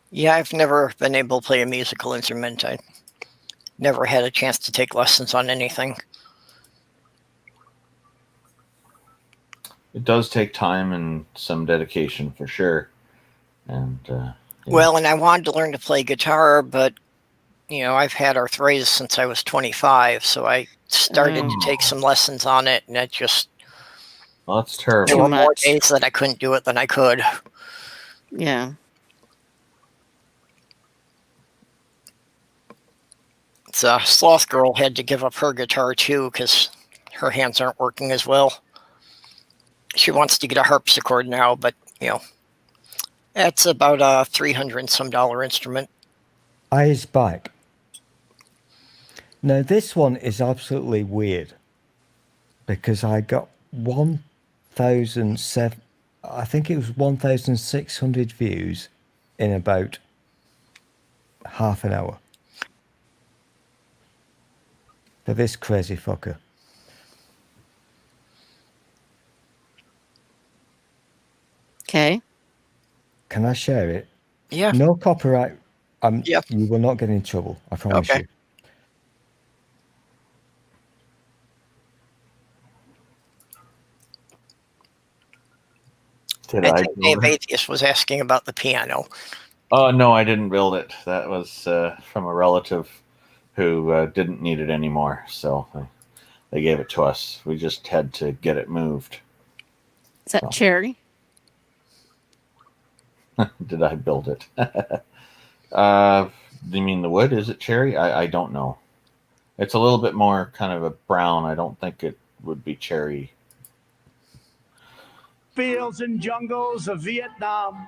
Yeah, I've never been able to play a musical instrument. I never had a chance to take lessons on anything. It does take time and some dedication for sure. And well, and I wanted to learn to play guitar, but I've had arthritis since I was 25, so I started to take some lessons on it, and it just that's terrible. There were more days that I couldn't do it than I could. Yeah. So Sloth Girl had to give up her guitar too because her hands aren't working as well. She wants to get a harpsichord now, but that's about a $300 and some instrument. Eyes back. Now this one is absolutely weird because I got 1,007. I think it was 1,600 views in about half an hour. For this crazy fucker. Okay. Can I share it? Yeah. No copyright. You will not get in trouble. I promise you. I think Dave Atheist was asking about the piano. Oh, no, I didn't build it. That was from a relative who didn't need it anymore, so they gave it to us. We just had to get it moved. Is that cherry? Did I build it? Do you mean the wood? Is it cherry? I don't know. It's a little bit more kind of a brown. I don't think it would be cherry. Fields and jungles of Vietnam.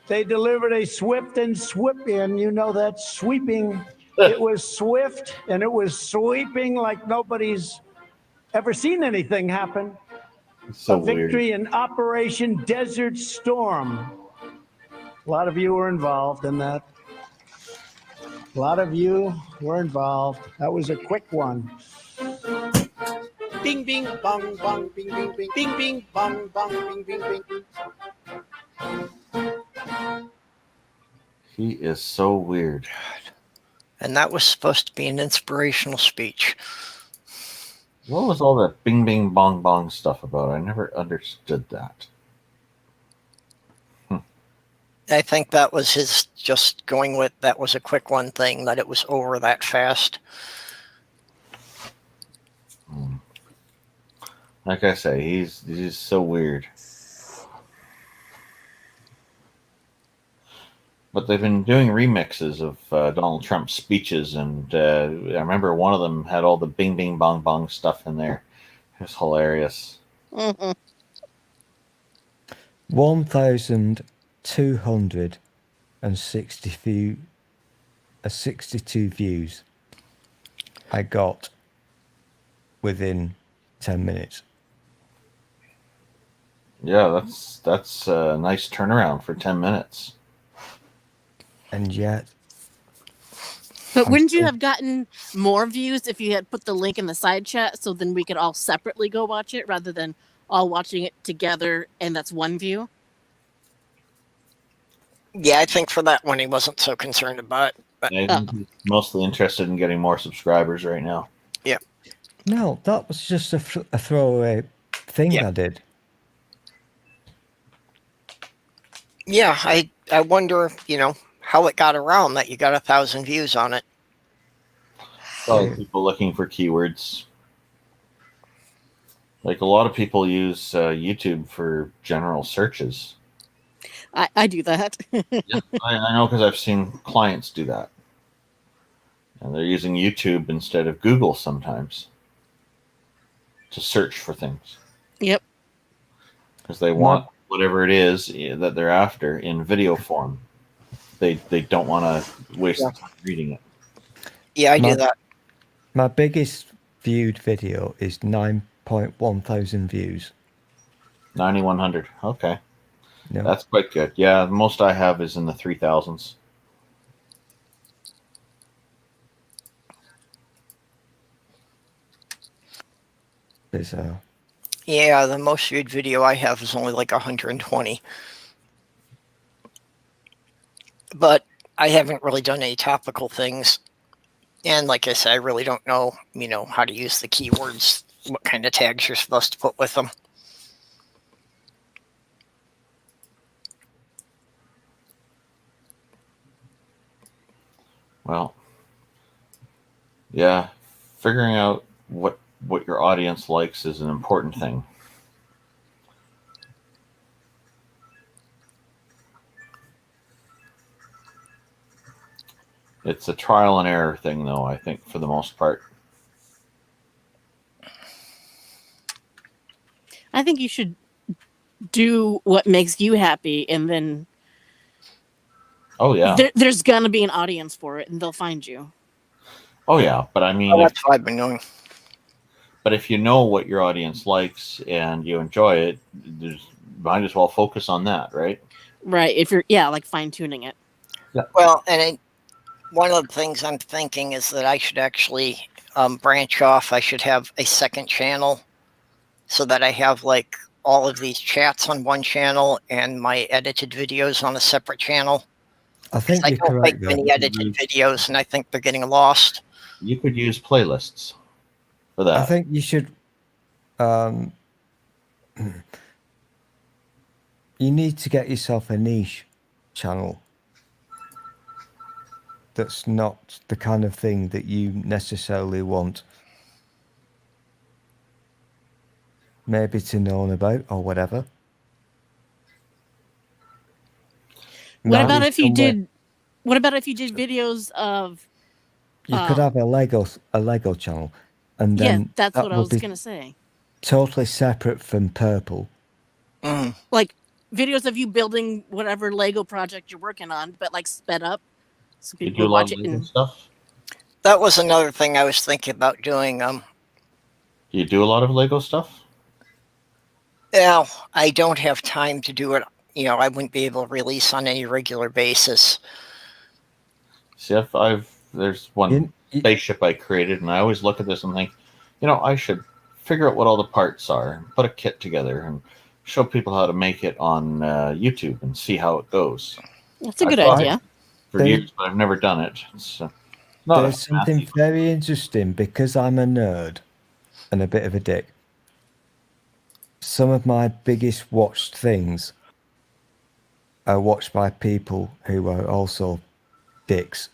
They delivered a swift and sweeping, you know that sweeping. It was swift and it was sweeping like nobody's ever seen anything happen. So a victory in Operation Desert Storm. A lot of you were involved in that. A lot of you were involved. That was a quick one. Bing, bing, bong, bong, bing, bing, bing, bing, bing, bong, bong, bing, bing, bing. He is so weird. And that was supposed to be an inspirational speech. What was all that bing, bing, bong, bong stuff about? I never understood that. I think that was his just going with, that was a quick one thing, that it was over that fast. Like I say, he's so weird. But they've been doing remixes of Donald Trump's speeches, and I remember one of them had all the bing, bing, bong, bong stuff in there. It was hilarious. 1,262 views I got within 10 minutes. Yeah, that's a nice turnaround for 10 minutes. And yet... But wouldn't you have gotten more views if you had put the link in the side chat so then we could all separately go watch it rather than all watching it together and that's one view? Yeah, I think for that one he wasn't so concerned about. But, He's mostly interested in getting more subscribers right now. Yeah. No, that was just a throwaway thing I did. Yeah, I wonder, how it got around that you got 1,000 views on it. Probably people looking for keywords. Like a lot of people use YouTube for general searches. I do that. Yeah, I know because I've seen clients do that. And they're using YouTube instead of Google sometimes to search for things. Yep. Because they want whatever it is that they're after in video form. They don't want to waste time reading it. Yeah, I do that. My biggest viewed video is 9.1 thousand views. 9,100. Okay. Yeah. That's quite good. Yeah, the most I have is in the 3,000s. Yeah, the most viewed video I have is only like 120. But I haven't really done any topical things. And like I said, I really don't know, how to use the keywords, what kind of tags you're supposed to put with them. Well, yeah, figuring out what your audience likes is an important thing. It's a trial and error thing, though, I think, for the most part. I think you should do what makes you happy, and then oh yeah, there's gonna be an audience for it, and they'll find you. Oh yeah, but I mean, that's what I've been doing. But if you know what your audience likes and you enjoy it, might as well focus on that, right? Right. If you're like fine tuning it. Yeah. Well, and one of the things I'm thinking is that I should actually branch off. I should have a second channel so that I have like all of these chats on one channel and my edited videos on a separate channel. I think I don't make many edited videos, and I think they're getting lost. You could use playlists for that. I think you should. You need to get yourself a niche channel. that's not the kind of thing that you necessarily want maybe to know about or whatever. What about if you did? What about if you did videos of? You could have a Lego channel, and then that's that what I would was be gonna say. totally separate from Purple. Like videos of you building whatever Lego project you're working on, but like sped up, so You people do a would lot watch of it. Lego And stuff. That was another thing I was thinking about doing. You do a lot of Lego stuff. Yeah, I don't have time to do it. You know, I wouldn't be able to release on any regular basis. See, there's one spaceship I created, and I always look at this and think, I should figure out what all the parts are, and put a kit together, and show people how to make it on YouTube and see how it goes. That's a good idea. For years, but I've never done it. There's something very interesting because I'm a nerd and a bit of a dick. Some of my biggest watched things are watched by people who are also dicks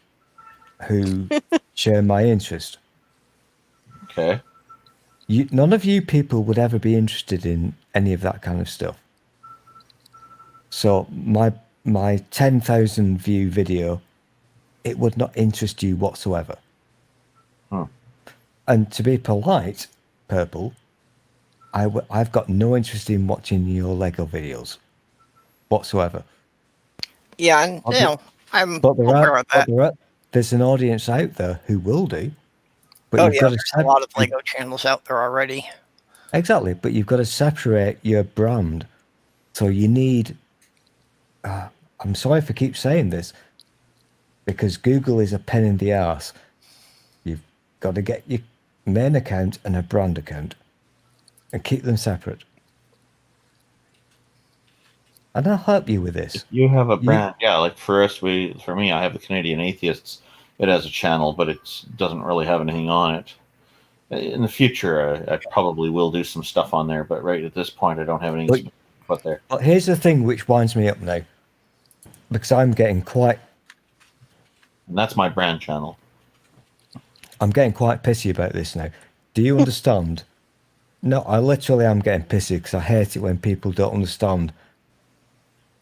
who share my interest. Okay. None of you people would ever be interested in any of that kind of stuff. So my 10,000 view video, it would not interest you whatsoever. And to be polite, Purple, I've got no interest in watching your Lego videos whatsoever. Yeah, and I'm aware of that. There's an audience out there who will do. But you've got there's a lot of Lego channels out there already. Exactly, but you've got to separate your brand. So you need... I'm sorry if I keep saying this, because Google is a pain in the arse. You've got to get your main account and a brand account and keep them separate. And I'll help you with this. You have a brand, like for me, I have the Canadian Atheists. It has a channel, but it doesn't really have anything on it. In the future, I probably will do some stuff on there, but right at this point, I don't have anything to put there. But here's the thing which winds me up now, because I'm getting quite... And that's my brand channel. I'm getting quite pissy about this now. Do you understand? No, I literally am getting pissy because I hate it when people don't understand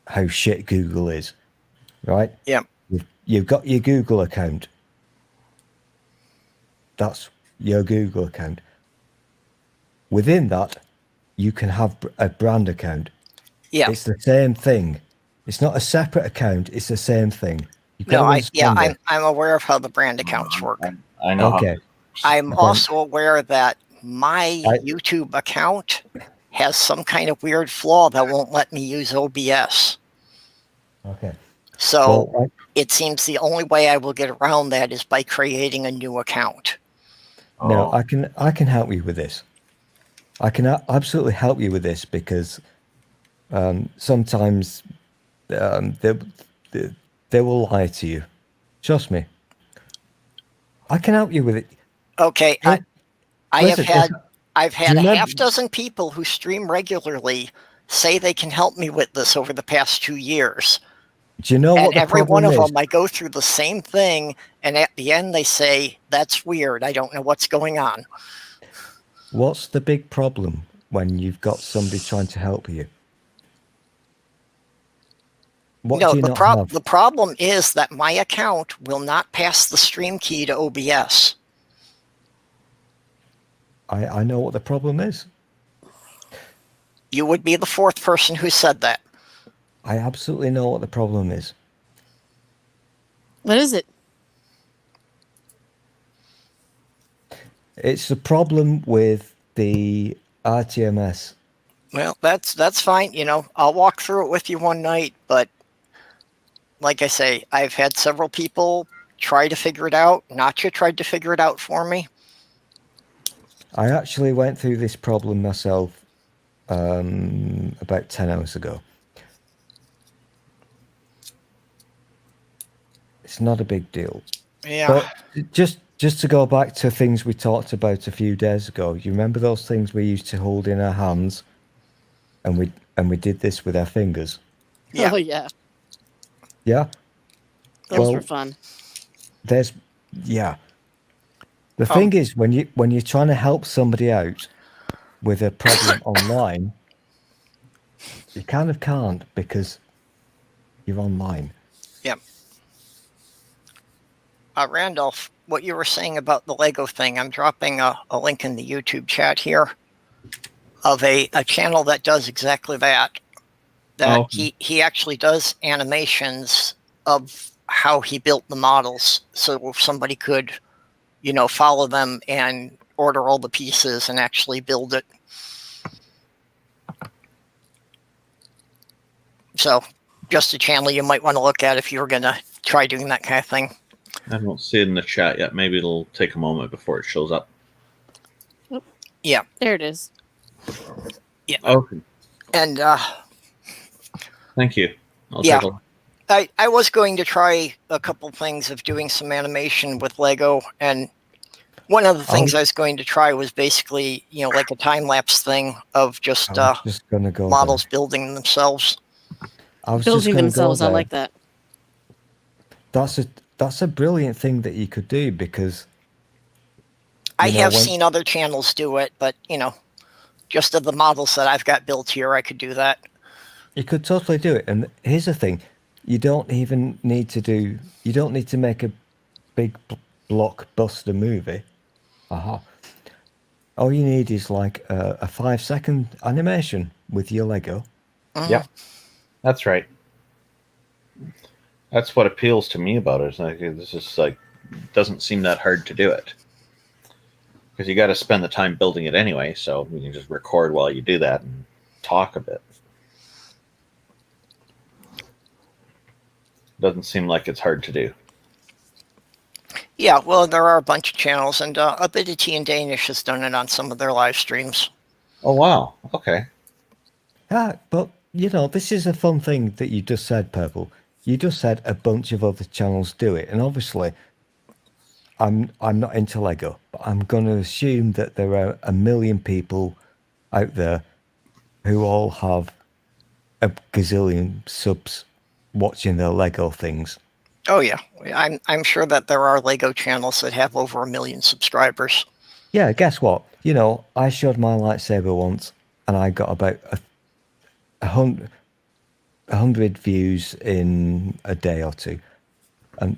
how shit Google is, right? Yeah. You've got your Google account. That's your Google account. Within that, you can have a brand account. Yeah. It's the same thing. It's not a separate account. It's the same thing. I'm aware of how the brand accounts work. I know. Okay. I'm also aware that my YouTube account has some kind of weird flaw that won't let me use OBS. Okay. So it seems the only way I will get around that is by creating a new account. No, I can help you with this. I can absolutely help you with this because sometimes they will lie to you. Trust me. I can help you with it. Okay, I've had a remember- half dozen people who stream regularly say they can help me with this over the past 2 years. Do you know what the every one problem of is? them, I go through the same thing, and at the end they say, "That's weird. I don't know what's going on." What's the big problem when you've got somebody trying to help you? What do you not have? The problem is that my account will not pass the stream key to OBS. I know what the problem is. You would be the fourth person who said that. I absolutely know what the problem is. What is it? It's the problem with the RTMS. Well, that's fine. You know, I'll walk through it with you one night, but like I say, I've had several people try to figure it out. Nacha tried to figure it out for me. I actually went through this problem myself about 10 hours ago. It's not a big deal. Yeah. But just to go back to things we talked about a few days ago, you remember those things we used to hold in our hands, and we did this with our fingers? Yeah. Oh yeah. Yeah. Those were fun. there's the thing is when you're trying to help somebody out with a problem online, you kind of can't because you're online. Yep. Randolph, what you were saying about the Lego thing, I'm dropping a link in the YouTube chat here of a channel that does exactly that. That he actually does animations of how he built the models, so somebody could, follow them and order all the pieces and actually build it. So just a channel you might want to look at if you were going to try doing that kind of thing. I don't see it in the chat yet. Maybe it'll take a moment before it shows up. Yeah. There it is. Yeah. Okay. And thank you. I'll take a look. I was going to try a couple things of doing some animation with Lego, and one of the things I was going to try was basically, like a time-lapse thing of just models building themselves. Building themselves, I like that. That's a brilliant thing that you could do, because I have seen other channels do it, but just of the models that I've got built here, I could do that. You could totally do it. And here's the thing. You don't even need to make a big blockbuster movie. All you need is like a 5-second animation with your Lego. Yeah, that's right. That's what appeals to me about it. It's like, this is like, doesn't seem that hard to do it. Because you got to spend the time building it anyway, so you can just record while you do that and talk a bit. Doesn't seem like it's hard to do. Yeah, well, there are a bunch of channels, and A Bit of Tea in Danish has done it on some of their live streams. Oh, wow. Okay. Yeah, but, this is a fun thing that you just said, Purple. You just said a bunch of other channels do it, and obviously, I'm not into Lego, but I'm going to assume that there are a million people out there who all have a gazillion subs watching their Lego things. Oh yeah, I'm sure that there are Lego channels that have over 1 million subscribers. Yeah, guess what? I showed my lightsaber once, and I got about 100 views in a day or two, and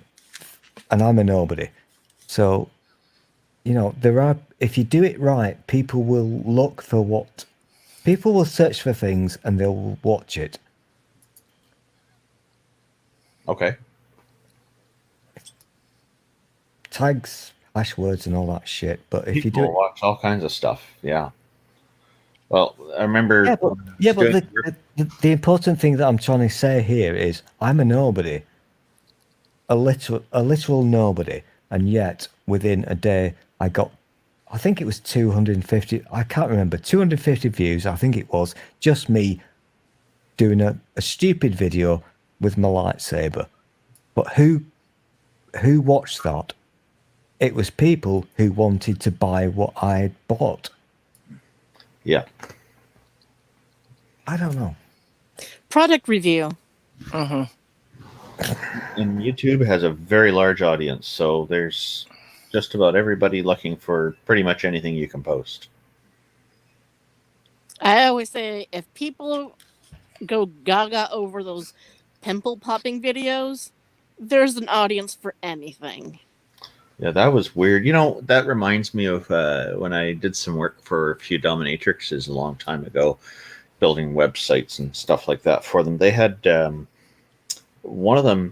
I'm a nobody. So, there are. If you do it right, people will look for people will search for things, and they'll watch it. Okay. Tags, hashwords, and all that shit. But if you do People watch all kinds of stuff, yeah. Well, I remember. but the important thing that I'm trying to say here is I'm a nobody, a literal nobody, and yet within a day I got, I think it was 250. I can't remember, 250 views. I think it was just me doing a stupid video with my lightsaber. But who watched that? It was people who wanted to buy what I bought. Yeah. I don't know. Product review. And YouTube has a very large audience, so there's just about everybody looking for pretty much anything you can post. I always say, if people go gaga over those pimple popping videos, there's an audience for anything. Yeah, that was weird. That reminds me of when I did some work for a few dominatrixes a long time ago, building websites and stuff like that for them. They had one of them,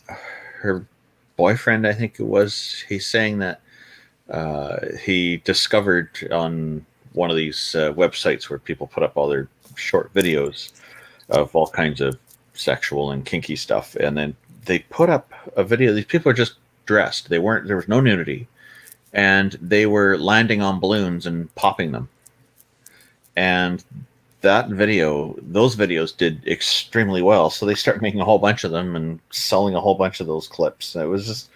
her boyfriend, I think it was, he's saying that he discovered on one of these websites where people put up all their short videos of all kinds of sexual and kinky stuff, and then they put up a video. These people are just dressed. There was no nudity, and they were landing on balloons and popping them. And those videos did extremely well. So they started making a whole bunch of them and selling a whole bunch of those clips. It was just,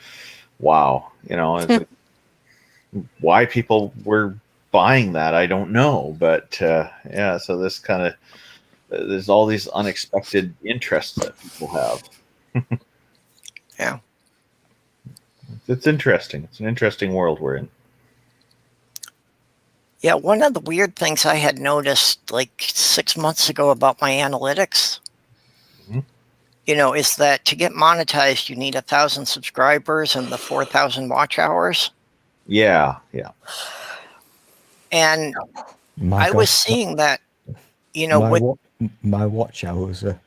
wow. It's like, why people were buying that, I don't know. But yeah, so this kind of, there's all these unexpected interests that people have. Yeah. it's interesting. It's an interesting world we're in. Yeah, one of the weird things I had noticed like 6 months ago about my analytics, is that to get monetized, you need 1,000 subscribers and the 4,000 watch hours. Yeah. And My I God. was seeing that, my watch hours are...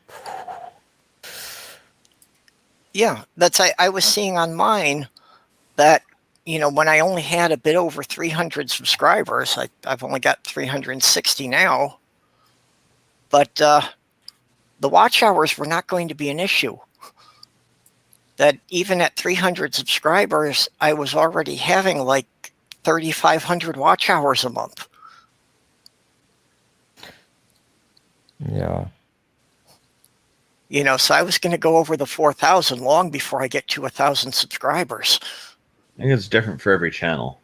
Yeah, I was seeing on mine that, when I only had a bit over 300 subscribers, I've only got 360 now, but the watch hours were not going to be an issue. That even at 300 subscribers, I was already having like 3,500 watch hours a month. Yeah. So I was going to go over the 4,000 long before I get to 1,000 subscribers. I think it's different for every channel.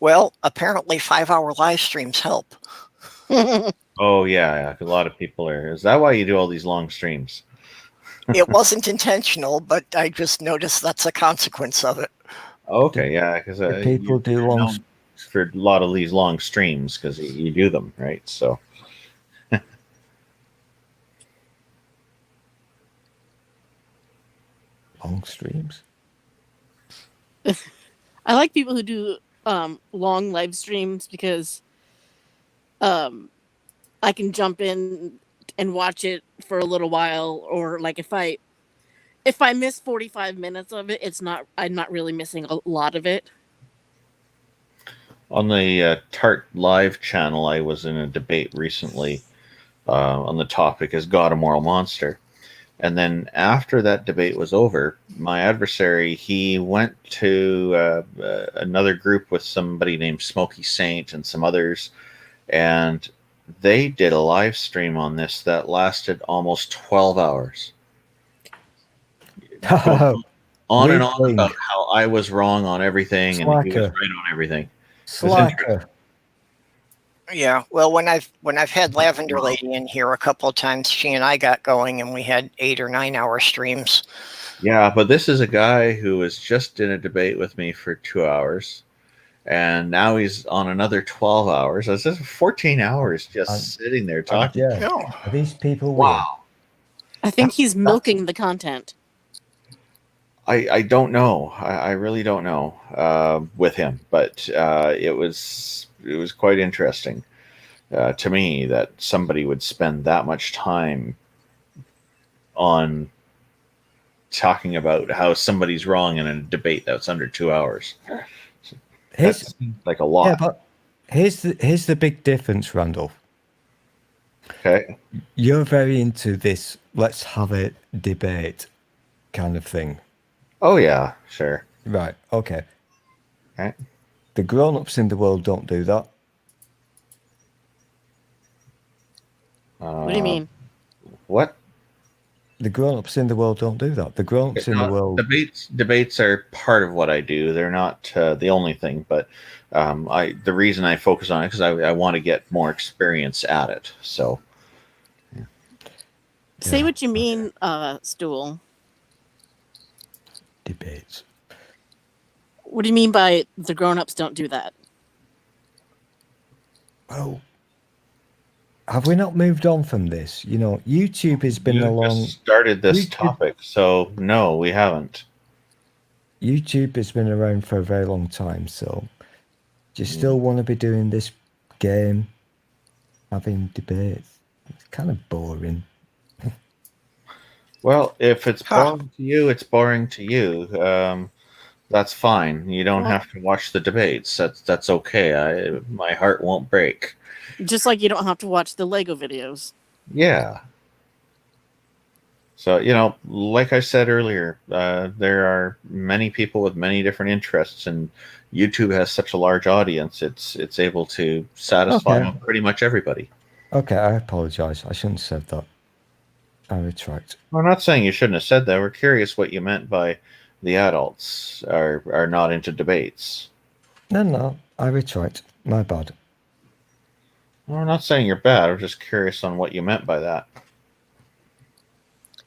Well, apparently 5-hour live streams help. Oh, yeah. A lot of people are. Is that why you do all these long streams? It wasn't intentional, but I just noticed that's a consequence of it. Okay, yeah, because people do long for a lot of these long streams because you do them, right? So. Long streams. I like people who do long live streams because I can jump in and watch it for a little while, or like if I miss 45 minutes of it, I'm not really missing a lot of it. On the Tart Live channel, I was in a debate recently on the topic is God a moral monster? And then after that debate was over, my adversary, he went to another group with somebody named Smoky Saint and some others, and they did a live stream on this that lasted almost 12 hours. On and on about how I was wrong on everything and he was right on everything. Slacker. Yeah, well, when I've had Lavender Lady in here a couple of times, she and I got going, and we had 8 or 9 hour streams. Yeah, but this is a guy who was just in a debate with me for 2 hours, and now he's on another 12 hours. That's just 14 hours just sitting there talking. Yeah. Are these people wow. I think he's milking the content. I don't know. I really don't know with him, but it was quite interesting to me that somebody would spend that much time on talking about how somebody's wrong in a debate that's under 2 hours. That's like a lot. Yeah, but here's the big difference, Randall. Okay. You're very into this let's have a debate kind of thing. Oh, yeah, sure. Right, okay. Okay. The grown-ups in the world don't do that. What do you mean? What? The grown-ups in the world don't do that. The grown-ups in the world... Debates are part of what I do. They're not the only thing, but the reason I focus on it is because I want to get more experience at it. So, yeah. Say what you mean, Stool. Debates. What do you mean by the grown-ups don't do that? Well, have we not moved on from this? YouTube has been just started this topic, so no, we haven't. YouTube has been around for a very long time, so do you still want to be doing this game, having debates? It's kind of boring. Well, if it's boring to you, it's boring to you. That's fine. You don't have to watch the debates. That's okay. My heart won't break. Just like you don't have to watch the Lego videos. Yeah. So, like I said earlier, there are many people with many different interests, and YouTube has such a large audience. It's able to satisfy pretty much everybody. Okay, I apologize. I shouldn't have said that. I retract. I'm not saying you shouldn't have said that. We're curious what you meant by the adults are not into debates. No, I retract. My bad. Well, I'm not saying you're bad. I'm just curious on what you meant by that.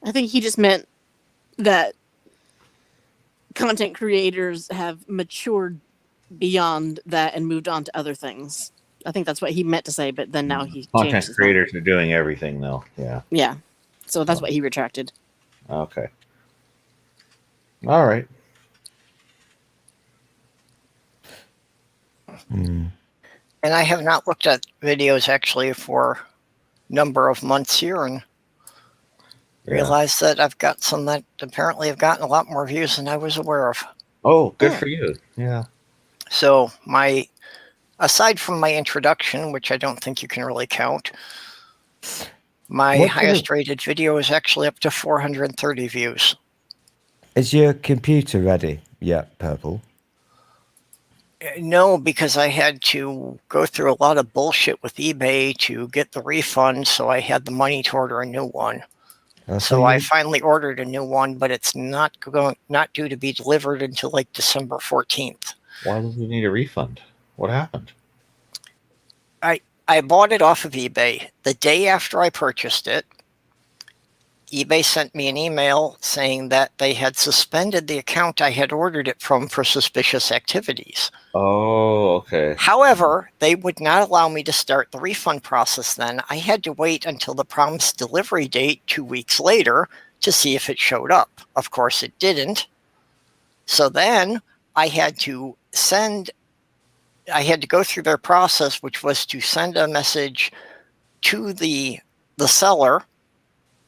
I think he just meant that content creators have matured beyond that and moved on to other things. I think that's what he meant to say, but then now he changed Content his mind. creators are doing everything, though. Yeah. Yeah. So that's what he retracted. Okay. All right. And I have not looked at videos actually for a number of months here, and realized that I've got some that apparently have gotten a lot more views than I was aware of. Oh, good for you. Yeah. So aside from my introduction, which I don't think you can really count, my highest rated video is actually up to 430 views. Is your computer ready yet, Purple? No, because I had to go through a lot of bullshit with eBay to get the refund, so I had the money to order a new one. So I finally ordered a new one, but it's not due to be delivered until like December 14th. Why did you need a refund? What happened? I bought it off of eBay. The day after I purchased it, eBay sent me an email saying that they had suspended the account I had ordered it from for suspicious activities. Oh, okay. However, they would not allow me to start the refund process then. I had to wait until the promised delivery date 2 weeks later to see if it showed up. Of course, it didn't. So then I had to go through their process, which was to send a message to the seller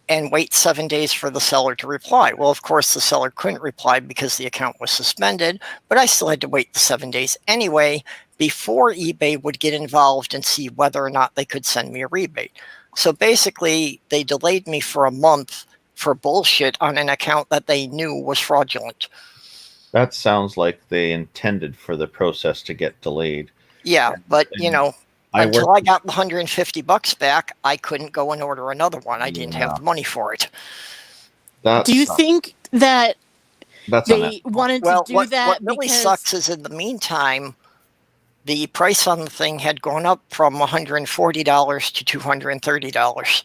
and wait 7 days for the seller to reply. Well, of course, the seller couldn't reply because the account was suspended, but I still had to wait the 7 days anyway before eBay would get involved and see whether or not they could send me a rebate. So basically, they delayed me for a month for bullshit on an account that they knew was fraudulent. That sounds like they intended for the process to get delayed. Yeah, but until I got the $150 back, I couldn't go and order another one. I didn't have the money for it. Do you think that they wanted to do that? What really sucks is in the meantime, the price on the thing had gone up from $140 to $230.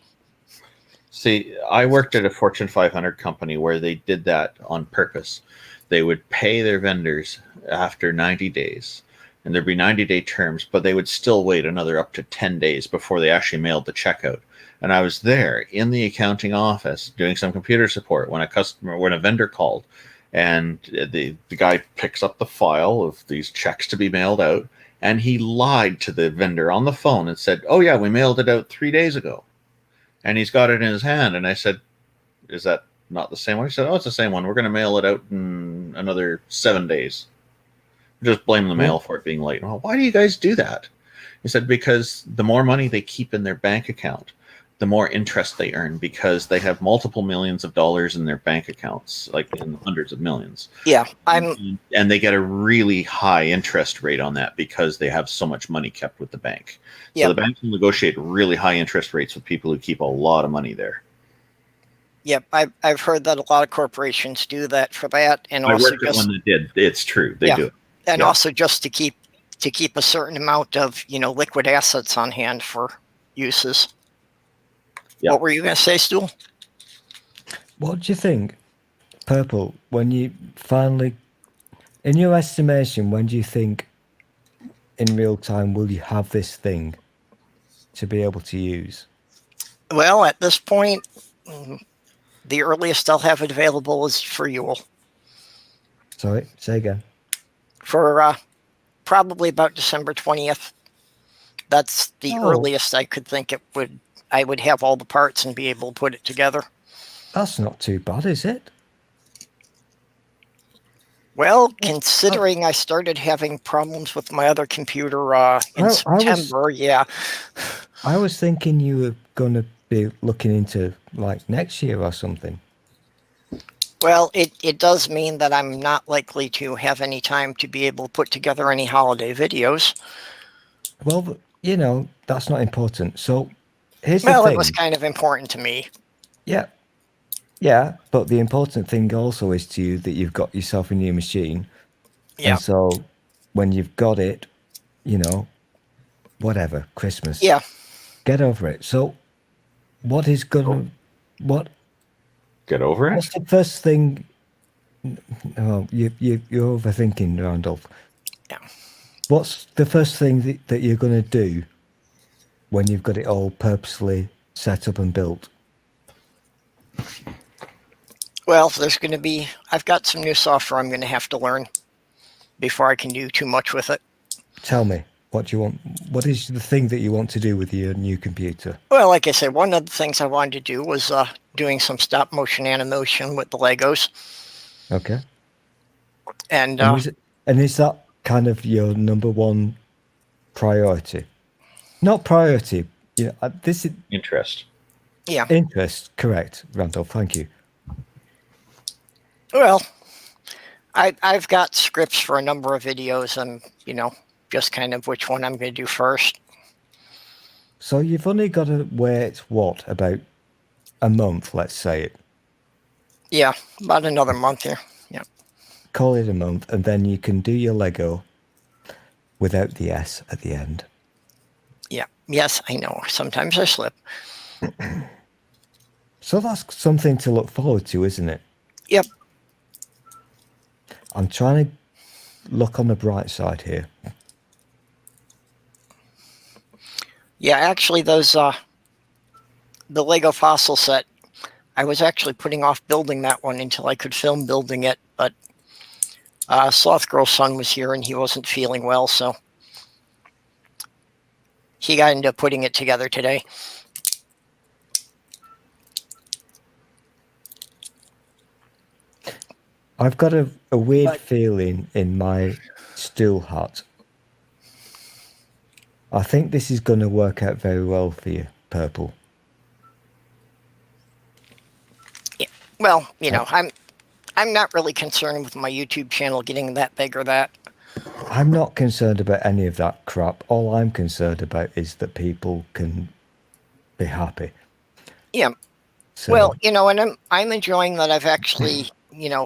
See, I worked at a Fortune 500 company where they did that on purpose. They would pay their vendors after 90 days, and there'd be 90-day terms, but they would still wait another up to 10 days before they actually mailed the check out. And I was there in the accounting office doing some computer support when a vendor called, and the guy picks up the file of these checks to be mailed out, and he lied to the vendor on the phone and said, "Oh yeah, we mailed it out 3 days ago." And he's got it in his hand, and I said, "Is that not the same one?" He said, "Oh, it's the same one. We're going to mail it out in another 7 days. Just blame the mail for it being late." Well, why do you guys do that? He said, because the more money they keep in their bank account, the more interest they earn, because they have multiple millions of dollars in their bank accounts, like in hundreds of millions. Yeah, and they get a really high interest rate on that because they have so much money kept with the bank. So the bank will negotiate really high interest rates with people who keep a lot of money there. Yep, I've heard that a lot of corporations do that for that, and I also worked at one that did. It's true, they do it. And also just to keep a certain amount of liquid assets on hand for uses. Yeah. What were you going to say, Stu? What do you think, Purple? When you finally, in your estimation, when do you think, in real time, will you have this thing to be able to use? Well, at this point, the earliest I'll have it available is for Yule. Sorry, say again. For probably about December 20th. That's the earliest I could think I would have all the parts and be able to put it together. That's not too bad, is it? Well, considering I started having problems with my other computer in September, I was thinking you were going to be looking into like next year or something. Well, it does mean that I'm not likely to have any time to be able to put together any holiday videos. Well, that's not important. So here's the thing. Well, it was kind of important to me. Yeah. Yeah, but the important thing also is to you that you've got yourself a new machine. Yeah. And so when you've got it, whatever, Christmas. Yeah. Get over it. So what is going to... What? Get over it? What's the first thing Oh, you're overthinking, Randolph. Yeah. What's the first thing that you're going to do when you've got it all purposely set up and built? Well, I've got some new software I'm going to have to learn before I can do too much with it. Tell me, what do you want? What is the thing that you want to do with your new computer? Well, like I said, one of the things I wanted to do was doing some stop motion animation with the Legos. Okay. And is that kind of your number one priority? Not priority. Yeah, this is interest. Yeah. Interest, correct, Randolph. Thank you. Well, I've got scripts for a number of videos, and just kind of which one I'm going to do first. So you've only got to wait about a month, let's say it. Yeah, about another month here. Yeah. Call it a month, and then you can do your Lego without the S at the end. Yeah. Yes, I know. Sometimes I slip. So that's something to look forward to, isn't it? Yep. I'm trying to look on the bright side here. Yeah, actually, those the Lego fossil set, I was actually putting off building that one until I could film building it, but Sloth Girl's son was here and he wasn't feeling well, so he got into putting it together today. I've got a weird feeling in my stool hut. I think this is going to work out very well for you, Purple. Yeah. Well, I'm not really concerned with my YouTube channel getting that big or that. I'm not concerned about any of that crap. All I'm concerned about is that people can be happy. Yeah. So, well, and I'm enjoying that I've actually,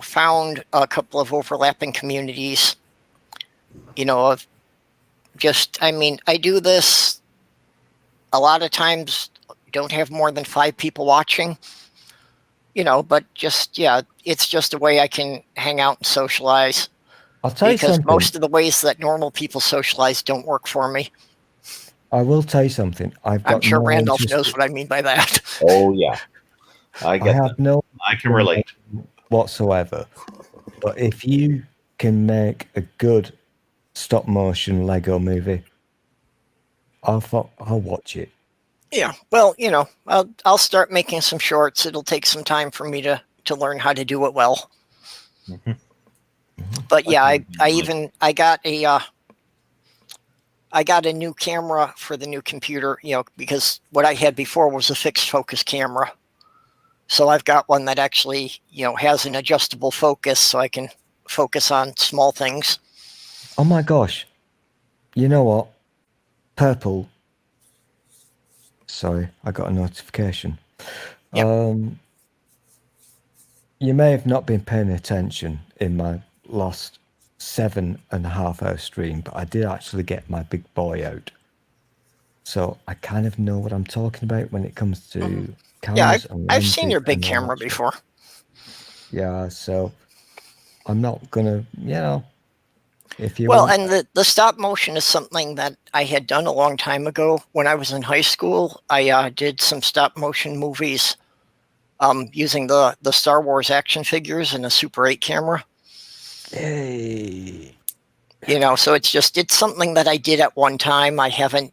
found a couple of overlapping communities, of I do this a lot of times, don't have more than 5 people watching, but it's just a way I can hang out and socialize. I'll tell you something. Because most of the ways that normal people socialize don't work for me. I will tell you something. I'm sure Randolph knows what I mean by that. Oh, yeah. I have no I can relate whatsoever. But if you can make a good stop motion Lego movie, I'll watch it. Yeah, well, I'll start making some shorts. It'll take some time for me to learn how to do it well. Mm-hmm. But yeah, I got a new camera for the new computer, because what I had before was a fixed focus camera. So I've got one that actually, has an adjustable focus so I can focus on small things. Oh my gosh. You know what? Purple. Sorry, I got a notification. Yep. You may have not been paying attention in my last 7.5 hour stream, but I did actually get my big boy out. So I kind of know what I'm talking about when it comes to cameras. Yeah, I've seen your big camera before. Yeah, so I'm not gonna, if you well, want... and the stop motion is something that I had done a long time ago. When I was in high school, I did some stop motion movies using the Star Wars action figures and a Super 8 camera. Hey. So it's something that I did at one time. I haven't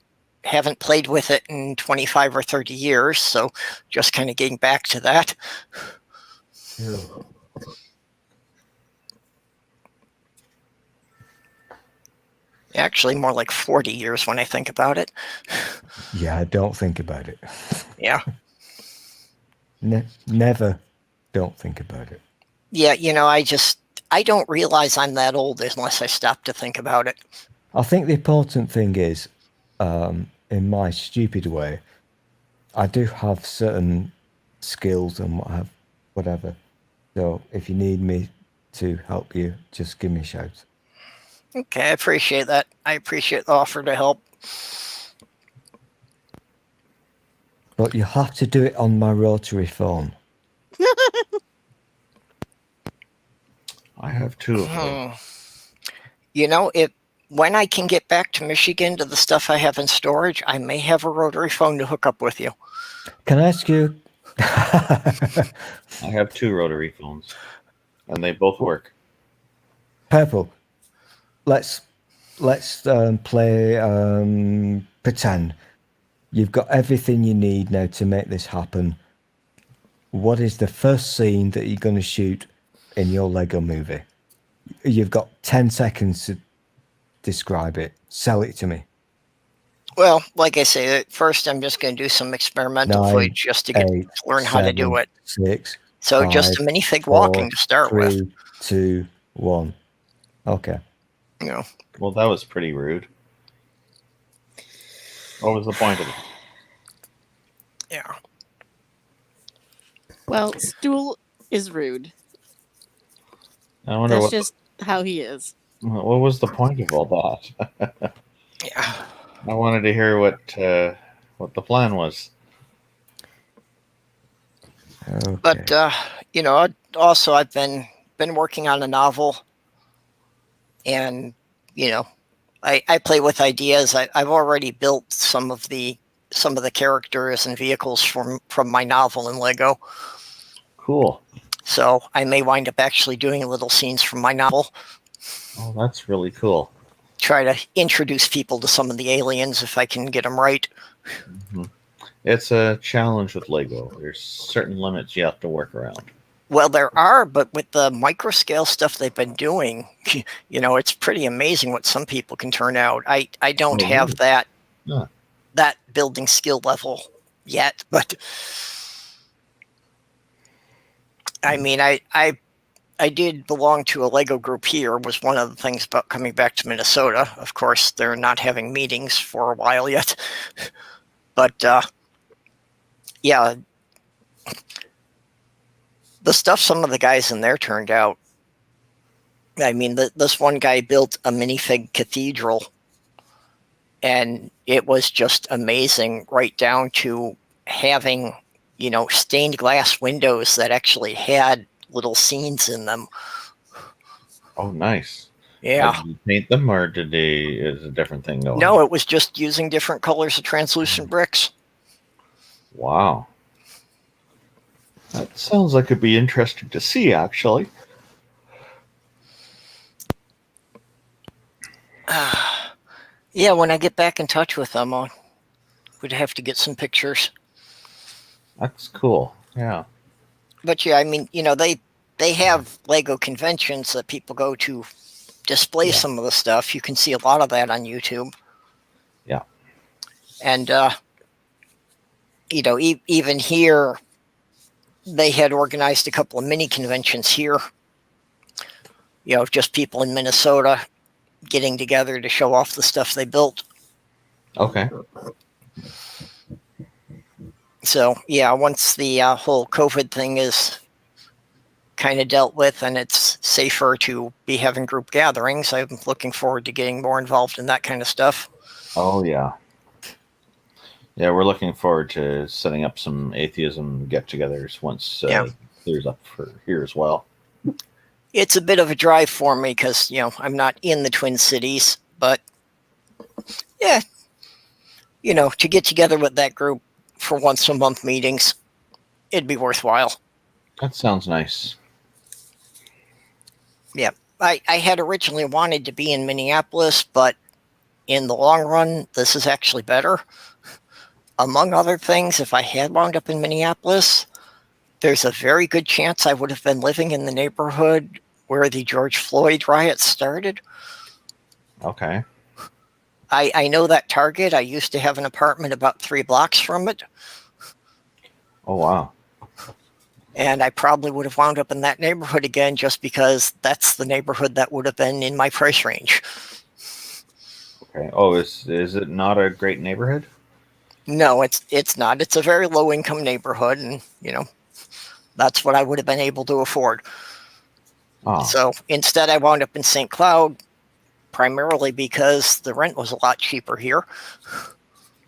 played with it in 25 or 30 years, so just kind of getting back to that. Yeah. Actually, more like 40 years when I think about it. Yeah, don't think about it. Yeah. Never don't think about it. Yeah, I don't realize I'm that old unless I stop to think about it. I think the important thing is, in my stupid way, I do have certain skills and whatever. So if you need me to help you, just give me a shout. Okay, I appreciate that. I appreciate the offer to help. But you have to do it on my rotary phone. have two of them. You know, when I can get back to Michigan to the stuff I have in storage, I may have a rotary phone to hook up with you. Can I ask you? I have two rotary phones, and they both work. Purple. Let's play pretend. You've got everything you need now to make this happen. What is the first scene that you're going to shoot in your Lego movie? You've got 10 seconds to describe it. Sell it to me. Well, like I say, at first I'm just going to do some experimental 9, footage just to learn how to do 7, it. 6. So 5, just a minifig 4, walking to start 3, with. 2, 1. Okay. You know. Well, that was pretty rude. What was the point of it? Yeah. Well, Stool is rude. I wonder That's what. just how he is. What was the point of all that? Yeah. I wanted to hear what the plan was. Okay. But you know, also I've been working on a novel, and you know, I play with ideas. I've already built some of the characters and vehicles from my novel in Lego. Cool. So I may wind up actually doing little scenes from my novel. Oh, that's really cool. Try to introduce people to some of the aliens if I can get them right. Mm-hmm. It's a challenge with Lego. There's certain limits you have to work around. Well, there are, but with the microscale stuff they've been doing, you know, it's pretty amazing what some people can turn out. I don't have that that building skill level yet, but I mean, I did belong to a Lego group here. Was one of the things about coming back to Minnesota. Of course, they're not having meetings for a while yet, but yeah. The stuff some of the guys in there turned out. I mean, this one guy built a minifig cathedral, and it was just amazing, right down to having, you know, stained glass windows that actually had little scenes in them. Oh, nice. Yeah. Did you paint them, or is a different thing going? No, it was just using different colors of translucent bricks. Wow. That sounds like it'd be interesting to see, actually. Yeah, when I get back in touch with them, we'd have to get some pictures. That's cool. Yeah. But yeah, I mean, you know, they have Lego conventions that people go to display some of the stuff. You can see a lot of that on YouTube. Yeah. And, you know, even here, they had organized a couple of mini conventions here. You know, just people in Minnesota getting together to show off the stuff they built. Okay. So, yeah, once the whole COVID thing is kind of dealt with and it's safer to be having group gatherings, I'm looking forward to getting more involved in that kind of stuff. Oh, yeah. Yeah, we're looking forward to setting up some atheism get-togethers once clears up for here as well. It's a bit of a drive for me because, you know, I'm not in the Twin Cities, but yeah, you know, to get together with that group for once a month meetings, it'd be worthwhile. That sounds nice. Yeah, I had originally wanted to be in Minneapolis, but in the long run, this is actually better. Among other things, if I had wound up in Minneapolis, there's a very good chance I would have been living in the neighborhood where the George Floyd riots started. Okay. I know that Target. I used to have an apartment about 3 blocks from it. Oh, wow. And I probably would have wound up in that neighborhood again just because that's the neighborhood that would have been in my price range. Okay. Oh, is it not a great neighborhood? No, it's not. It's a very low income neighborhood, and you know, that's what I would have been able to afford. Oh. So instead I wound up in St. Cloud, primarily because the rent was a lot cheaper here.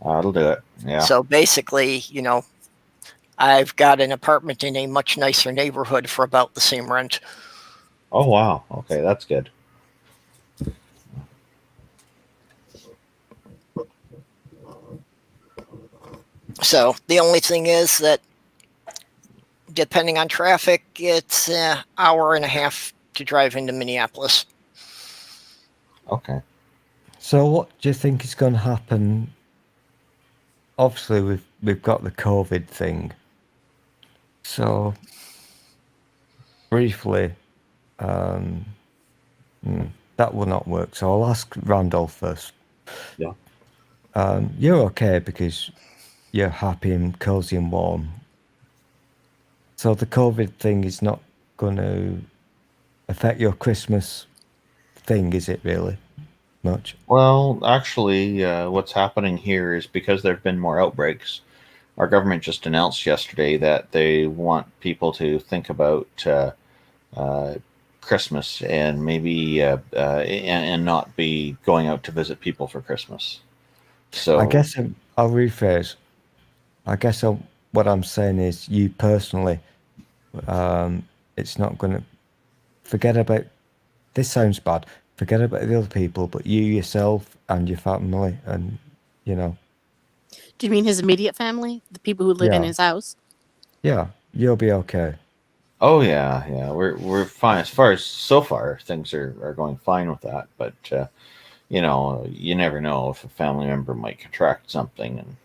That'll do it. Yeah. So basically, you know, I've got an apartment in a much nicer neighborhood for about the same rent. Oh wow. Okay, that's good. So the only thing is that depending on traffic, it's an hour and a half to drive into Minneapolis. Okay. So what do you think is going to happen? Obviously, we've got the COVID thing. So briefly, that will not work. So I'll ask Randolph first. Yeah. You're okay because you're happy and cozy and warm. So the COVID thing is not going to affect your Christmas thing, is it really? Much? Well, actually, what's happening here is because there have been more outbreaks, our government just announced yesterday that they want people to think about Christmas and maybe and not be going out to visit people for Christmas. So I guess I'll rephrase. I guess what I'm saying is you personally, it's not going to forget about, this sounds bad, forget about the other people, but you yourself and your family and, you know. Do you mean his immediate family? The people who live in his house? Yeah, you'll be okay. Oh yeah, we're fine as far as so far things are going fine with that. But you know, you never know if a family member might contract something, and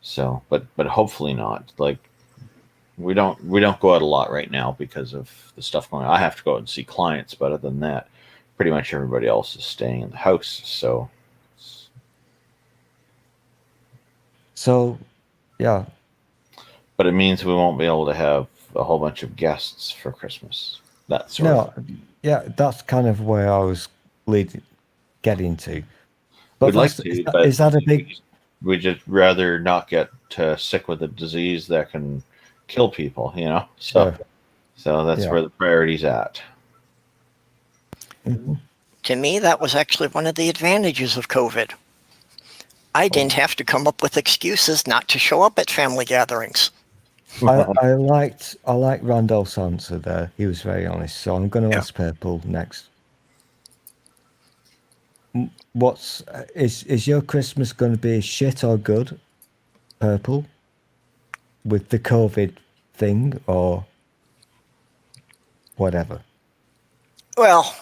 so but hopefully not. Like we don't go out a lot right now because of the stuff going on. I have to go out and see clients, but other than that, pretty much everybody else is staying in the house. So yeah. But it means we won't be able to have a whole bunch of guests for Christmas. That's yeah, that's kind of where I was getting to. But we'd like to, but is that a big? We just rather not get sick with a disease that can kill people, you know. So that's where the priority's at. Mm-hmm. To me, that was actually one of the advantages of COVID. I didn't have to come up with excuses not to show up at family gatherings. I liked Randolph's answer there. He was very honest. So I'm going to ask Purple next. Is your Christmas going to be shit or good, Purple, with the COVID thing or whatever? Well,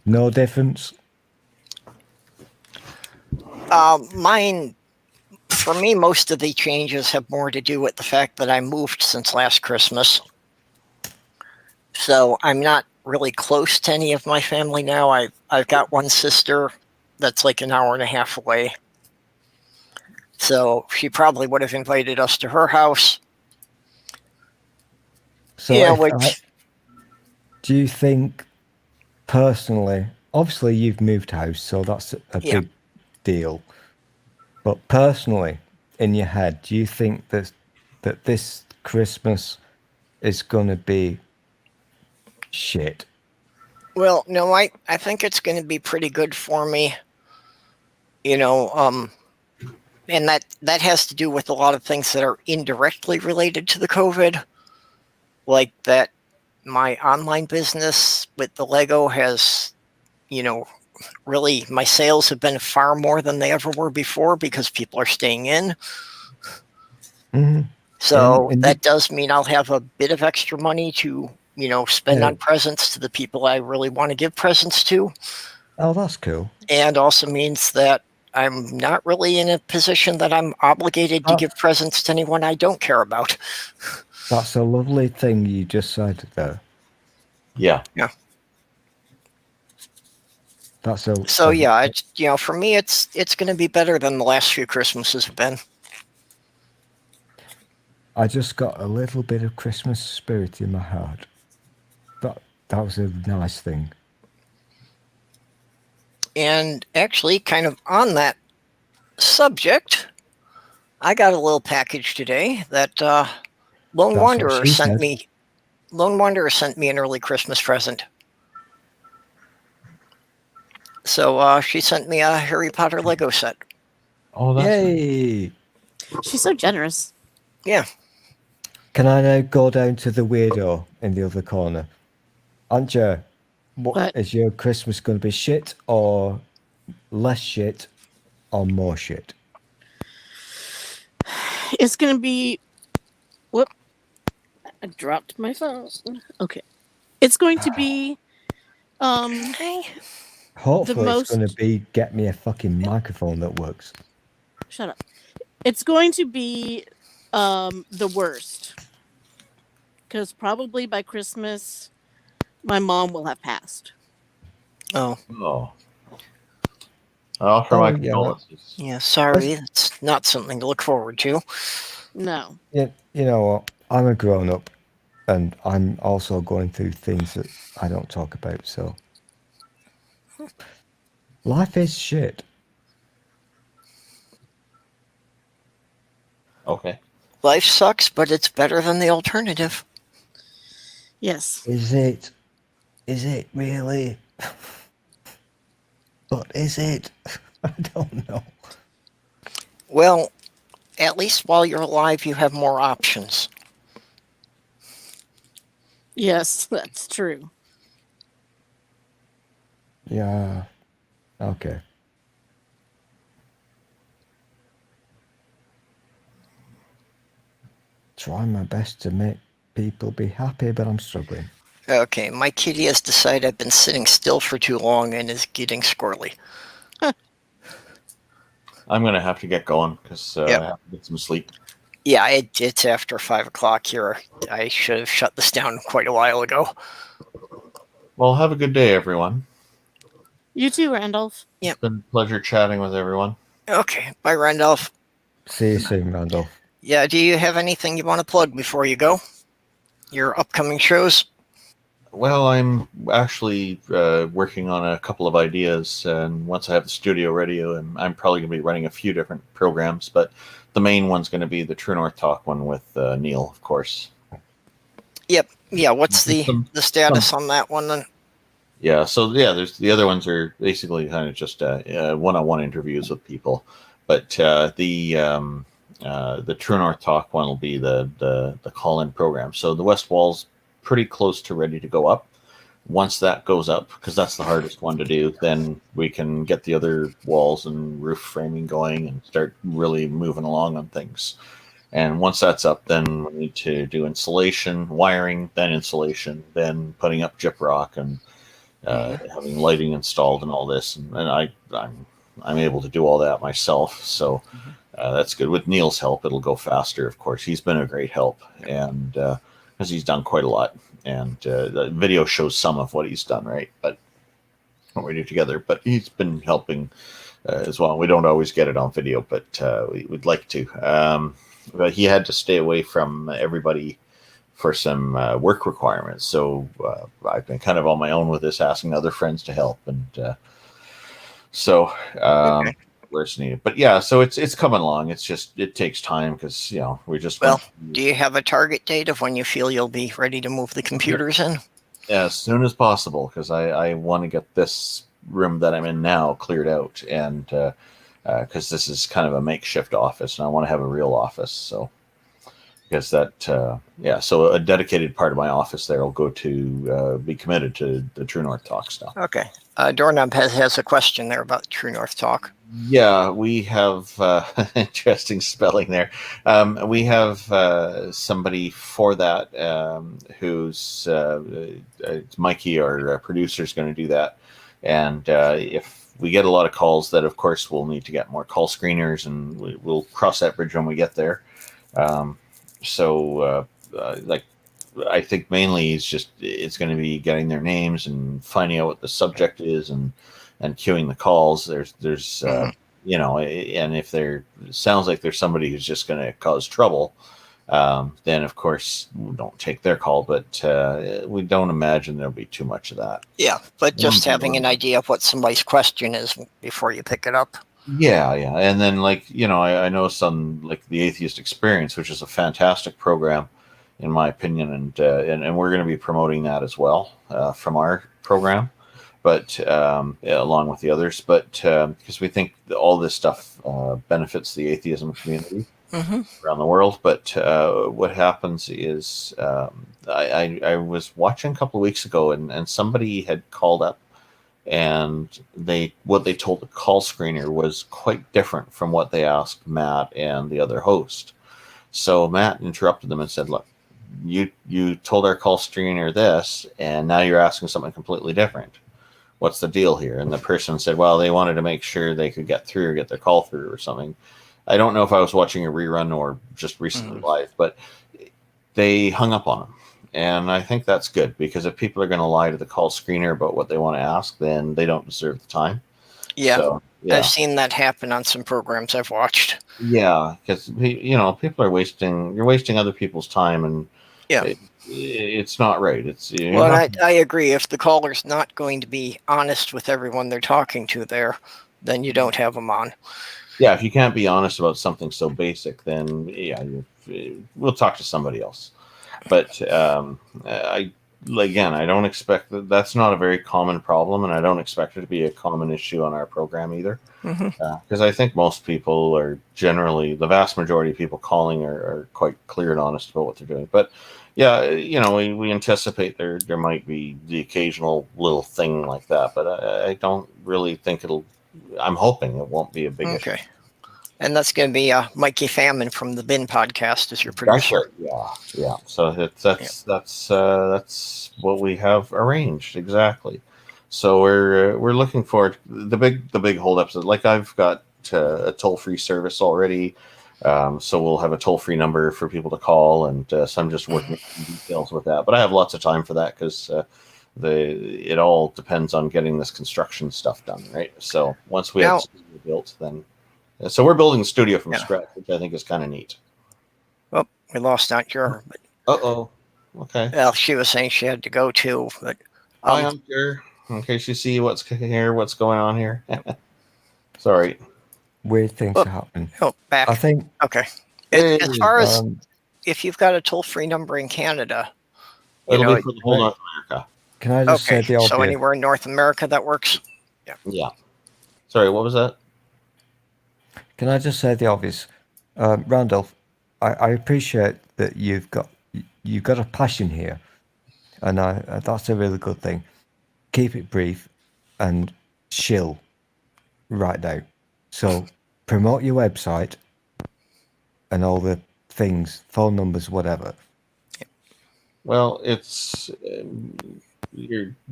no difference. Mine. For me, most of the changes have more to do with the fact that I moved since last Christmas. So I'm not really close to any of my family now. I've got one sister that's like an hour and a half away. So she probably would have invited us to her house. So do you think personally, obviously you've moved house, so that's a big deal. But personally, in your head, do you think that this Christmas is going to be shit? Well, no, I think it's going to be pretty good for me. You know, and that has to do with a lot of things that are indirectly related to the COVID. Like that my online business with the Lego has, you know, really, my sales have been far more than they ever were before because people are staying in. Mm-hmm. So that does mean I'll have a bit of extra money to, you know, spend on presents to the people I really want to give presents to. Oh, that's cool. And also means that I'm not really in a position that I'm obligated to give presents to anyone I don't care about. That's a lovely thing you just said there. Yeah. Yeah. So yeah, it's, you know, for me, it's going to be better than the last few Christmases have been. I just got a little bit of Christmas spirit in my heart. That was a nice thing. And actually, kind of on that subject, I got a little package today that Lone Wanderer sent me. Lone Wanderer sent me an early Christmas present. So she sent me a Harry Potter Lego set. Oh, that's yay! She's so generous. Yeah. Can I now go down to the weirdo in the other corner? Antje, What is your Christmas going to be? Shit or less shit or more shit? It's going to be. Whoop! I dropped my phone. Okay, it's going to be. Hopefully, most... it's going to be get me a fucking microphone that works. Shut up. It's going to be the worst. Because probably by Christmas, my mom will have passed. Oh. I offer my condolences. Yeah, sorry. It's not something to look forward to. No. Yeah, you know what? I'm a grown up, and I'm also going through things that I don't talk about. So, life is shit. Okay. Life sucks, but it's better than the alternative. Yes. Is it? Is it really? But is it? I don't know. Well, at least while you're alive, you have more options. Yes, that's true. Yeah. Okay. Trying my best to make people be happy, but I'm struggling. Okay, my kitty has decided I've been sitting still for too long and is getting squirrely. I'm going to have to get going because I have to get some sleep. Yeah, it's after 5 o'clock here. I should have shut this down quite a while ago. Well, have a good day, everyone. You too, Randolph. It's been a pleasure chatting with everyone. Okay, bye, Randolph. See you soon, Randolph. Yeah, do you have anything you want to plug before you go? Your upcoming shows? Well, I'm actually working on a couple of ideas, and once I have the studio ready, I'm probably going to be running a few different programs, but the main one's going to be the True North Talk one with Neil, of course. Yep. Yeah, what's the status on that one then? Yeah, so there's the other ones are basically kind of just one-on-one interviews with people, but the True North Talk one will be the call-in program. So the West Wall's pretty close to ready to go up. Once that goes up, because that's the hardest one to do, then we can get the other walls and roof framing going and start really moving along on things. And once that's up, then we need to do insulation, wiring, then insulation, then putting up gyprock and having lighting installed and all this. And I'm able to do all that myself, so that's good. With Neil's help, it'll go faster. Of course, he's been a great help, and because he's done quite a lot. And the video shows some of what he's done, right? But what we do together. But he's been helping as well. We don't always get it on video, but we'd like to. But he had to stay away from everybody for some work requirements. So I've been kind of on my own with this, asking other friends to help. And where it's needed. But yeah, so it's coming along. It's just, it takes time because, we just... Well, do you have a target date of when you feel you'll be ready to move the computers in? Yeah, as soon as possible, because I want to get this room that I'm in now cleared out, and because this is kind of a makeshift office, and I want to have a real office. So, because so a dedicated part of my office there will go to be committed to the True North Talk stuff. Okay. Doorknob has a question there about True North Talk. Yeah, we have interesting spelling there. We have somebody for that who's Mikey, our producer, is going to do that. And if we get a lot of calls, that of course we'll need to get more call screeners, and we'll cross that bridge when we get there. I think mainly it's going to be getting their names and finding out what the subject is and queuing the calls. There's and if sounds like there's somebody who's just going to cause trouble, then of course we don't take their call, but we don't imagine there'll be too much of that. Yeah, but just having an idea of what somebody's question is before you pick it up. Yeah. And then I know some like the Atheist Experience, which is a fantastic program in my opinion, and we're going to be promoting that as well from our program, but along with the others, but because we think that all this stuff benefits the atheism community, around the world. But what happens is I was watching a couple of weeks ago, and somebody had called up, and what they told the call screener was quite different from what they asked Matt and the other host. So Matt interrupted them and said, "Look, you told our call screener this, and now you're asking something completely different. What's the deal here?" And the person said, "Well, they wanted to make sure they could get through or get their call through or something." I don't know if I was watching a rerun or just recently live, but they hung up on him. And I think that's good, because if people are going to lie to the call screener about what they want to ask, then they don't deserve the time. Yeah. So, yeah. I've seen that happen on some programs I've watched. Yeah, because people are wasting other people's time, and Yeah. it's not right. Well, I agree. If the caller's not going to be honest with everyone they're talking to there, then you don't have them on. Yeah, if you can't be honest about something so basic, then we'll talk to somebody else. But I don't expect that's not a very common problem, and I don't expect it to be a common issue on our program either. Because I think most people are generally, the vast majority of people calling are quite clear and honest about what they're doing. But yeah, we anticipate there might be the occasional little thing like that, but I don't really think I'm hoping it won't be a big issue. And that's going to be Mikey Famine from the Bin podcast as your producer. Yeah. So that's what we have arranged exactly. So we're looking forward. The big holdups. Like, I've got a toll-free service already, so we'll have a toll-free number for people to call, and so I'm just working some details with that. But I have lots of time for that, because it all depends on getting this construction stuff done, right? So once we have the studio built, then. So we're building a studio from scratch, which I think is kind of neat. Well, we lost Aunt Jer. Uh-oh. Okay. Well, she was saying she had to go too. But hi, Aunt Jer. In case you see what's going on here. Sorry. Weird things happen. Oh, back. I think. Okay. As far as if you've got a toll-free number in Canada, it'll be for the whole North America. Can I just say the obvious? So anywhere in North America that works? Yeah. Sorry, what was that? Can I just say the obvious? Randolph, I appreciate that you've got a passion here, and that's a really good thing. Keep it brief and chill right now. So promote your website and all the things, phone numbers, whatever. Well, it's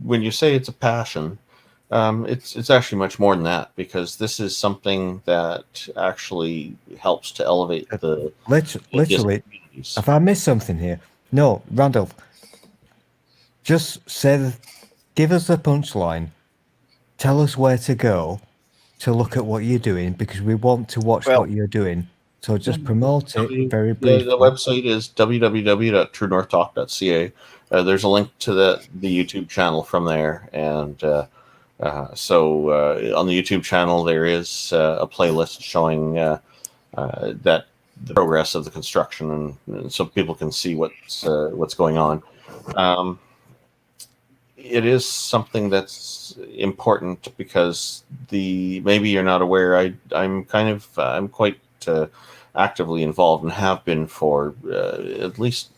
when you say it's a passion, it's actually much more than that, because this is something that actually helps to elevate the literally. If I missed something here, no, Randolph, just give us the punchline. Tell us where to go to look at what you're doing, because we want to watch what you're doing. So just promote it very briefly. The website is www.truenorthtalk.ca. There's a link to the YouTube channel from there, and so on the YouTube channel there is a playlist showing that the progress of the construction, and so people can see what's going on. It is something that's important, because maybe you're not aware. I'm quite actively involved, and have been for at least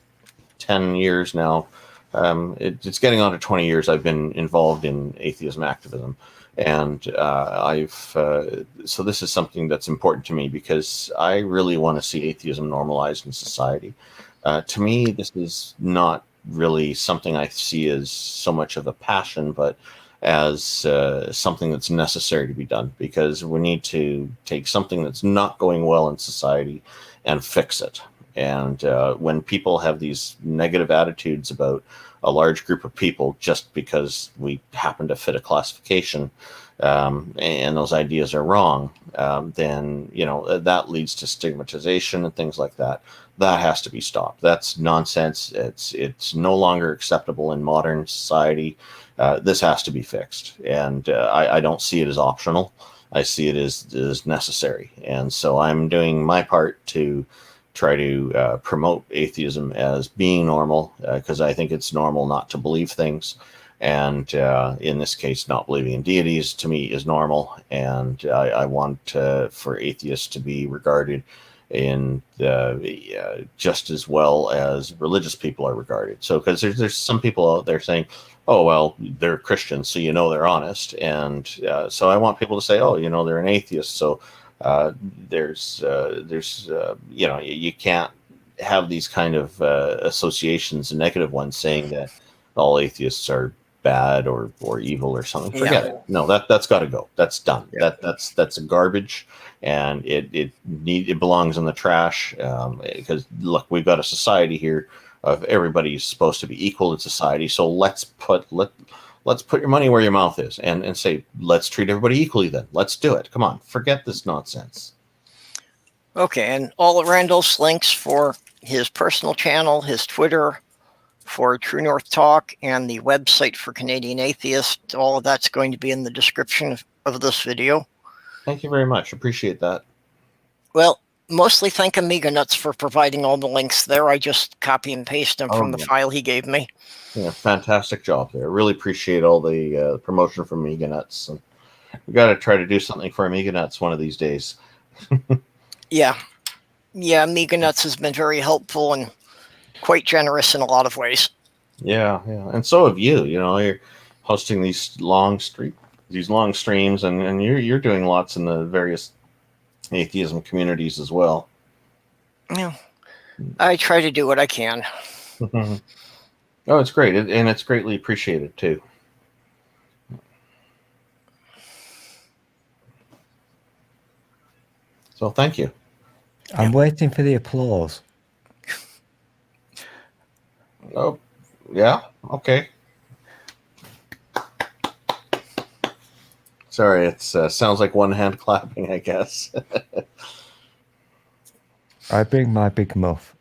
10 years now. It's getting on to 20 years I've been involved in atheism activism, and so this is something that's important to me, because I really want to see atheism normalized in society. To me, this is not really something I see as so much of a passion, but as something that's necessary to be done, because we need to take something that's not going well in society and fix it. And when people have these negative attitudes about a large group of people just because we happen to fit a classification, and those ideas are wrong, then that leads to stigmatization and things like that. That has to be stopped. That's nonsense. It's no longer acceptable in modern society. This has to be fixed, and I don't see it as optional. I see it as necessary, and so I'm doing my part to try to promote atheism as being normal, because I think it's normal not to believe things, and in this case, not believing in deities to me is normal, and I want for atheists to be regarded in just as well as religious people are regarded. So because there's some people out there saying, oh, well, they're Christians, so they're honest. And so I want people to say, oh, they're an atheist. So you can't have these kind of associations, negative ones, saying that all atheists are bad or evil or something. Forget it. No, that's got to go. That's done. Yeah. That's a garbage, and it belongs in the trash. Because look, we've got a society here of everybody's supposed to be equal in society. So let's put your money where your mouth is, and say, let's treat everybody equally. Then let's do it. Come on, forget this nonsense. Okay, and all of Randall's links for his personal channel, his Twitter, for True North Talk, and the website for Canadian Atheist, all of that's going to be in the description of this video. Thank you very much. Appreciate that. Well, mostly thank Amiga Nuts for providing all the links there. I just copy and paste them from the file he gave me. Yeah, fantastic job there. Really appreciate all the promotion from Amiga Nuts. And we got to try to do something for Amiga Nuts one of these days. Yeah, Amiga Nuts has been very helpful and quite generous in a lot of ways. Yeah, and so have you. You're hosting these long streams, and you're doing lots in the various atheism communities as well. Yeah, I try to do what I can. Oh, it's great, and it's greatly appreciated too. So thank you. I'm waiting for the applause. Oh, yeah. Okay. Sorry, it sounds like one hand clapping, I guess. I bring my big muff.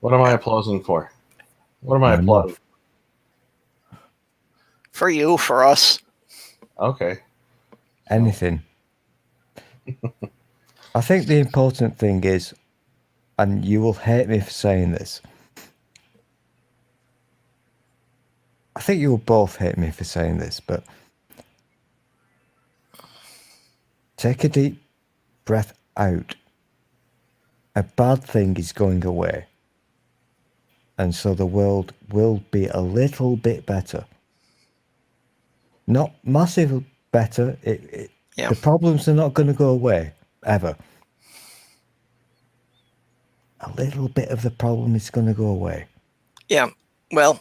What am I applauding for? What am I applauding? Muff. For you, for us. Okay. Anything. I think the important thing is, and you will hate me for saying this, I think you will both hate me for saying this, but take a deep breath out. A bad thing is going away. And so the world will be a little bit better. Not massive better. The problems are not going to go away, ever. A little bit of the problem is going to go away. Yeah. Well,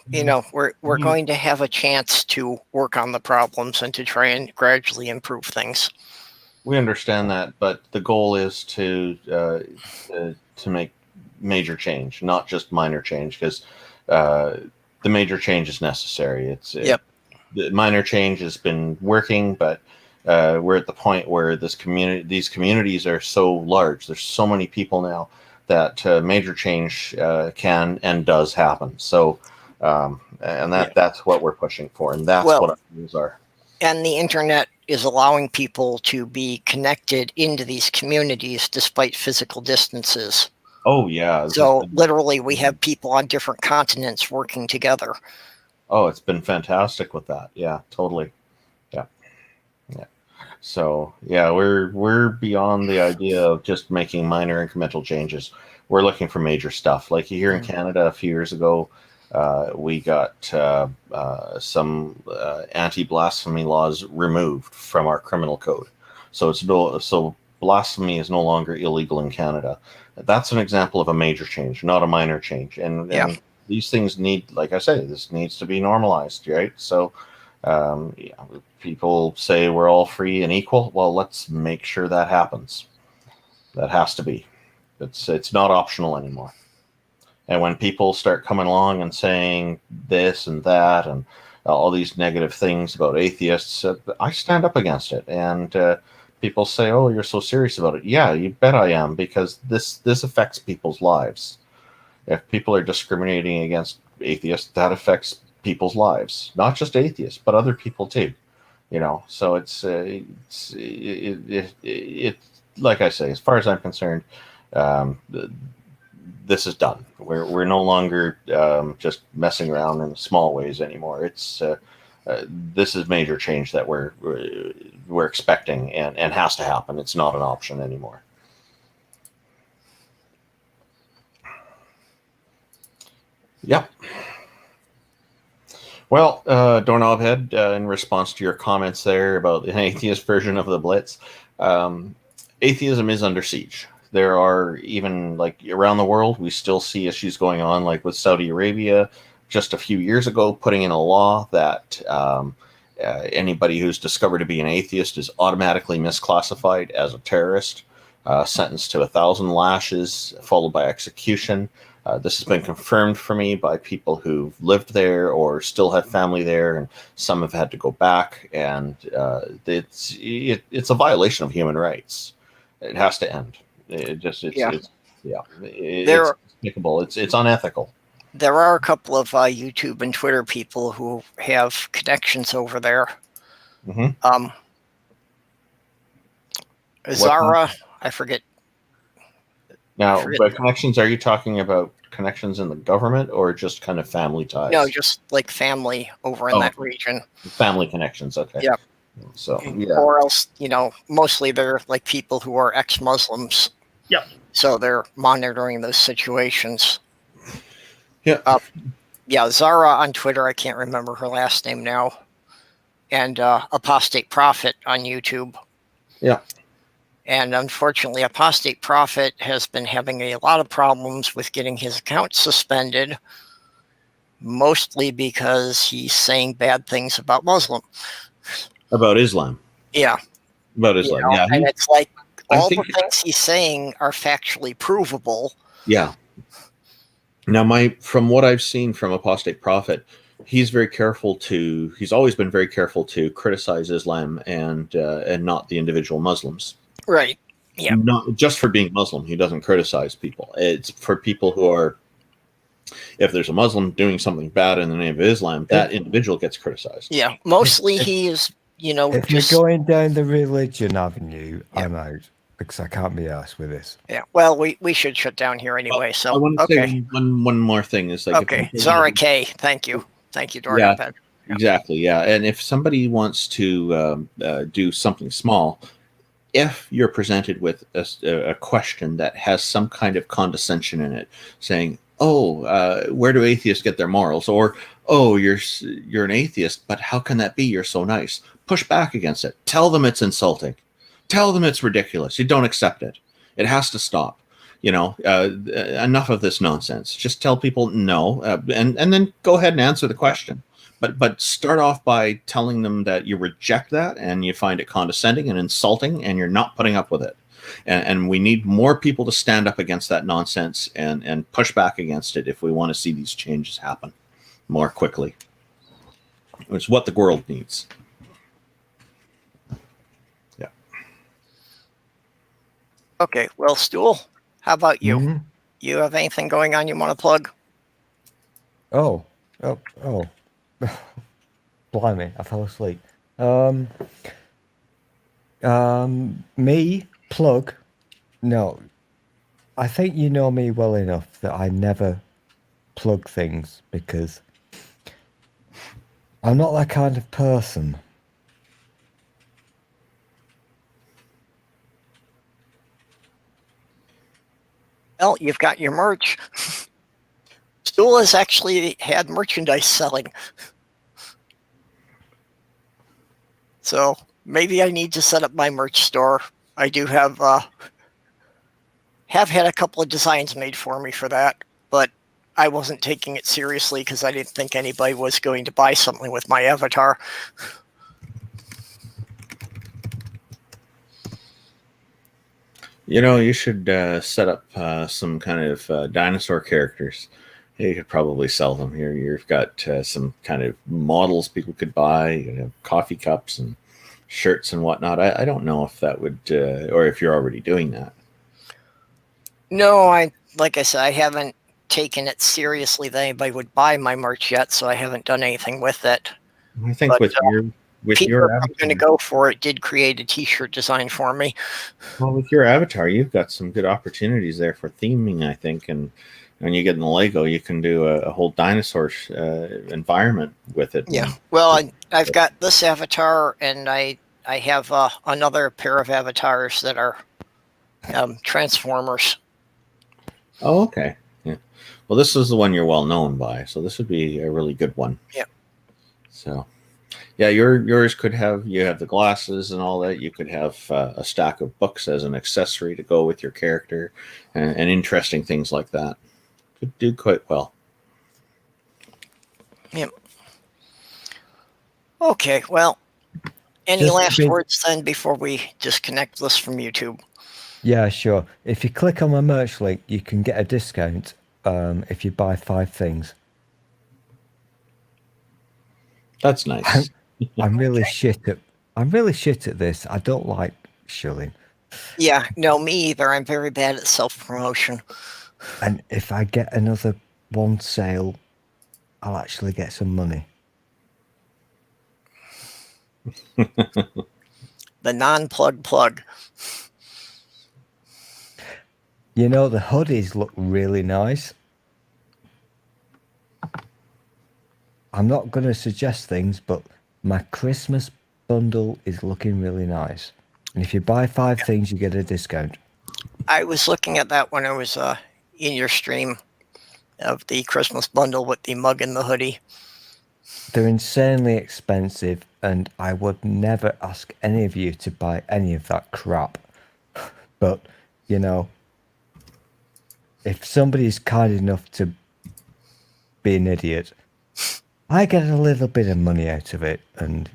we're going to have a chance to work on the problems and to try and gradually improve things. We understand that, but the goal is to make major change, not just minor change, because the major change is necessary. The minor change has been working, but we're at the point where these communities are so large. There's so many people now that major change can and does happen. So, that's what we're pushing for, and that's what our views are. And the internet is allowing people to be connected into these communities despite physical distances. Oh, yeah. So literally we have people on different continents working together. Oh, it's been fantastic with that. Yeah, totally. Yeah. So, yeah, we're beyond the idea of just making minor incremental changes. We're looking for major stuff. Like here in Canada a few years ago, we got some anti-blasphemy laws removed from our criminal code. So blasphemy is no longer illegal in Canada. That's an example of a major change, not a minor change. And these things need, like I say, this needs to be normalized, right? So people say we're all free and equal. Well, let's make sure that happens. That has to be. It's not optional anymore. And when people start coming along and saying this and that and all these negative things about atheists, I stand up against it. And people say, "Oh, you're so serious about it." Yeah, you bet I am, because this affects people's lives. If people are discriminating against atheists, that affects people's lives. Not just atheists, but other people too. So it's like I say, as far as I'm concerned, this is done. We're no longer just messing around in small ways anymore. It's this is major change that we're expecting and has to happen. It's not an option anymore. Yep. Well, Doorknob Head, in response to your comments there about an atheist version of the Blitz, atheism is under siege. There are, even like around the world, we still see issues going on, like with Saudi Arabia just a few years ago, putting in a law that anybody who's discovered to be an atheist is automatically misclassified as a terrorist, sentenced to 1,000 lashes, followed by execution. This has been confirmed for me by people who've lived there or still have family there, and some have had to go back. And it's a violation of human rights. It has to end. It's despicable. It's unethical. There are a couple of YouTube and Twitter people who have connections over there. Mm-hmm. Zara, I forget. Now, by connections, are you talking about connections in the government or just kind of family ties? No, just like family over in that region. Family connections, okay. Yeah. So, yeah. Or else, mostly they're like people who are ex-Muslims. Yep. So they're monitoring those situations. Yeah. Yeah, Zara on Twitter, I can't remember her last name now. And Apostate Prophet on YouTube. Yeah. And unfortunately, Apostate Prophet has been having a lot of problems with getting his account suspended, mostly because he's saying bad things about Muslim. About Islam. Yeah. About Islam, yeah. And it's like all the things he's saying are factually provable. Yeah. Now, from what I've seen from Apostate Prophet, he's always been very careful to criticize Islam and not the individual Muslims. Right. Yeah. Not just for being Muslim. He doesn't criticize people. It's for people who are, if there's a Muslim doing something bad in the name of Islam, that individual gets criticized. Yeah. Mostly he is, if you're going down the religion avenue, I'm out because I can't be arsed with this. Yeah. Well, we should shut down here anyway. So I want to say one more thing is like, okay. Zara K. Thank you, Dorian. Yeah, exactly. Yeah, and if somebody wants to do something small, if you're presented with a question that has some kind of condescension in it, saying, where do atheists get their morals? Or, you're an atheist, but how can that be? You're so nice. Push back against it. Tell them it's insulting. Tell them it's ridiculous. You don't accept it. It has to stop. Enough of this nonsense. Just tell people no, and then go ahead and answer the question. But start off by telling them that you reject that and you find it condescending and insulting and you're not putting up with it. And we need more people to stand up against that nonsense and push back against it if we want to see these changes happen more quickly. It's what the world needs. Yeah. Okay. Well, Stool, how about you? Mm-hmm. You have anything going on you want to plug? Oh. Blimey, I fell asleep. Me plug? No. I think you know me well enough that I never plug things because I'm not that kind of person. Well, you've got your merch. Stool has actually had merchandise selling. So maybe I need to set up my merch store. I do have had a couple of designs made for me for that, but I wasn't taking it seriously because I didn't think anybody was going to buy something with my avatar. You should set up some kind of dinosaur characters. You could probably sell them here. You've got some kind of models people could buy. You have coffee cups and shirts and whatnot. I don't know if that would, or if you're already doing that. No, like I said, I haven't taken it seriously that anybody would buy my merch yet, so I haven't done anything with it. I think with your avatar, I'm going to go for it. Did create a T-shirt design for me. Well, with your avatar, you've got some good opportunities there for theming, I think, and when you get in the Lego, you can do a whole dinosaur environment with it. Yeah. Well, I've got this avatar, and I have another pair of avatars that are Transformers. Oh, okay. Yeah. Well, this is the one you're well known by, so this would be a really good one. Yeah. So, yeah, yours could have, you have the glasses and all that. You could have a stack of books as an accessory to go with your character, and interesting things like that. Could do quite well. Yep. Okay, well, any Just last be- words then before we disconnect this from YouTube? Yeah, sure. If you click on my merch link, you can get a discount if you buy 5 things. That's nice. I'm really shit at this. I don't like shilling. Yeah, no, me either. I'm very bad at self-promotion. And if I get another one sale, I'll actually get some money. The non-plug plug. You know, the hoodies look really nice. I'm not going to suggest things, but my Christmas bundle is looking really nice. And if you buy 5 things, you get a discount. I was looking at that when I was in your stream of the Christmas bundle with the mug and the hoodie. They're insanely expensive, and I would never ask any of you to buy any of that crap. But, you know, if somebody's kind enough to be an idiot, I get a little bit of money out of it, and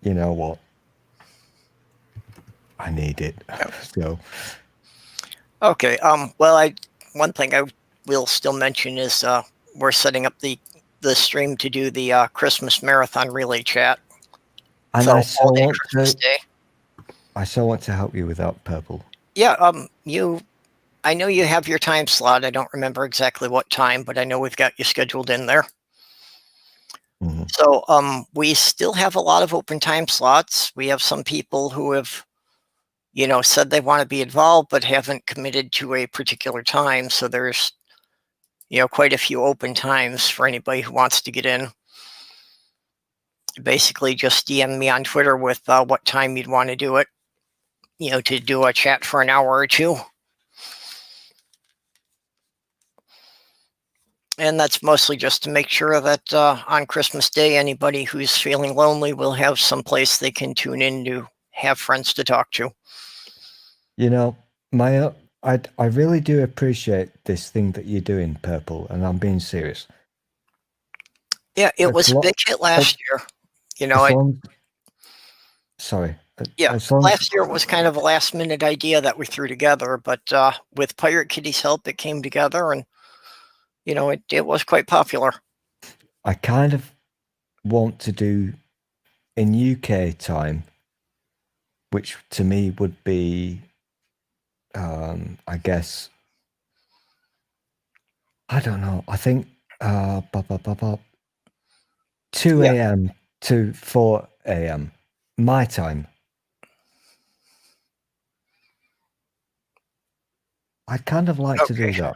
you know what? I need it. So, okay. Well, one thing I will still mention is we're setting up the stream to do the Christmas marathon relay chat. and So, I so all day want Christmas to. Day. I so want to help you with that, Purple. Yeah. I know you have your time slot. I don't remember exactly what time, but I know we've got you scheduled in there. Mm-hmm. So we still have a lot of open time slots. We have some people who have, you know, said they want to be involved but haven't committed to a particular time. So there's, you know, quite a few open times for anybody who wants to get in. Basically, just DM me on Twitter with what time you'd want to do it, you know, to do a chat for an hour or two. And that's mostly just to make sure that on Christmas Day, anybody who's feeling lonely will have some place they can tune in to have friends to talk to. You know, I really do appreciate this thing that you're doing, Purple, and I'm being serious. Yeah, it was a big hit last year. You know, sorry. Yeah, last year was kind of a last minute idea that we threw together, but with Pirate Kitty's help, it came together, and you know, it was quite popular. I kind of want to do in UK time, which to me would be, I guess, I don't know. I think 2 a.m. to 4 a.m. my time. I'd kind of like to do that.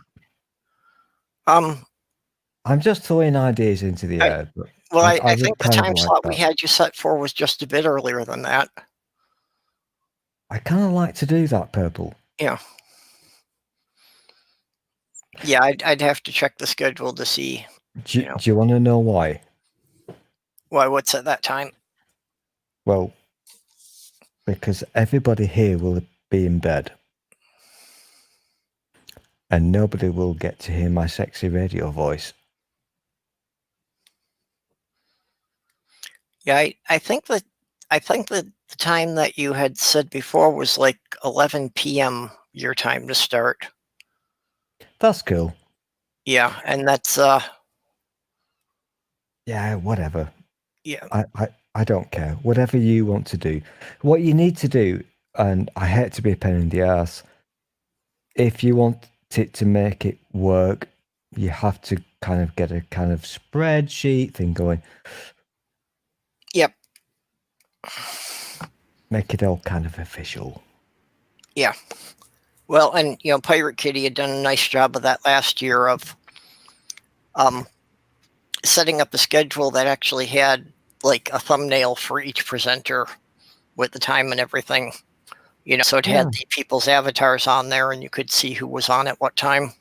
I'm just throwing ideas into the air. But well, I would think the kind of time like slot we that. had you set for was just a bit earlier than that. I kind of like to do that, Purple. Yeah. Yeah, I'd have to check the schedule to see. Do you want to know why? Why? What's at that time? Well, because everybody here will be in bed. And nobody will get to hear my sexy radio voice. Yeah, I think that the time that you had said before was like 11 p.m. your time to start. That's cool. Yeah, and that's Yeah, whatever. Yeah. I don't care. Whatever you want to do. What you need to do, and I hate to be a pain in the ass, if you want it to make it work, you have to kind of get a kind of spreadsheet thing going. Yep. Make it all kind of official. Yeah. Well, and you know, Pirate Kitty had done a nice job of that last year of setting up a schedule that actually had like a thumbnail for each presenter with the time and everything. You know, so it had the people's avatars on there and you could see who was on at what time.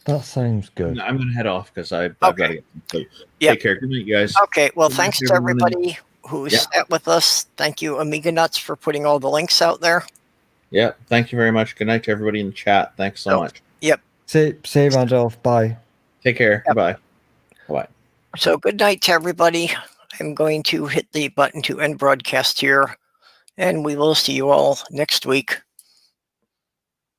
That sounds good. I'm going to head off because I've got to get some sleep. Yep. Take care. Good night, guys. Okay. Well, Good night, thanks to everybody who Yeah. sat with us. Thank you, Amiga Nuts, for putting all the links out there. Yeah. Thank you very much. Good night to everybody in the chat. Thanks so much. Yep. See you, Randolph. Bye. Take care. Goodbye. Bye. So good night to everybody. I'm going to hit the button to end broadcast here, and we will see you all next week.